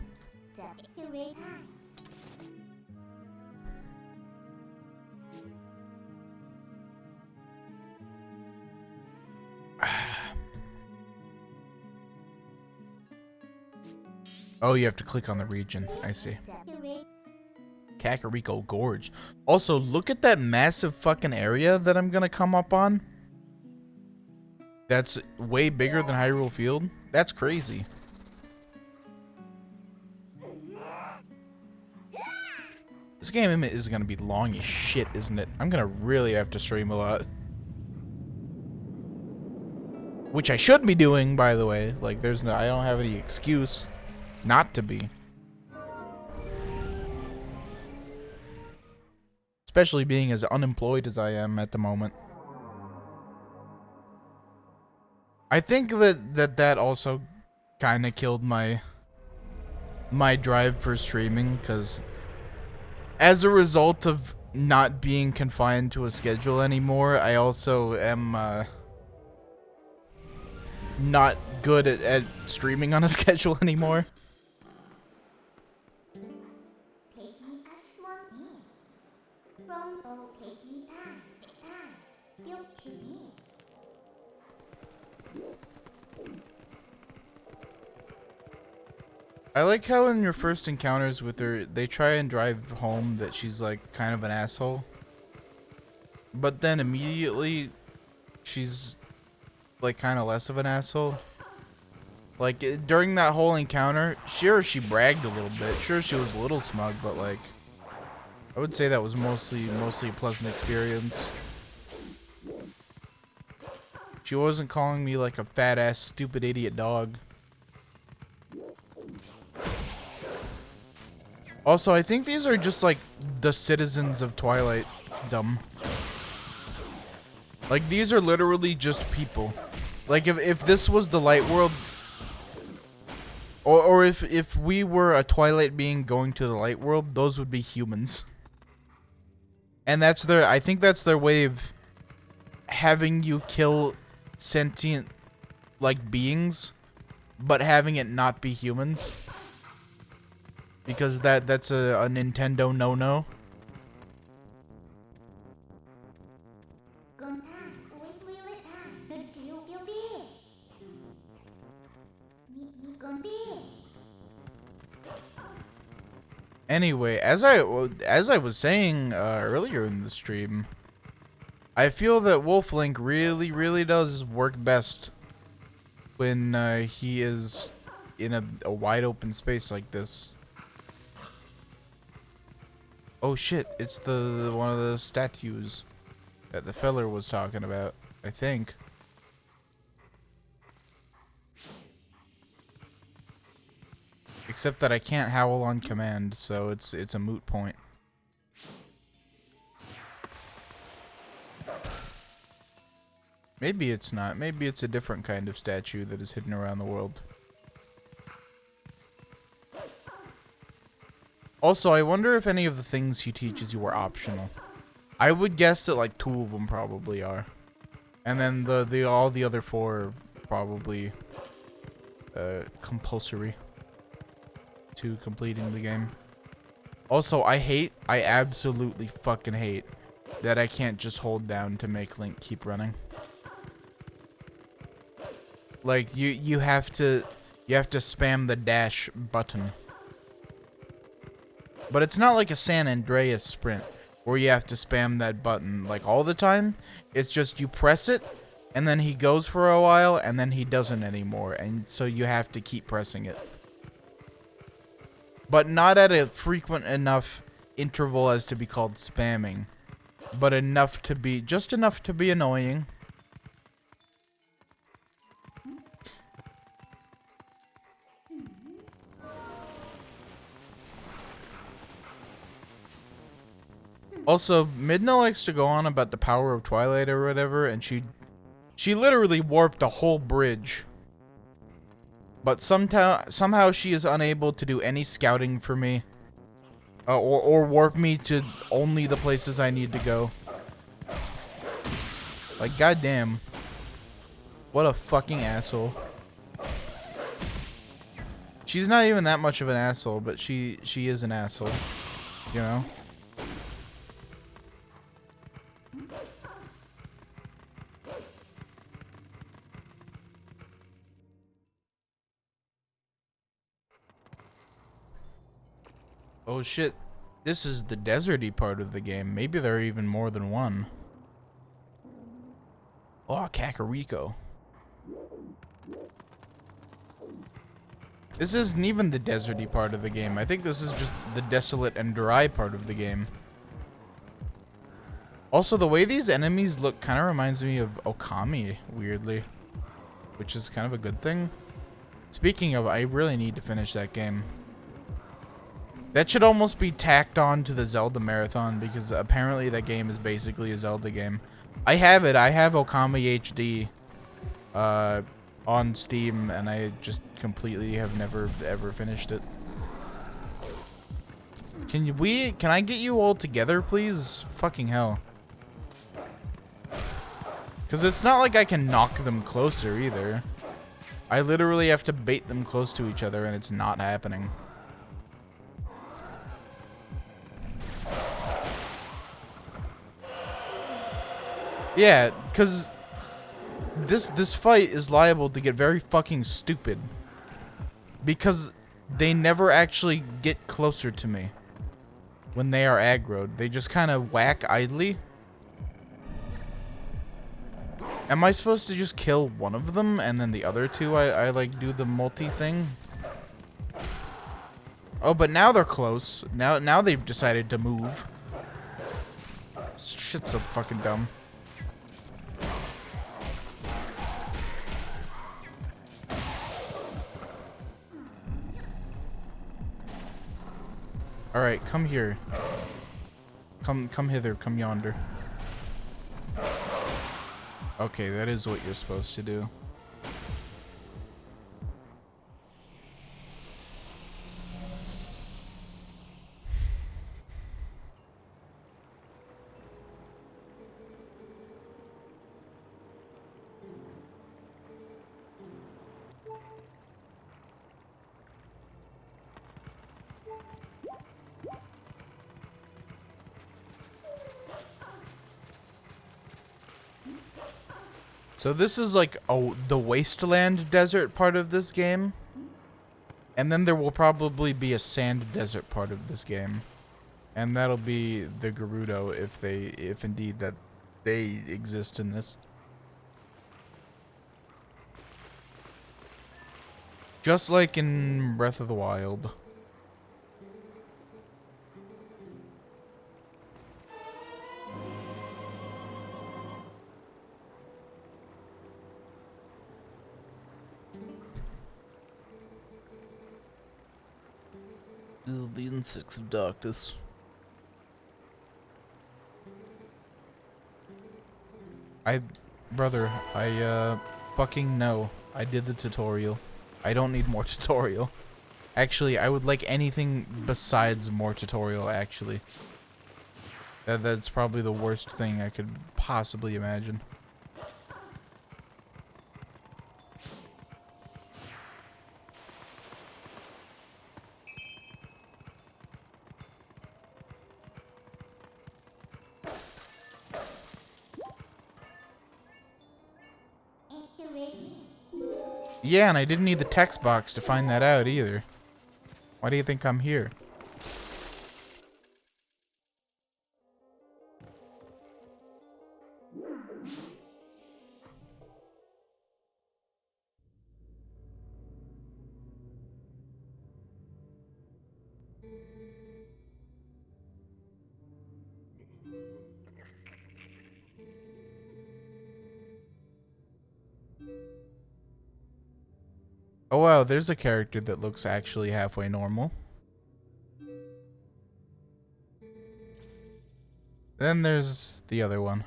Oh, you have to click on the region. I see. Kakariko Gorge. Also, look at that massive fucking area that I'm gonna come up on. That's way bigger than Hyrule Field. That's crazy. This game is gonna be long as shit, isn't it? I'm gonna really have to stream a lot. Which I should be doing, by the way. Like, I don't have any excuse not to be. Especially being as unemployed as I am at the moment. I think that also kind of killed my drive for streaming, because as a result of not being confined to a schedule anymore, I also am not good at streaming on a schedule anymore. I like how in your first encounters with her, they try and drive home that she's like kind of an asshole. But then immediately, she's like kind of less of an asshole. Like during that whole encounter, sure she bragged a little bit, sure she was a little smug, but like I would say that was mostly a pleasant experience. She wasn't calling me like a fat ass stupid idiot dog. Also, I think these are just like the citizens of Twilight dumb. Like these are literally just people. Like if this was the light world, or if we were a Twilight being going to the light world, those would be humans. And that's I think that's their way of having you kill sentient like beings, but having it not be humans. Because that's a Nintendo no-no. Anyway, as I was saying earlier in the stream, I feel that Wolf Link really does work best when he is in a wide open space like this. Oh shit, it's the one of the statues that the feller was talking about, I think. Except that I can't howl on command, so it's a moot point. Maybe it's not. Maybe it's a different kind of statue that is hidden around the world. Also, I wonder if any of the things he teaches you are optional. I would guess that like 2 of them probably are. And then all the other 4 are probably compulsory to completing the game. Also, I absolutely fucking hate that I can't just hold down to make Link keep running. Like you have to spam the dash button. But it's not like a San Andreas sprint where you have to spam that button like all the time. It's just you press it and then he goes for a while and then he doesn't anymore, and so you have to keep pressing it. But not at a frequent enough interval as to be called spamming, but just enough to be annoying. Also, Midna likes to go on about the power of Twilight or whatever, and she literally warped a whole bridge. But somehow she is unable to do any scouting for me. Or warp me to only the places I need to go. Like, goddamn. What a fucking asshole. She's not even that much of an asshole, but she is an asshole. You know? Oh shit, this is the deserty part of the game. Maybe there are even more than one. Oh, Kakariko. This isn't even the deserty part of the game. I think this is just the desolate and dry part of the game. Also, the way these enemies look kind of reminds me of Okami, weirdly. Which is kind of a good thing. Speaking of, I really need to finish that game. That should almost be tacked on to the Zelda Marathon, because apparently that game is basically a Zelda game. I have it. I have Okami HD on Steam, and I just completely have never ever finished it. Can I get you all together, please? Fucking hell. Because it's not like I can knock them closer either. I literally have to bait them close to each other, and it's not happening. Yeah, because this fight is liable to get very fucking stupid. Because they never actually get closer to me when they are aggroed. They just kind of whack idly. Am I supposed to just kill one of them and then the other two I like do the multi thing? Oh, but now they're close. Now they've decided to move. Shit's so fucking dumb. Alright, come here. Come hither, come yonder. Okay, that is what you're supposed to do. So this is like the wasteland desert part of this game. And then there will probably be a sand desert part of this game. And that'll be the Gerudo if indeed that they exist in this. Just like in Breath of the Wild. The insects of darkness. Brother, I fucking know. I did the tutorial. I don't need more tutorial. Actually, I would like anything besides more tutorial, actually. That's probably the worst thing I could possibly imagine. Yeah, and I didn't need the text box to find that out either. Why do you think I'm here? Oh wow, there's a character that looks actually halfway normal. Then there's the other one.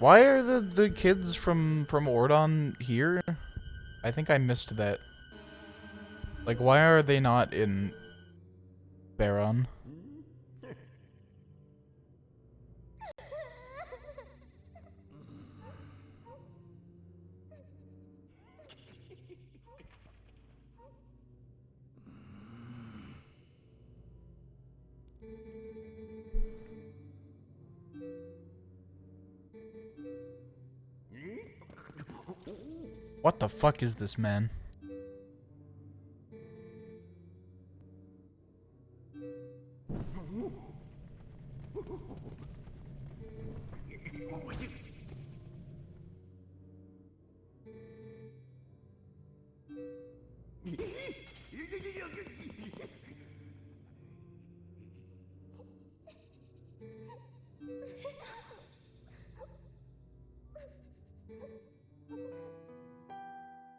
Why are the kids from Ordon here? I think I missed that. Like, why are they not in Baron? What the fuck is this, man?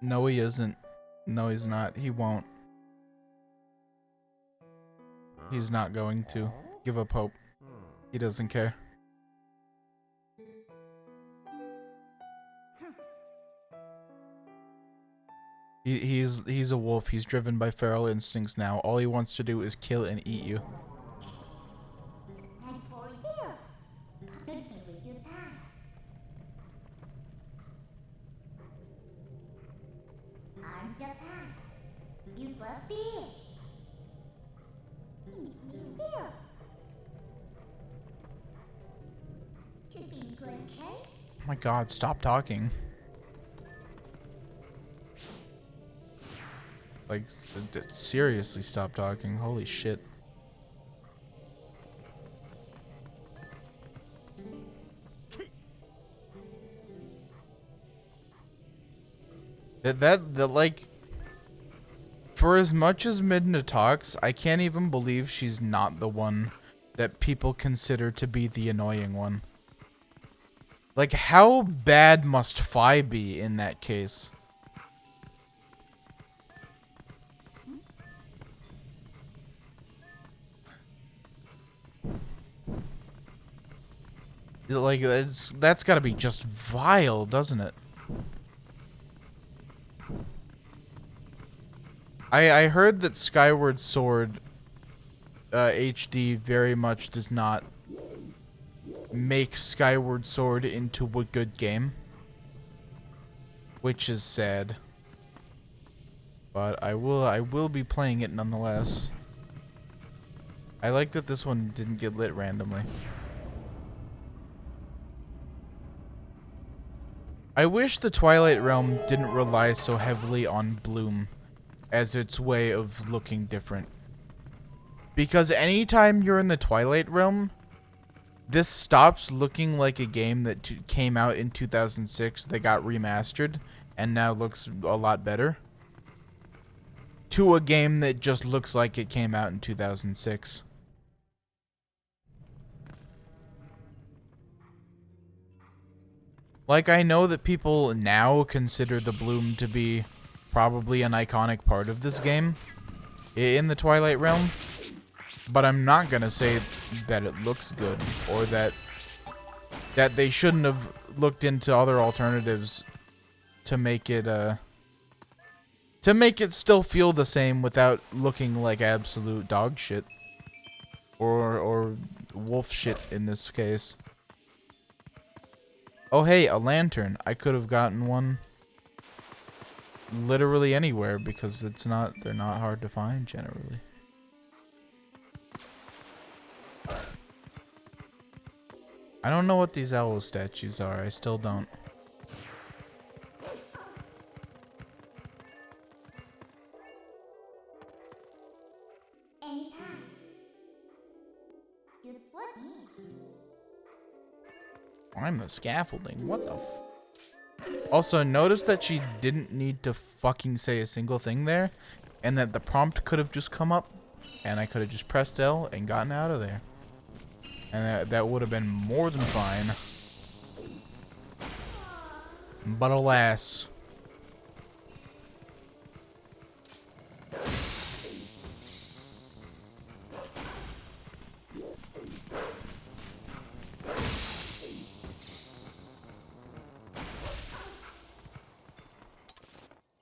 No, he isn't. No, he's not. He won't. He's not going to. Give up hope. He doesn't care. He's a wolf. He's driven by feral instincts now. All he wants to do is kill and eat you. Oh my god, stop talking. Like, seriously stop talking. Holy shit. That like, for as much as Midna talks, I can't even believe she's not the one that people consider to be the annoying one. Like, how bad must Fi be in that case? Like, that's gotta be just vile, doesn't it? I heard that Skyward Sword HD very much does not make Skyward Sword into a good game, which is sad. But I will be playing it nonetheless. I like that this one didn't get lit randomly. I wish the Twilight Realm didn't rely so heavily on Bloom as its way of looking different. Because anytime you're in the Twilight Realm, this stops looking like a game that came out in 2006 that got remastered and now looks a lot better. to a game that just looks like it came out in 2006. Like, I know that people now consider the bloom to be probably an iconic part of this game in the Twilight realm, but I'm not gonna say that it looks good or that they shouldn't have looked into other alternatives to make it still feel the same without looking like absolute dog shit or wolf shit in this case. Oh hey, a lantern. I could have gotten one literally anywhere because they're not hard to find generally. I don't know what these owl statues are. I still don't. I'm the scaffolding. What the f— Also, notice that she didn't need to fucking say a single thing there, and that the prompt could have just come up, and I could have just pressed L and gotten out of there. And that would have been more than fine. But alas.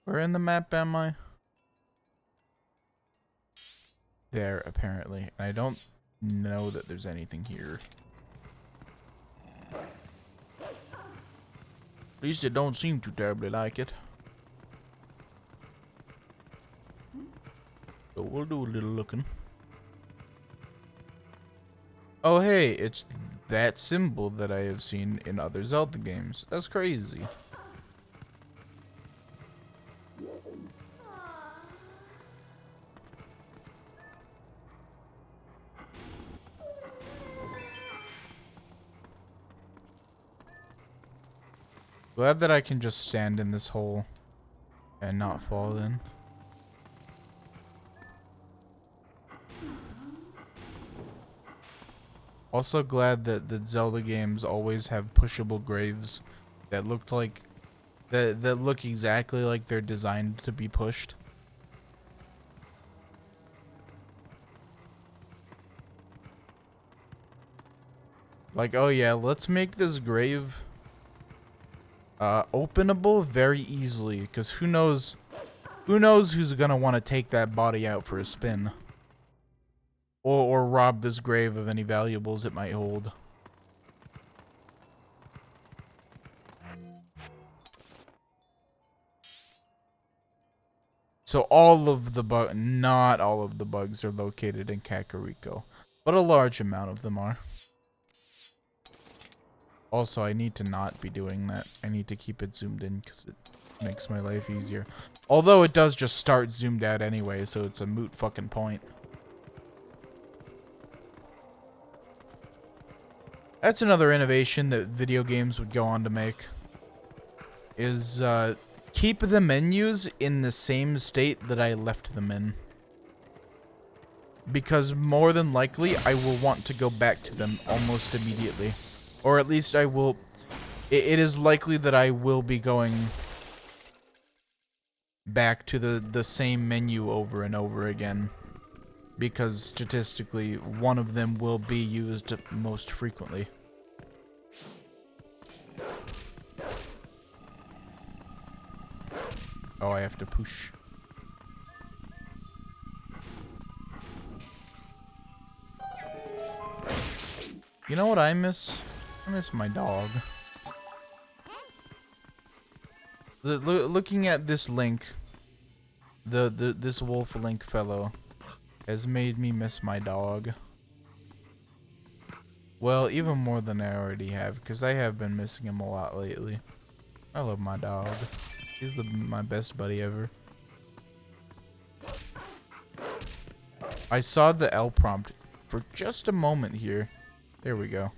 Where in the map am I? There, apparently. I don't know that there's anything here. At least it don't seem too terribly like it. So we'll do a little looking. Oh hey, it's that symbol that I have seen in other Zelda games. That's crazy. Glad that I can just stand in this hole and not fall in. Also glad that the Zelda games always have pushable graves that look exactly like they're designed to be pushed. Like, oh yeah, let's make this grave openable very easily, because who knows who's gonna want to take that body out for a spin. Or rob this grave of any valuables it might hold. So not all of the bugs are located in Kakariko, but a large amount of them are. Also, I need to not be doing that. I need to keep it zoomed in because it makes my life easier. Although it does just start zoomed out anyway, so it's a moot fucking point. That's another innovation that video games would go on to make. Is keep the menus in the same state that I left them in. Because more than likely, I will want to go back to them almost immediately. Or at least I will... It is likely that I will be going back to the same menu over and over again. Because statistically, one of them will be used most frequently. Oh, I have to push. You know what I miss? I miss my dog. Looking at this Link, this Wolf Link fellow, has made me miss my dog. Well, even more than I already have, because I have been missing him a lot lately. I love my dog. He's my best buddy ever. I saw the L prompt for just a moment here. There we go.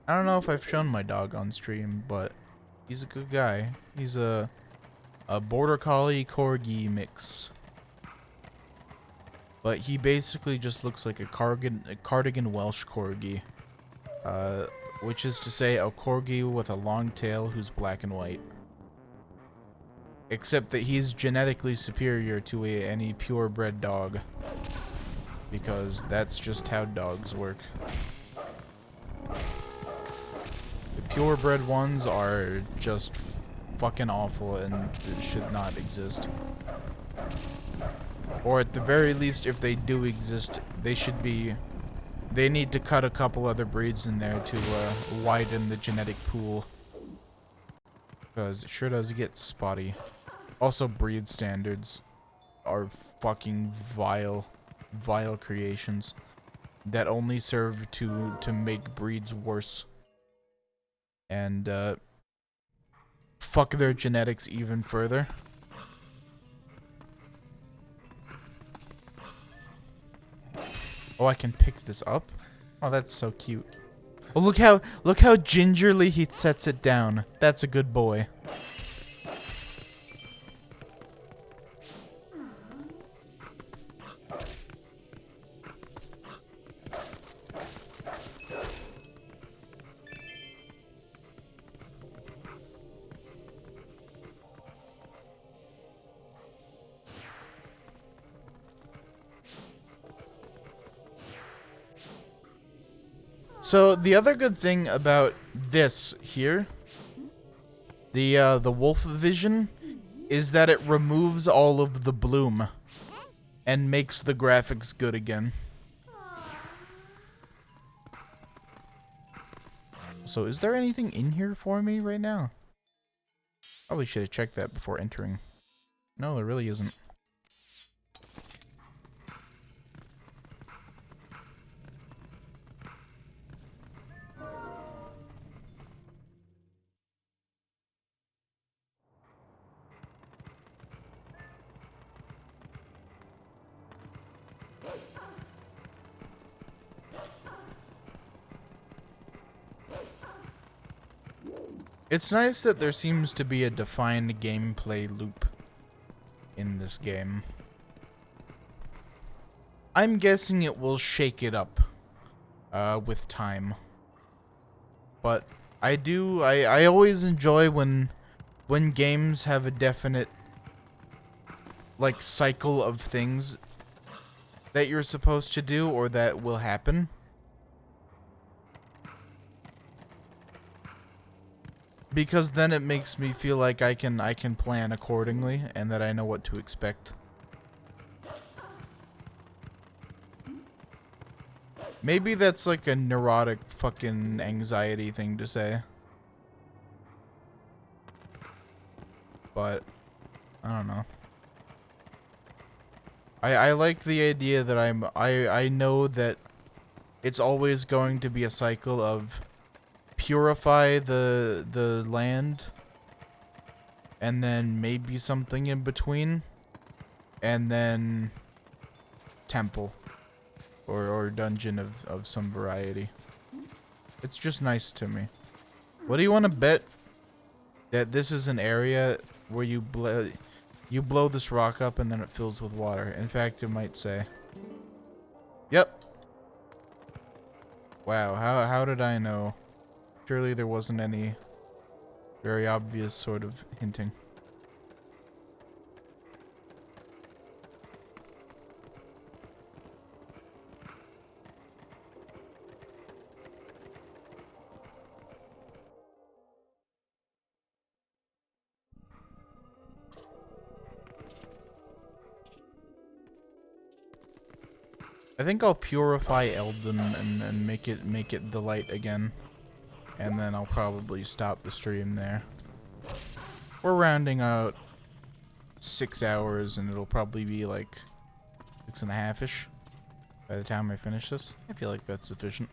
I don't know if I've shown my dog on stream, but he's a good guy. He's a border collie corgi mix. But he basically just looks like a cardigan Welsh corgi. Which is to say a corgi with a long tail who's black and white. Except that he's genetically superior to any purebred dog. Because that's just how dogs work. The purebred ones are just fucking awful and should not exist. Or at the very least, if they do exist, they should be... They need to cut a couple other breeds in there to widen the genetic pool. Because it sure does get spotty. Also, breed standards are fucking vile creations that only serve to make breeds worse. And, fuck their genetics even further. Oh, I can pick this up? Oh, that's so cute. Oh, look how gingerly he sets it down. That's a good boy. So the other good thing about this here, the wolf vision, is that it removes all of the bloom and makes the graphics good again. So is there anything in here for me right now? Probably should have checked that before entering. No, there really isn't. It's nice that there seems to be a defined gameplay loop in this game. I'm guessing it will shake it up with time. But I always enjoy when games have a definite like cycle of things that you're supposed to do or that will happen. Because then it makes me feel like I can plan accordingly and that I know what to expect. Maybe that's like a neurotic fucking anxiety thing to say. But I don't know. I like the idea that I know that it's always going to be a cycle of purify the land and then maybe something in between and then temple or dungeon of some variety. It's just nice to me. What do you want to bet that this is an area where you blow this rock up and then it fills with water? In fact, it might say. Yep. Wow, how did I know? Surely there wasn't any very obvious sort of hinting. I think I'll purify Eldon and make it the light again. And then I'll probably stop the stream there. We're rounding out 6 hours, and it'll probably be like 6.5-ish by the time I finish this. I feel like that's sufficient.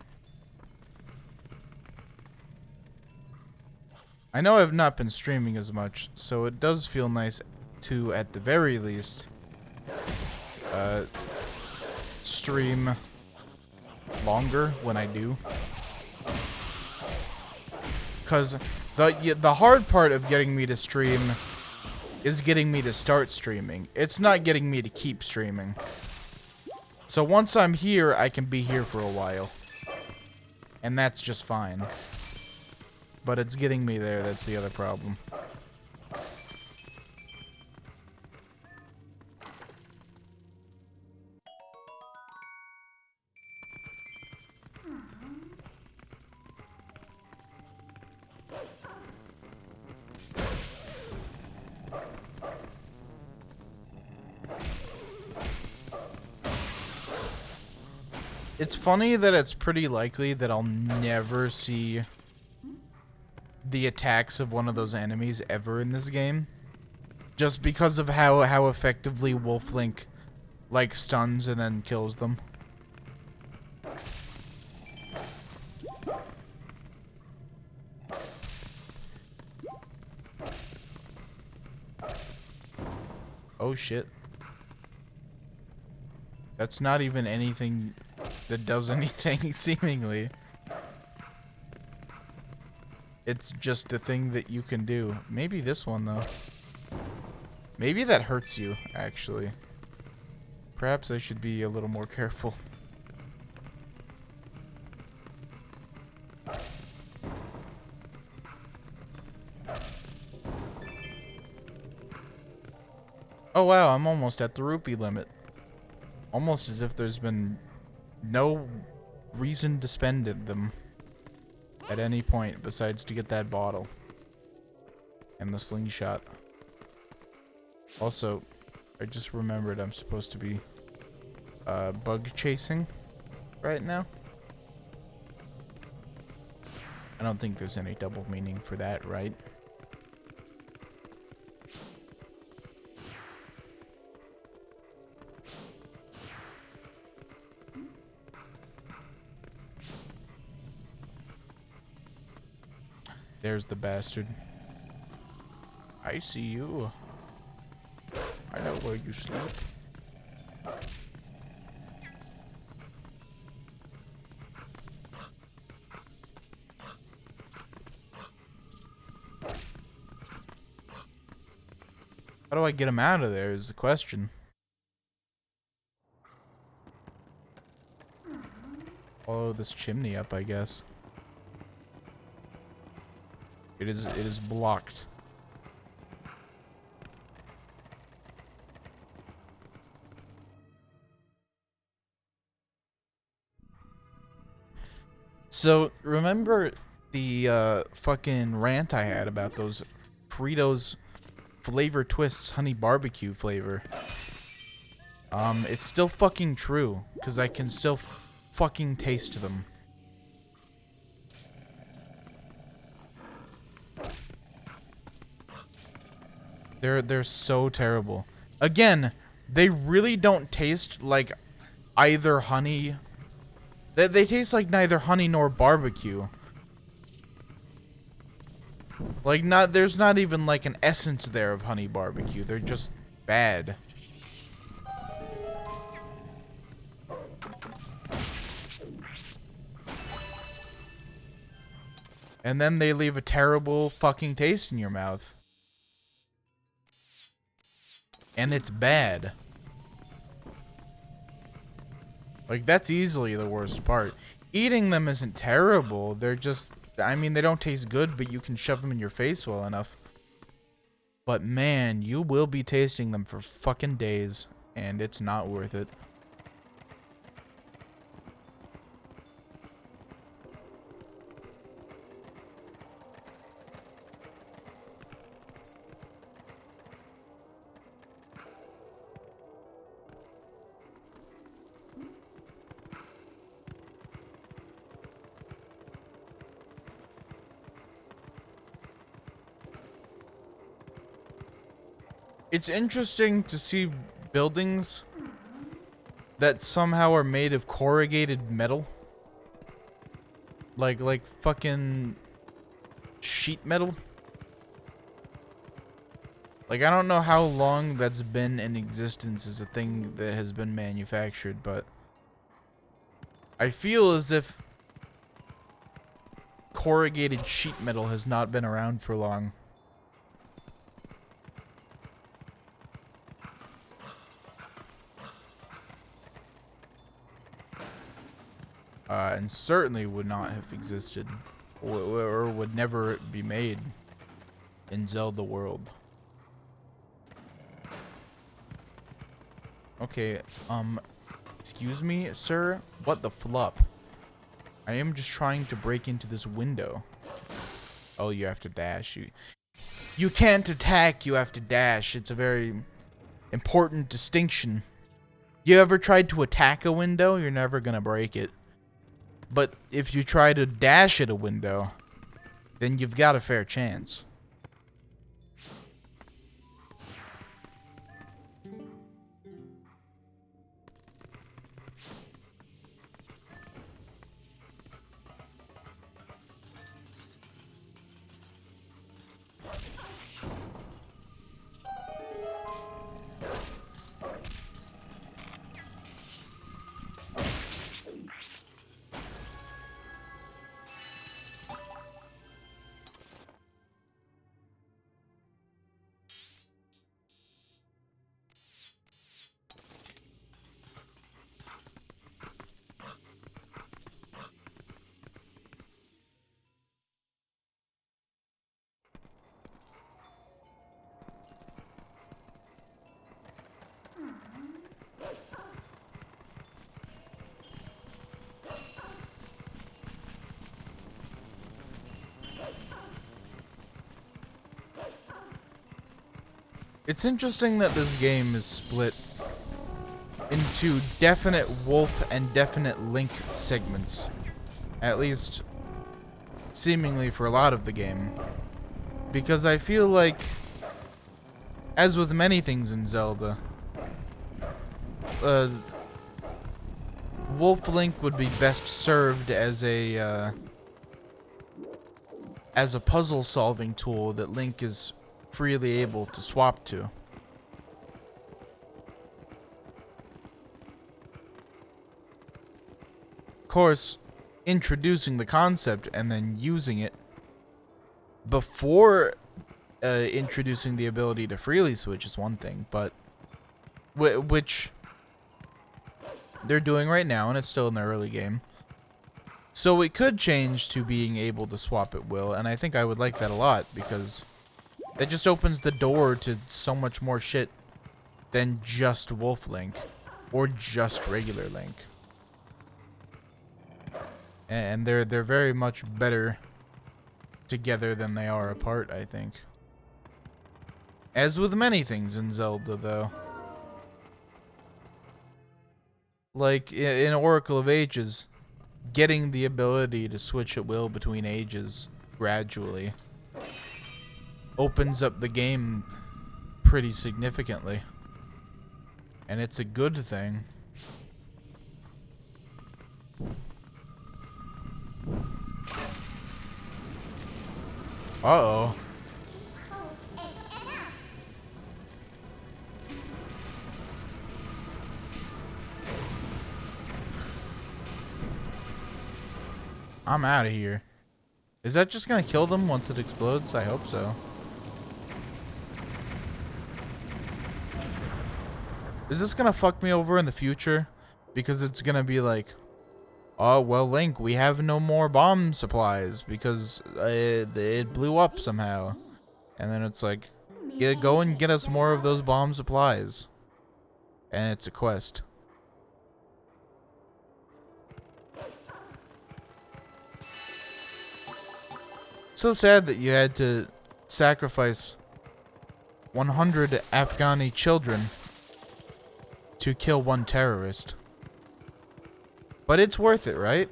I know I've not been streaming as much, so it does feel nice to, at the very least, stream longer when I do. because the hard part of getting me to stream is getting me to start streaming. It's not getting me to keep streaming. So once I'm here, I can be here for a while. And that's just fine. But it's getting me there, that's the other problem. It's funny that it's pretty likely that I'll never see the attacks of one of those enemies ever in this game. Just because of how effectively Wolf Link, like, stuns and then kills them. Oh shit. That's not even anything that does anything, seemingly. It's just a thing that you can do. Maybe this one, though. Maybe that hurts you, actually. Perhaps I should be a little more careful. Oh wow, I'm almost at the rupee limit. Almost as if there's been no reason to spend them at any point besides to get that bottle and the slingshot. Also, I just remembered I'm supposed to be bug chasing right now. I don't think there's any double meaning for that, right? There's the bastard. I see you. I know where you sleep. How do I get him out of there is the question. Follow this chimney up, I guess. It is blocked. So, remember the fucking rant I had about those Fritos flavor twists, honey barbecue flavor? It's still fucking true, because I can still fucking taste them. They're so terrible. Again, they really don't taste like either honey. They taste like neither honey nor barbecue. Like there's not even like an essence there of honey barbecue. They're just bad. And then they leave a terrible fucking taste in your mouth. And it's bad. Like, that's easily the worst part. Eating them isn't terrible. They're just, I mean, they don't taste good, but you can shove them in your face well enough. But man, you will be tasting them for fucking days, and it's not worth it. It's interesting to see buildings that somehow are made of corrugated metal. Like fucking sheet metal. Like, I don't know how long that's been in existence as a thing that has been manufactured, but I feel as if corrugated sheet metal has not been around for long. And certainly would not have existed, or would never be made in Zelda world. Okay, excuse me, sir? What the flup? I am just trying to break into this window. Oh, you have to dash. You can't attack, you have to dash. It's a very important distinction. You ever tried to attack a window? You're never gonna break it. But if you try to dash at a window, then you've got a fair chance. It's interesting that this game is split into definite Wolf and definite Link segments. At least, seemingly for a lot of the game. Because I feel like, as with many things in Zelda, Wolf Link would be best served as a puzzle solving tool that Link is freely able to swap to. Of course, introducing the concept and then using it before introducing the ability to freely switch is one thing, but which they're doing right now, and it's still in the early game. So it could change to being able to swap at will, and I think I would like that a lot, because that just opens the door to so much more shit than just Wolf Link or just regular Link. And they're very much better together than they are apart, I think. As with many things in Zelda, though. Like in Oracle of Ages, getting the ability to switch at will between ages gradually opens up the game pretty significantly. And it's a good thing. Uh-oh. I'm out of here. Is that just gonna kill them once it explodes? I hope so. Is this gonna fuck me over in the future? Because it's gonna be like, oh, well, Link, we have no more bomb supplies because it blew up somehow. And then it's like, yeah, go and get us more of those bomb supplies. And it's a quest. So sad that you had to sacrifice 100 Afghani children to kill one terrorist. But it's worth it, right?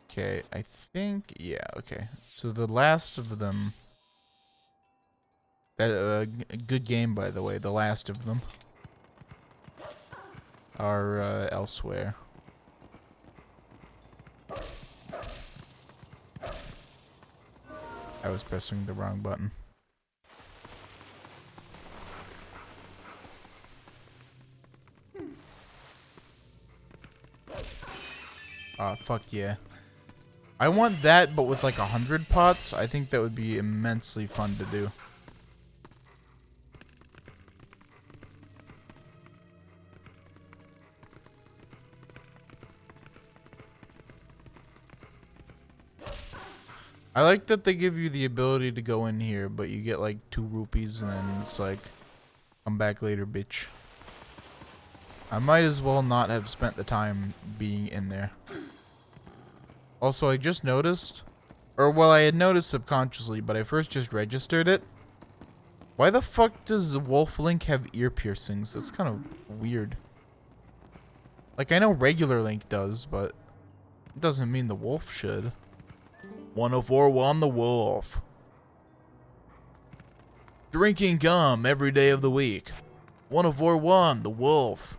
Okay, I think, yeah, okay. So the last of them, good game, by the way, the last of them are elsewhere. I was pressing the wrong button. Fuck yeah. I want that, but with like 100 pots. I think that would be immensely fun to do. I like that they give you the ability to go in here, but you get like 2 rupees and then it's like, come back later, bitch. I might as well not have spent the time being in there. Also, I just noticed, or well, I had noticed subconsciously, but I first just registered it. Why the fuck does the Wolf Link have ear piercings? That's kind of weird. Like, I know regular Link does, but it doesn't mean the Wolf should. 104-1 the Wolf. Drinking gum every day of the week. 104-1 the Wolf.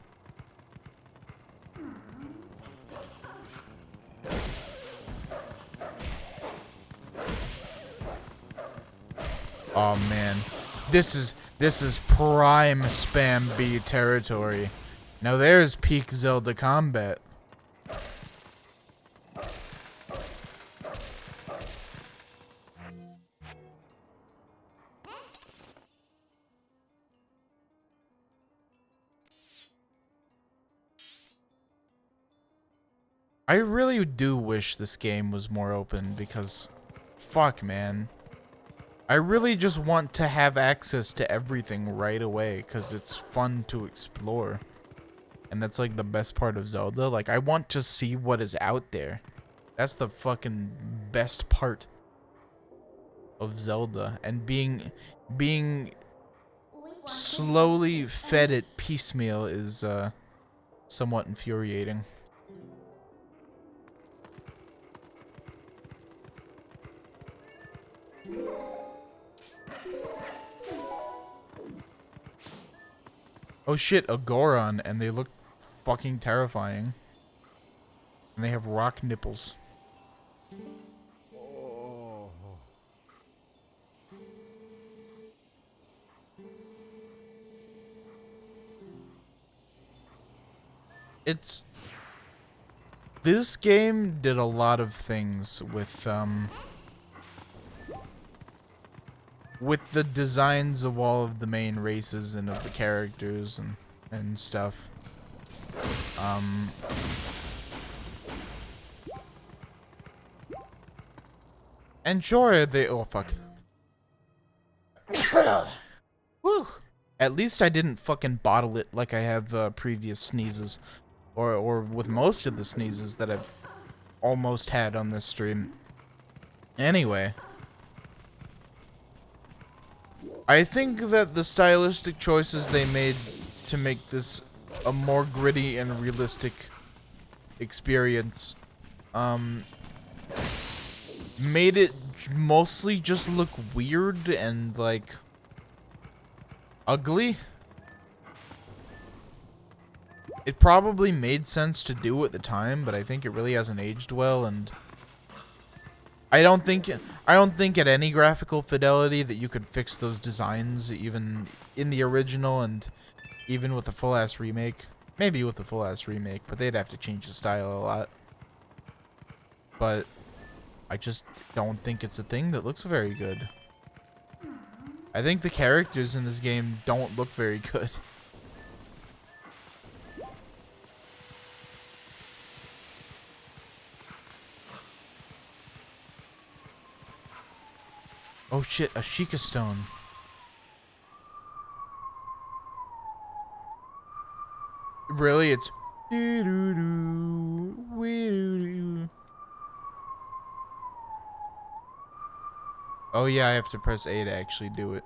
Oh man, this is prime spam B territory. Now there's peak Zelda combat. I really do wish this game was more open because, fuck man. I really just want to have access to everything right away because it's fun to explore. And that's like the best part of Zelda. Like, I want to see what is out there. That's the fucking best part of Zelda. And being slowly fed it piecemeal is somewhat infuriating. Oh shit, a Goron, and they look fucking terrifying. And they have rock nipples. This game did a lot of things with the designs of all of the main races and of the characters and stuff. And sure, oh fuck. Woo! At least I didn't fucking bottle it like I have previous sneezes. Or with most of the sneezes that I've almost had on this stream. Anyway. I think that the stylistic choices they made to make this a more gritty and realistic experience made it mostly just look weird and like ugly. It probably made sense to do at the time, but I think it really hasn't aged well, and I don't think at any graphical fidelity that you could fix those designs even in the original and even with a full-ass remake. Maybe with a full-ass remake, but they'd have to change the style a lot. But I just don't think it's a thing that looks very good. I think the characters in this game don't look very good. Oh shit, a Sheikah stone. Really? It's oh yeah, I have to press A to actually do it.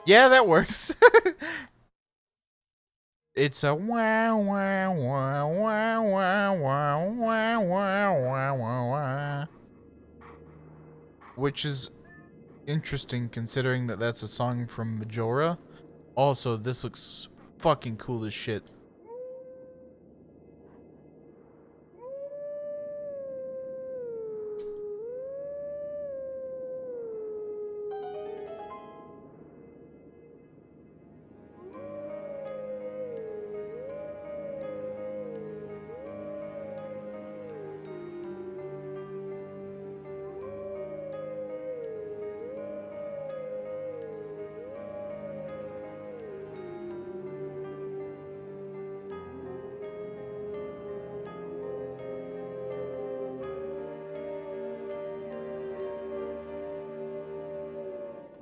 Yeah, that works. It's a wow wow wow wow wow wow wow wow wow wow, which is interesting considering that that's a song from Majora. Also, this looks fucking cool as shit.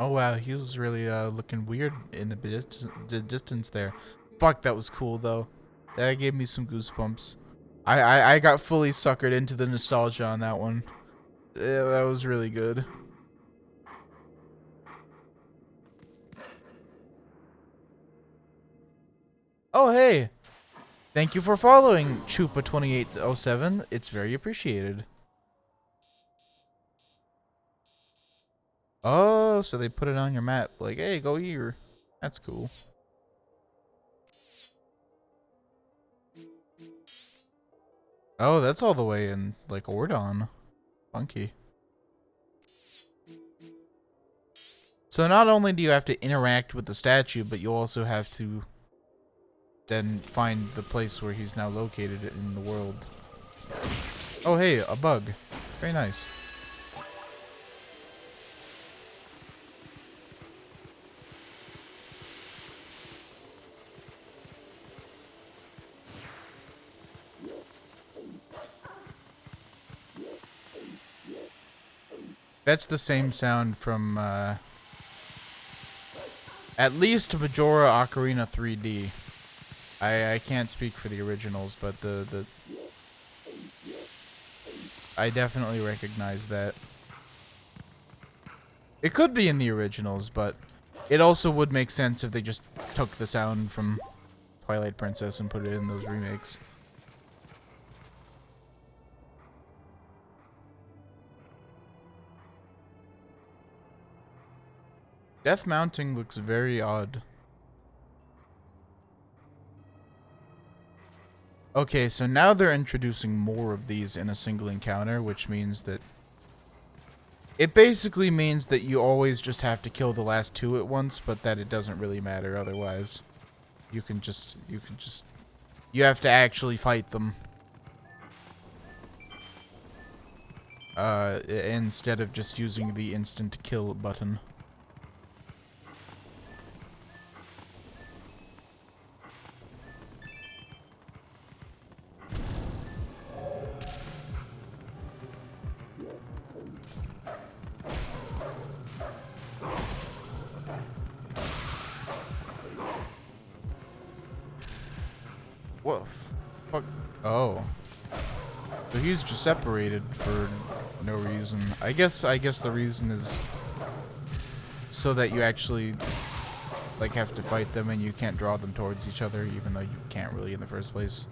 Oh wow, he was really looking weird in the distance there. Fuck, that was cool though. That gave me some goosebumps. I got fully suckered into the nostalgia on that one. Yeah, that was really good. Oh hey, thank you for following Chupa2807. It's very appreciated. Oh, so they put it on your map. Like, hey, go here. That's cool. Oh, that's all the way in, like, Ordon. Funky. So not only do you have to interact with the statue, but you also have to then find the place where he's now located in the world. Oh, hey, a bug. Very nice. That's the same sound from, at least Majora Ocarina 3D. I can't speak for the originals, but I definitely recognize that. It could be in the originals, but it also would make sense if they just took the sound from Twilight Princess and put it in those remakes. Death mounting looks very odd. Okay, so now they're introducing more of these in a single encounter, which means that it basically means that you always just have to kill the last two at once, but that it doesn't really matter otherwise. You have to actually fight them. Instead of just using the instant kill button. What? Fuck. Oh. So he's just separated for no reason. I guess the reason is so that you actually like have to fight them and you can't draw them towards each other, even though you can't really in the first place.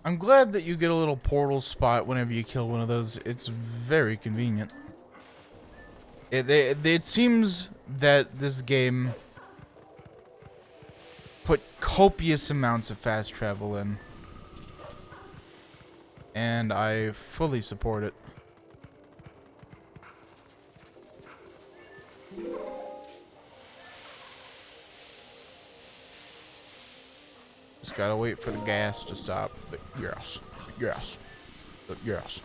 I'm glad that you get a little portal spot whenever you kill one of those. It's very convenient. It seems that this game put copious amounts of fast travel in. And I fully support it. Just gotta wait for the gas to stop. But yes. Yes. But yes.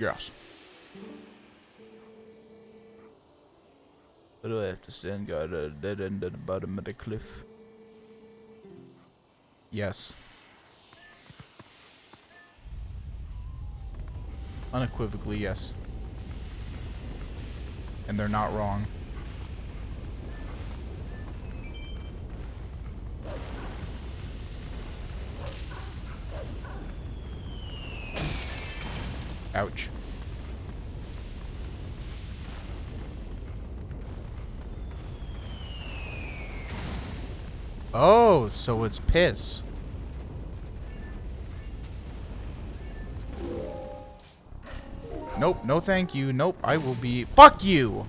Yes. What do I have to stand guard at a dead end at the bottom of the cliff? Yes. Unequivocally, yes. And they're not wrong. Ouch. Oh, so it's piss. Nope, no thank you. Nope, I will be... Fuck you!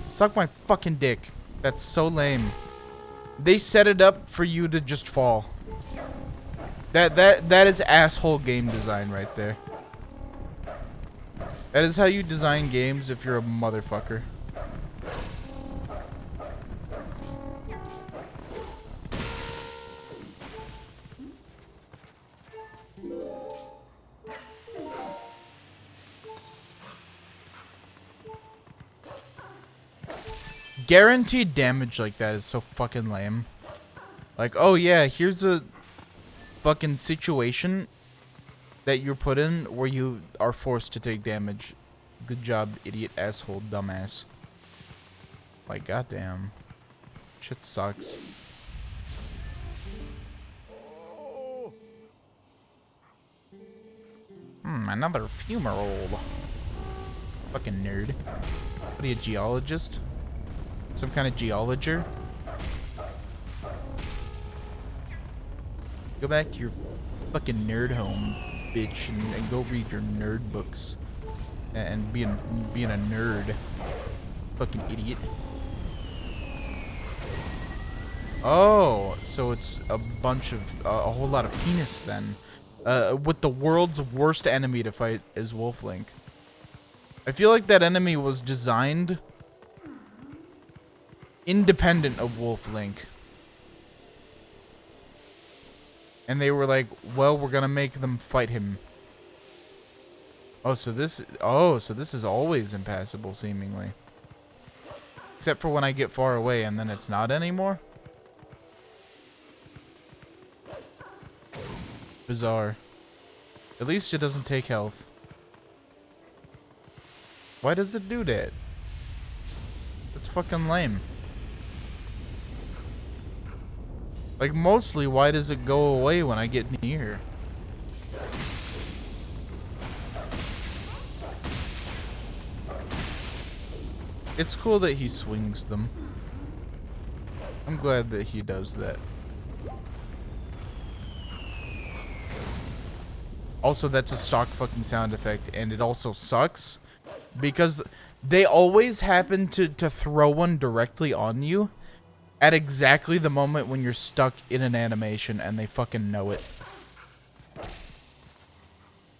Suck my fucking dick. That's so lame. They set it up for you to just fall. That is asshole game design right there. That is how you design games if you're a motherfucker. Guaranteed damage like that is so fucking lame. Like, oh yeah, here's a fucking situation that you're put in where you are forced to take damage. Good job, idiot, asshole, dumbass. Like, goddamn. Shit sucks. Another fumarole. Fucking nerd. What are you, a geologist? Some kind of geologer? Go back to your fucking nerd home, bitch, and go read your nerd books. And being a nerd. Fucking idiot. Oh, so it's a bunch of, a whole lot of penis then. With the world's worst enemy to fight is Wolf Link. I feel like that enemy was designed independent of Wolf Link. And they were like, well, we're gonna make them fight him. Oh, so this is always impassable, seemingly. Except for when I get far away and then it's not anymore. Bizarre. At least it doesn't take health. Why does it do that? That's fucking lame. Like, mostly, why does it go away when I get near? It's cool that he swings them. I'm glad that he does that. Also, that's a stock fucking sound effect, and it also sucks because they always happen to throw one directly on you at exactly the moment when you're stuck in an animation, and they fucking know it.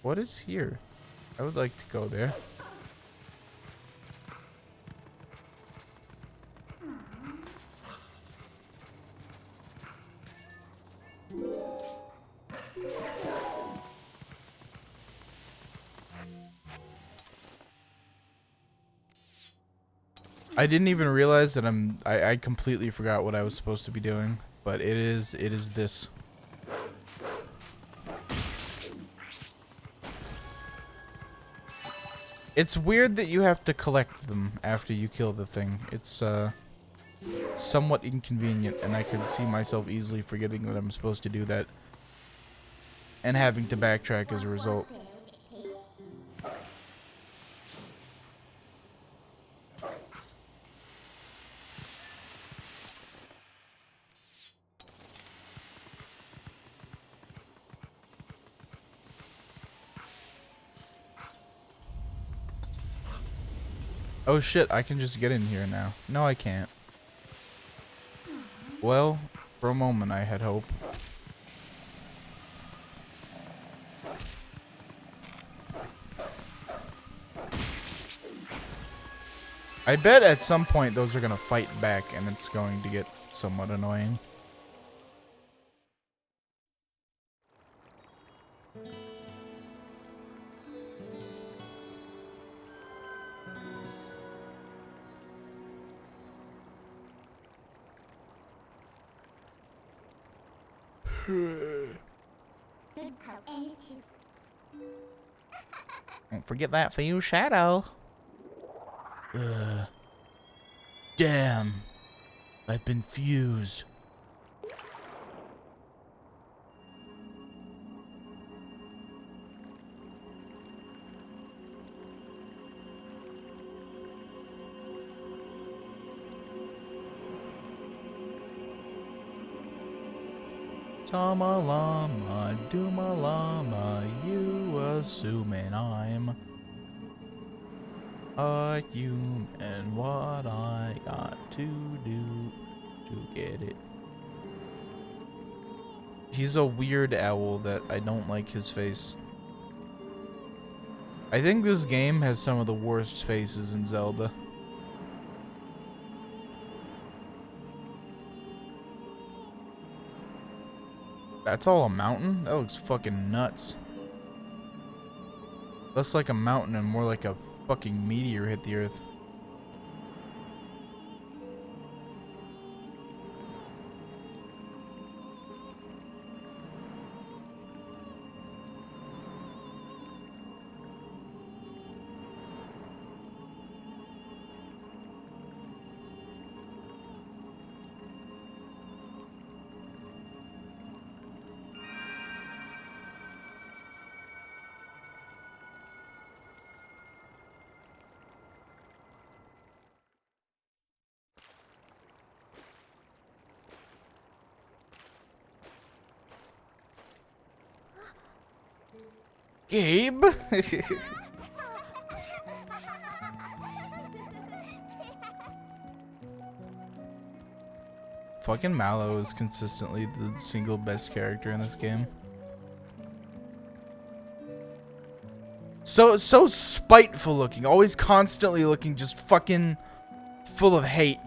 What is here? I would like to go there. I didn't even realize that I completely forgot what I was supposed to be doing, but it is this. It's weird that you have to collect them after you kill the thing. It's somewhat inconvenient, and I can see myself easily forgetting that I'm supposed to do that and having to backtrack as a result. Oh shit, I can just get in here now. No, I can't. Well, for a moment I had hope. I bet at some point those are gonna fight back and it's going to get somewhat annoying. Don't forget that for you, Shadow. Damn. I've been fused. Tama llama, Duma llama, you assuming I'm a human. What I got to do to get it? He's a weird owl that I don't like his face. I think this game has some of the worst faces in Zelda. That's all a mountain? That looks fucking nuts. Less like a mountain and more like a fucking meteor hit the earth. Gabe? Fucking Mallow is consistently the single best character in this game. So spiteful looking, always constantly looking just fucking full of hate.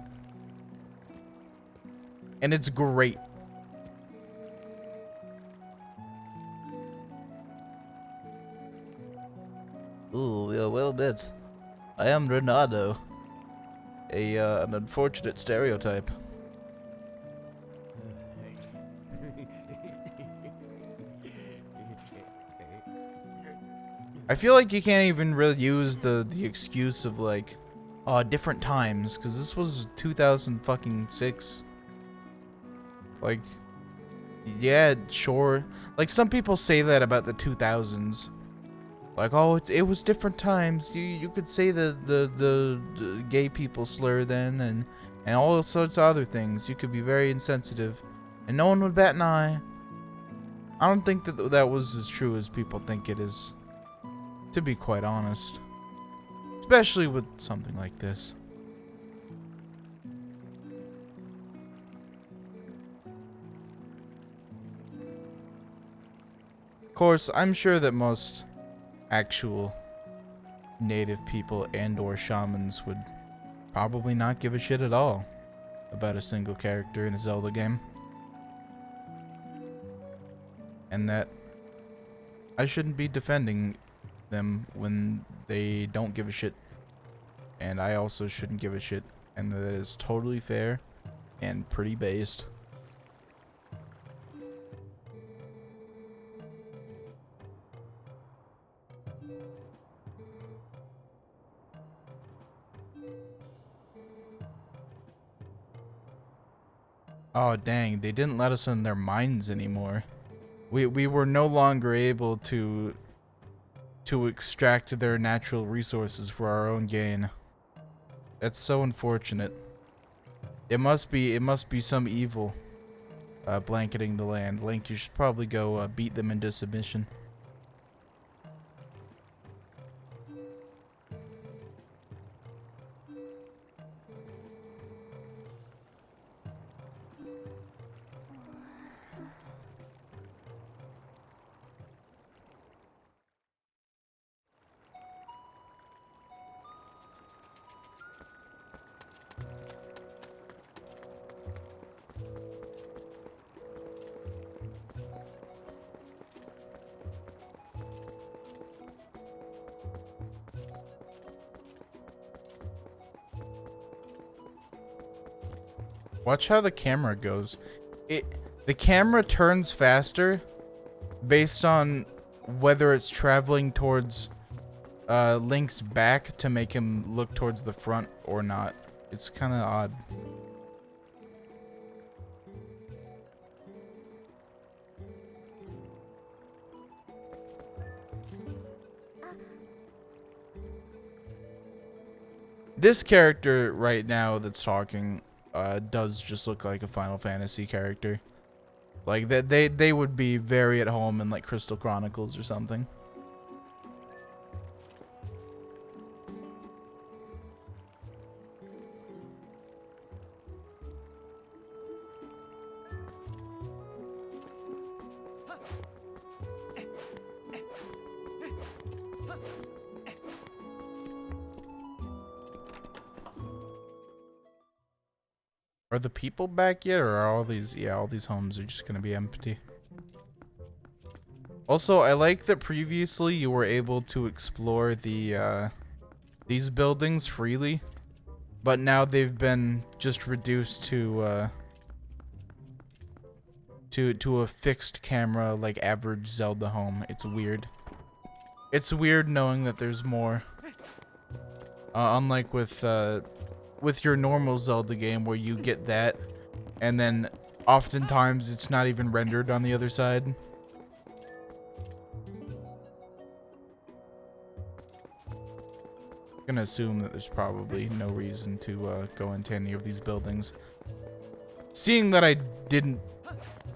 And it's great. Ooh, yeah, well met. I am Renato. An unfortunate stereotype. I feel like you can't even really use the excuse of like, different times, because this was 2006. Like, yeah, sure. Like some people say that about the 2000s. Like, oh, it was different times. You could say the gay people slur then, and all sorts of other things. You could be very insensitive, and no one would bat an eye. I don't think that was as true as people think it is, to be quite honest. Especially with something like this. Of course, I'm sure that most actual native people and or shamans would probably not give a shit at all about a single character in a Zelda game. And that I shouldn't be defending them when they don't give a shit. And I also shouldn't give a shit. And that is totally fair and pretty based. Oh dang, they didn't let us in their mines anymore. We were no longer able to extract their natural resources for our own gain. That's so unfortunate. It must be some evil blanketing the land. Link, you should probably go beat them into submission. Watch how the camera goes. The camera turns faster based on whether it's traveling towards Link's back to make him look towards the front or not. It's kind of odd. This character right now that's talking does just look like a Final Fantasy character. Like they would be very at home in like Crystal Chronicles or something. Are the people back yet, or are all these, yeah, all these homes are just gonna be empty? Also, I like that previously you were able to explore the, these buildings freely, but now they've been just reduced to a fixed camera, like average Zelda home. It's weird. It's weird knowing that there's more. Unlike with your normal Zelda game where you get that, and then oftentimes it's not even rendered on the other side. I'm gonna assume that there's probably no reason to go into any of these buildings. Seeing that I didn't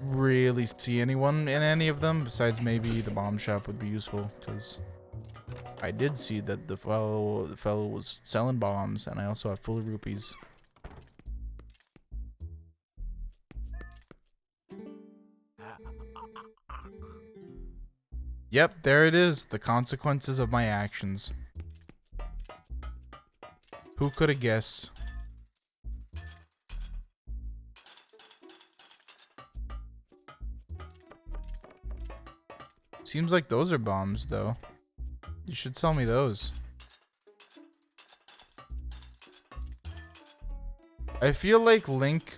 really see anyone in any of them, besides maybe the bomb shop would be useful, because I did see that the fellow was selling bombs, and I also have full of rupees. Yep, there it is. The consequences of my actions. Who could have guessed? Seems like those are bombs, though. You should sell me those. I feel like Link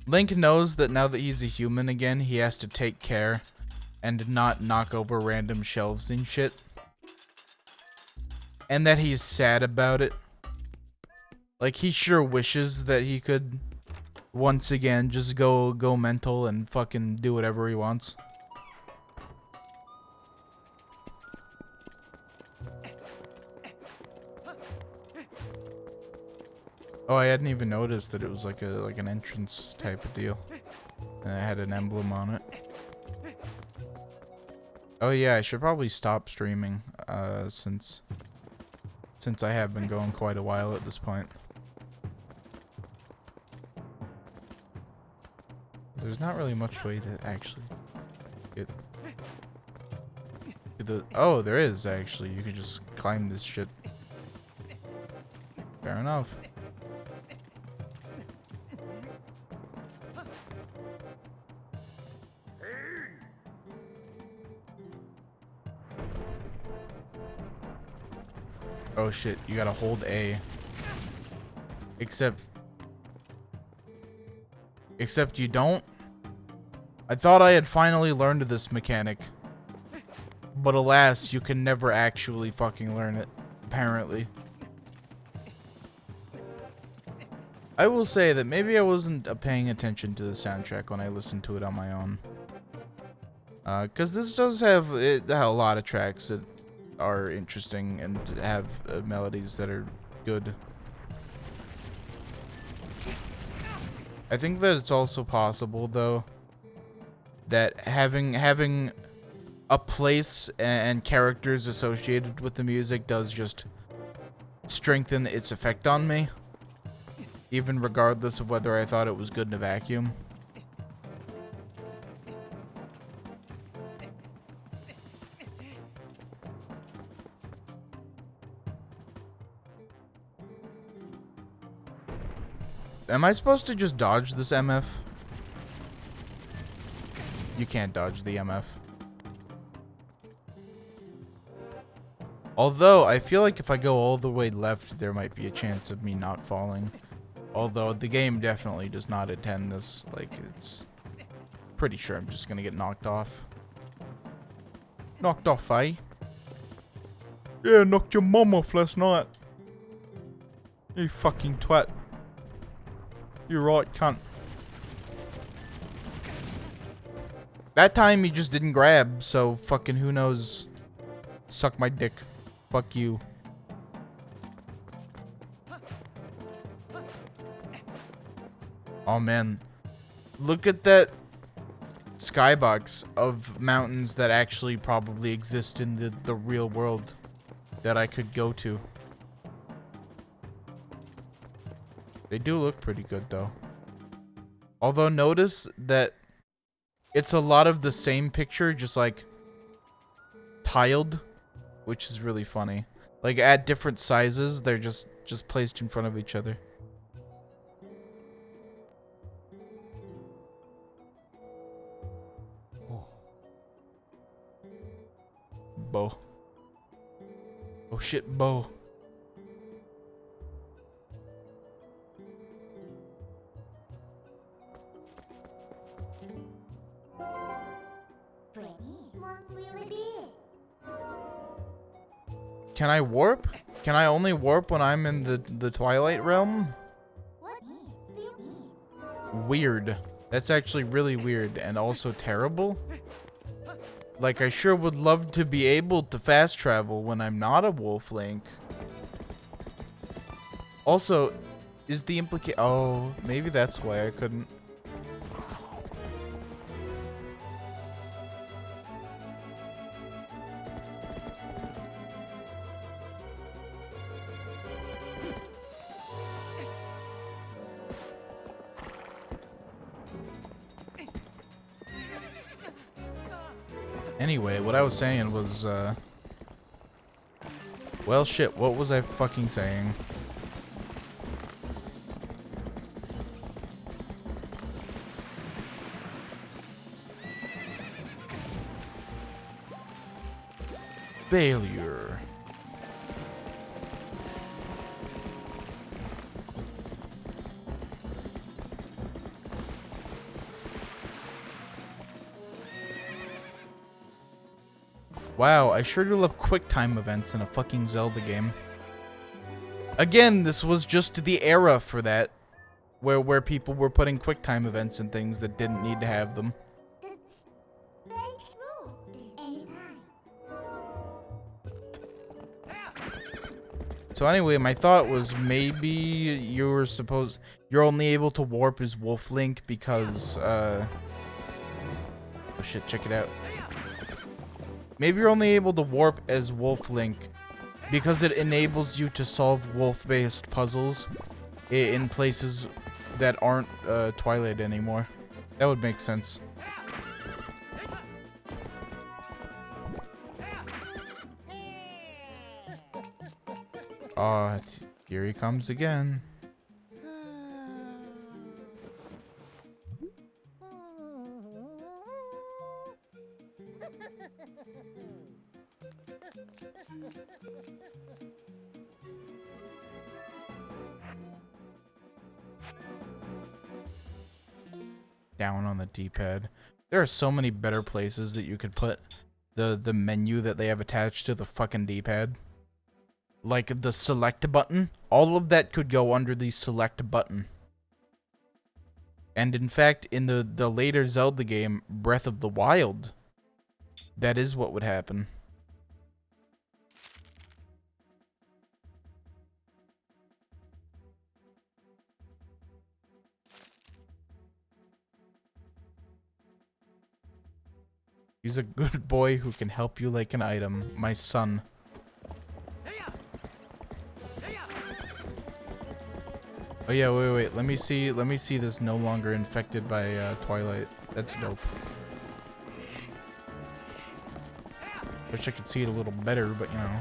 knows that now that he's a human again, he has to take care and not knock over random shelves and shit. And that he's sad about it. Like, he sure wishes that he could once again just go mental and fucking do whatever he wants. Oh, I hadn't even noticed that it was like an entrance type of deal. And it had an emblem on it. Oh yeah, I should probably stop streaming, since I have been going quite a while at this point. There's not really much way to actually get to the... Oh, there is actually. You could just climb this shit. Fair enough. Oh shit, you gotta hold A. Except you don't? I thought I had finally learned this mechanic. But alas, you can never actually fucking learn it, apparently. I will say that maybe I wasn't paying attention to the soundtrack when I listened to it on my own. Because this does have a lot of tracks that are interesting and have melodies that are good. I think that it's also possible, though, that having a place and characters associated with the music does just strengthen its effect on me, even regardless of whether I thought it was good in a vacuum. Am I supposed to just dodge this MF? You can't dodge the MF. Although, I feel like if I go all the way left, there might be a chance of me not falling. Although, the game definitely does not intend this. Like, it's... Pretty sure I'm just gonna get knocked off. Knocked off, eh? Yeah, knocked your mum off last night. You fucking twat. You're right, cunt. That time he just didn't grab, so fucking who knows. Suck my dick. Fuck you. Oh man. Look at that skybox of mountains that actually probably exist in the real world that I could go to. They do look pretty good though. Although notice that it's a lot of the same picture, just like tiled, which is really funny. Like at different sizes, they're just placed in front of each other. Bow. Oh shit, bow. Can I warp? Can I only warp when I'm in the Twilight realm? Weird. That's actually really weird and also terrible. Like, I sure would love to be able to fast travel when I'm not a Wolf Link. Also, is the oh, maybe that's why I couldn't. Anyway, what I was saying was, well, shit, what was I fucking saying? Failure. Wow, I sure do love QuickTime events in a fucking Zelda game. Again, this was just the era for that, where people were putting QuickTime events and things that didn't need to have them. So anyway, my thought was maybe you're only able to warp as Wolf Link because, oh shit, check it out. Maybe you're only able to warp as Wolf Link because it enables you to solve wolf-based puzzles in places that aren't Twilight anymore. That would make sense. Oh, here he comes again. Down on the D-pad. There are so many better places that you could put the menu that they have attached to the fucking D-pad. Like the select button. All of that could go under the select button. And in fact, in the later Zelda game, Breath of the Wild, that is what would happen. He's a good boy who can help you like an item, my son. Oh yeah, wait. Let me see this no longer infected by Twilight. That's dope. Wish I could see it a little better, but you know.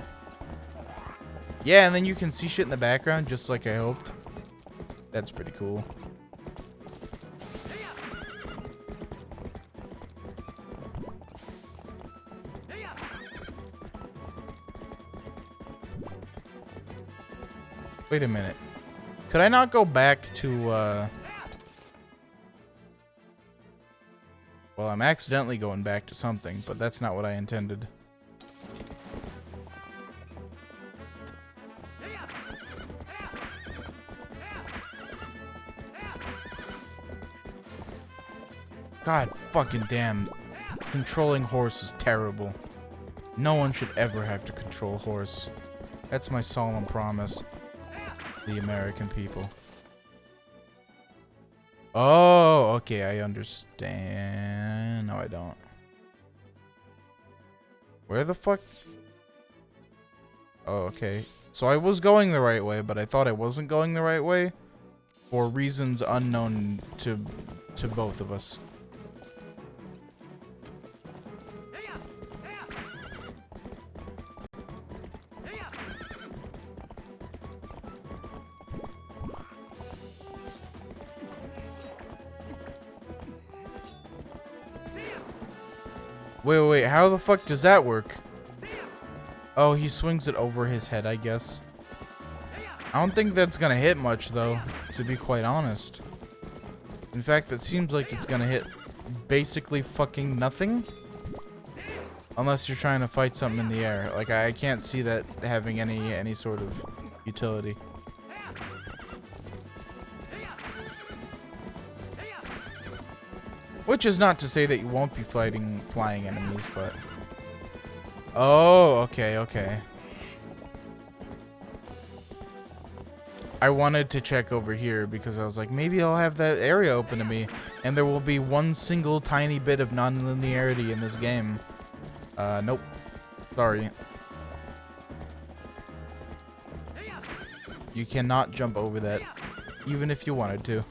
Yeah, and then you can see shit in the background just like I hoped. That's pretty cool. Wait a minute. Could I not go back to, well, I'm accidentally going back to something, but that's not what I intended. God fucking damn. Controlling horse is terrible. No one should ever have to control horse. That's my solemn promise. The American people. Oh, okay, I understand. No, I don't. Where the fuck? Oh, okay. So I was going the right way, but I thought I wasn't going the right way for reasons unknown to both of us. Wait, how the fuck does that work? Oh, he swings it over his head, I guess. I don't think that's gonna hit much, though, to be quite honest. In fact, it seems like it's gonna hit basically fucking nothing. Unless you're trying to fight something in the air. Like, I can't see that having any sort of utility. Which is not to say that you won't be fighting flying enemies, but... Oh, okay. I wanted to check over here because I was like, maybe I'll have that area open to me, and there will be one single tiny bit of non-linearity in this game. Nope. Sorry. You cannot jump over that, even if you wanted to.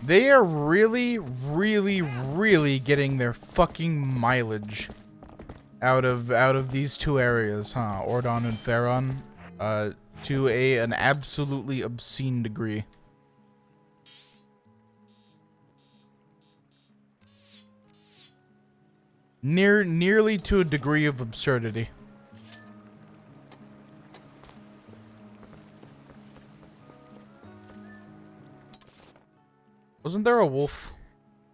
They are really getting their fucking mileage out of these two areas, huh? Ordon and Pharaon, to an absolutely obscene degree. Nearly to a degree of absurdity. Wasn't there a wolf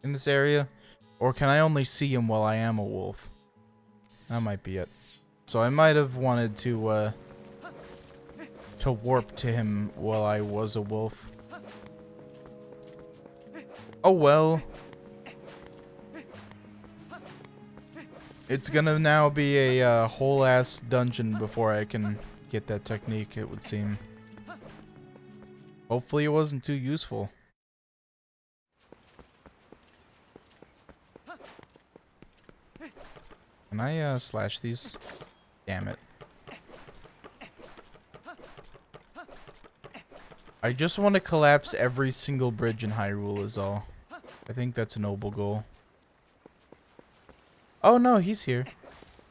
in this area? Or can I only see him while I am a wolf? That might be it. So I might have wanted to warp to him while I was a wolf. Oh well. It's gonna now be a whole ass dungeon before I can get that technique, it would seem. Hopefully it wasn't too useful. Can I slash these? Damn it. I just want to collapse every single bridge in Hyrule is all. I think that's a noble goal. Oh no, he's here.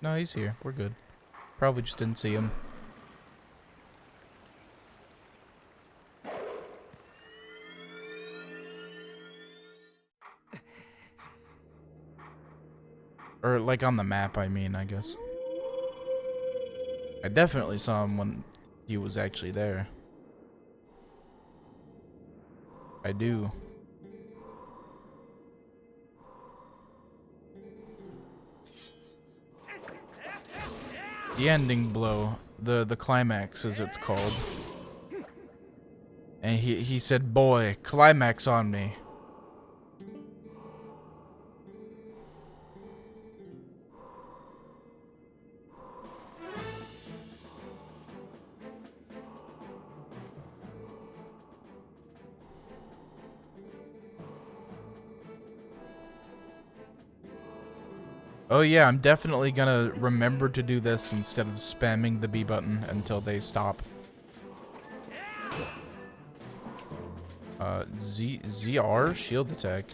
No, he's here. We're good. Probably just didn't see him. Or, like, on the map, I mean, I guess. I definitely saw him when he was actually there. I do. The ending blow. The climax, as it's called. And he said, boy, climax on me. Oh yeah, I'm definitely gonna remember to do this instead of spamming the B button until they stop. ZR shield attack.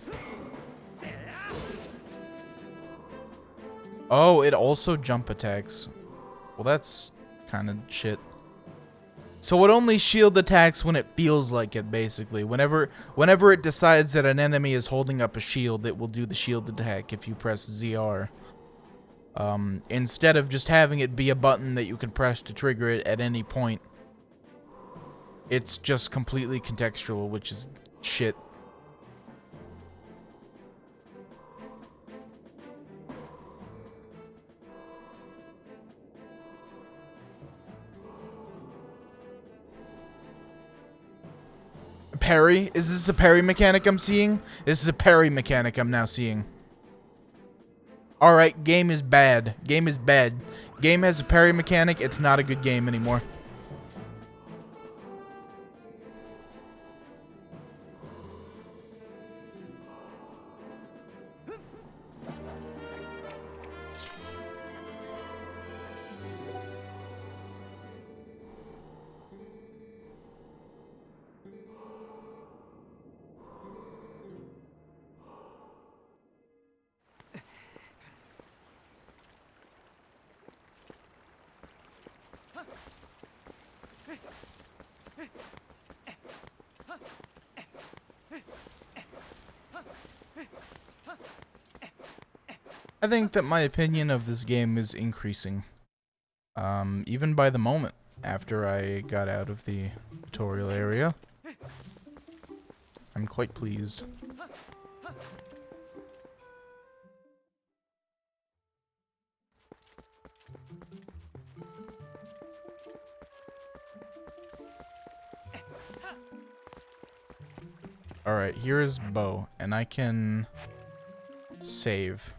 Oh, it also jump attacks. Well, that's kind of shit. So it only shield attacks when it feels like it, basically. Whenever it decides that an enemy is holding up a shield, it will do the shield attack if you press ZR. Instead of just having it be a button that you can press to trigger it at any point. It's just completely contextual, which is shit. parry? Is this a parry mechanic I'm seeing? This is a parry mechanic I'm now seeing. Alright, game is bad. Game is bad. Game has a parry mechanic. It's not a good game anymore. I think that my opinion of this game is increasing. Even by the moment after I got out of the tutorial area. I'm quite pleased. Alright, here is bow, and I can save.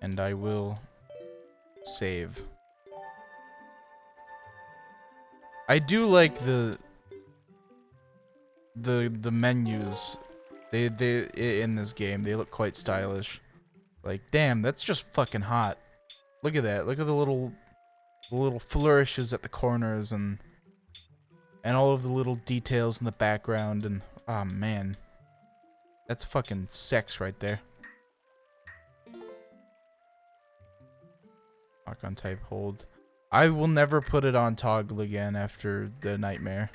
And I will save. I do like the menus. They in this game, they look quite stylish. Like, damn, that's just fucking hot. Look at that. Look at the little flourishes at the corners and all of the little details in the background, and oh man. That's fucking sex right there. Lock on type hold. I will never put it on toggle again after the nightmare.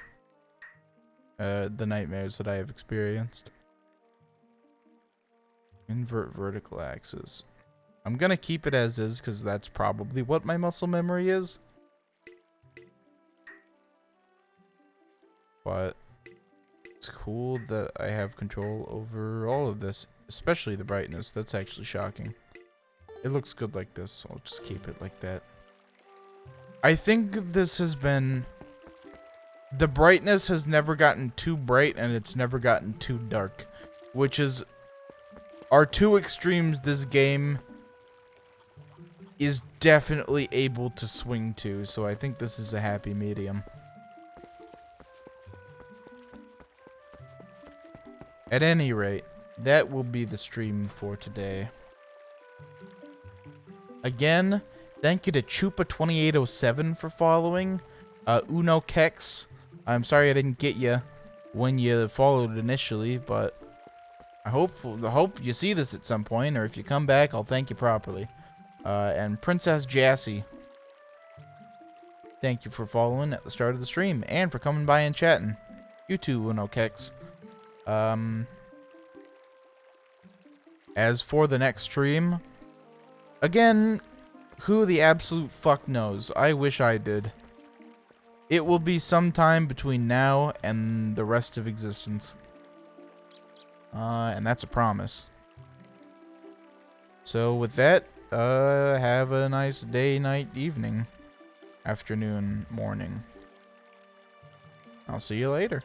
The nightmares that I have experienced. Invert vertical axis. I'm gonna keep it as is because that's probably what my muscle memory is. But it's cool that I have control over all of this, especially the brightness. That's actually shocking. It looks good like this, so I'll just keep it like that. I think this has been... The brightness has never gotten too bright, and it's never gotten too dark. Which are two extremes this game is definitely able to swing to, so I think this is a happy medium. At any rate, that will be the stream for today. Again, thank you to Chupa2807 for following. Uno Kex, I'm sorry I didn't get you when you followed initially, but I hope you see this at some point, or if you come back, I'll thank you properly. And Princess Jassy, thank you for following at the start of the stream, and for coming by and chatting. You too, Uno Kex. As for the next stream, again, who the absolute fuck knows? I wish I did. It will be sometime between now and the rest of existence. And that's a promise. So with that, have a nice day, night, evening, afternoon, morning. I'll see you later.